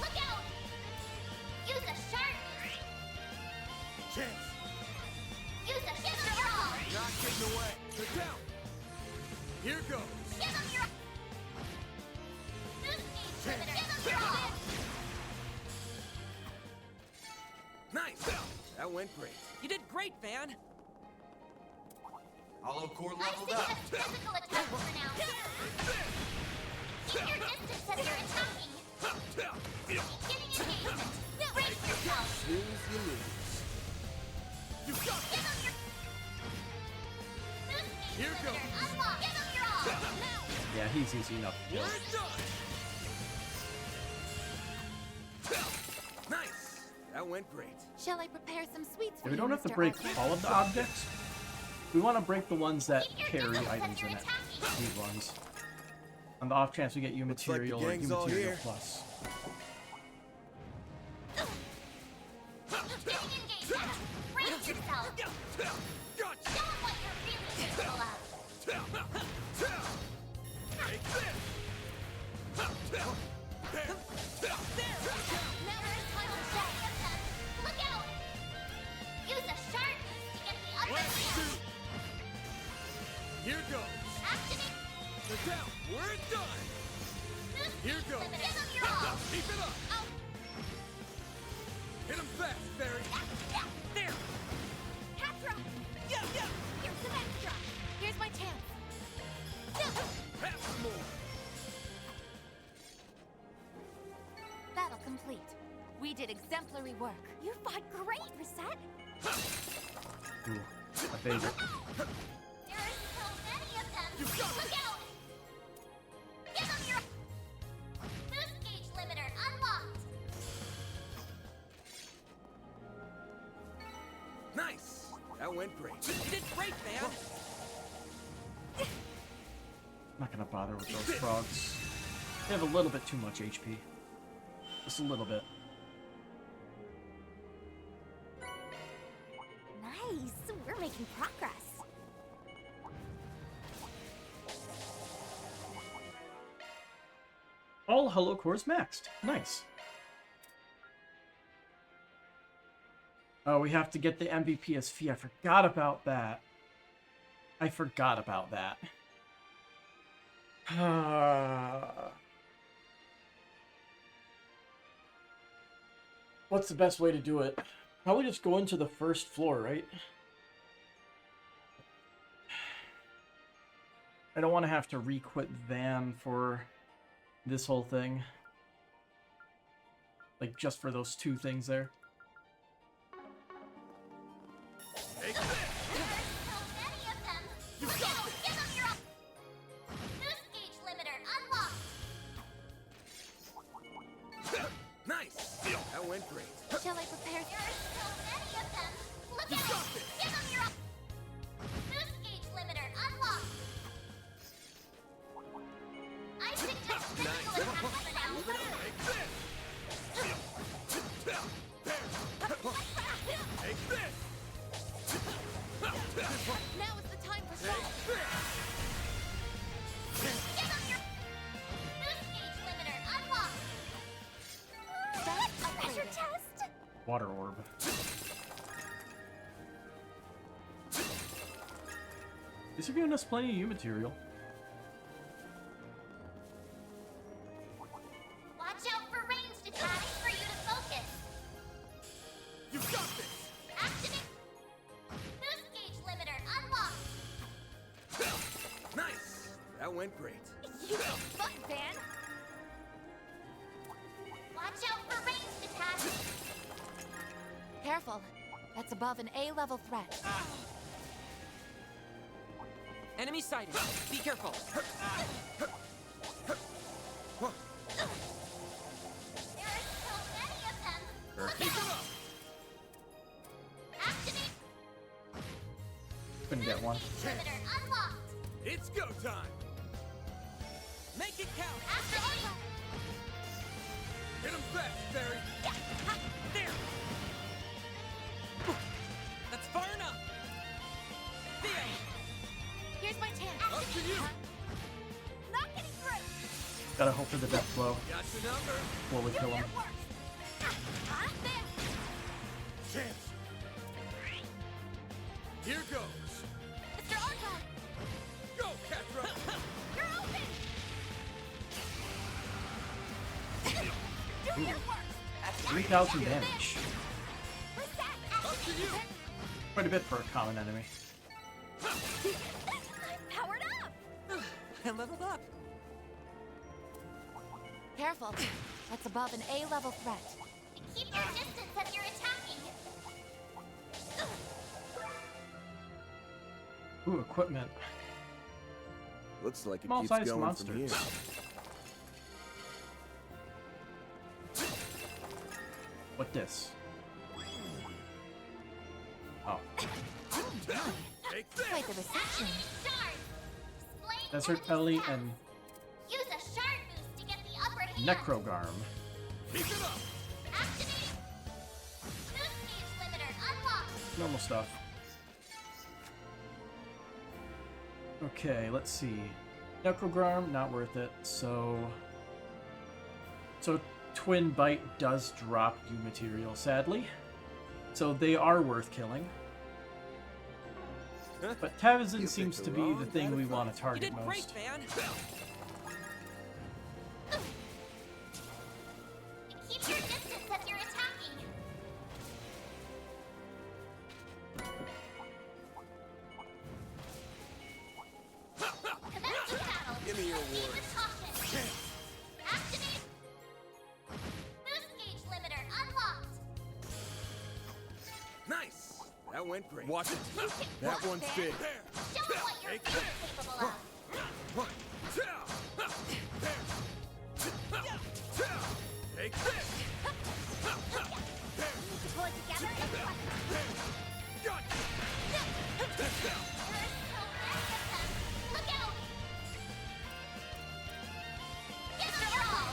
[SPEAKER 13] Look out. Use a shard boost.
[SPEAKER 4] Chance.
[SPEAKER 13] Use a give them your all.
[SPEAKER 4] Not getting away. They're down. Here goes.
[SPEAKER 13] Give them your boost gauge limiter. Give them your all.
[SPEAKER 4] Nice. That went great.
[SPEAKER 9] You did great, Van.
[SPEAKER 14] Hollow core
[SPEAKER 13] I
[SPEAKER 14] leveled up.
[SPEAKER 13] suggest physical attacks for now. Keep your distance as you're attacking. Getting engagement. Brace yourself.
[SPEAKER 4] Snooze, you lose. You got
[SPEAKER 13] Give them your boost gauge
[SPEAKER 4] Here
[SPEAKER 13] limiter.
[SPEAKER 4] goes.
[SPEAKER 13] Unlock. Give them your all.
[SPEAKER 1] Yeah, he's easy enough to kill.
[SPEAKER 4] We're done. Nice. That went great.
[SPEAKER 2] Shall I prepare some sweets for
[SPEAKER 1] Yeah, we
[SPEAKER 2] you,
[SPEAKER 1] don't have to
[SPEAKER 2] Mr.
[SPEAKER 1] break
[SPEAKER 2] Alfred?
[SPEAKER 1] all of the objects. We want to break the ones that carry items in it. These ones. On the off chance we get you
[SPEAKER 4] Looks like the
[SPEAKER 1] material or you
[SPEAKER 4] gang's all
[SPEAKER 1] material
[SPEAKER 4] here.
[SPEAKER 1] plus.
[SPEAKER 13] Getting engagement. Brace yourself. Show them what you're really capable of.
[SPEAKER 4] Take this.
[SPEAKER 13] Never final shot. Look out. Use a shard boost to get the upper hand.
[SPEAKER 4] Here goes.
[SPEAKER 13] Activate.
[SPEAKER 4] They're down. We're done. Here goes.
[SPEAKER 13] Give them your all.
[SPEAKER 4] Keep it up. Hit him fast, Barry.
[SPEAKER 9] There.
[SPEAKER 2] Catra!
[SPEAKER 9] Yeah.
[SPEAKER 2] Here's some extra. Here's my chance.
[SPEAKER 4] Have some more.
[SPEAKER 2] Battle complete. We did exemplary work. You fought great, Reset.
[SPEAKER 1] Ooh, my favorite.
[SPEAKER 13] There are so many of them. Look out. Give them your boost gauge limiter unlocked.
[SPEAKER 4] Nice. That went great.
[SPEAKER 9] You did great, Van.
[SPEAKER 1] I'm not gonna bother with those frogs. They have a little bit too much HP. Just a little bit.
[SPEAKER 2] Nice. We're making progress.
[SPEAKER 1] All Hollow Cores maxed. Nice. Oh, we have to get the MVP as fee. I forgot about that. What's the best way to do it? Probably just go into the first floor, right? I don't want to have to re-quit Van for this whole thing. Like, just for those 2 things there.
[SPEAKER 4] Take this.
[SPEAKER 13] There are so many of them. Look out. Give them your boost gauge limiter unlocked.
[SPEAKER 9] great.
[SPEAKER 2] Shall I prepare?
[SPEAKER 13] There are so many of them! Look out! Give them your... Boost gauge limiter unlocked! I suggest physical attack for now.
[SPEAKER 5] Take this!
[SPEAKER 2] Now is the time for show.
[SPEAKER 13] Give them your... Boost gauge limiter unlocked!
[SPEAKER 2] That's
[SPEAKER 13] A pressure test?
[SPEAKER 1] Water orb. These are giving us plenty of U material.
[SPEAKER 13] Watch out for ranged attacks for you to focus.
[SPEAKER 5] You got this!
[SPEAKER 13] Activate... Boost gauge limiter unlocked!
[SPEAKER 4] Nice! That went great.
[SPEAKER 2] You did fun, Van.
[SPEAKER 13] Watch out for ranged attacks!
[SPEAKER 2] Careful. That's above an A-level threat.
[SPEAKER 9] Enemy sighted. Be careful.
[SPEAKER 13] There are so many of them! Look out! Activate...
[SPEAKER 1] Couldn't get one.
[SPEAKER 13] Limiter unlocked!
[SPEAKER 5] It's go time!
[SPEAKER 9] Make it count.
[SPEAKER 13] Activate...
[SPEAKER 5] Hit him fast, Barry!
[SPEAKER 9] There. That's far enough. There.
[SPEAKER 2] Here's my chance.
[SPEAKER 5] Up to you!
[SPEAKER 2] Not getting through.
[SPEAKER 1] Gotta hope for the death blow
[SPEAKER 5] Got your number!
[SPEAKER 1] before we kill him.
[SPEAKER 5] Chance! Here goes!
[SPEAKER 2] Mr. Archive,
[SPEAKER 5] Go, Catra!
[SPEAKER 2] you're open. Do your worst.
[SPEAKER 1] 3,000 damage.
[SPEAKER 5] Up to you!
[SPEAKER 1] Quite a bit for a common enemy.
[SPEAKER 2] I'm powered up.
[SPEAKER 9] I leveled up.
[SPEAKER 2] Careful. That's above an A-level threat.
[SPEAKER 13] Keep your distance as you're attacking!
[SPEAKER 1] Ooh, equipment.
[SPEAKER 4] Looks like it
[SPEAKER 1] Small
[SPEAKER 4] keeps
[SPEAKER 1] sized
[SPEAKER 4] going
[SPEAKER 1] monsters.
[SPEAKER 4] from here.
[SPEAKER 1] What this? Oh.
[SPEAKER 5] Take this!
[SPEAKER 2] Quite the reception.
[SPEAKER 13] Shard! Explain
[SPEAKER 1] Desert
[SPEAKER 13] enemy
[SPEAKER 1] Ellie
[SPEAKER 13] stats.
[SPEAKER 1] and
[SPEAKER 13] Use a shard boost to get the upper hand!
[SPEAKER 1] Necrogarm.
[SPEAKER 5] Keep it up!
[SPEAKER 13] Activate! Boost gauge limiter unlocked!
[SPEAKER 1] Normal stuff. Okay, let's see. Necrogarm, not worth it. So Twin Bite does drop U material, sadly. So they are worth killing. But Tavizin seems to be the thing we want to
[SPEAKER 9] You
[SPEAKER 1] target
[SPEAKER 9] did great,
[SPEAKER 1] most.
[SPEAKER 9] Van.
[SPEAKER 13] Keep your distance as you're attacking! Commence the battle!
[SPEAKER 4] Give me your
[SPEAKER 13] Proceed
[SPEAKER 4] words.
[SPEAKER 13] with caution! Activate! Boost gauge limiter unlocked!
[SPEAKER 4] Nice! That went great.
[SPEAKER 5] Watch it!
[SPEAKER 4] That one's big.
[SPEAKER 13] Show them what you're
[SPEAKER 5] Take
[SPEAKER 13] really
[SPEAKER 5] this.
[SPEAKER 13] capable of!
[SPEAKER 5] Take this!
[SPEAKER 2] Deploy together and crush them.
[SPEAKER 5] Got you!
[SPEAKER 13] There are so many of them! Look out! Give them your all!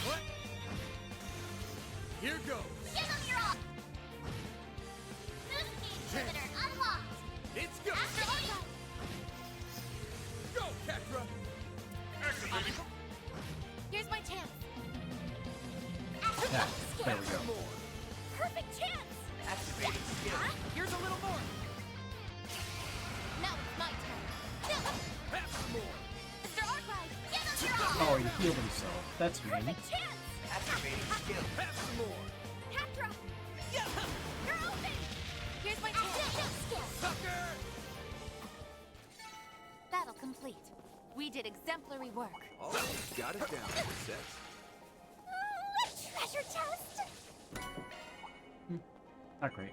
[SPEAKER 5] What? Here goes!
[SPEAKER 13] Give them your all! Boost gauge limiter unlocked!
[SPEAKER 5] It's go!
[SPEAKER 13] Activate!
[SPEAKER 5] Go, Catra! Activating!
[SPEAKER 2] Here's my chance.
[SPEAKER 1] Yeah, there we go.
[SPEAKER 2] Perfect chance.
[SPEAKER 14] Activating skill.
[SPEAKER 9] Here's a little more.
[SPEAKER 2] Now it's my turn.
[SPEAKER 5] Have some more!
[SPEAKER 2] Mr. Archive,
[SPEAKER 13] Give them your all!
[SPEAKER 1] Oh, he healed himself. That's mean.
[SPEAKER 2] perfect chance.
[SPEAKER 14] Activating skill.
[SPEAKER 5] Have some more!
[SPEAKER 2] Patra, you're open. Here's my chance.
[SPEAKER 5] Sucker!
[SPEAKER 2] Battle complete. We did exemplary work.
[SPEAKER 4] Always got it down, Set.
[SPEAKER 13] Treasure chest!
[SPEAKER 1] Not great.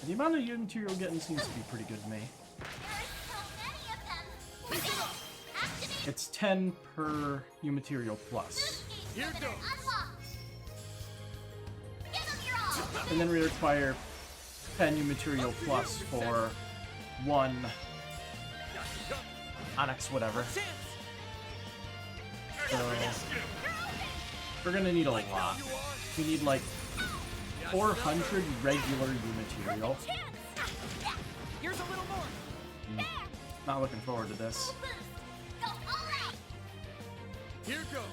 [SPEAKER 1] The amount of U material getting seems to be pretty good to me.
[SPEAKER 13] There are so many of them! Look out! Activate!
[SPEAKER 1] It's 10 per new material plus.
[SPEAKER 5] Here goes.
[SPEAKER 1] And then we require 10 new material plus for 1 Onyx whatever. So we're gonna need a lot. We need like 400 regular new material.
[SPEAKER 9] Here's a little more.
[SPEAKER 1] Not looking forward to this.
[SPEAKER 5] Here goes.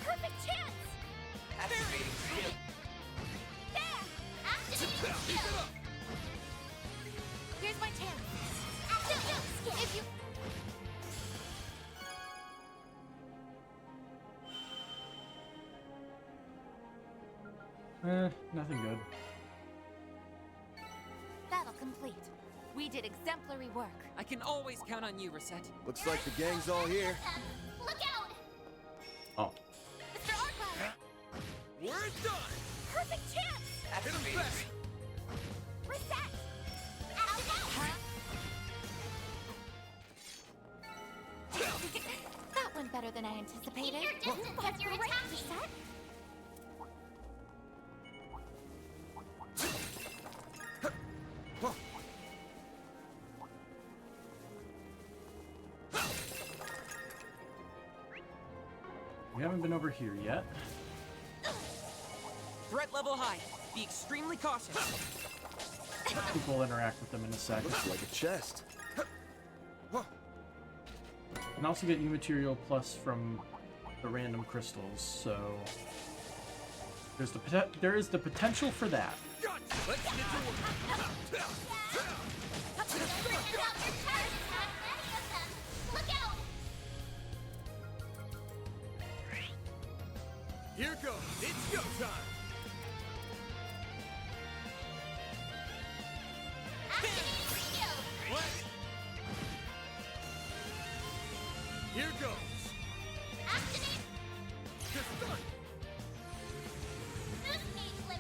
[SPEAKER 2] Perfect chance!
[SPEAKER 14] Activating skill.
[SPEAKER 2] Here's my chance. If you
[SPEAKER 1] Nothing good.
[SPEAKER 2] Battle complete. We did exemplary work.
[SPEAKER 9] I can always count on you, Reset.
[SPEAKER 4] Looks like the gang's all here.
[SPEAKER 13] Look out!
[SPEAKER 1] Oh.
[SPEAKER 2] Mr. Arkwright!
[SPEAKER 5] We're done.
[SPEAKER 2] Perfect chance!
[SPEAKER 14] Activating
[SPEAKER 2] Reset! That went better than I anticipated.
[SPEAKER 13] Keep your distance as you're
[SPEAKER 2] Right,
[SPEAKER 13] attacking.
[SPEAKER 2] Reset?
[SPEAKER 1] We haven't been over here yet.
[SPEAKER 9] Threat level high. Be extremely cautious.
[SPEAKER 1] I think we'll interact with them in a second.
[SPEAKER 4] Looks like a chest.
[SPEAKER 1] And also get new material plus from the random crystals, so there is the potential for that.
[SPEAKER 5] Let's get to work. Here goes. It's go time. What? Here goes. Just done.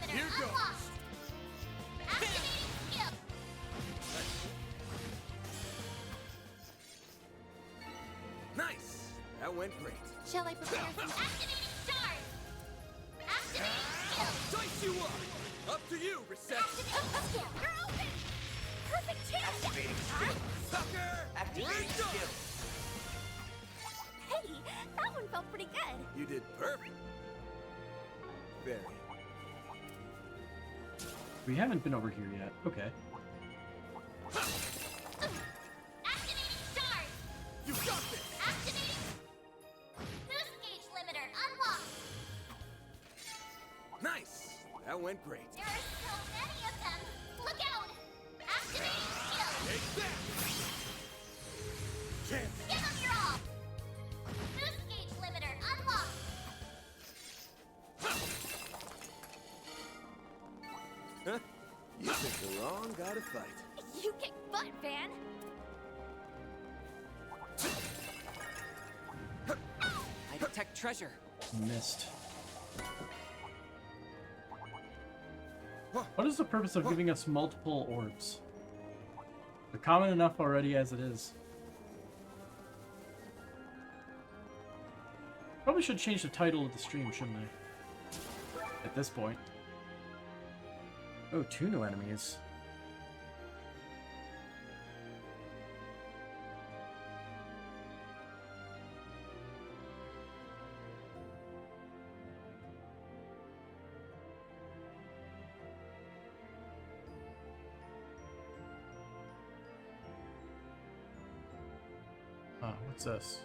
[SPEAKER 5] Here goes. Nice. That went great.
[SPEAKER 2] Shall I prepare some...
[SPEAKER 5] Dice you up. Up to you, Reset.
[SPEAKER 2] You're open! Perfect chance!
[SPEAKER 14] Activating skill.
[SPEAKER 5] Sucker.
[SPEAKER 14] Activating
[SPEAKER 5] We're done.
[SPEAKER 14] skill.
[SPEAKER 2] Hey, that one felt pretty good.
[SPEAKER 4] You did perfect. Very.
[SPEAKER 1] We haven't been over here yet. Okay.
[SPEAKER 5] You got this. Nice. That went great.
[SPEAKER 13] There are so many of them. Look out! Activating skill.
[SPEAKER 5] Take that. Chance.
[SPEAKER 13] Give them your all. Boost gauge limiter unlocked.
[SPEAKER 4] Huh? You picked the wrong guy to fight.
[SPEAKER 2] You kick butt, Van.
[SPEAKER 9] I detect treasure.
[SPEAKER 1] Missed. What is the purpose of giving us multiple orbs? They're common enough already as it is. Probably should change the title of the stream, shouldn't I? At this point. Oh, 2 new enemies. What's this?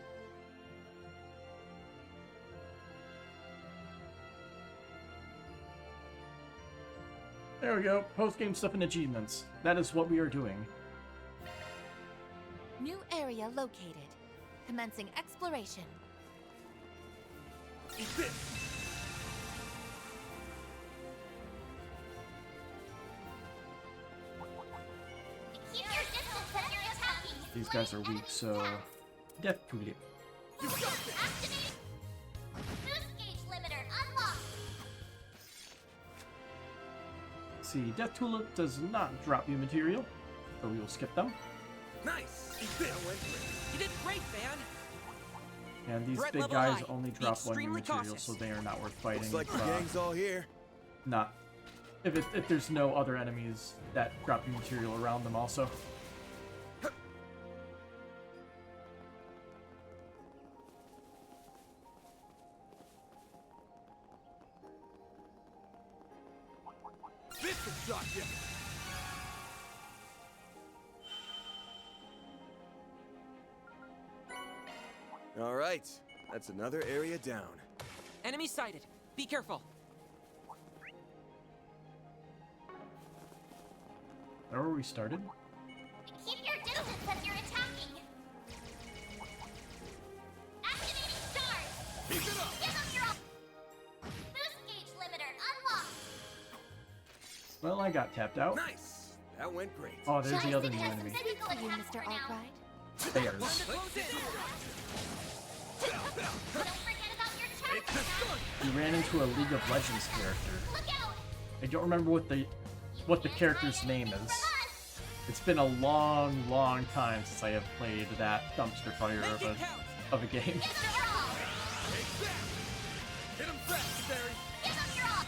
[SPEAKER 1] There we go. Post-game stuff and achievements. That is what we are doing.
[SPEAKER 2] New area located. Commencing exploration.
[SPEAKER 5] Eat this.
[SPEAKER 13] Keep your distance as you're attacking.
[SPEAKER 1] These guys are weak, so death to it.
[SPEAKER 5] You got this.
[SPEAKER 13] Activating. Boost gauge limiter unlocked.
[SPEAKER 1] see. Death Tulip does not drop you material, so we will skip them.
[SPEAKER 5] Nice!
[SPEAKER 9] You did great, Van!
[SPEAKER 1] And these
[SPEAKER 9] Threat
[SPEAKER 1] big
[SPEAKER 9] level
[SPEAKER 1] guys
[SPEAKER 9] high.
[SPEAKER 1] only
[SPEAKER 9] Be
[SPEAKER 1] drop 1
[SPEAKER 9] extremely
[SPEAKER 1] material,
[SPEAKER 9] cautious.
[SPEAKER 1] so they are not worth fighting.
[SPEAKER 4] Looks like the gang's all here.
[SPEAKER 1] Not if there's no other enemies that drop you material around them also.
[SPEAKER 5] This will shock you!
[SPEAKER 4] All right, that's another area down.
[SPEAKER 9] Enemy sighted. Be careful.
[SPEAKER 1] There where we started?
[SPEAKER 13] Keep your distance as you're attacking. Activating stars.
[SPEAKER 5] Keep it up!
[SPEAKER 13] Give them your all. Boost gauge limiter unlocked.
[SPEAKER 1] Well, I got tapped out.
[SPEAKER 4] Nice! That went great.
[SPEAKER 1] Oh, there's the other
[SPEAKER 13] Justin
[SPEAKER 1] new
[SPEAKER 13] has some
[SPEAKER 1] enemy.
[SPEAKER 13] physical
[SPEAKER 2] For you,
[SPEAKER 13] attacks
[SPEAKER 2] Mr.
[SPEAKER 13] for now.
[SPEAKER 2] Arkwright.
[SPEAKER 1] Bears.
[SPEAKER 13] Don't forget about your charge attack.
[SPEAKER 1] We ran into a League of Legends character.
[SPEAKER 13] Look out!
[SPEAKER 1] I don't remember what the character's name is. It's been a long, long time since I have played that dumpster fire of a game.
[SPEAKER 5] Take that! Hit him fast, Barry!
[SPEAKER 13] Give them your all.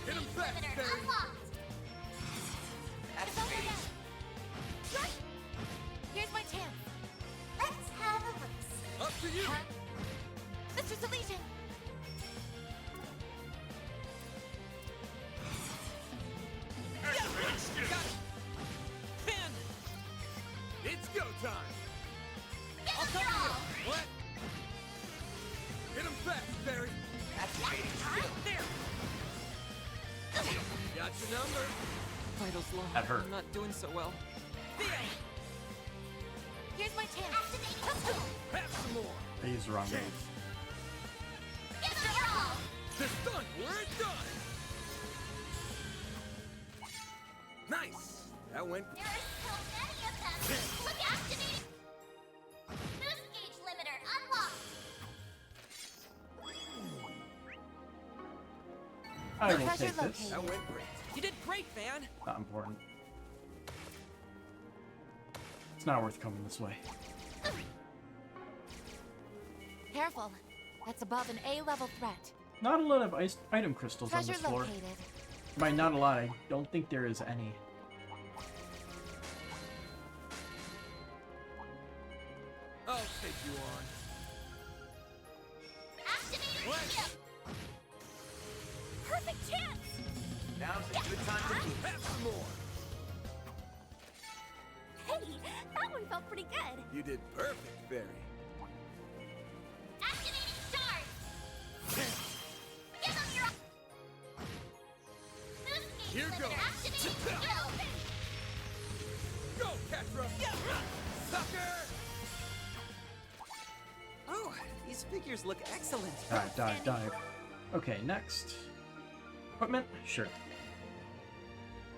[SPEAKER 5] Hit him
[SPEAKER 13] Boost
[SPEAKER 5] fast,
[SPEAKER 13] gauge limiter
[SPEAKER 5] Barry!
[SPEAKER 13] unlocked.
[SPEAKER 2] Here's my chance.
[SPEAKER 13] Let's have a look.
[SPEAKER 5] Up to you!
[SPEAKER 2] Mr. Salesian.
[SPEAKER 9] Van!
[SPEAKER 5] It's go time!
[SPEAKER 13] Give them your all.
[SPEAKER 5] What? Hit him fast, Barry!
[SPEAKER 9] There!
[SPEAKER 5] Got your number!
[SPEAKER 9] Vitals low.
[SPEAKER 1] That hurt.
[SPEAKER 9] I'm not doing so well.
[SPEAKER 2] Here's my chance.
[SPEAKER 13] Activating pistol.
[SPEAKER 5] Have some more!
[SPEAKER 1] I used the wrong name.
[SPEAKER 13] Give them your all.
[SPEAKER 5] This done! We're done!
[SPEAKER 4] Nice! That went.
[SPEAKER 13] There are so many of them. Look, activating. Boost gauge limiter unlocked.
[SPEAKER 1] I will
[SPEAKER 2] Treasure
[SPEAKER 1] take this.
[SPEAKER 2] located.
[SPEAKER 4] That went great.
[SPEAKER 9] You did great, Van!
[SPEAKER 1] Not important. It's not worth coming this way.
[SPEAKER 2] Careful. That's above an A-level threat.
[SPEAKER 1] Not a lot of item crystals on
[SPEAKER 2] Treasure
[SPEAKER 1] this floor.
[SPEAKER 2] located.
[SPEAKER 1] By not a lot, I don't think there is any.
[SPEAKER 5] I'll take you on.
[SPEAKER 13] Activating ship. Perfect chance.
[SPEAKER 5] Now's a good time to move. Have some more!
[SPEAKER 2] Hey, that one felt pretty good.
[SPEAKER 4] You did perfect, Barry.
[SPEAKER 13] Activating stars. Give them your all. Boost gauge
[SPEAKER 5] Here
[SPEAKER 13] limiter
[SPEAKER 5] goes.
[SPEAKER 13] activating. Go.
[SPEAKER 5] Go, Catra! Sucker!
[SPEAKER 9] Oh, these figures look excellent.
[SPEAKER 1] Dive, dive, dive. Okay, next. Equipment? Sure.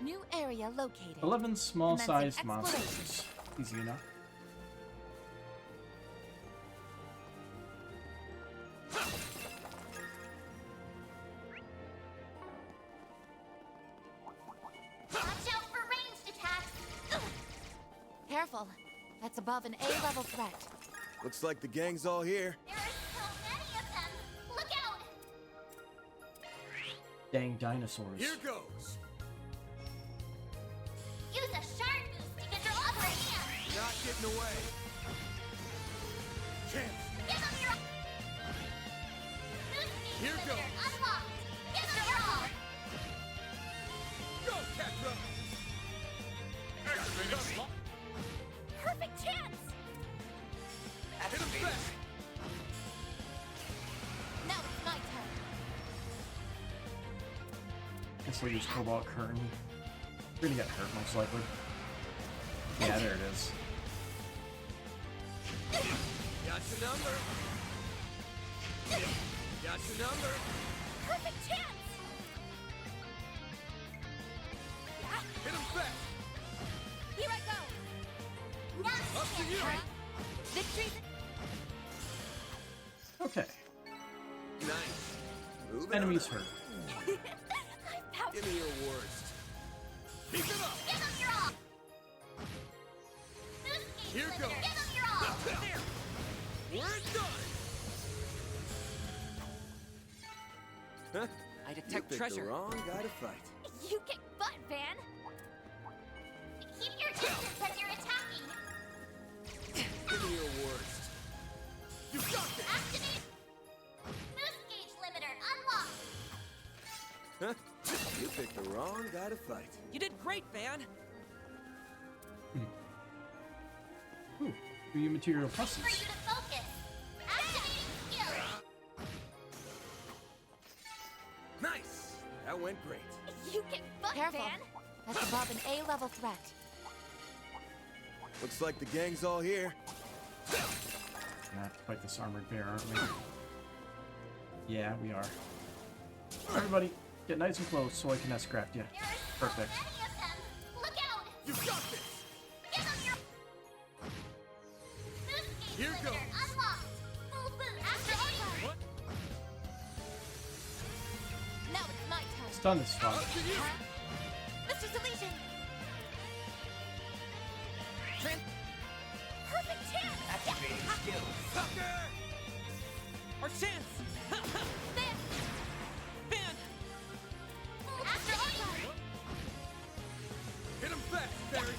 [SPEAKER 2] New area located.
[SPEAKER 1] 11 small-sized
[SPEAKER 2] Commencing
[SPEAKER 1] monsters. Easy enough.
[SPEAKER 13] Watch out for ranged attacks.
[SPEAKER 2] Careful. That's above an A-level threat.
[SPEAKER 4] Looks like the gang's all here.
[SPEAKER 13] There are so many of them. Look out.
[SPEAKER 1] Dang dinosaurs.
[SPEAKER 5] Here goes!
[SPEAKER 13] Use a shard boost to get your upper hand.
[SPEAKER 5] Not getting away. Chance!
[SPEAKER 13] Give them your all. Boost gauge
[SPEAKER 5] Here
[SPEAKER 13] limiter
[SPEAKER 5] goes.
[SPEAKER 13] unlocked. Give them your all.
[SPEAKER 5] Go, Catra!
[SPEAKER 13] Perfect chance.
[SPEAKER 5] Hit him fast!
[SPEAKER 2] Now it's my turn.
[SPEAKER 1] Guess we'll use Cobalt Curtain. We're gonna get hurt, most likely. Yeah, there it is.
[SPEAKER 5] Got your number! Got your number!
[SPEAKER 13] Perfect chance.
[SPEAKER 5] Hit him fast!
[SPEAKER 2] Here I go.
[SPEAKER 13] Now
[SPEAKER 5] Up to you!
[SPEAKER 2] Victory's
[SPEAKER 1] Okay.
[SPEAKER 4] Nice. Moving
[SPEAKER 1] Enemies
[SPEAKER 4] on.
[SPEAKER 1] hurt.
[SPEAKER 13] I've
[SPEAKER 4] Give me your worst.
[SPEAKER 5] Keep it up!
[SPEAKER 13] Give them your all!
[SPEAKER 5] Here goes!
[SPEAKER 13] Give them your all!
[SPEAKER 5] There! We're done!
[SPEAKER 4] Huh?
[SPEAKER 9] I
[SPEAKER 4] You
[SPEAKER 9] detect
[SPEAKER 4] picked
[SPEAKER 9] treasure.
[SPEAKER 4] the wrong guy to fight.
[SPEAKER 2] You kick butt, Van!
[SPEAKER 13] Keep your distance as you're attacking!
[SPEAKER 4] Give me your worst.
[SPEAKER 5] You got this!
[SPEAKER 13] Activate! Boost gauge limiter unlocked!
[SPEAKER 4] Huh? You picked the wrong guy to fight.
[SPEAKER 9] You did great, Van.
[SPEAKER 1] Ooh, 3 material pluses.
[SPEAKER 13] For you to focus! Activating skill!
[SPEAKER 4] Nice! That went great.
[SPEAKER 2] You kick butt,
[SPEAKER 21] Careful.
[SPEAKER 2] Van!
[SPEAKER 21] That's above an A-level threat.
[SPEAKER 4] Looks like the gang's all here.
[SPEAKER 1] Gonna have to fight this armored bear, aren't we? Yeah, we are. Everybody, get nice and close so I can S-craft you. Perfect.
[SPEAKER 13] Many of them! Look out!
[SPEAKER 5] You got this!
[SPEAKER 13] Give them your... Boost gauge
[SPEAKER 5] Here
[SPEAKER 13] limiter
[SPEAKER 5] goes.
[SPEAKER 13] unlocked! Full boost! Activating!
[SPEAKER 5] What?
[SPEAKER 2] Now it's my turn.
[SPEAKER 1] Stun is fun.
[SPEAKER 5] Up to you!
[SPEAKER 2] Mr. Deletion! Perfect chance!
[SPEAKER 14] Activating skills.
[SPEAKER 5] Sucker!
[SPEAKER 9] Our chance!
[SPEAKER 2] Van!
[SPEAKER 9] Van!
[SPEAKER 13] Activating!
[SPEAKER 5] Hit him fast, Barry!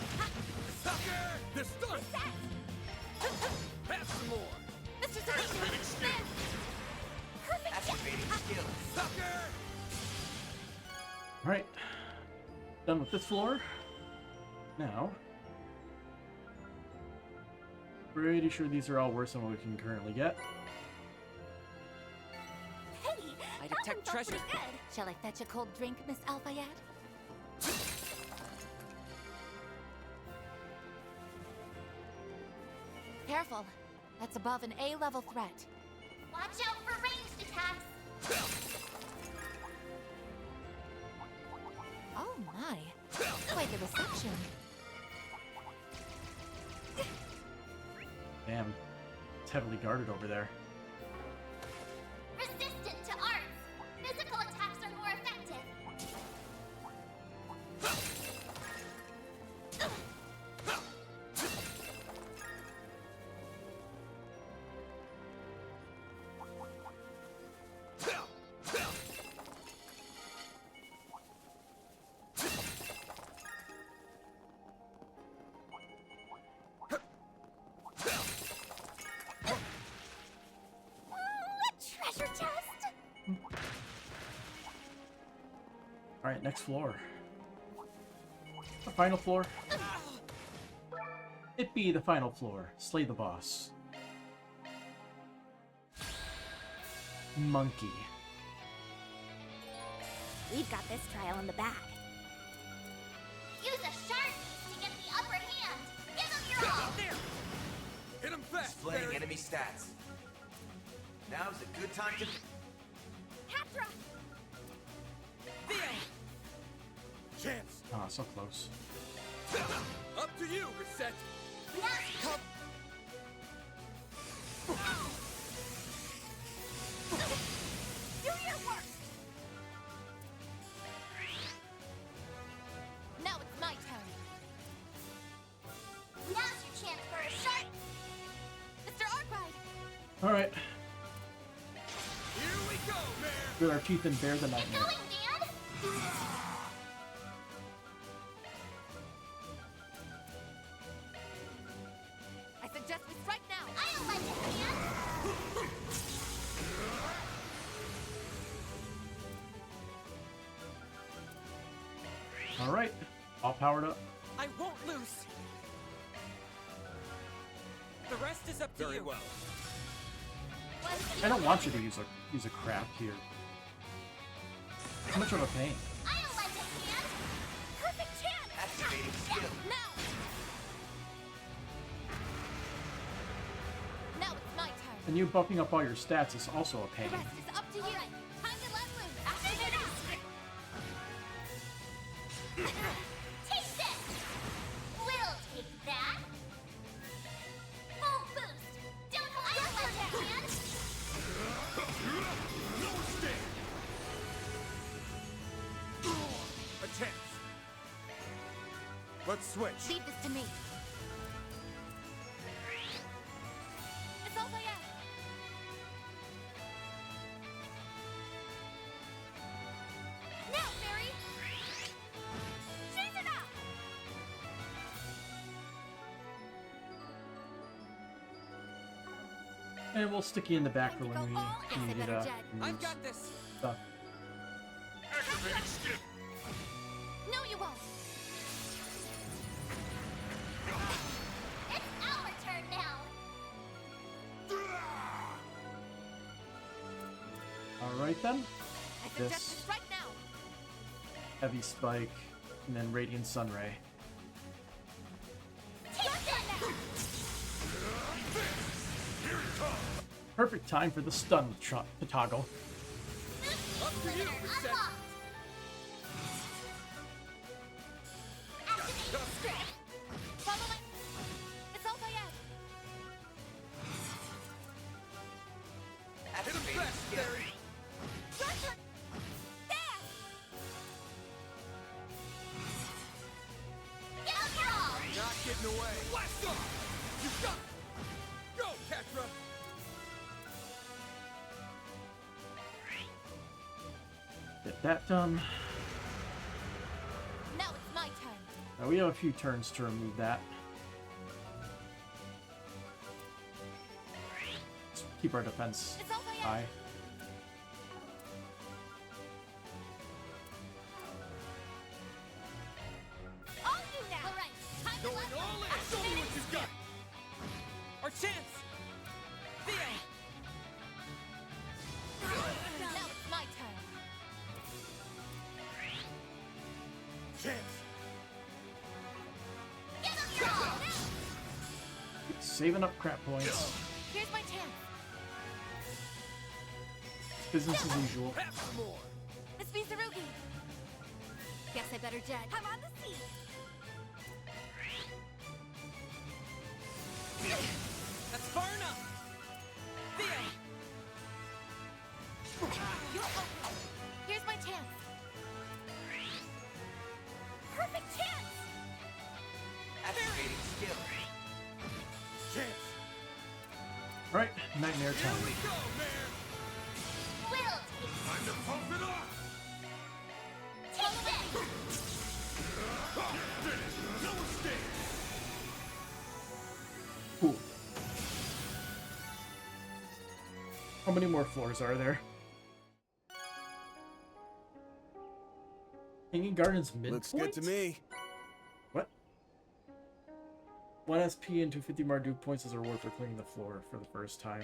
[SPEAKER 5] Sucker! They're stunned! Pass some more!
[SPEAKER 2] Mr. Deletion! Van! Perfect
[SPEAKER 14] Activating skills.
[SPEAKER 5] Sucker!
[SPEAKER 1] Alright. Done with this floor. Now. Pretty sure these are all worse than what we can currently get.
[SPEAKER 2] Hey!
[SPEAKER 9] I
[SPEAKER 2] that
[SPEAKER 9] detect
[SPEAKER 2] one felt
[SPEAKER 9] treasure.
[SPEAKER 2] pretty good.
[SPEAKER 21] Shall I fetch a cold drink, Miss Alfayed? Careful. That's above an A-level threat.
[SPEAKER 13] Watch out for ranged attacks!
[SPEAKER 21] Oh my. Quite the reception.
[SPEAKER 1] Damn. It's heavily guarded over there.
[SPEAKER 13] Resistant to arts! Physical attacks are more effective! Treasure chest!
[SPEAKER 1] Alright, next floor. The final floor. It be the final floor. Slay the boss. Monkey.
[SPEAKER 2] We've got this trial in the bag.
[SPEAKER 13] Use a shard piece to get the upper hand! Give them your all!
[SPEAKER 5] There! Hit him fast,
[SPEAKER 14] Displaying
[SPEAKER 5] Barry!
[SPEAKER 14] enemy stats. Now's a good time to...
[SPEAKER 2] Hatra!
[SPEAKER 5] Chance!
[SPEAKER 1] Ah, so close.
[SPEAKER 5] Up to you, Reset!
[SPEAKER 13] Now
[SPEAKER 2] Do your worst! Now it's my turn.
[SPEAKER 13] now's your chance for a shard!
[SPEAKER 2] Mr. Arkwright!
[SPEAKER 1] Alright.
[SPEAKER 5] Here we go, Mare!
[SPEAKER 1] Good, our teeth and bear the nightmare.
[SPEAKER 13] Going, Dan!
[SPEAKER 2] I suggest we strike now.
[SPEAKER 13] I'll lend a hand!
[SPEAKER 1] Alright. All powered up.
[SPEAKER 9] I won't lose. The rest is up to
[SPEAKER 5] Very
[SPEAKER 9] you.
[SPEAKER 5] well.
[SPEAKER 1] I don't want you to use a craft here. How much of a pain?
[SPEAKER 13] I'll lend a hand!
[SPEAKER 2] Perfect chance!
[SPEAKER 14] Activating skill.
[SPEAKER 2] Now! Now it's my turn.
[SPEAKER 1] And you buffing up all your stats is also a pain.
[SPEAKER 2] The rest is up to you. Time to let loose. Activate
[SPEAKER 13] Take this! We'll take that! Full boost! Don't I'll lend a hand!
[SPEAKER 5] No mistake!
[SPEAKER 4] Let's switch.
[SPEAKER 2] Leave this to me. It's all I am. Now, Mary! Chase it up!
[SPEAKER 1] And we'll stick you in the back for when we need
[SPEAKER 9] I've got this.
[SPEAKER 1] stuff.
[SPEAKER 5] Activating skip.
[SPEAKER 2] No, you won't.
[SPEAKER 13] It's our turn now.
[SPEAKER 1] Alright then.
[SPEAKER 2] I suggest
[SPEAKER 1] This
[SPEAKER 2] this right now.
[SPEAKER 1] heavy spike, and then radiant sunray.
[SPEAKER 2] Take that now.
[SPEAKER 1] Perfect time for the stun to toggle.
[SPEAKER 5] Up to you, Princess.
[SPEAKER 2] Activate script. Follow my... It's all I am.
[SPEAKER 5] Hit him fast, Barry.
[SPEAKER 2] Your turn. There! Get up, y'all!
[SPEAKER 5] Not getting away. Blast off! You got it. Go, Catra.
[SPEAKER 1] Get that done.
[SPEAKER 2] Now it's my turn.
[SPEAKER 1] Now we have a few turns to remove that. Let's keep our defense
[SPEAKER 2] It's all I am.
[SPEAKER 1] high.
[SPEAKER 2] On you now. All right. Time to
[SPEAKER 5] Going
[SPEAKER 2] let
[SPEAKER 5] all
[SPEAKER 2] go.
[SPEAKER 5] in. Show me what you've got.
[SPEAKER 9] Our chance! Theo!
[SPEAKER 2] Now it's my turn.
[SPEAKER 5] Chance.
[SPEAKER 2] Get up, y'all!
[SPEAKER 1] Saving up crap points.
[SPEAKER 2] Here's my chance.
[SPEAKER 1] Business as usual.
[SPEAKER 5] Have some more.
[SPEAKER 2] Miss Mizurugi. Guess I better jet. I'm on the seat.
[SPEAKER 9] That's far enough! Theo!
[SPEAKER 2] You're open. Here's my chance. Perfect chance.
[SPEAKER 14] Activating skill.
[SPEAKER 5] Chance.
[SPEAKER 1] Right, nightmare time.
[SPEAKER 5] Here we go, man.
[SPEAKER 13] Will
[SPEAKER 5] Time to pump it up.
[SPEAKER 13] take this.
[SPEAKER 5] Finish. No mistake.
[SPEAKER 1] Cool. How many more floors are there? Hanging Garden's midpoint?
[SPEAKER 4] Looks good to me.
[SPEAKER 1] What? 1 SP and 250 Marduk points as a reward for clearing the floor for the first time.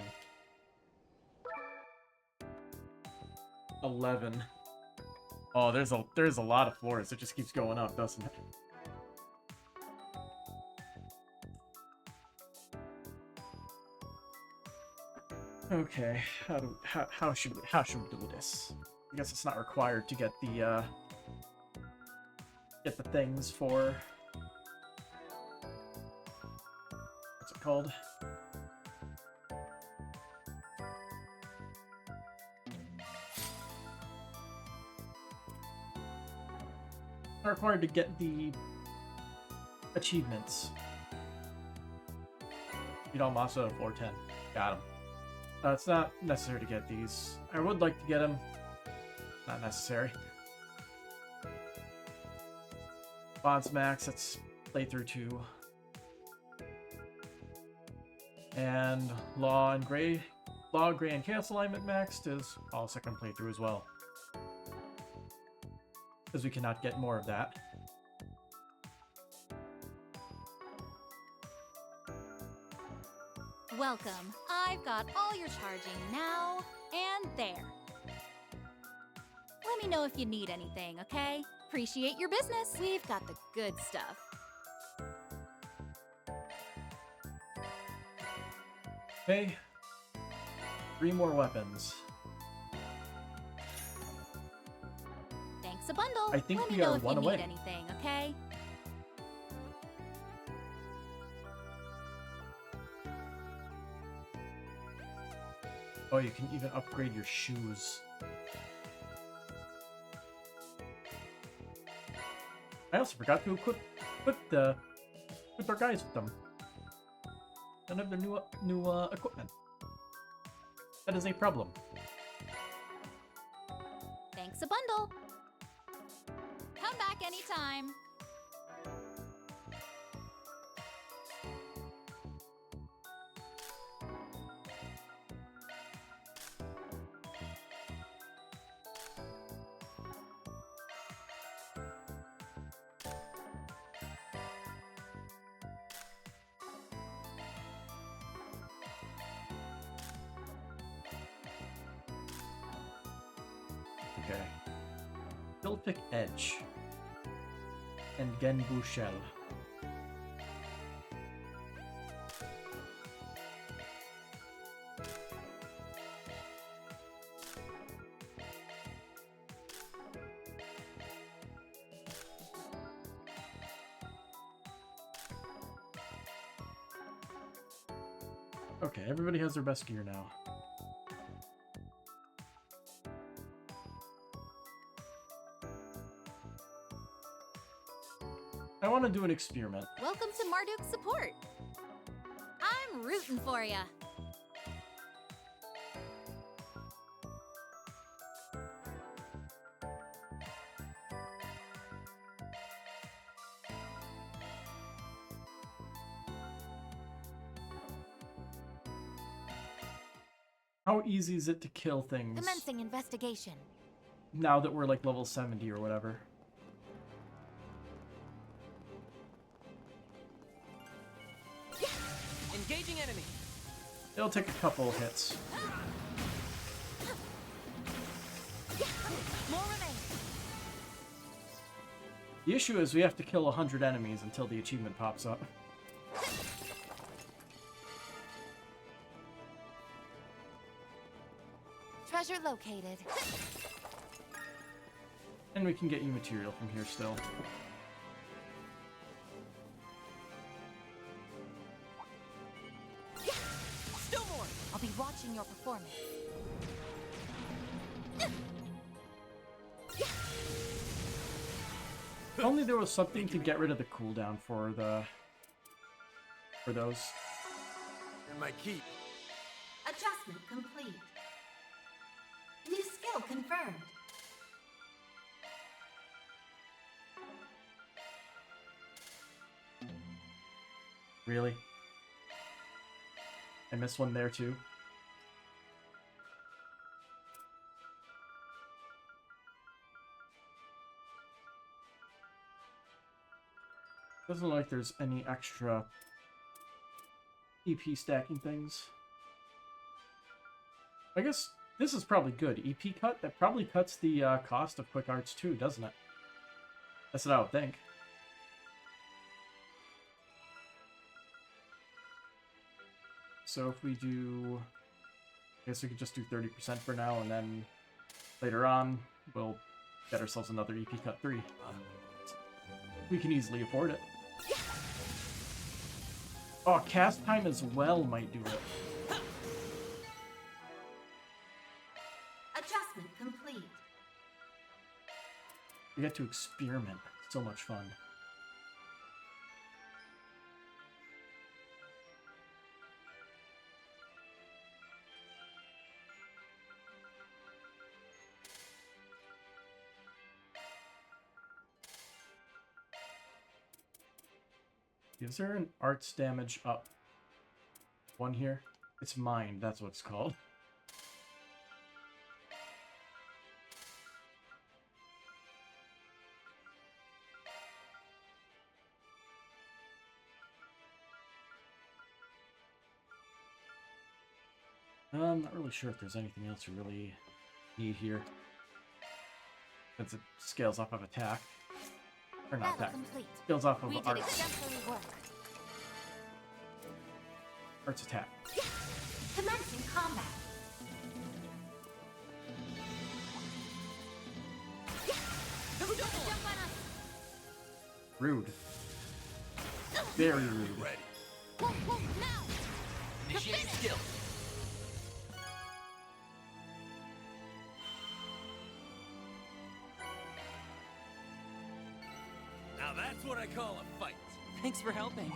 [SPEAKER 1] 11. Oh, there's a lot of floors. It just keeps going up, doesn't it? Okay, how should we do this? I guess it's not required to get the things for what's it called? Not required to get the achievements. Beat all Masa at 410. Got him. It's not necessary to get these. I would like to get them. Not necessary. Bonds max, that's playthrough 2. And Law, Gray, and Chaos Alignment maxed is all second playthrough as well. Because we cannot get more of that.
[SPEAKER 18] Welcome. I've got all your charging now and there. Let me know if you need anything, okay? Appreciate your business. We've got the good stuff.
[SPEAKER 1] Okay. 3 more weapons.
[SPEAKER 18] Thanks a bundle.
[SPEAKER 1] I think
[SPEAKER 18] Let me
[SPEAKER 1] we
[SPEAKER 18] know
[SPEAKER 1] are
[SPEAKER 18] if
[SPEAKER 1] one
[SPEAKER 18] you
[SPEAKER 1] away.
[SPEAKER 18] need anything, okay?
[SPEAKER 1] Oh, you can even upgrade your shoes. I also forgot to equip Put our guys with them. Don't have their new equipment. That is a problem.
[SPEAKER 11] Thanks a bundle. Come back anytime.
[SPEAKER 1] Okay. Silphic Edge. And Genbu Shell. Okay, everybody has their best gear now. I want to do an experiment.
[SPEAKER 11] Welcome to Marduk's support. I'm rooting for ya.
[SPEAKER 1] How easy is it to kill things
[SPEAKER 2] Commencing investigation.
[SPEAKER 1] now that we're like level 70 or whatever?
[SPEAKER 9] Engaging enemy.
[SPEAKER 1] It'll take a couple hits.
[SPEAKER 11] More remain.
[SPEAKER 1] The issue is we have to kill 100 enemies until the achievement pops up.
[SPEAKER 2] Treasure located.
[SPEAKER 1] And we can get you material from here still.
[SPEAKER 11] Still more. I'll be watching your performance.
[SPEAKER 1] If only there was something to get rid of the cooldown for those.
[SPEAKER 14] In my keep.
[SPEAKER 15] Adjustment complete. New skill confirmed.
[SPEAKER 1] Really? I missed one there too. Doesn't look like there's any extra EP stacking things. I guess this is probably good. EP cut? That probably cuts the cost of quick arts too, doesn't it? That's what I would think. So if we do... I guess we could just do 30% for now, and then later on, we'll get ourselves another EP cut 3. We can easily afford it. Oh, cast time as well might do it.
[SPEAKER 15] Adjustment complete.
[SPEAKER 1] We get to experiment. So much fun. Is there an arts damage up? One here? It's mine, that's what it's called. I'm not really sure if there's anything else you really need here. Since it scales off of attack. Or not attack. Scales off of arts. Arts attack.
[SPEAKER 15] Commencing combat.
[SPEAKER 1] Rude. Very rude.
[SPEAKER 5] Ready. Initiate skill.
[SPEAKER 17] Now that's what I call a fight.
[SPEAKER 9] Thanks for helping.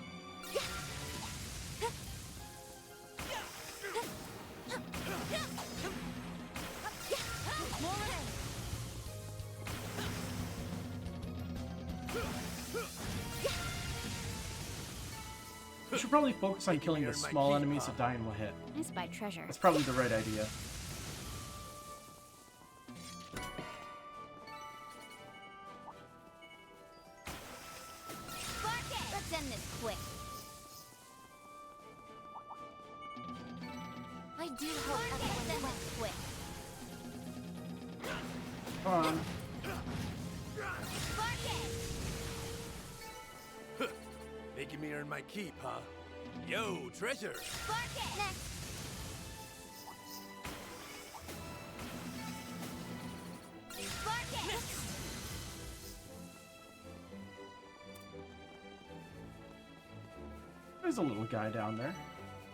[SPEAKER 1] We should probably focus on killing the small enemies that die in one hit.
[SPEAKER 16] I spy treasure.
[SPEAKER 1] That's probably the right idea.
[SPEAKER 2] Let's end this quick. I do hope everyone went quick.
[SPEAKER 1] Come on.
[SPEAKER 17] Making me earn my keep, huh? Yo, treasure!
[SPEAKER 1] There's a little guy down there.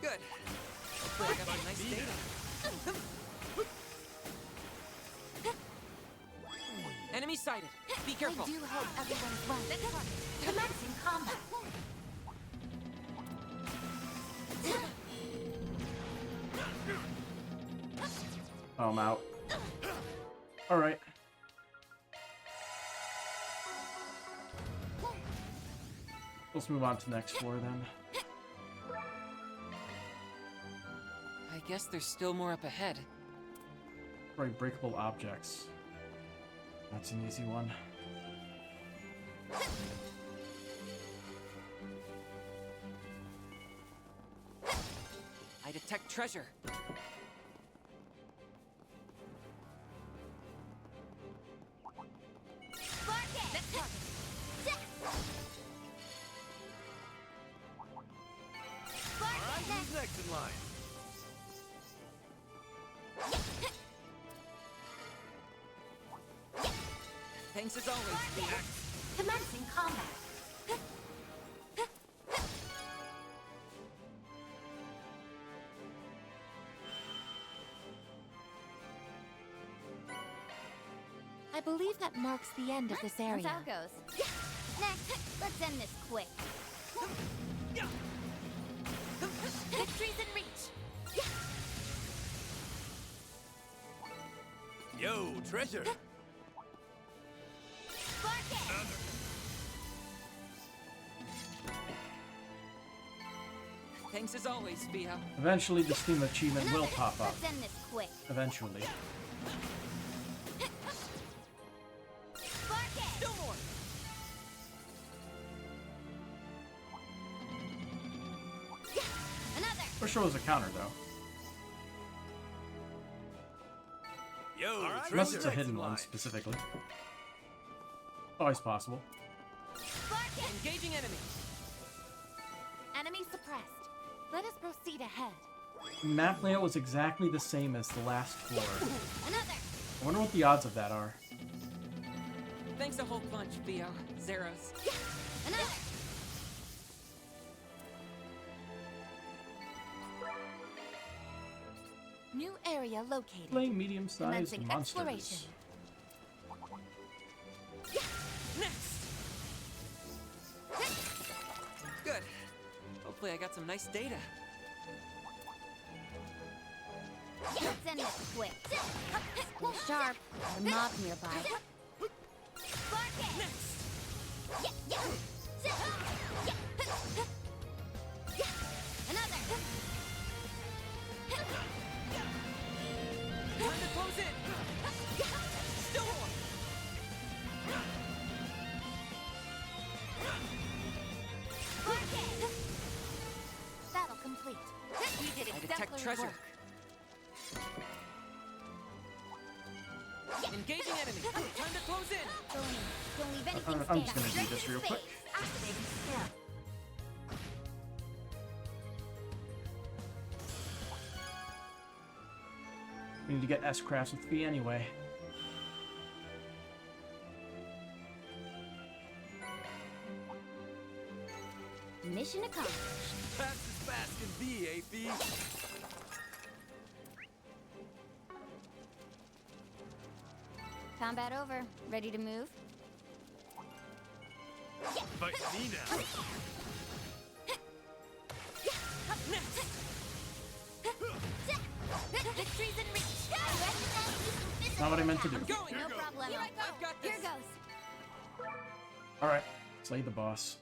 [SPEAKER 9] Good. Hopefully I got some nice data. Enemy sighted. Be careful.
[SPEAKER 2] I do hope everyone's well.
[SPEAKER 15] Commencing combat.
[SPEAKER 1] Oh, I'm out. Alright. Let's move on to the next floor then.
[SPEAKER 9] I guess there's still more up ahead.
[SPEAKER 1] Destroy breakable objects. That's an easy one.
[SPEAKER 9] I detect treasure.
[SPEAKER 17] Alright, who's next in line?
[SPEAKER 9] Thanks as always, Phoenix.
[SPEAKER 15] Commencing combat.
[SPEAKER 2] I believe that marks the end of this area.
[SPEAKER 16] That's how it goes.
[SPEAKER 2] Next, let's end this quick. Victory's in reach.
[SPEAKER 17] Yo, treasure!
[SPEAKER 9] Thanks as always, Via.
[SPEAKER 1] Eventually, the Steam achievement will pop up.
[SPEAKER 2] Let's end this quick.
[SPEAKER 1] Eventually.
[SPEAKER 9] Still more.
[SPEAKER 2] Another.
[SPEAKER 1] For sure was a counter, though.
[SPEAKER 17] Yo,
[SPEAKER 1] Unless it's a hidden one, specifically. Always possible.
[SPEAKER 9] Engaging enemy.
[SPEAKER 2] Enemy suppressed. Let us proceed ahead.
[SPEAKER 1] Map layout was exactly the same as the last floor.
[SPEAKER 2] Another.
[SPEAKER 1] I wonder what the odds of that are.
[SPEAKER 9] Thanks a whole bunch, Vio. Zeros.
[SPEAKER 2] Another. New area located.
[SPEAKER 1] Playing medium-sized
[SPEAKER 2] Commencing
[SPEAKER 1] monsters.
[SPEAKER 2] exploration.
[SPEAKER 9] Next. Good. Hopefully I got some nice data.
[SPEAKER 2] Let's end this quick. Stay sharp. A mob nearby.
[SPEAKER 9] Next.
[SPEAKER 2] Another.
[SPEAKER 9] Time to close in. Still more.
[SPEAKER 2] Battle complete. We did
[SPEAKER 9] I detect
[SPEAKER 2] exemplary
[SPEAKER 9] treasure.
[SPEAKER 2] work.
[SPEAKER 9] Engaging enemy. Time to close in.
[SPEAKER 2] Don't leave anything
[SPEAKER 1] I'm just
[SPEAKER 2] standing.
[SPEAKER 1] gonna do this real quick.
[SPEAKER 15] Activating skill.
[SPEAKER 1] We need to get S-Crafts with Fee anyway.
[SPEAKER 2] Mission accomplished.
[SPEAKER 17] Fast as fast can be, AP.
[SPEAKER 2] Combat over. Ready to move?
[SPEAKER 5] fighting me now.
[SPEAKER 2] Victory's in reach.
[SPEAKER 1] Not what I meant to do.
[SPEAKER 2] No problem. Here I go. Here goes.
[SPEAKER 1] Alright, slay the boss.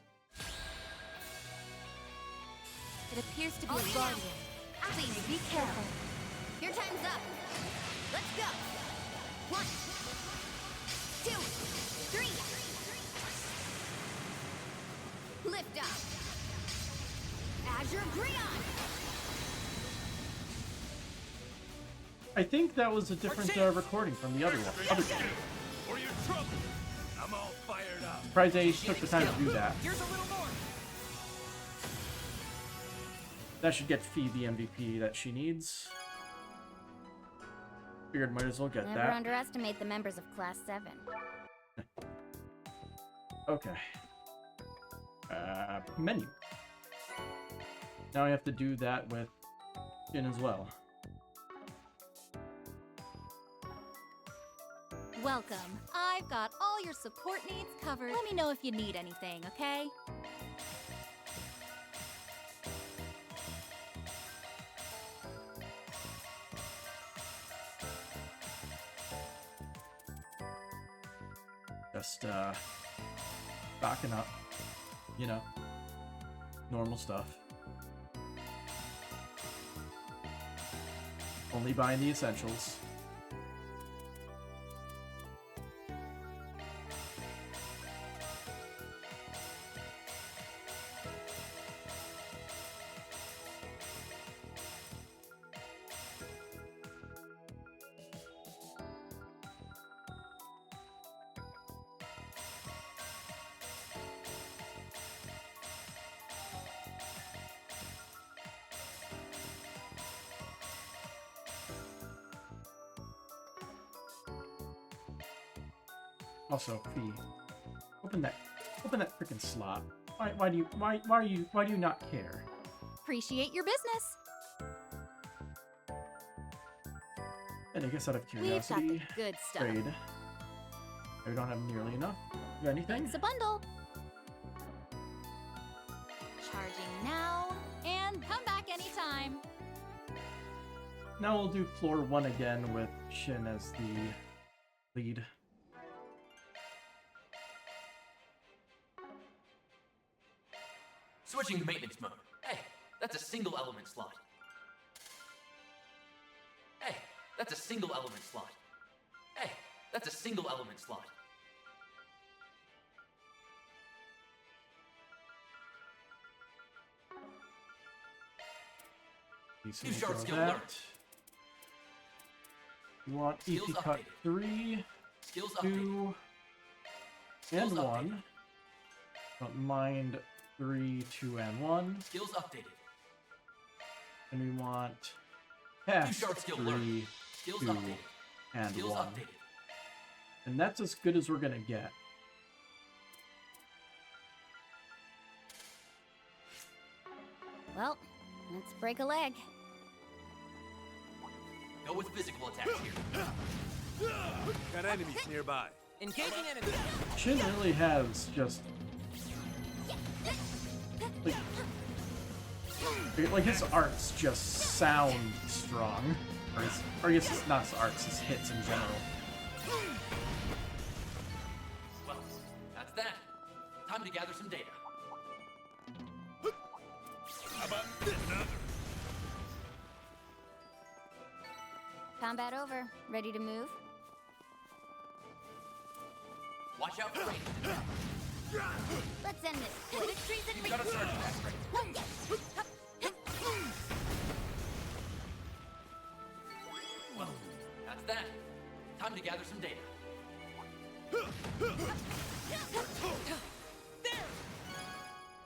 [SPEAKER 2] It appears to be a guardian. Please be careful. Your time's up. Let's go. 1, 2, 3. Lift up. Azure Grion.
[SPEAKER 1] I think that was a different recording from the other one. Other game.
[SPEAKER 5] Or your trouble. I'm all fired up.
[SPEAKER 1] Surprised they took the time to do that.
[SPEAKER 9] Here's a little more.
[SPEAKER 1] That should get Fee the MVP that she needs. Figured might as well get
[SPEAKER 21] Never
[SPEAKER 1] that.
[SPEAKER 21] underestimate the members of Class 7.
[SPEAKER 1] Okay. Menu. Now I have to do that with SiN as well.
[SPEAKER 18] Welcome. I've got all your support needs covered. Let me know if you need anything, okay?
[SPEAKER 1] Just, backing up. You know. Normal stuff. Only buying the essentials. Also, Fee, open that freaking slot. Why do you not care?
[SPEAKER 18] Appreciate your business.
[SPEAKER 1] And I guess out of
[SPEAKER 18] We've got the
[SPEAKER 1] curiosity,
[SPEAKER 18] good stuff.
[SPEAKER 1] trade. We don't have nearly enough. You got anything?
[SPEAKER 18] It's a bundle. Charging now, and come back anytime.
[SPEAKER 1] Now we'll do floor 1 again with SiN as the lead.
[SPEAKER 8] Switching to maintenance mode. Hey, that's a single element slot. Hey, that's a single element slot. Hey, that's a single element slot.
[SPEAKER 1] Decent
[SPEAKER 8] New shard
[SPEAKER 1] intro
[SPEAKER 8] skill
[SPEAKER 1] that.
[SPEAKER 8] learned.
[SPEAKER 1] You want
[SPEAKER 8] Skills
[SPEAKER 1] EP cut
[SPEAKER 8] updated.
[SPEAKER 1] 3,
[SPEAKER 8] Skills
[SPEAKER 1] 2,
[SPEAKER 8] Skills
[SPEAKER 1] and
[SPEAKER 8] updated.
[SPEAKER 1] 1. Don't mind 3, 2, and 1.
[SPEAKER 8] Skills updated.
[SPEAKER 1] And we want past
[SPEAKER 8] shard skill
[SPEAKER 1] 3,
[SPEAKER 8] learned. Skills
[SPEAKER 1] 2,
[SPEAKER 8] updated.
[SPEAKER 1] and
[SPEAKER 8] Skills
[SPEAKER 1] 1.
[SPEAKER 8] updated.
[SPEAKER 1] And that's as good as we're gonna get.
[SPEAKER 21] Well, let's break a leg.
[SPEAKER 8] Go with physical attacks here.
[SPEAKER 5] Got enemies nearby.
[SPEAKER 9] Engaging enemy.
[SPEAKER 1] SiN really has just like his arts just sound strong. Or I guess it's not his arts, his hits in general.
[SPEAKER 8] Well, that's that. Time to gather some data.
[SPEAKER 5] How about this?
[SPEAKER 21] Combat over. Ready to move?
[SPEAKER 8] Watch out for range.
[SPEAKER 21] Let's end this.
[SPEAKER 2] Victory's in
[SPEAKER 8] You've
[SPEAKER 2] reach.
[SPEAKER 8] got a surge attack. Well, that's that. Time to gather some data.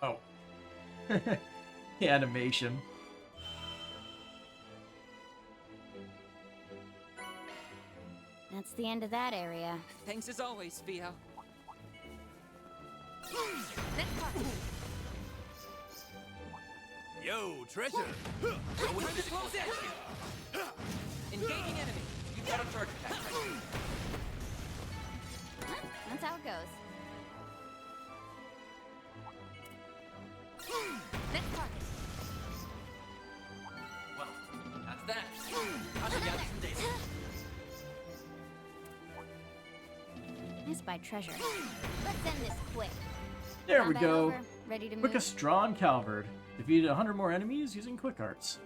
[SPEAKER 1] Oh. The animation.
[SPEAKER 21] That's the end of that area.
[SPEAKER 9] Thanks as always, Theo.
[SPEAKER 5] Yo, treasure.
[SPEAKER 8] Go with
[SPEAKER 9] Time to
[SPEAKER 8] physical
[SPEAKER 9] close
[SPEAKER 8] attacks
[SPEAKER 9] in.
[SPEAKER 8] here.
[SPEAKER 9] Engaging enemy.
[SPEAKER 8] You've got a surge attack.
[SPEAKER 21] That's how it goes.
[SPEAKER 8] How's that? Time to gather some data.
[SPEAKER 11] I spy treasure. Let's end this quick.
[SPEAKER 1] There we
[SPEAKER 11] Combat
[SPEAKER 1] go.
[SPEAKER 11] over. Ready to move?
[SPEAKER 1] Quickest draw on Calvard. Defeated 100 more enemies using quick arts.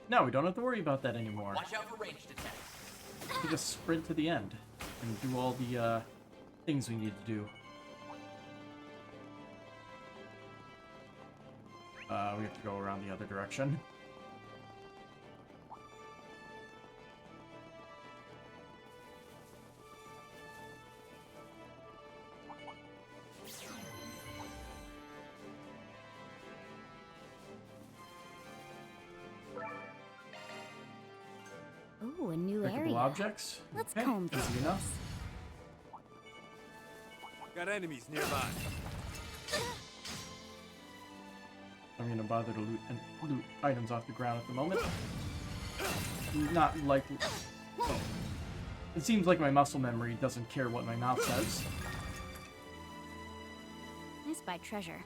[SPEAKER 1] Now we don't have to worry about that anymore.
[SPEAKER 8] Watch out for ranged attacks.
[SPEAKER 1] We just sprint to the end and do all the things we need to do. We have to go around the other direction.
[SPEAKER 11] Ooh, a new
[SPEAKER 1] Pickable
[SPEAKER 11] area.
[SPEAKER 1] objects.
[SPEAKER 11] Let's
[SPEAKER 1] Okay,
[SPEAKER 11] comb through
[SPEAKER 1] easy enough.
[SPEAKER 17] Got enemies nearby.
[SPEAKER 1] I'm gonna bother to loot items off the ground at the moment. Not likely. Oh. It seems like my muscle memory doesn't care what my mouth says.
[SPEAKER 11] I spy treasure.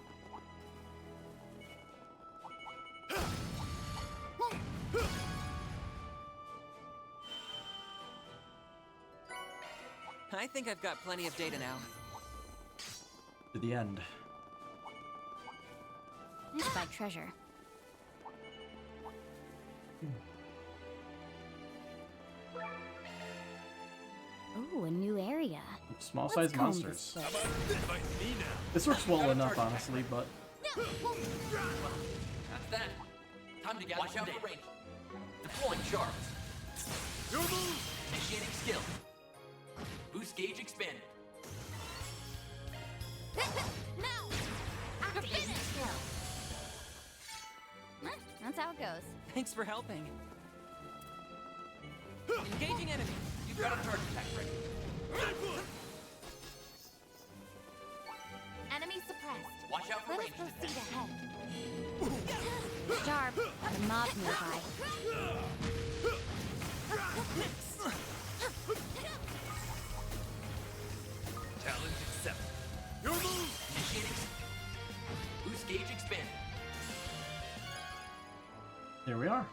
[SPEAKER 9] I think I've got plenty of data now.
[SPEAKER 1] To the end.
[SPEAKER 11] I spy treasure. Ooh, a new area.
[SPEAKER 1] Small sized
[SPEAKER 11] comb
[SPEAKER 1] monsters.
[SPEAKER 11] this
[SPEAKER 1] This works well enough, honestly, but
[SPEAKER 8] That's that. Time to gather some data. Deploying shards.
[SPEAKER 5] Your move!
[SPEAKER 8] Initiating skill. Boost gauge expanded.
[SPEAKER 11] No!
[SPEAKER 20] Activating skill.
[SPEAKER 11] That's how it goes.
[SPEAKER 9] Thanks for helping. Engaging enemy.
[SPEAKER 8] You've got a charge attack ready.
[SPEAKER 11] Enemy suppressed.
[SPEAKER 8] Watch out for
[SPEAKER 11] Let us
[SPEAKER 8] ranged
[SPEAKER 11] proceed
[SPEAKER 8] attacks.
[SPEAKER 11] ahead. Sharp. The mob nearby.
[SPEAKER 5] Challenge accepted. Your move!
[SPEAKER 8] Initiating. Boost gauge expanded.
[SPEAKER 1] there we are.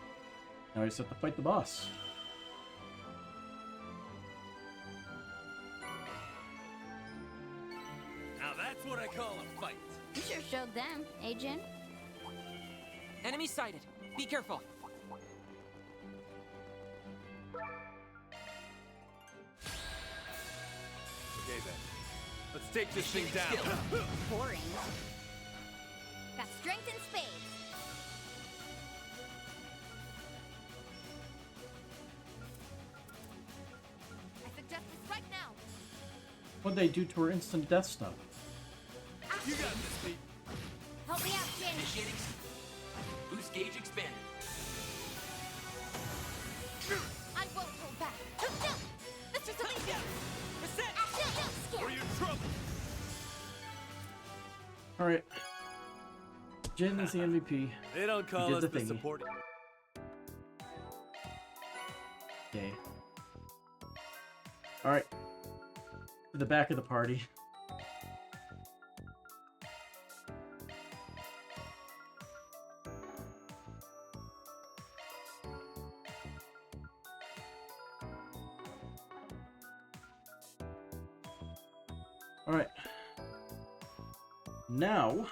[SPEAKER 1] Now I just have to fight the boss.
[SPEAKER 5] Now that's what I call a fight.
[SPEAKER 11] You sure showed them, eh, Jin?
[SPEAKER 9] Enemy sighted. Be careful.
[SPEAKER 17] Okay then. Let's take this thing down.
[SPEAKER 11] Boring. Got strength in spades. I suggest this right now.
[SPEAKER 1] What'd they do to her instant death stuff?
[SPEAKER 5] You got this, Pete.
[SPEAKER 11] Help me out, Jin.
[SPEAKER 8] Initiating. Boost gauge expanded.
[SPEAKER 11] I won't hold back. Mr. Salicia!
[SPEAKER 5] For your trouble.
[SPEAKER 1] Alright. Jin is the MVP.
[SPEAKER 17] They don't
[SPEAKER 1] He
[SPEAKER 17] call
[SPEAKER 1] did
[SPEAKER 17] us
[SPEAKER 1] the
[SPEAKER 17] the
[SPEAKER 1] thingy.
[SPEAKER 17] support.
[SPEAKER 1] Okay. Alright. To the back of the party. Alright. Now...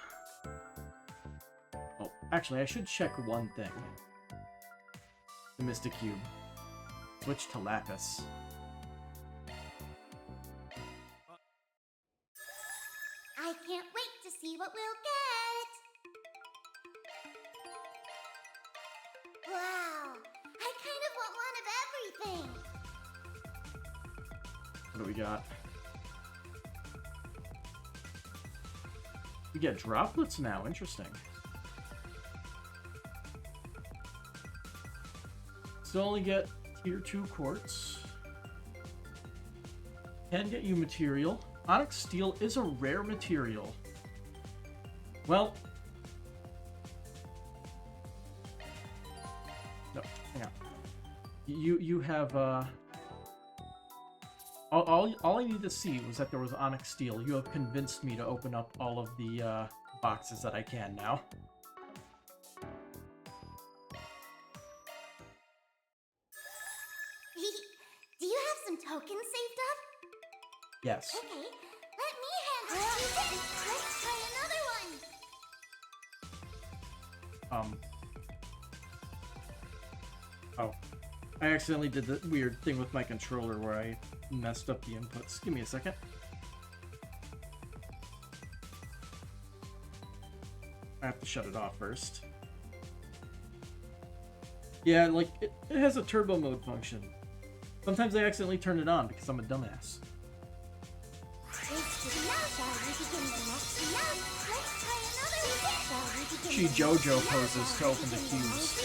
[SPEAKER 1] Oh, actually, I should check one thing. The Mystic Cube. Switch to Lapis.
[SPEAKER 20] I can't wait to see what we'll get. Wow, I kind of want one of everything.
[SPEAKER 1] What do we got? We get droplets now. Interesting. Still only get tier 2 quartz. Can get you material. Onyx steel is a rare material. Well. No, hang on. You have all I need to see was that there was onyx steel. You have convinced me to open up all of the boxes that I can now.
[SPEAKER 20] token saved up?
[SPEAKER 1] Yes.
[SPEAKER 20] Okay, let me handle it. Let's try another one.
[SPEAKER 1] Oh. I accidentally did the weird thing with my controller where I messed up the inputs. Give me a second. I have to shut it off first. Yeah, like, it has a turbo mode function. Sometimes I accidentally turn it on because I'm a dumbass. She JoJo poses to open the cubes.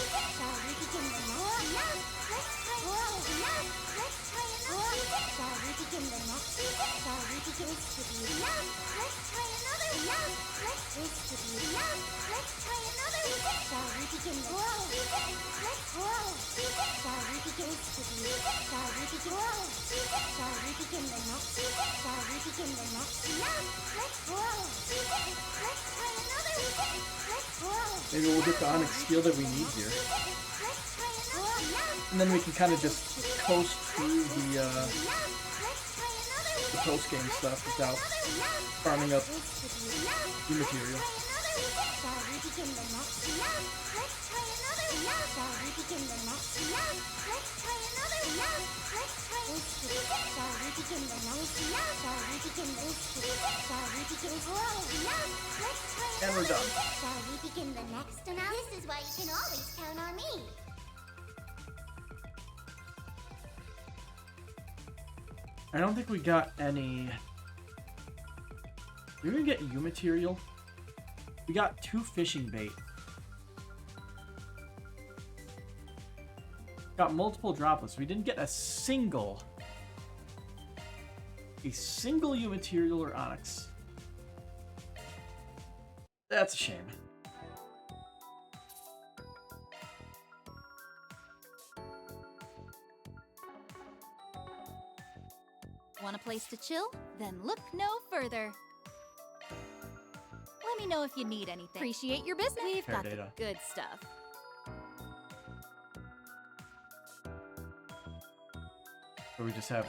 [SPEAKER 1] Maybe we'll get the Onyx steel that we need here. And then we can kind of just coast through the post-game stuff without farming up new material. And we're done.
[SPEAKER 20] Shall we begin the next analysis? This is why you can always count on me.
[SPEAKER 1] I don't think we got any... Did we even get U material? We got 2 fishing bait. Got multiple droplets. We didn't get a single U material or Onyx. That's a shame.
[SPEAKER 11] Want a place to chill? Then look no further. Let me know if you need anything. Appreciate your business. We've got the good stuff.
[SPEAKER 1] So we just have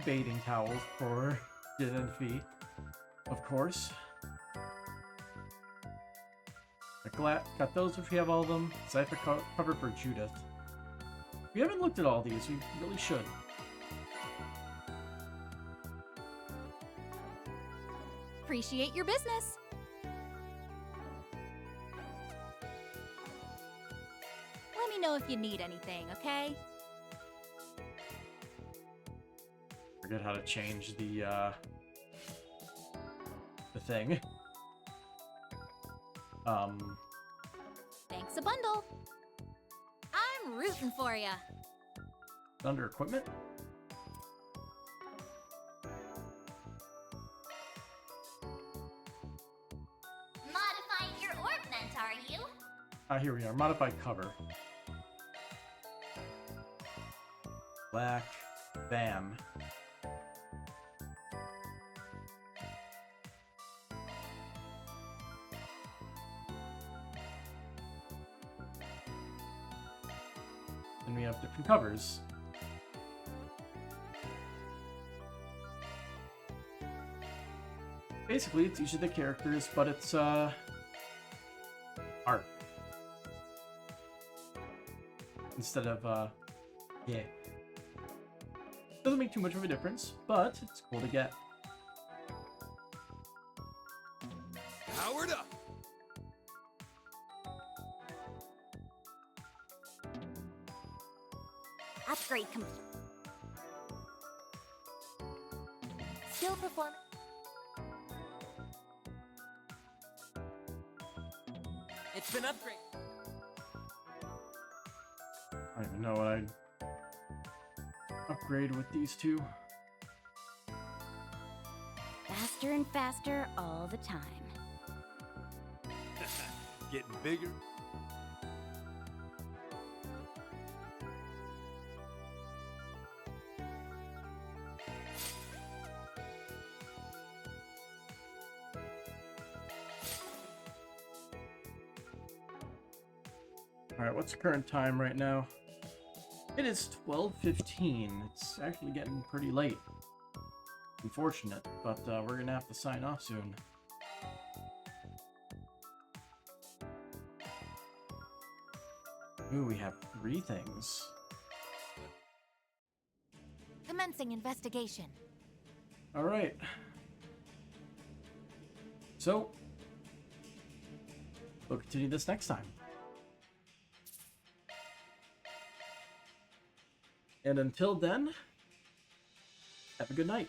[SPEAKER 1] baiting towels for Din and Fee, of course. Got those if we have all of them. Cypher cover for Judith. We haven't looked at all these. We really should.
[SPEAKER 11] Appreciate your business. Let me know if you need anything, okay?
[SPEAKER 1] Forget how to change the thing.
[SPEAKER 11] Thanks a bundle. I'm rooting for ya.
[SPEAKER 1] Under equipment?
[SPEAKER 20] Modifying your ornament, are you?
[SPEAKER 1] Here we are. Modified cover. Black. Bam. And we have different covers. Basically, it's each of the characters, but it's art. Instead of yeah. Doesn't make too much of a difference, but it's cool to get.
[SPEAKER 5] Powered up.
[SPEAKER 2] Upgrade complete. Skill performance.
[SPEAKER 9] It's been upgraded.
[SPEAKER 1] I don't even know what I'd upgrade with these two.
[SPEAKER 16] Faster and faster all the time.
[SPEAKER 17] Getting bigger.
[SPEAKER 1] Alright, what's the current time right now? It is 12:15. It's actually getting pretty late. Unfortunate, but we're gonna have to sign off soon. Ooh, we have 3 things.
[SPEAKER 2] Commencing investigation.
[SPEAKER 1] Alright. So, we'll continue this next time. And until then, have a good night.